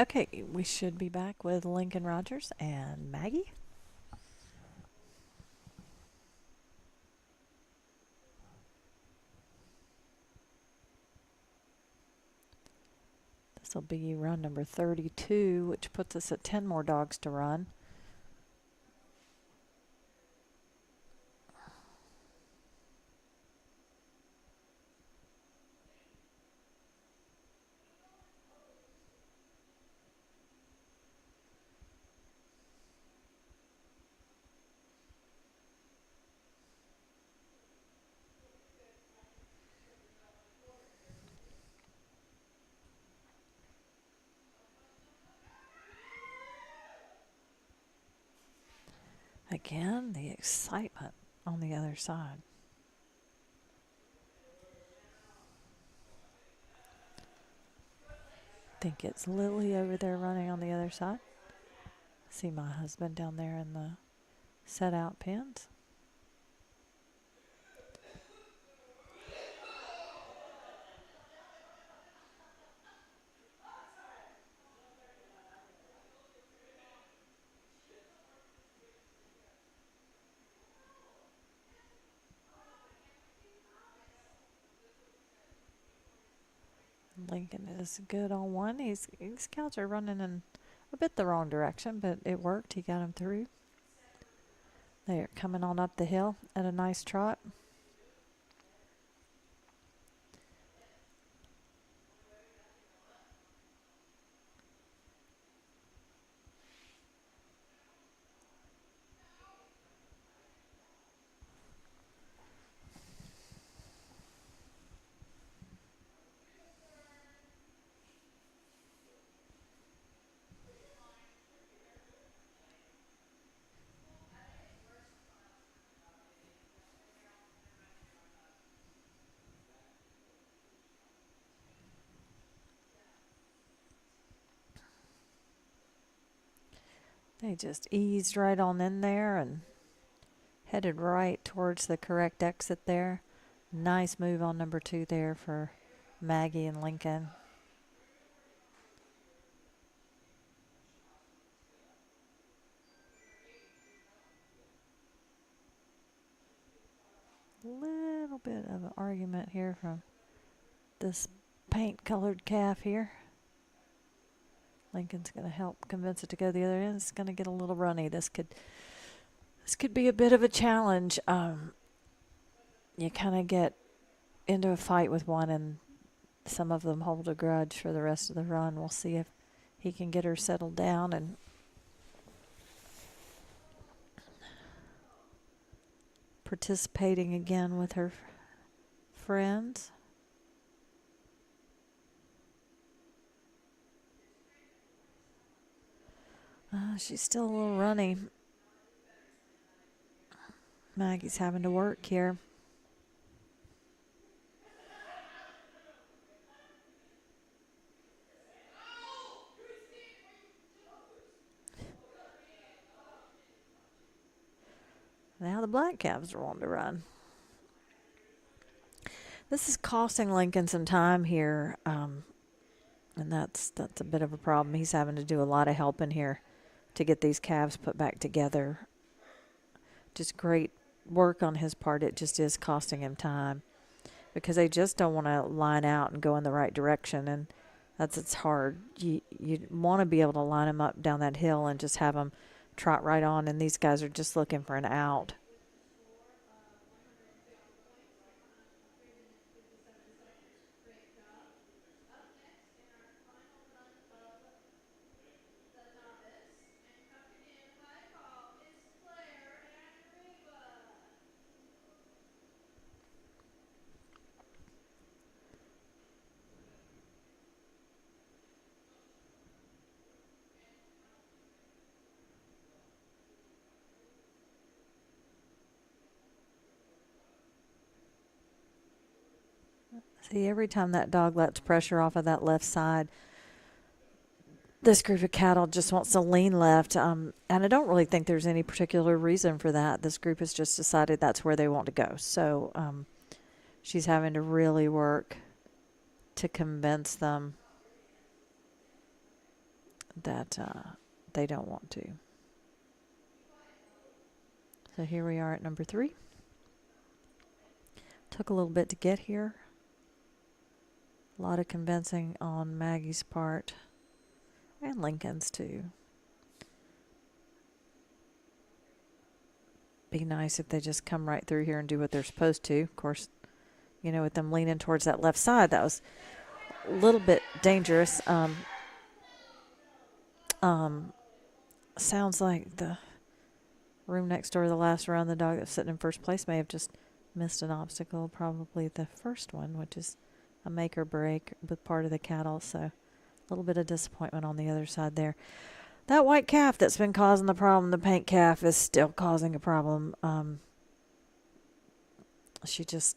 Okay, we should be back with Lincoln Rogers and Maggie. This will be run number 32, which puts us at 10 more dogs to run. Again, the excitement on the other side. Think it's Lily over there running on the other side. See my husband down there in the set out pens. Lincoln is good on one. These cows are running in a bit the wrong direction, but it worked. He got them through. They are coming on up the hill at a nice trot. They just eased right on in there and headed right towards the correct exit there. Nice move on number 2 there for Maggie and Lincoln. little bit of an argument here from this paint-colored calf here. Lincoln's going to help convince it to go the other end. It's going to get a little runny. This could be a bit of a challenge. You kind of get into a fight with one, and some of them hold a grudge for the rest of the run. We'll see if he can get her settled down and participating again with her friends. She's still a little runny. Maggie's having to work here. Now the black calves are wanting to run. This is costing Lincoln some time here, and that's a bit of a problem. He's having to do a lot of helping here to get these calves put back together. Just great work on his part. It just is costing him time because they just don't want to line out and go in the right direction, and it's hard. You want to be able to line them up down that hill and just have them trot right on, and these guys are just looking for an out. See, every time that dog lets pressure off of that left side, this group of cattle just wants to lean left. And I don't really think there's any particular reason for that. This group has just decided that's where they want to go. So she's having to really work to convince them that they don't want to. So here we are at number 3. Took a little bit to get here. A lot of convincing on Maggie's part, and Lincoln's too. Be nice if they just come right through here and do what they're supposed to. Of course, you know, with them leaning towards that left side, that was a little bit dangerous. Sounds like the room next door, the last run, the dog that's sitting in first place may have just missed an obstacle, probably the first one, which is a make or break with part of the cattle. So a little bit of disappointment on the other side there. That white calf that's been causing the problem, the paint calf, is still causing a problem. She just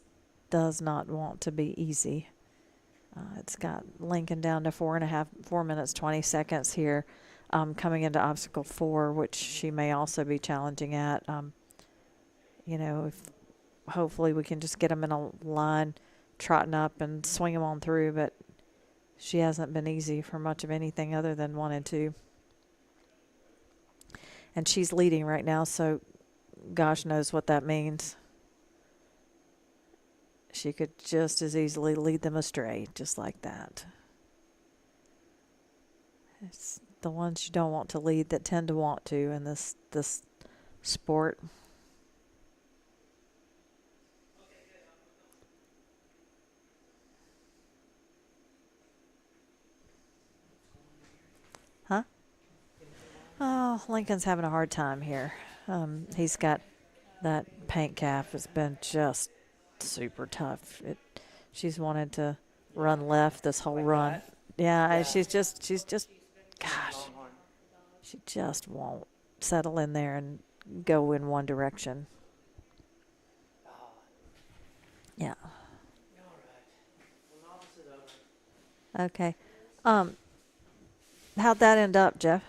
does not want to be easy. It's got Lincoln down to 4 minutes, 20 seconds here, coming into obstacle 4, which she may also be challenging at. You know, if hopefully we can just get them in a line, trotting up and swing them on through, but she hasn't been easy for much of anything other than 1 and 2. And she's leading right now, so gosh knows what that means. She could just as easily lead them astray, just like that. It's the ones you don't want to lead that tend to want to in this sport. Huh? Oh, Lincoln's having a hard time here. He's got that paint calf has been just super tough. She's wanted to run left this whole run. Yeah, she's just, gosh, she just won't settle in there and go in one direction. Yeah. Okay. How'd that end up, Jeff?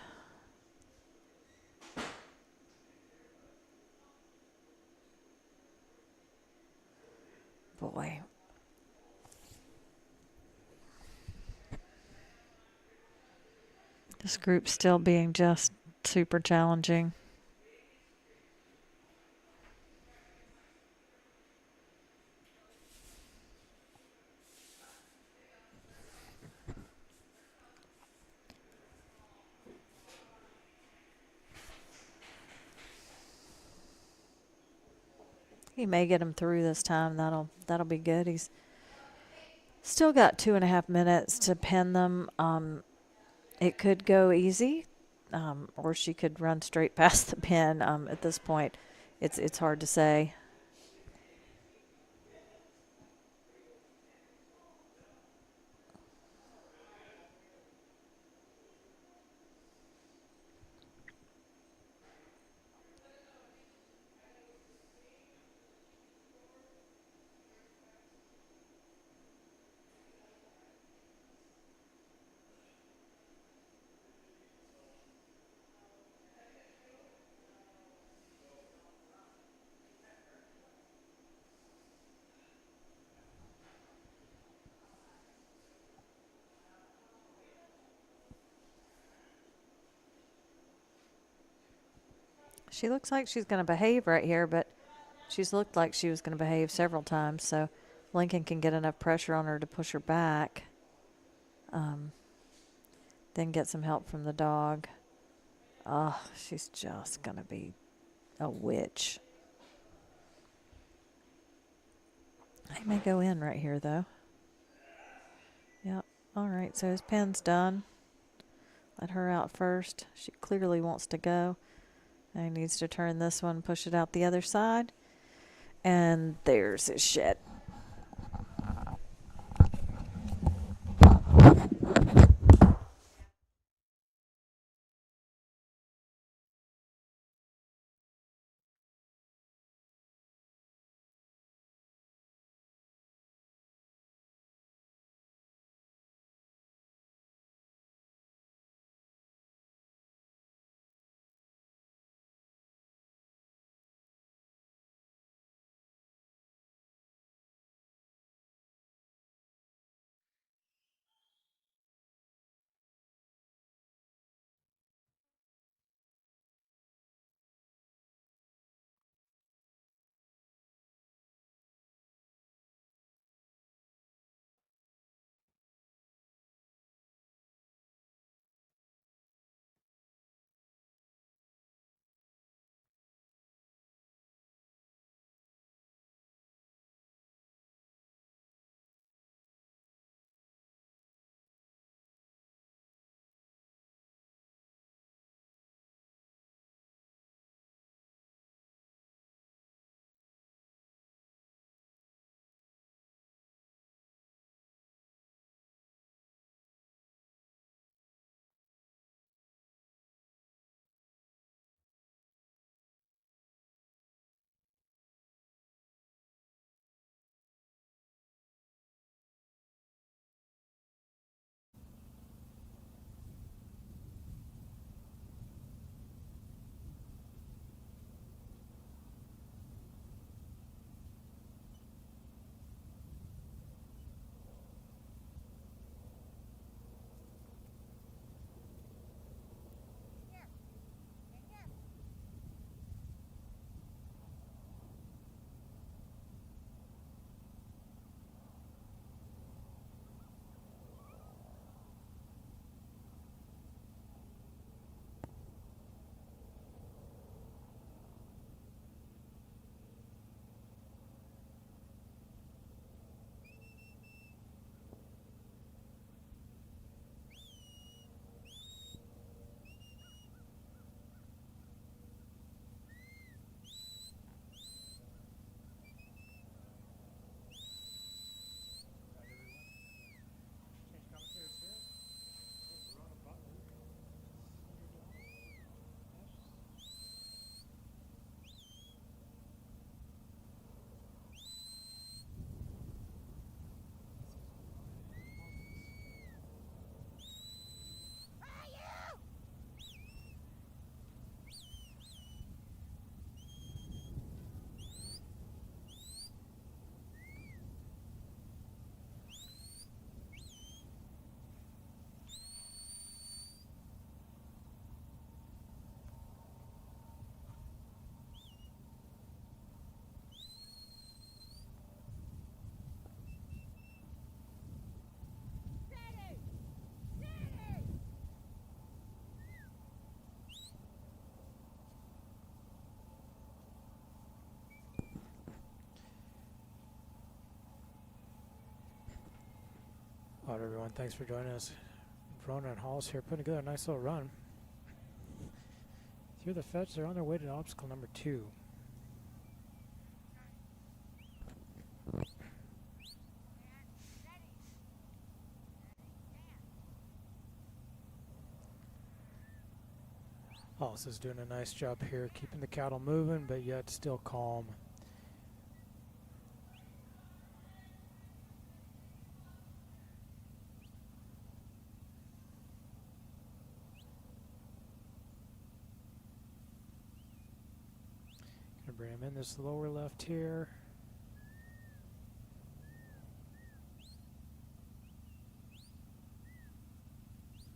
Boy. This group's still being just super challenging. He may get him through this time. That'll be good. He's still got 2.5 minutes to pin them. It could go easy, or she could run straight past the pin. At this point, it's hard to say. She looks like she's going to behave right here, but she's looked like she was going to behave several times, so Lincoln can get enough pressure on her to push her back. Then get some help from the dog. Oh, she's just going to be a witch. I may go in right here, though. Yep. All right, so his pin's done. Let her out first. She clearly wants to go. And he needs to turn this one, push it out the other side. And there's his shed. All right, everyone. Thanks for joining us. Rona and Hollis here putting together a nice little run. Through the fetch, they're on their way to obstacle number 2. Hollis is doing a nice job here, keeping the cattle moving, but yet still calm. Gonna bring him in this lower left here.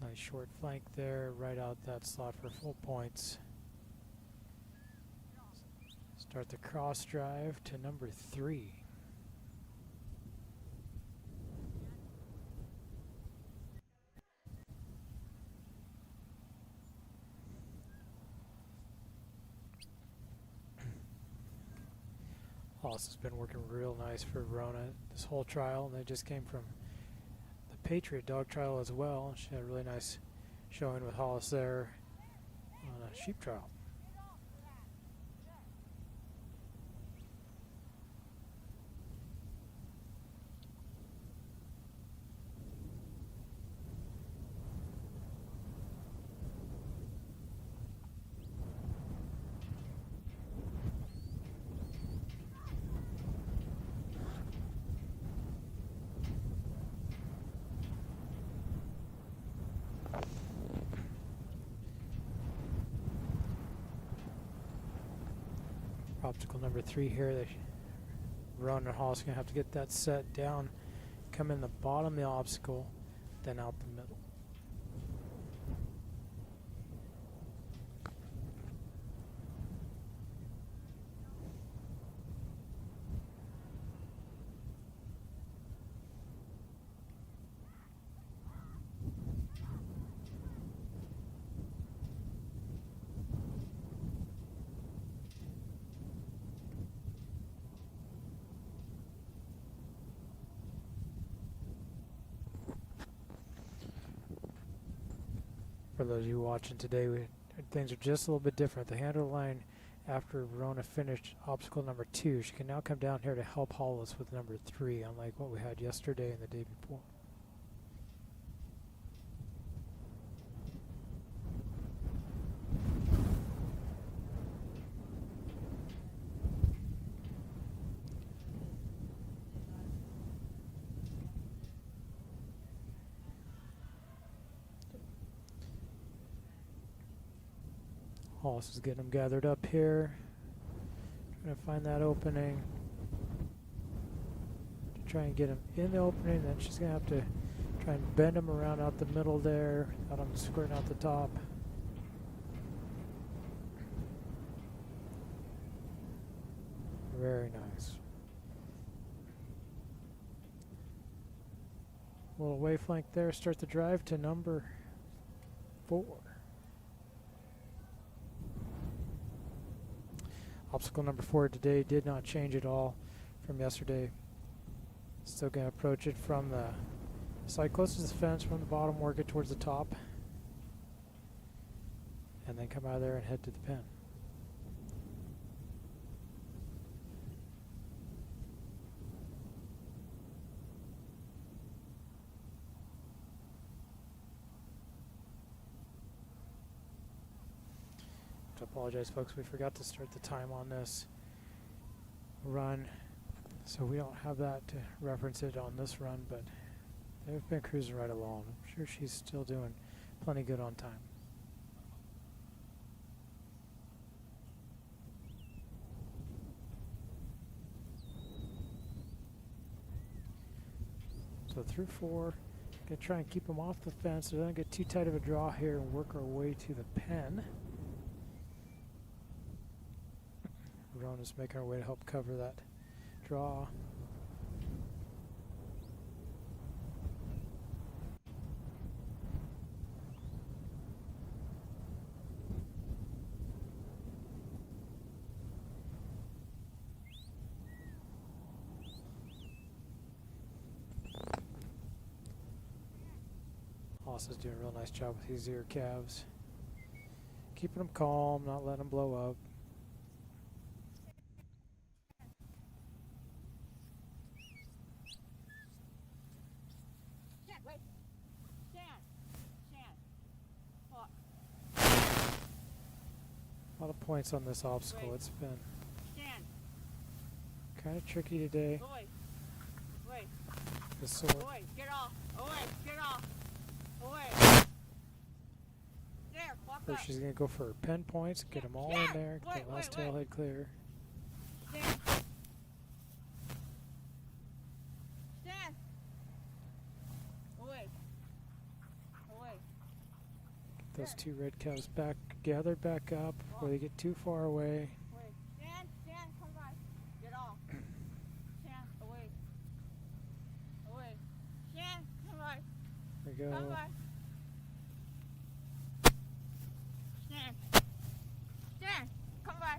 Nice short flank there, right out that slot for full points. Start the cross drive to number 3. Hollis has been working real nice for Rona this whole trial, and they just came from the Patriot dog trial as well. She had a really nice showing with Hollis there on a sheep trial. Obstacle number 3 here. Rona and Hollis are going to have to get that set down, come in the bottom of the obstacle, then out the middle. For those of you watching today, things are just a little bit different. The handle line after Rona finished obstacle number 2, she can now come down here to help Hollis with number 3, unlike what we had yesterday and the day before. Hollis is getting them gathered up here. Trying to find that opening. To try and get them in the opening, then she's going to have to try and bend them around out the middle there, out on squirting out the top. Very nice. Little wave flank there, start the drive to number 4. Obstacle number 4 today did not change at all from yesterday. Still going to approach it from the side closest to the fence, from the bottom, work it towards the top, and then come out of there and head to the pen. I apologize, folks, we forgot to start the time on this run, so we don't have that to reference it on this run, but they've been cruising right along. I'm sure she's still doing plenty good on time. So through 4, gonna try and keep them off the fence so they don't get too tight of a draw here, and work our way to the pen. Rona's making our way to help cover that draw. Ross is doing a real nice job with these ear calves. Keeping them calm, not letting them blow up. A lot of points on this obstacle. It's been kind of tricky today. This sword. Get off. Get off. There, walk First, she's going to go for her pen points, get them all in there, get the last tailhead clear. Stand. Stand. Away. Get those two red cows back, gathered back up before they get too far away. Stand, come by. Get off. Stand, away. Stand, come by. There we go. Come by. Stand, come by.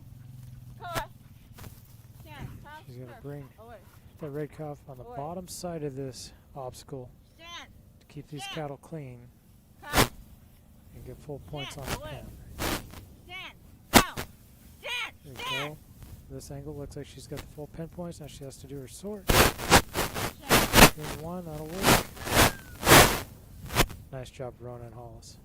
Stand, She's going to bring away. the red calf on the bottom side of this obstacle Stand. to keep these cattle clean Come. and get full points on Stand, the away. pen. Stand. Down. There we go. This angle looks like she's got the full pen points. Now she has to do her sort. Here's one, that'll work. Nice job, Ronan Hollis.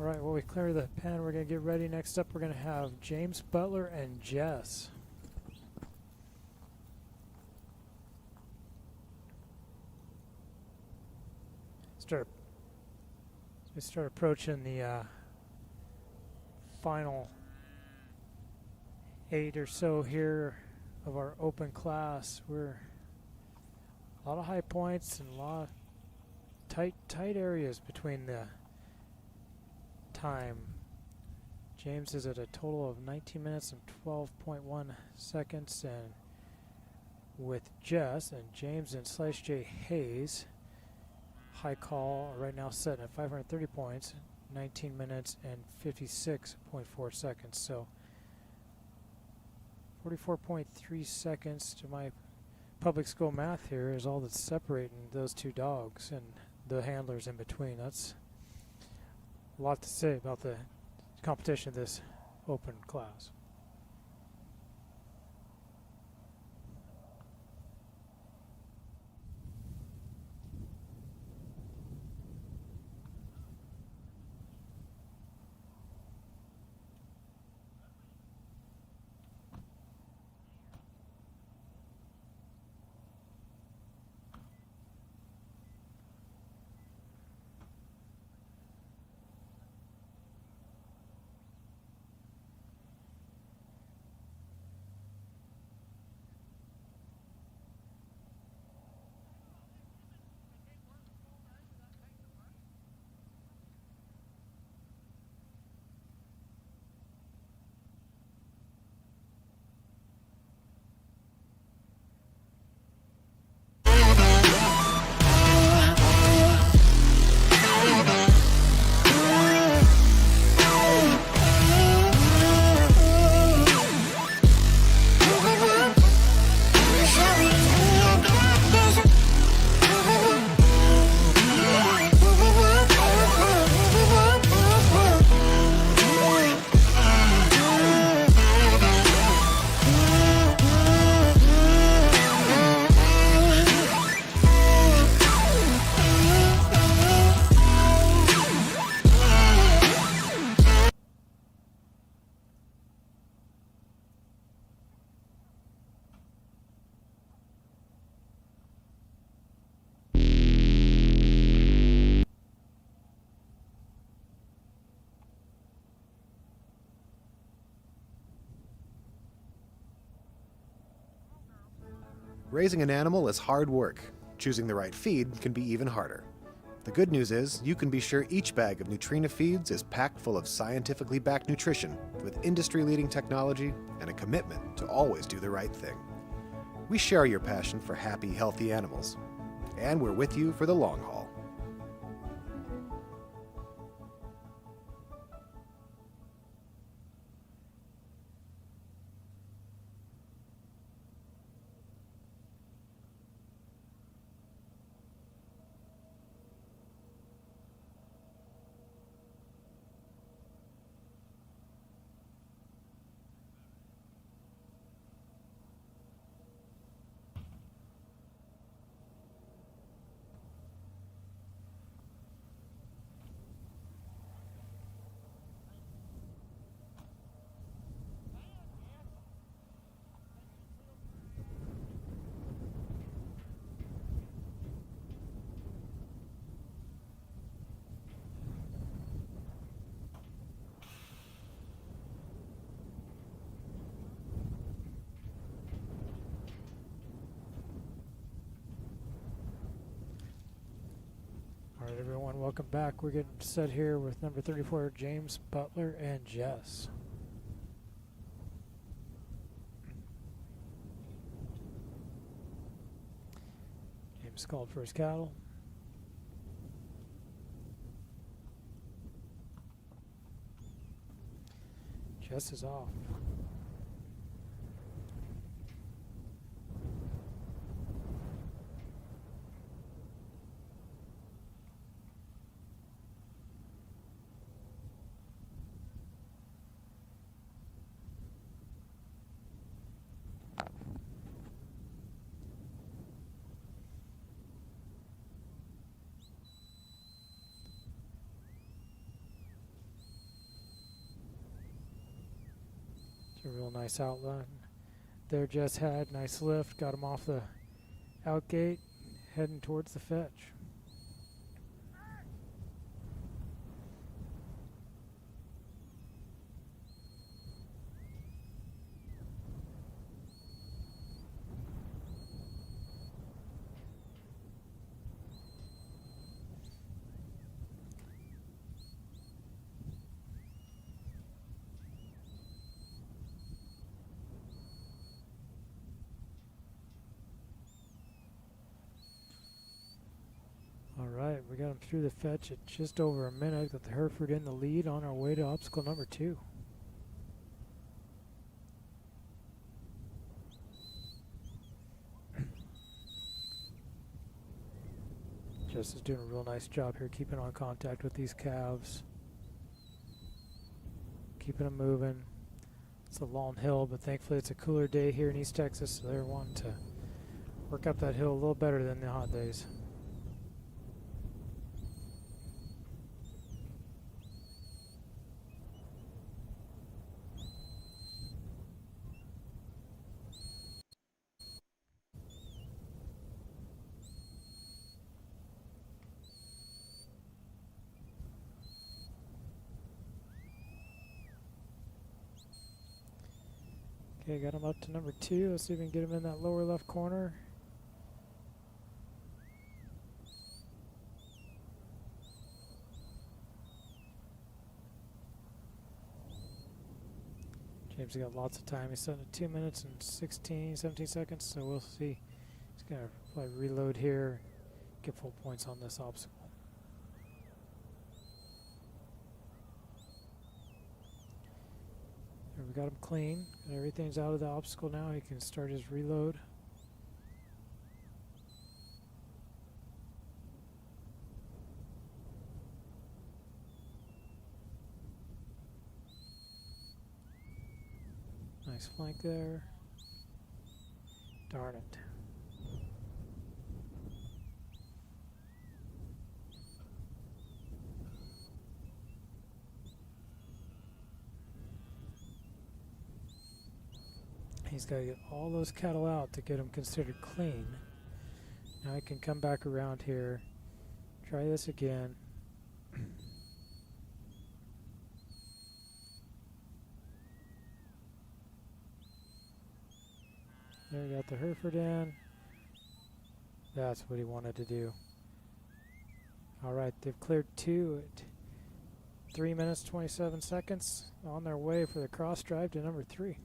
All right, well, we clear the pen. We're going to get ready. Next up, we're going to have James Butler and Jess. We start approaching the final 8 or so here of our open class. We're a lot of high points and a lot of tight areas between the time. James is at a total of 19 minutes and 12.1 seconds, and with Jess and James and Slash J Hayes, high call right now set at 530 points, 19 minutes and 56.4 seconds. So 44.3 seconds to my public school math here is all that's separating those two dogs and the handlers in between. That's a lot to say about the competition of this open class. Raising an animal is hard work. Choosing the right feed can be even harder. The good news is you can be sure each bag of Nutrina feeds is packed full of scientifically backed nutrition with industry-leading technology and a commitment to always do the right thing. We share your passion for happy, healthy animals, and we're with you for the long haul. All right, everyone, welcome back. We're getting set here with number 34, James Butler and Jess. James called for his cattle. Jess is off. A real nice outline there. Jess had nice lift, got him off the out gate, heading towards the fetch. Alright, we got him through the fetch at just over a minute. Got the Hereford in the lead on our way to obstacle number 2. Jess is doing a real nice job here, keeping on contact with these calves. Keeping them moving. It's a long hill, but thankfully it's a cooler day here in East Texas, so they're wanting to work up that hill a little better than the hot days. Okay, got him up to number 2. Let's see if we can get him in that lower left corner. James has got lots of time. He's setting at 2 minutes and 17 seconds, so we'll see. He's going to probably reload here, get full points on this obstacle. There, we got him clean. Everything's out of the obstacle now. He can start his reload. Nice flank there. Darn it. He's got to get all those cattle out to get them considered clean. Now I can come back around here, try this again. There, we got the Hereford in. That's what he wanted to do. All right, they've cleared 2 at 3 minutes 27 seconds, on their way for the cross drive to number 3.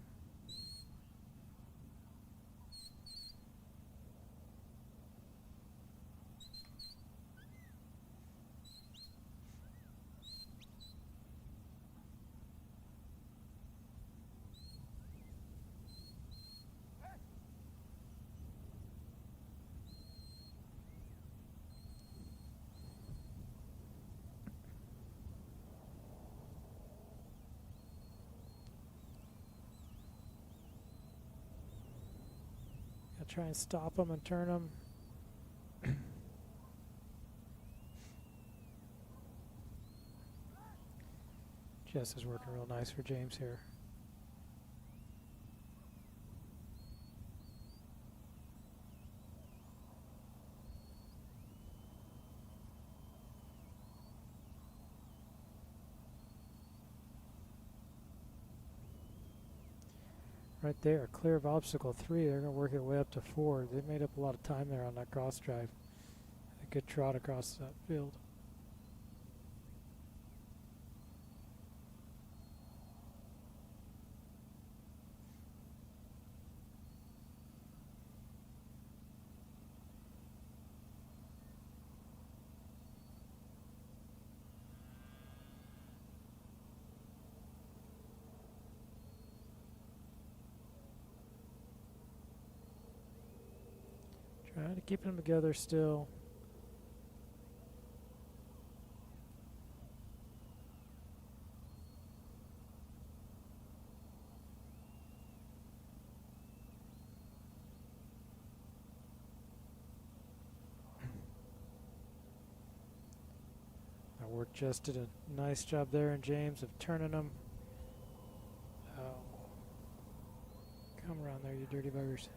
Try and stop them and turn them. Jess is working real nice for James here. Right there, clear of obstacle 3. They're going to work their way up to 4. They made up a lot of time there on that cross drive. A good trot across that field. Trying to keep them together still. Our work just did a nice job there, and James of turning them. Oh. Come around there, you dirty buggers.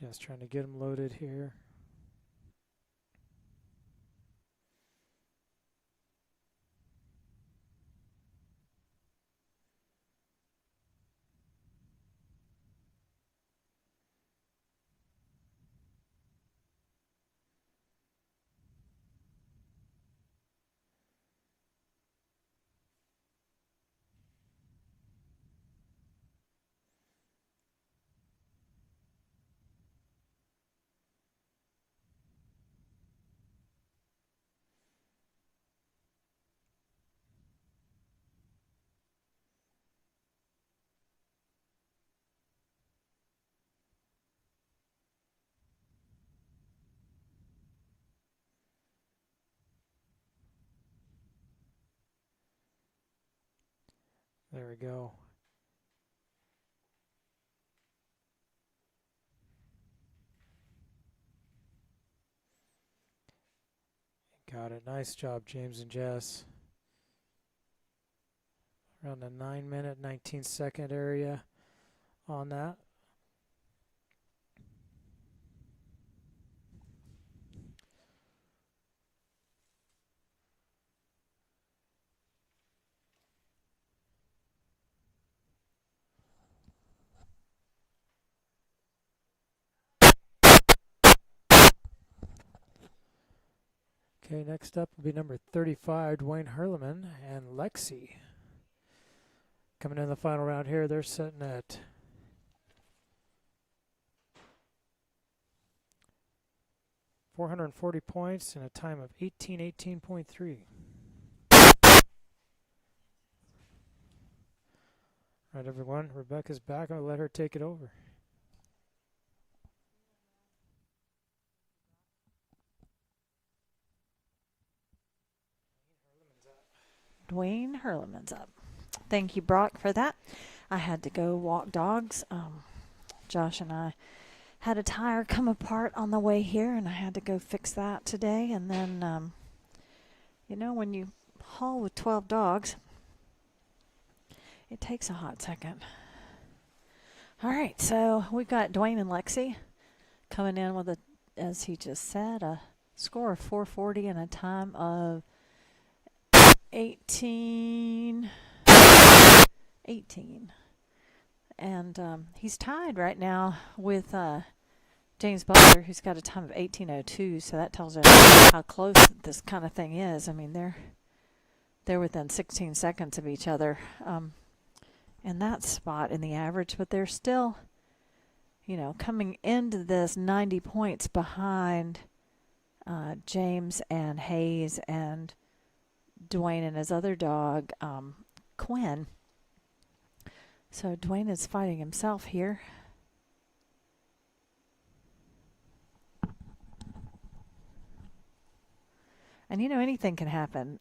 Just trying to get them loaded here. There we go. Got it. Nice job, James and Jess. Around the 9-minute, 19-second area on that. Okay, next up will be number 35, Dwayne Hurleman and Lexi. Coming in the final round here, they're sitting at 440 points and a time of 18:18.3. All right, everyone, Rebecca's back. I'll let her take it over. Dwayne Hurleman's up. Thank you, Brock, for that. I had to go walk dogs. Josh and I had a tire come apart on the way here, and I had to go fix that today. And then, you know, when you haul with 12 dogs, it takes a hot second. All right, so we've got Dwayne and Lexi coming in with, as he just said, a score of 440 and a time of 18. And he's tied right now with James Butler, who's got a time of 18:02. So that tells you how close this kind of thing is. I mean, they're within 16 seconds of each other in that spot in the average, but they're still, you know, coming into this 90 points behind James and Hayes and Dwayne and his other dog, Quinn. So Dwayne is fighting himself here. And you know, anything can happen.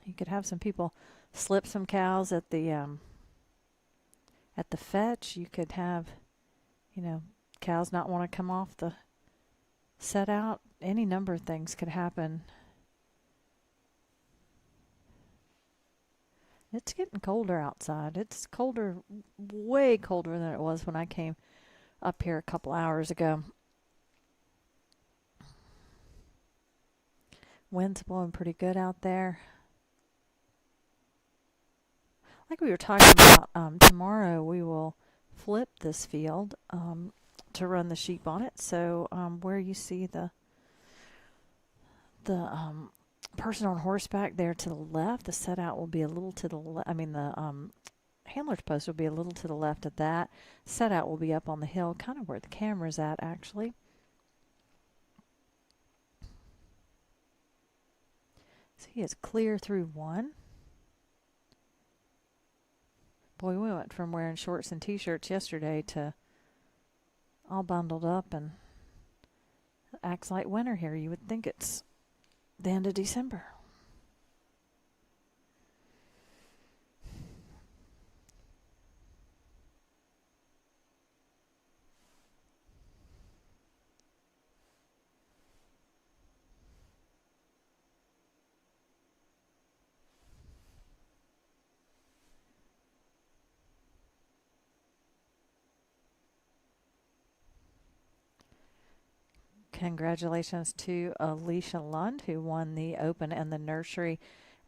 You could have some people slip some cows at the fetch. You could have, you know, cows not want to come off the set out. Any number of things could happen. It's getting colder outside. It's colder, way colder than it was when I came up here a couple hours ago. Wind's blowing pretty good out there. Like we were talking about, tomorrow we will flip this field to run the sheep on it. So where you see the person on horseback there to the left, the set out will be a little to the left. I mean, the handler's post will be a little to the left of that. Set out will be up on the hill, kind of where the camera's at, actually. So he is clear through one. Boy, we went from wearing shorts and t-shirts yesterday to all bundled up, and it acts like winter here. You would think it's the end of December. Congratulations to Alicia Lund, who won the Open and the Nursery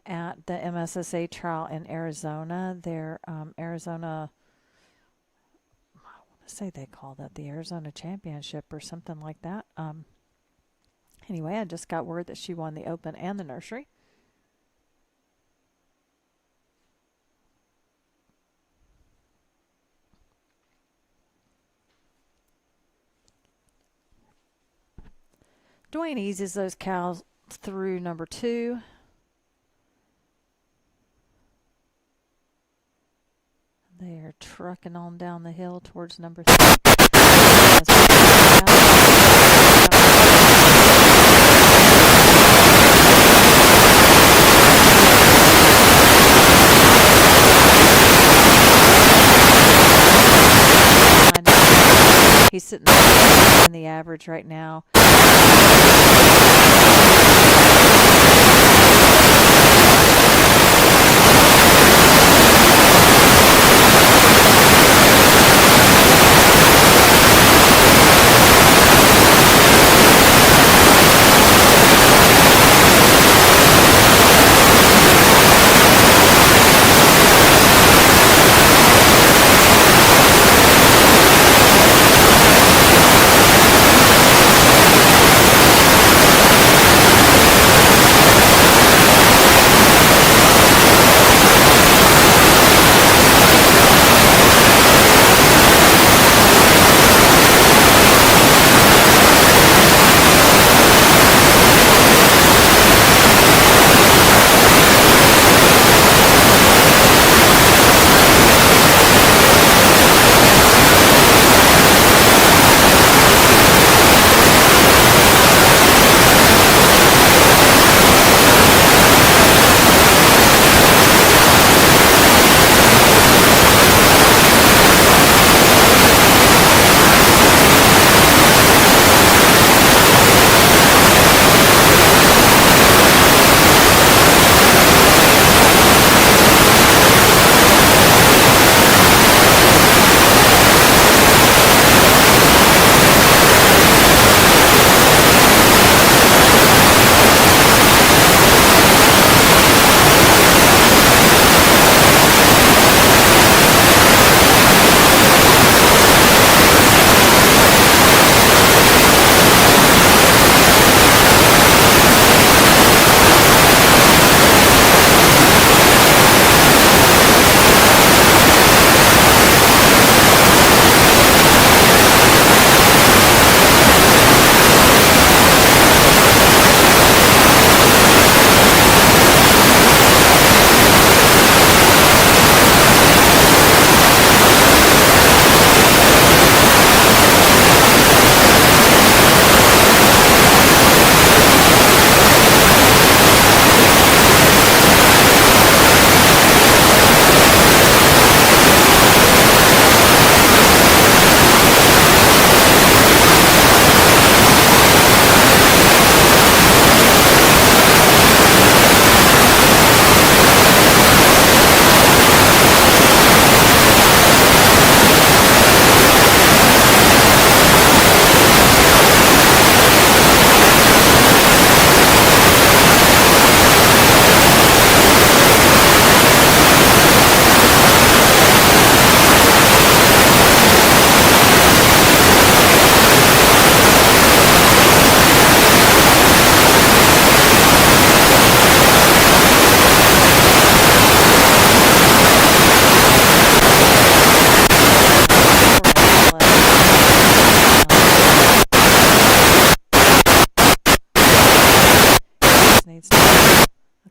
at the MSSA trial in Arizona. Their Arizona, I want to say they call that the Arizona Championship or something like that. Anyway, I just got word that she won the Open and the Nursery. Dwayne eases those cows through number 2. They are trucking on down the hill towards number 3. seeing the average right now.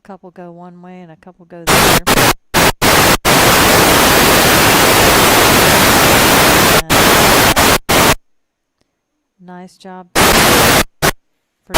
couple go one way and a couple go the other. Nice job for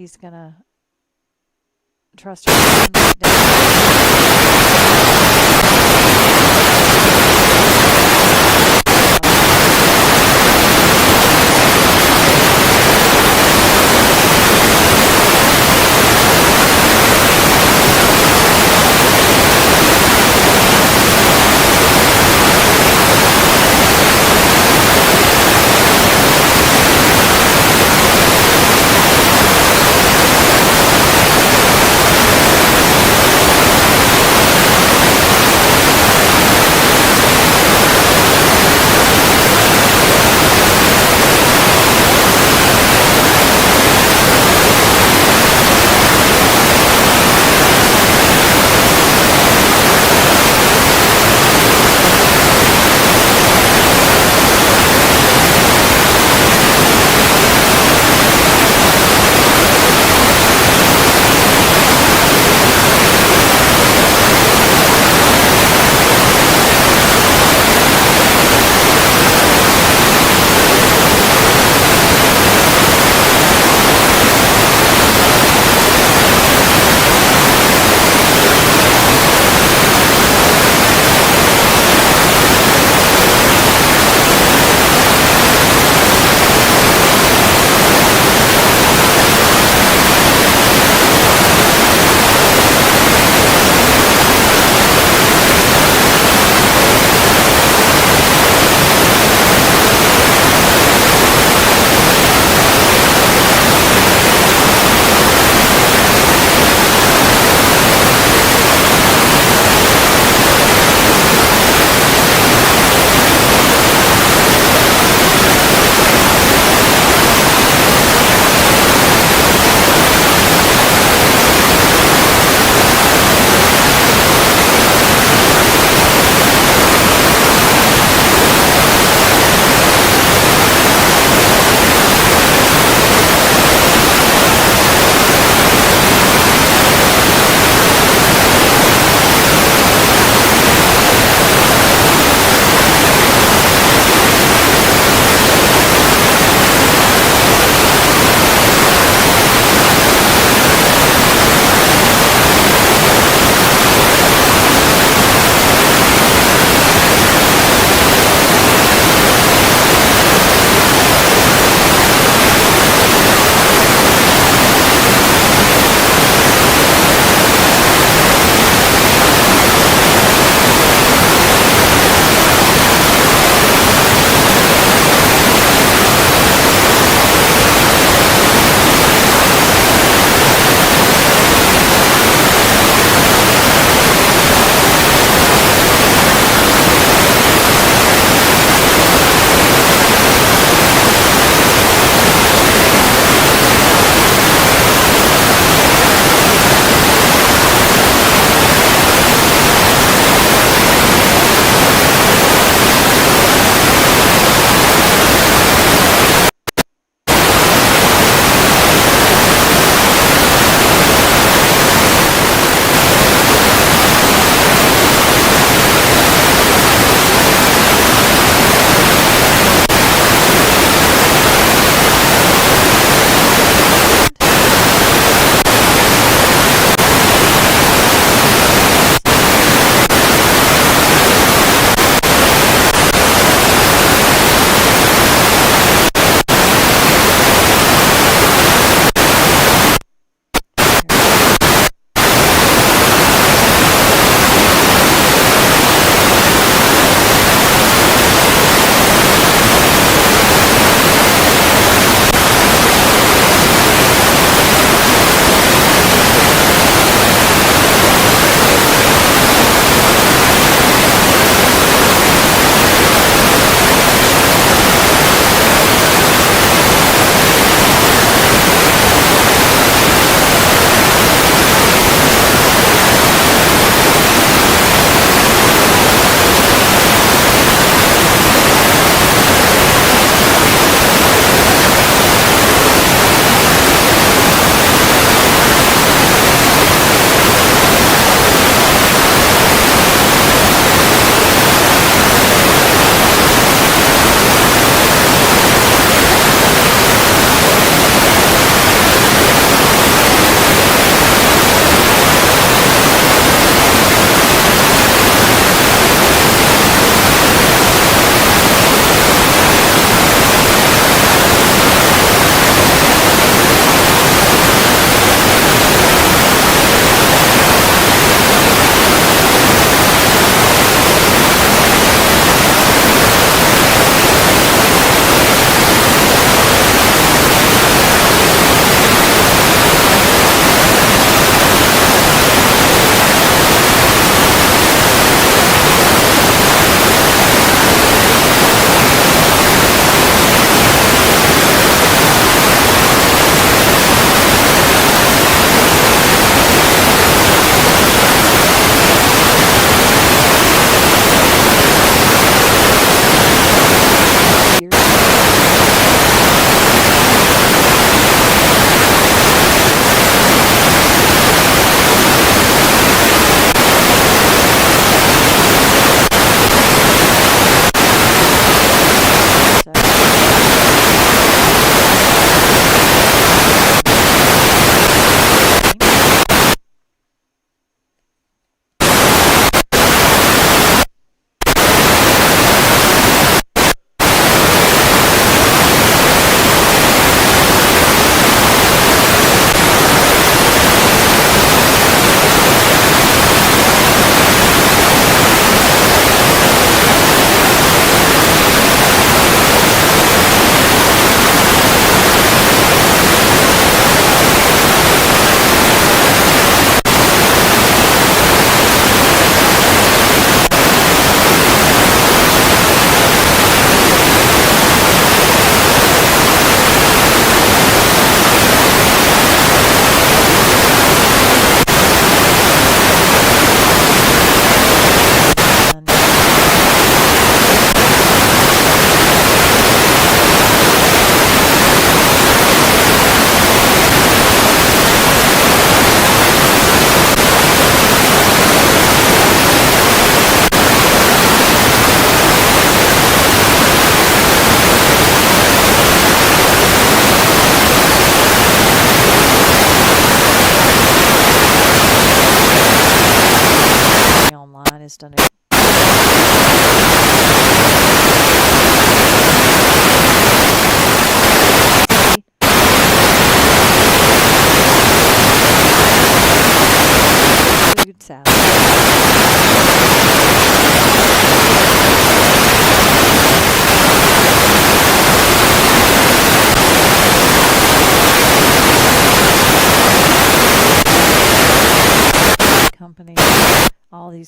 he's going to trust her.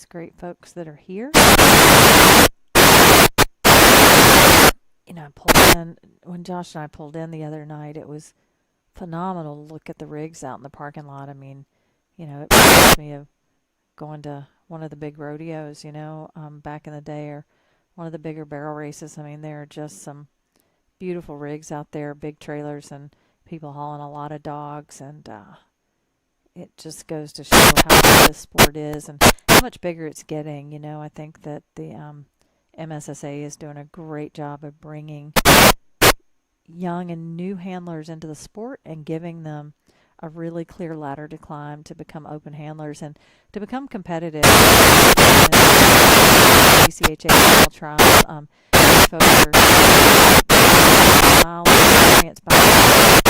these great folks that are here. You know, I pulled in, when Josh and I pulled in the other night, it was phenomenal to look at the rigs out in the parking lot. I mean, you know, it reminds me of going to one of the big rodeos, you know, back in the day, or one of the bigger barrel races. I mean, there are just some beautiful rigs out there, big trailers, and people hauling a lot of dogs, and it just goes to show how good this sport is and how much bigger it's getting. You know, I think that the MSSA is doing a great job of bringing young and new handlers into the sport and giving them a really clear ladder to climb to become open handlers and to become competitive. BCHA trials, folks are miles of experience behind.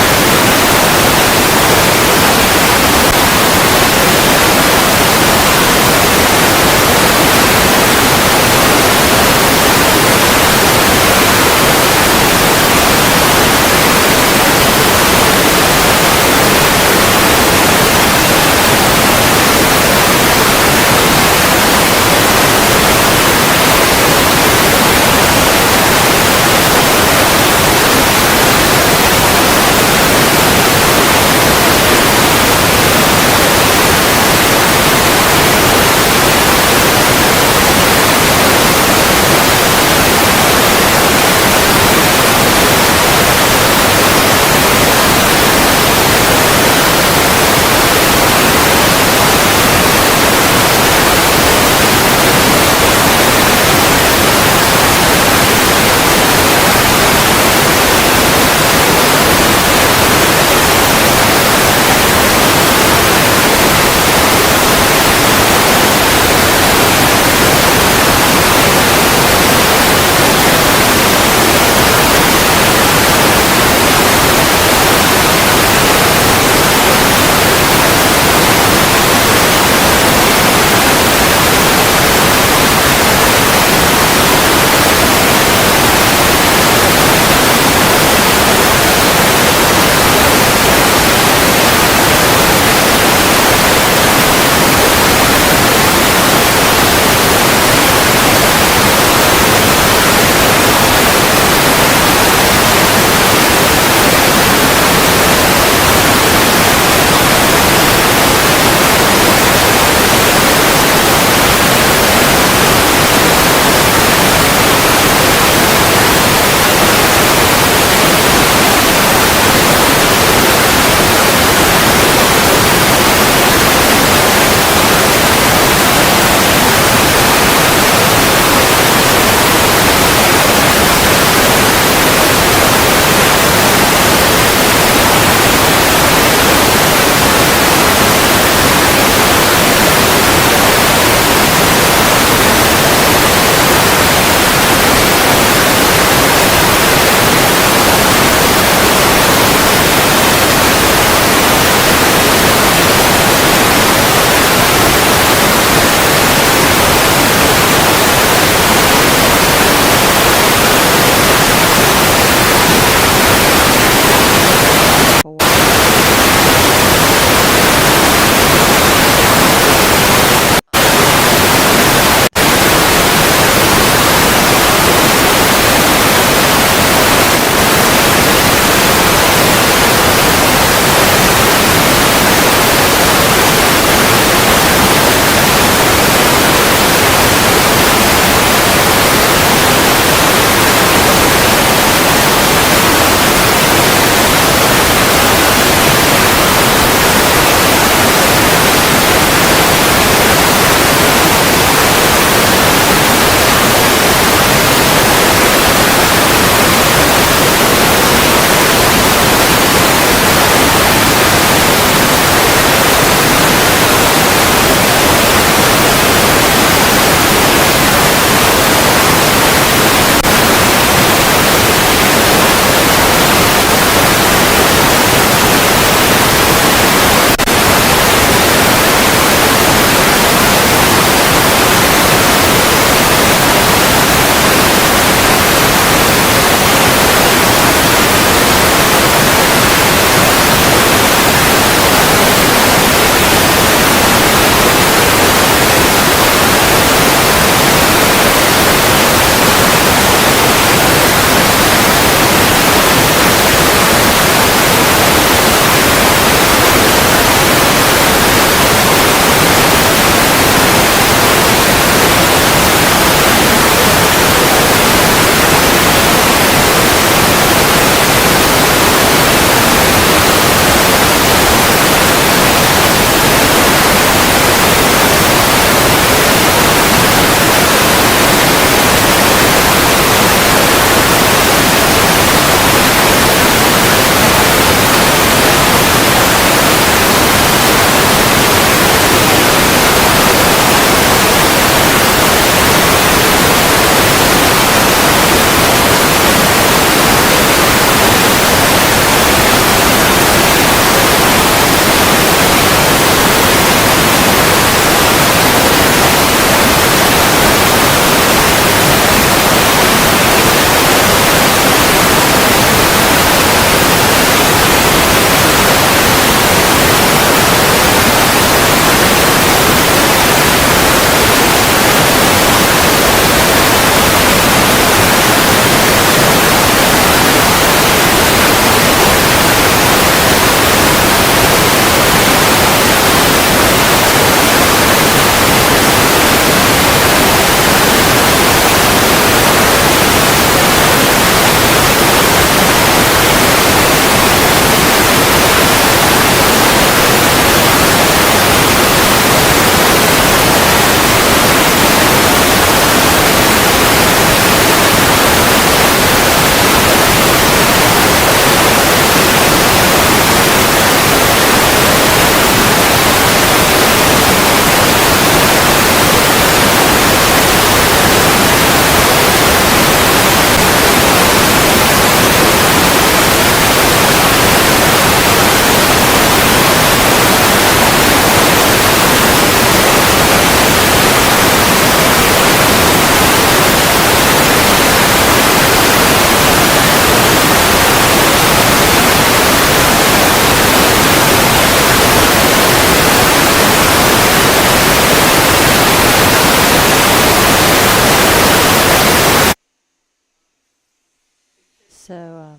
So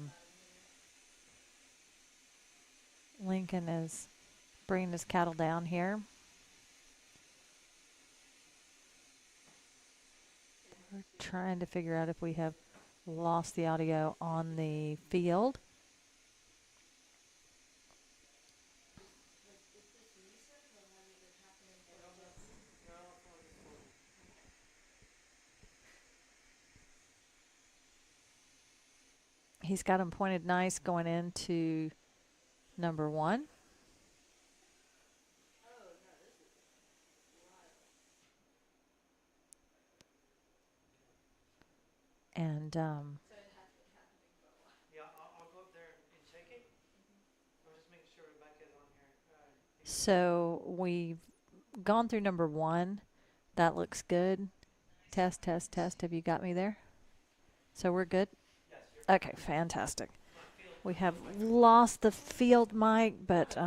Lincoln is bringing his cattle down here. We're trying to figure out if we have lost the audio on the field. He's got him pointed nice going into number 1. And Yeah, I'll go up there and check it. I'm just making sure Rebecca's on here. so we've gone through number 1. That looks good. Test, test, test. Have you got me there? So we're good? Yes, you're Okay, fantastic. We have lost the field mic, but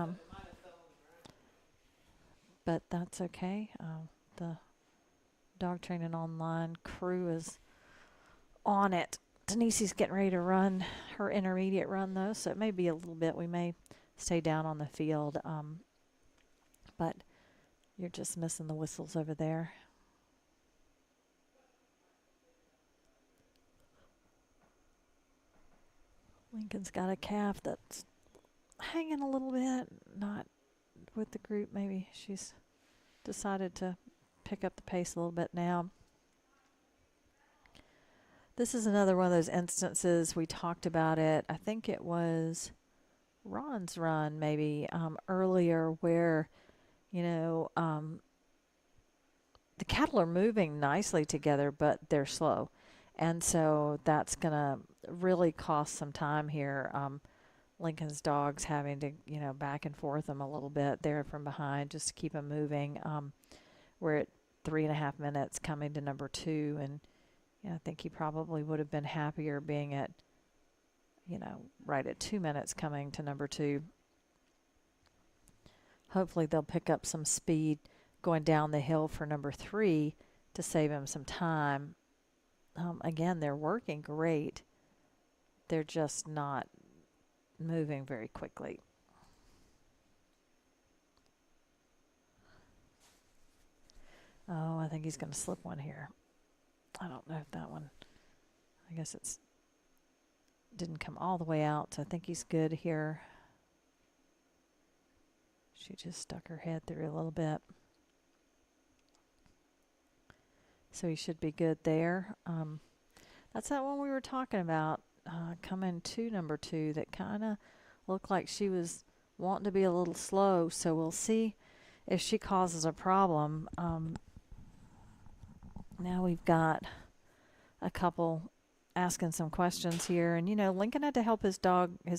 that's okay. The Dog Training Online crew is on it. Denise's getting ready to run her intermediate run, though, so it may be a little bit. We may stay down on the field, but you're just missing the whistles over there. Lincoln's got a calf that's hanging a little bit, not with the group. Maybe she's decided to pick up the pace a little bit now. This is another one of those instances. We talked about it. I think it was Ron's run maybe earlier where, you know, the cattle are moving nicely together, but they're slow. And so that's going to really cost some time here. Lincoln's dog's having to, you know, back and forth them a little bit there from behind just to keep them moving. We're at 3.5 minutes coming to number 2, and I think he probably would have been happier being at, you know, right at 2 minutes coming to number 2. Hopefully they'll pick up some speed going down the hill for number 3 to save him some time. Again, they're working great. They're just not moving very quickly. Oh, I think he's going to slip one here. I don't know if that one, I guess it's didn't come all the way out, so I think he's good here. She just stuck her head through a little bit. So he should be good there. That's that one we were talking about coming to number 2 that kind of looked like she was wanting to be a little slow. So we'll see if she causes a problem. Now we've got a couple asking some questions here. And, you know, Lincoln had to help his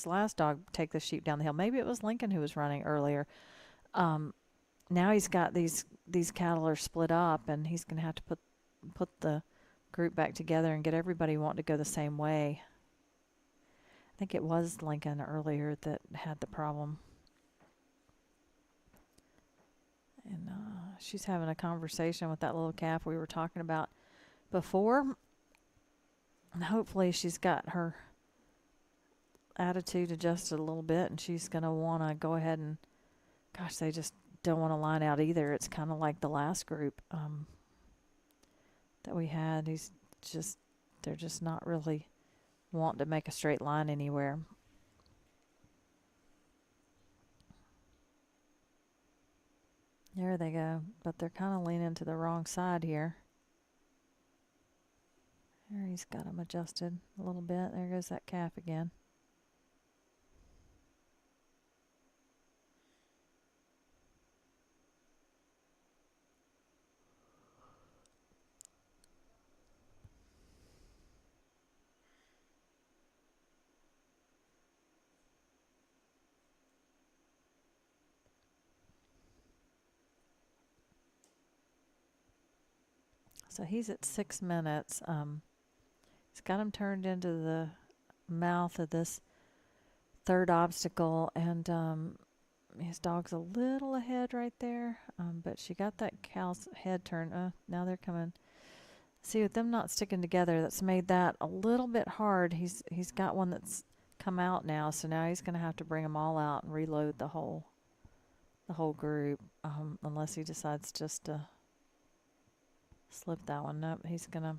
last dog, take the sheep down the hill. Maybe it was Lincoln who was running earlier. Now he's got these cattle are split up, and he's going to have to put the group back together and get everybody wanting to go the same way. I think it was Lincoln earlier that had the problem. And she's having a conversation with that little calf we were talking about before. And hopefully she's got her attitude adjusted a little bit, and she's going to want to go ahead and, gosh, they just don't want to line out either. It's kind of like the last group that we had. They're just not really wanting to make a straight line anywhere. There they go, but they're kind of leaning to the wrong side here. There, he's got them adjusted a little bit. There goes that calf again. So he's at 6 minutes. He's got him turned into the mouth of this third obstacle, and his dog's a little ahead right there, but she got that cow's head turned. Now they're coming See, with them not sticking together, that's made that a little bit hard. He's got one that's come out now, so now he's going to have to bring them all out and reload the whole group, unless he decides just to slip that one. Nope, he's going to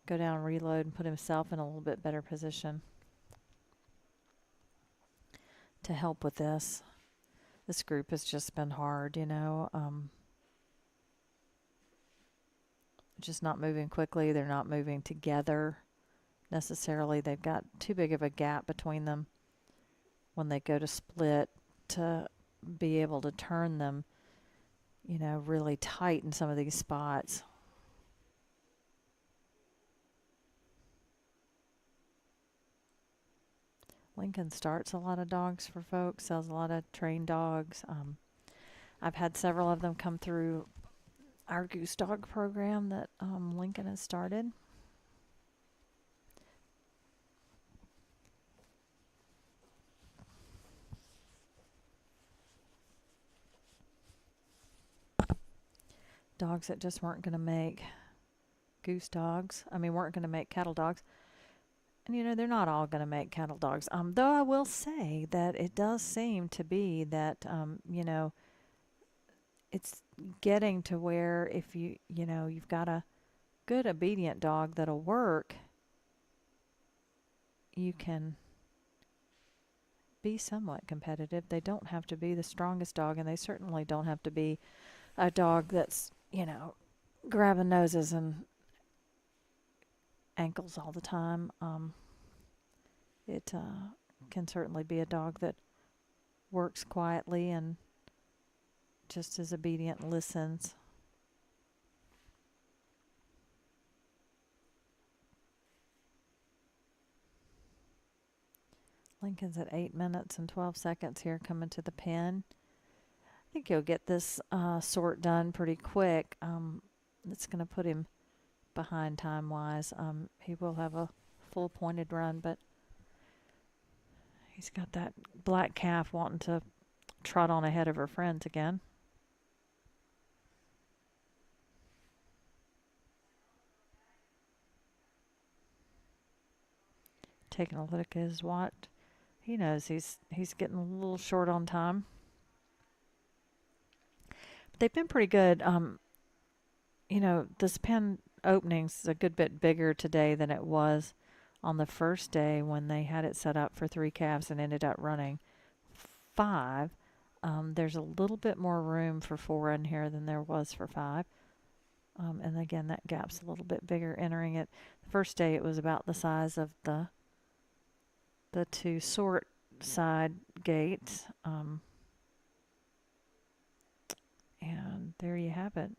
go down and reload and put himself in a little bit better position to help with this. This group has just been hard, you know. Just not moving quickly. They're not moving together necessarily. They've got too big of a gap between them when they go to split to be able to turn them, you know, really tight in some of these spots. Lincoln starts a lot of dogs for folks, sells a lot of trained dogs. I've had several of them come through our Goose Dog program that Lincoln has started. Dogs that just weren't going to make goose dogs. I mean, weren't going to make cattle dogs. And, you know, they're not all going to make cattle dogs. Though I will say that it does seem to be that, you know, it's getting to where if you know, you've got a good obedient dog that'll work, you can be somewhat competitive. They don't have to be the strongest dog, and they certainly don't have to be a dog that's, you know, grabbing noses and ankles all the time. It can certainly be a dog that works quietly and just is obedient and listens. Lincoln's at 8 minutes and 12 seconds here coming to the pen. I think he'll get this sort done pretty quick. It's going to put him behind time-wise. He will have a full pointed run, but he's got that black calf wanting to trot on ahead of her friends again. Taking a look at his watch. He knows he's getting a little short on time. But they've been pretty good. You know, this pen opening's a good bit bigger today than it was on the first day when they had it set up for 3 calves and ended up running 5. There's a little bit more room for 4 in here than there was for 5. And again, that gap's a little bit bigger entering it. The first day it was about the size of the 2 sort side gates. And there you have it.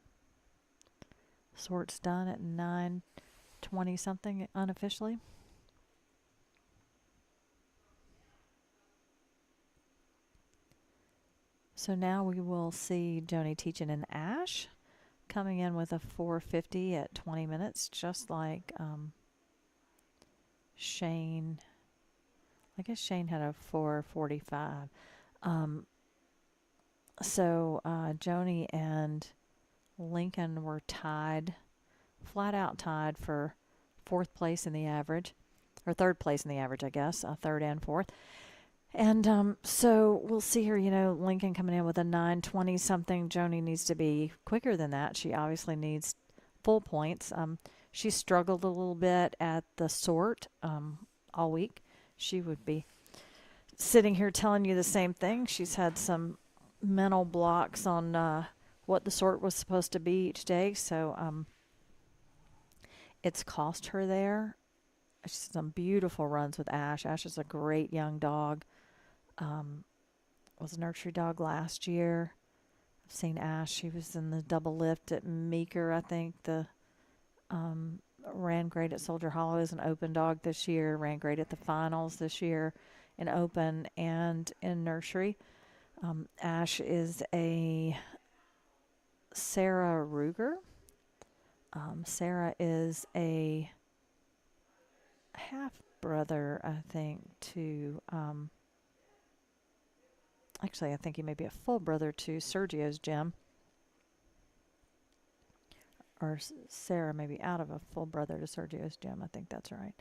Sort's done at 9:20 something unofficially. So now we will see Joni Teachin and Ash coming in with a 4:50 at 20 minutes, just like Shane. I guess Shane had a 4:45. So Joni and Lincoln were tied, flat out tied for 4th place in the average, or 3rd place in the average, I guess, 3rd and 4th. And so we'll see here, you know, Lincoln coming in with a 9:20 something. Joni needs to be quicker than that. She obviously needs full points. She struggled a little bit at the sort all week. She would be sitting here telling you the same thing. She's had some mental blocks on what the sort was supposed to be each day, so it's cost her there. She's some beautiful runs with Ash. Ash is a great young dog. Was a nursery dog last year. I've seen Ash. She was in the double lift at Meeker, I think. The ran great at Soldier Hollow as an open dog this year. Ran great at the finals this year in open and in nursery. Ash is a Sarah Ruger. Sarah is a half brother, I think, to actually I think he may be a full brother to Sergio's Jim. or Sarah maybe out of a full brother to Sergio's gym. I think that's right.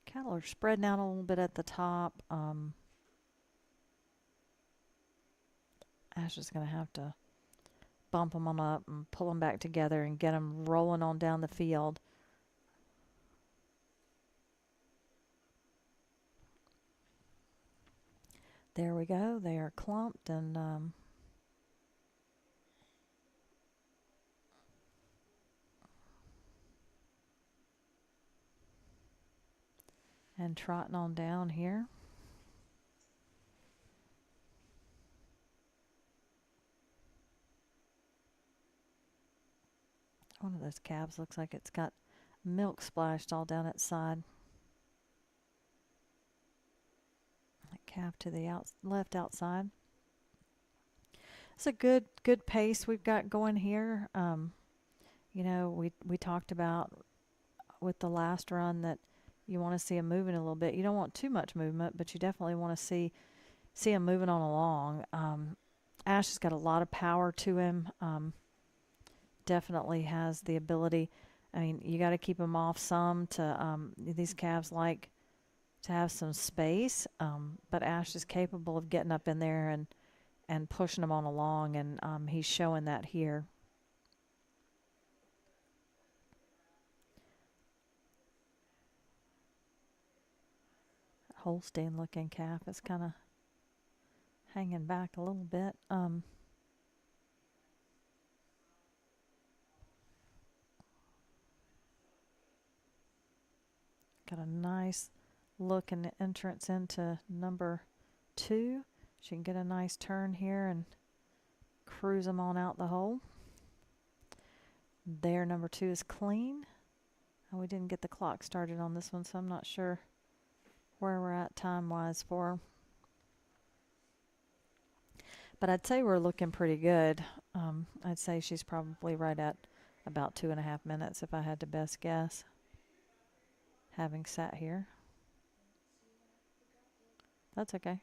Cattle are spreading out a little bit at the top. Ash is going to have to bump them on up and pull them back together and get them rolling on down the field. There we go. They are clumped and trotting on down here. One of those calves looks like it's got milk splashed all down its side. That calf to the left outside. It's a good pace we've got going here. You know, we talked about with the last run that you want to see him moving a little bit. You don't want too much movement, but you definitely want to see him moving on along. Ash has got a lot of power to him. Definitely has the ability. I mean, you got to keep him off some to these calves like to have some space, but Ash is capable of getting up in there and pushing them on along, and he's showing that here. Holstein looking calf is kind of hanging back a little bit. Got a nice look and entrance into number 2. She can get a nice turn here and cruise them on out the hole. There, number 2 is clean. We didn't get the clock started on this one, so I'm not sure where we're at time-wise for her. But I'd say we're looking pretty good. I'd say she's probably right at about 2.5 minutes if I had to best guess, having sat here. That's okay.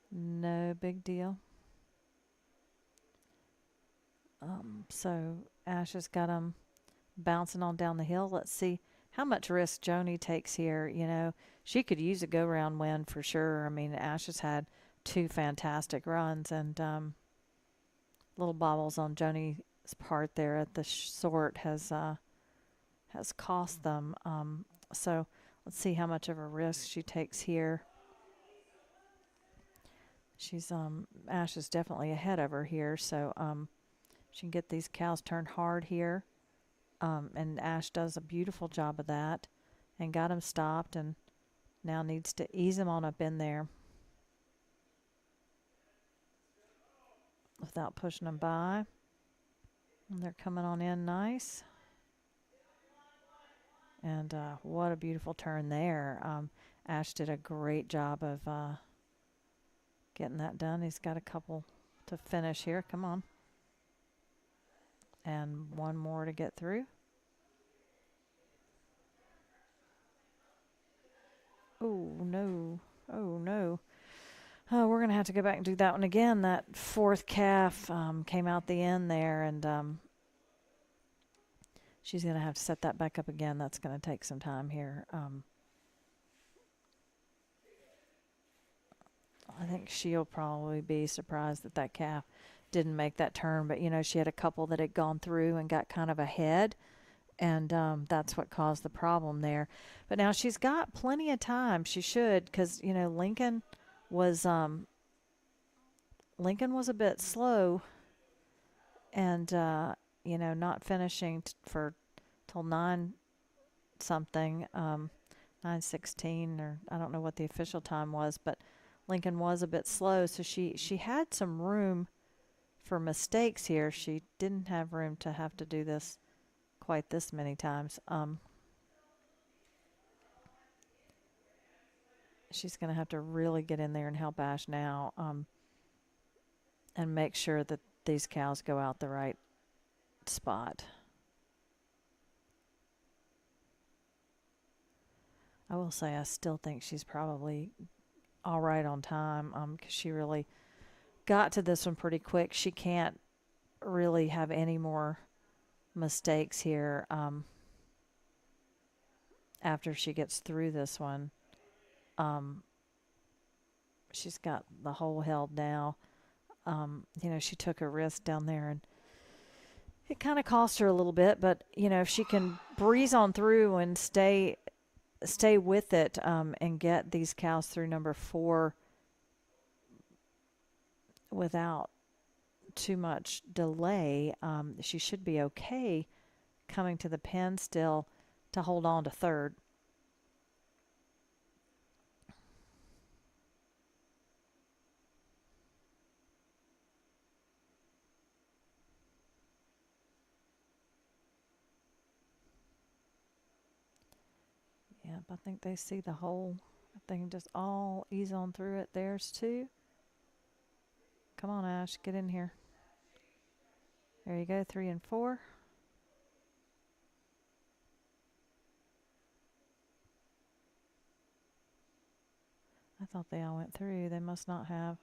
No big deal. So Ash has got them bouncing on down the hill. Let's see how much risk Joni takes here. You know, she could use a go-round win for sure. I mean, Ash has had 2 fantastic runs, and little bobbles on Joni's part there at the sort has cost them. So let's see how much of a risk she takes here. She's Ash is definitely ahead of her here, so she can get these cows turned hard here. And Ash does a beautiful job of that and got him stopped, and now needs to ease him on up in there without pushing them by. And they're coming on in nice. And what a beautiful turn there. Ash did a great job of getting that done. He's got a couple to finish here. Come on. And one more to get through. Oh, no. Oh, no. We're going to have to go back and do that one again. That 4th calf came out the end there, and she's going to have to set that back up again. That's going to take some time here. I think she'll probably be surprised that that calf didn't make that turn, but you know, she had a couple that had gone through and got kind of ahead, and that's what caused the problem there. But now she's got plenty of time. She should, because you know, Lincoln was a bit slow, and you know, not finishing till 9 something, 9:16, or I don't know what the official time was, but Lincoln was a bit slow, so she had some room for mistakes here. She didn't have room to have to do this quite this many times. She's going to have to really get in there and help Ash now, and make sure that these cows go out the right spot. I will say I still think she's probably all right on time, 'cause she really got to this one pretty quick. She can't really have any more mistakes here after she gets through this one. She's got the hole held now. You know, she took a risk down there, and it kind of cost her a little bit, but you know, if she can breeze on through and stay with it and get these cows through number 4 without too much delay, she should be okay coming to the pen still to hold on to 3rd. Yep, I think they see the hole. If they can just all ease on through it. There's 2. Come on, Ash, get in here. There you go, 3 and 4. I thought they all went through. They must not have.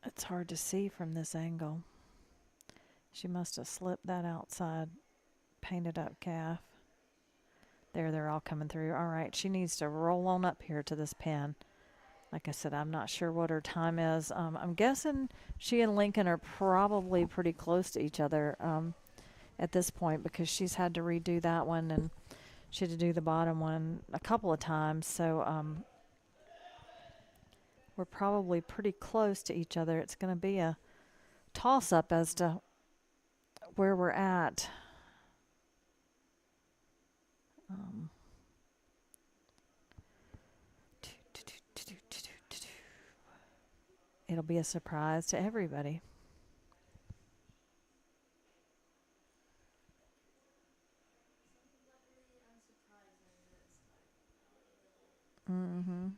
It's hard to see from this angle. She must have slipped that outside painted up calf. There, they're all coming through. All right, she needs to roll on up here to this pen. Like I said, I'm not sure what her time is. I'm guessing she and Lincoln are probably pretty close to each other at this point, because she's had to redo that one, and she had to do the bottom one a couple of times. So we're probably pretty close to each other. It's going to be a toss-up as to where we're at. It'll be a surprise to everybody. Mm-hmm.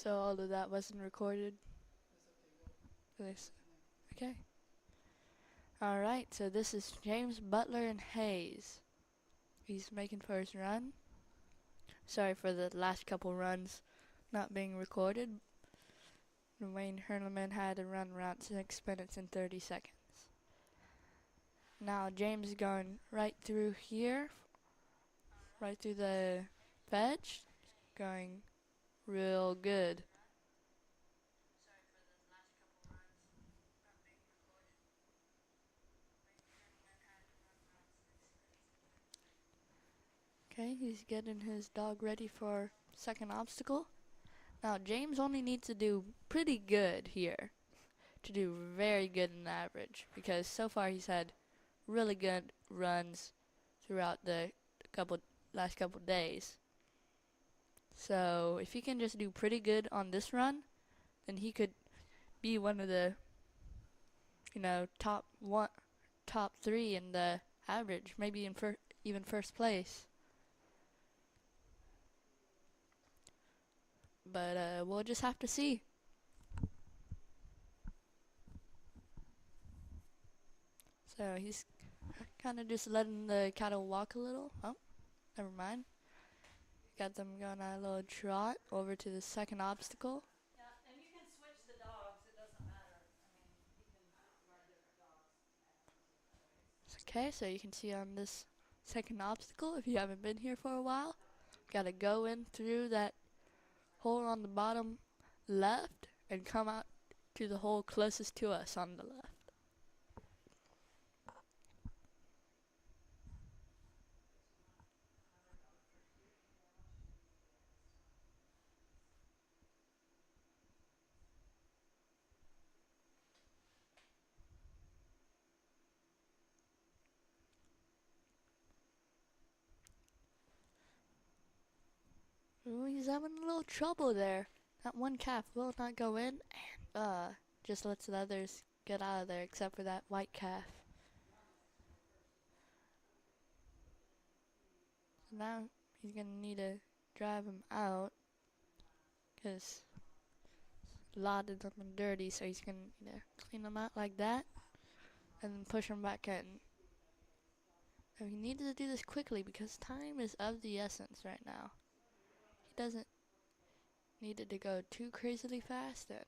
So all of that wasn't recorded? This. Okay. Alright, so this is James Butler and Hayes. He's making for his run. Sorry for the last couple runs not being recorded. Wayne Herleman had to run around 6 minutes and 30 seconds. Now James is going right through here, right through the fetch, going real good. Okay, he's getting his dog ready for second obstacle. Now James only needs to do pretty good here to do very good in the average, because so far he's had really good runs throughout the last couple days. So if he can just do pretty good on this run, then he could be one of the, top 3 in the average, maybe in even first place. But we'll just have to see. So he's kind of just letting the cattle walk a little. Oh, never mind. Got them going on a little trot over to the second obstacle. Yeah, and you can switch the dogs. It doesn't matter. I mean, you can run different dogs. Okay, so you can see on this second obstacle, if you haven't been here for a while, gotta go in through that hole on the bottom left and come out to the hole closest to us on the left. Ooh, he's having a little trouble there. That one calf will not go in and just lets the others get out of there except for that white calf. So now he's going to need to drive him out because a lot of them are dirty, so he's going to need to clean them out like that and then push them back in. And he needs to do this quickly because time is of the essence right now. He doesn't need it to go too crazily fast and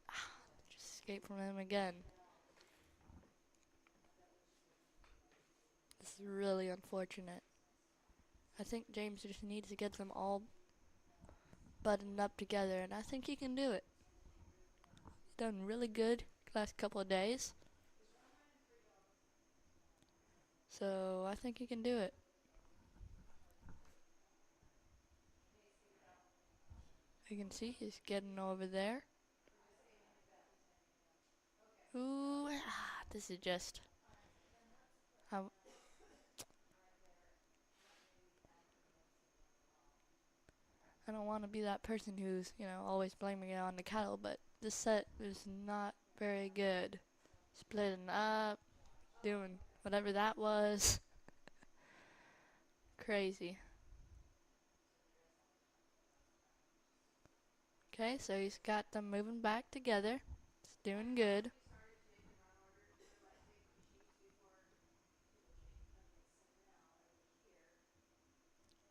just escape from him again. This is really unfortunate. I think James just needs to get them all buttoned up together, and I think he can do it. He's done really good the last couple of days. So I think he can do it. You can see he's getting over there. Ooh, this is just... I don't want to be that person who's, always blaming it on the cattle, but this set is not very good. Splitting up, doing whatever that was. Crazy. Okay, so he's got them moving back together. It's doing good.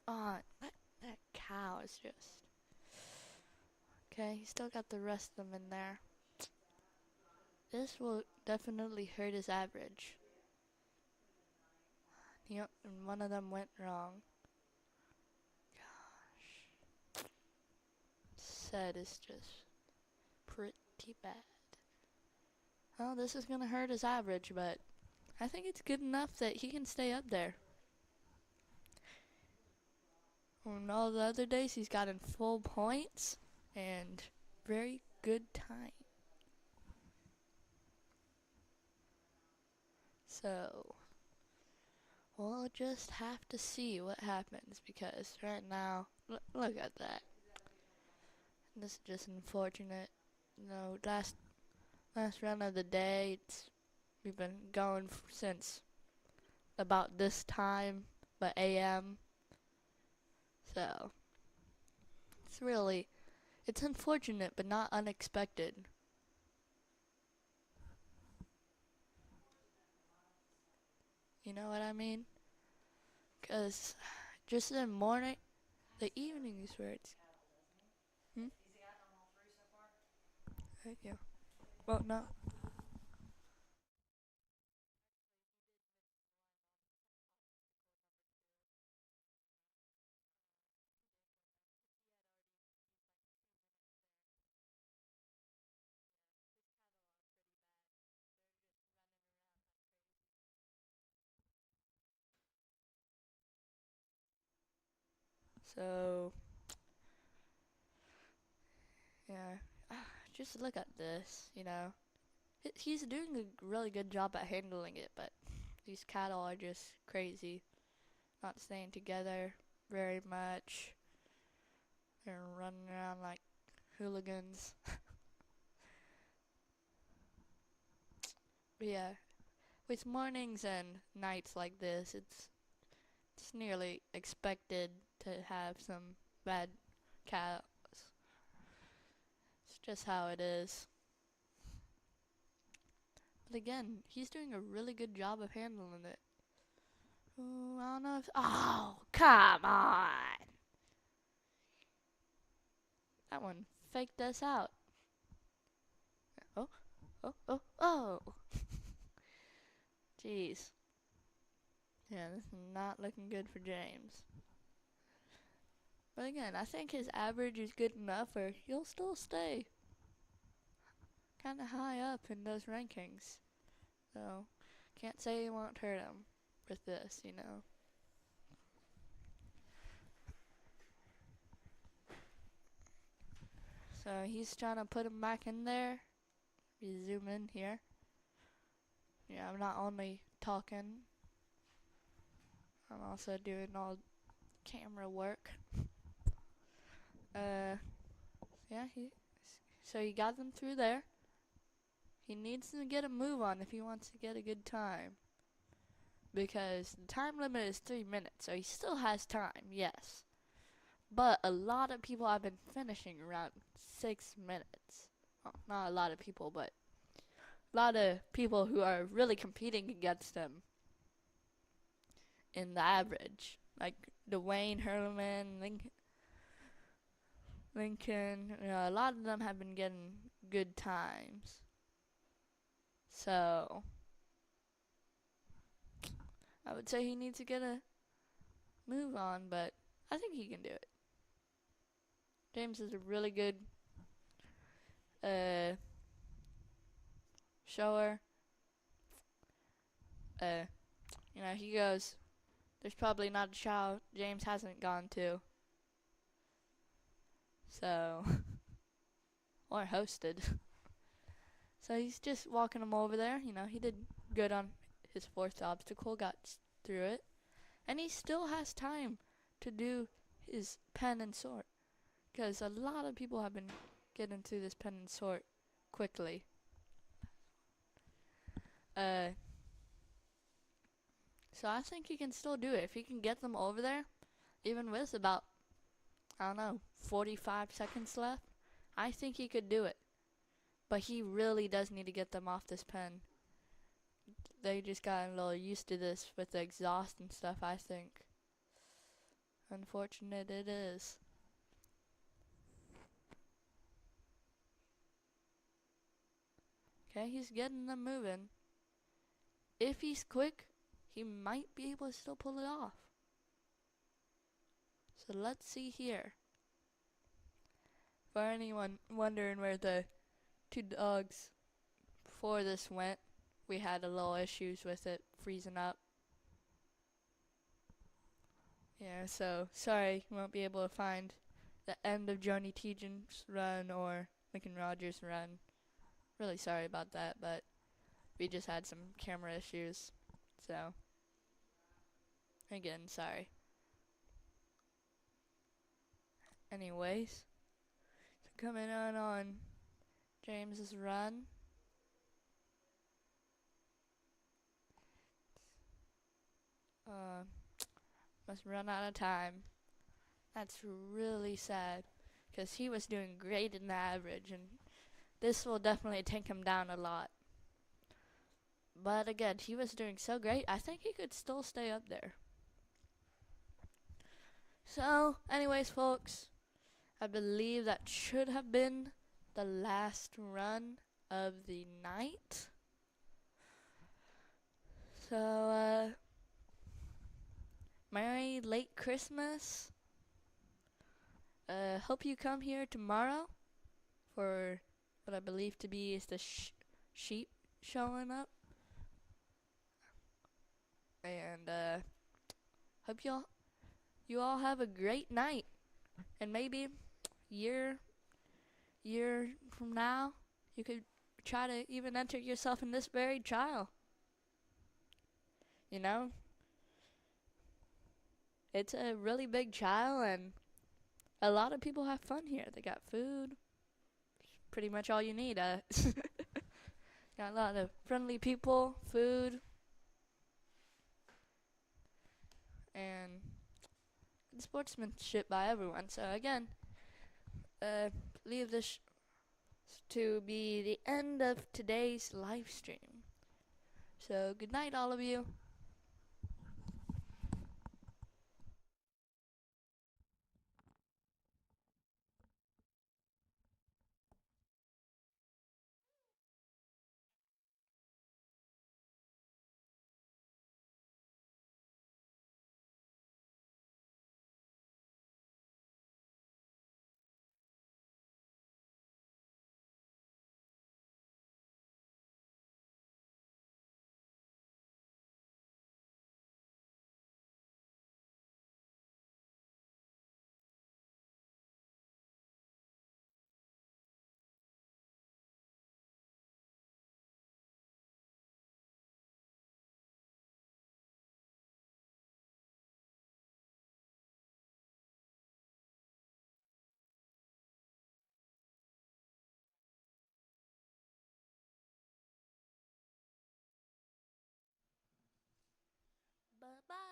That cow is just... Okay, he's still got the rest of them in there. This will definitely hurt his average. Yep, and one of them went wrong. Gosh. Set is just pretty bad. Well, this is gonna hurt his average, but I think it's good enough that he can stay up there. On all the other days, he's gotten full points and very good time. So, we'll just have to see what happens, because right now, look at that. This is just unfortunate. Last run of the day, we've been going since about this time, but AM. So, it's really It's unfortunate, but not unexpected. You know what I mean? Because just the morning, the evening is where it's... Hmm? Yeah. Well, no. So, yeah. Just look at this, you know. He's doing a really good job at handling it, but these cattle are just crazy. Not staying together very much. They're running around like hooligans. But yeah, with mornings and nights like this, it's nearly expected to have some bad cows. It's just how it is. But again, he's doing a really good job of handling it. Ooh, I don't know if... Oh, come on! That one faked us out. Oh, oh! Jeez. Yeah, this is not looking good for James. But again, I think his average is good enough or he'll still stay kind of high up in those rankings. So, can't say it won't hurt him with this, you know. So he's trying to put him back in there. We zoom in here. Yeah, I'm not only talking, I'm also doing all camera work. Yeah, so he got them through there. He needs to get a move on if he wants to get a good time. Because the time limit is 3 minutes, so he still has time, yes. But a lot of people have been finishing around 6 minutes. Well, not a lot of people, but a lot of people who are really competing against him in the average. Like Dwayne Herman, Lincoln, you know, a lot of them have been getting good times. So, I would say he needs to get a move on, but I think he can do it. James is a really good shower. You know, he goes, there's probably not a chow James hasn't gone to. So, or hosted. So he's just walking him over there. You know, he did good on his fourth obstacle, got through it. And he still has time to do his pen and sort. Because a lot of people have been getting through this pen and sort quickly. So I think he can still do it. If he can get them over there, even with about, I don't know, 45 seconds left, I think he could do it. But he really does need to get them off this pen. They just got a little used to this with the exhaust and stuff, I think. Unfortunate it is. Okay, he's getting them moving. If he's quick, he might be able to still pull it off. So let's see here. For anyone wondering where the two dogs before this went, we had a little issues with it freezing up. Yeah, so sorry you won't be able to find the end of Joni Tejan's run or Lincoln Rogers' run. Really sorry about that, but we just had some camera issues. So, again, sorry. Anyways, so coming on James's run. Must run out of time. That's really sad. because he was doing great in the average, and this will definitely take him down a lot. But again, he was doing so great, I think he could still stay up there. So, anyways, folks, I believe that should have been the last run of the night. So, Merry late Christmas. Hope you come here tomorrow for what I believe to be is the sheep showing up. And hope you all have a great night. And maybe year from now, you could try to even enter yourself in this very trial. You know, it's a really big trial, and a lot of people have fun here. They got food, pretty much all you need. Got a lot of friendly people, food, and sportsmanship by everyone. So again, leave this to be the end of today's live stream. So good night, all of you.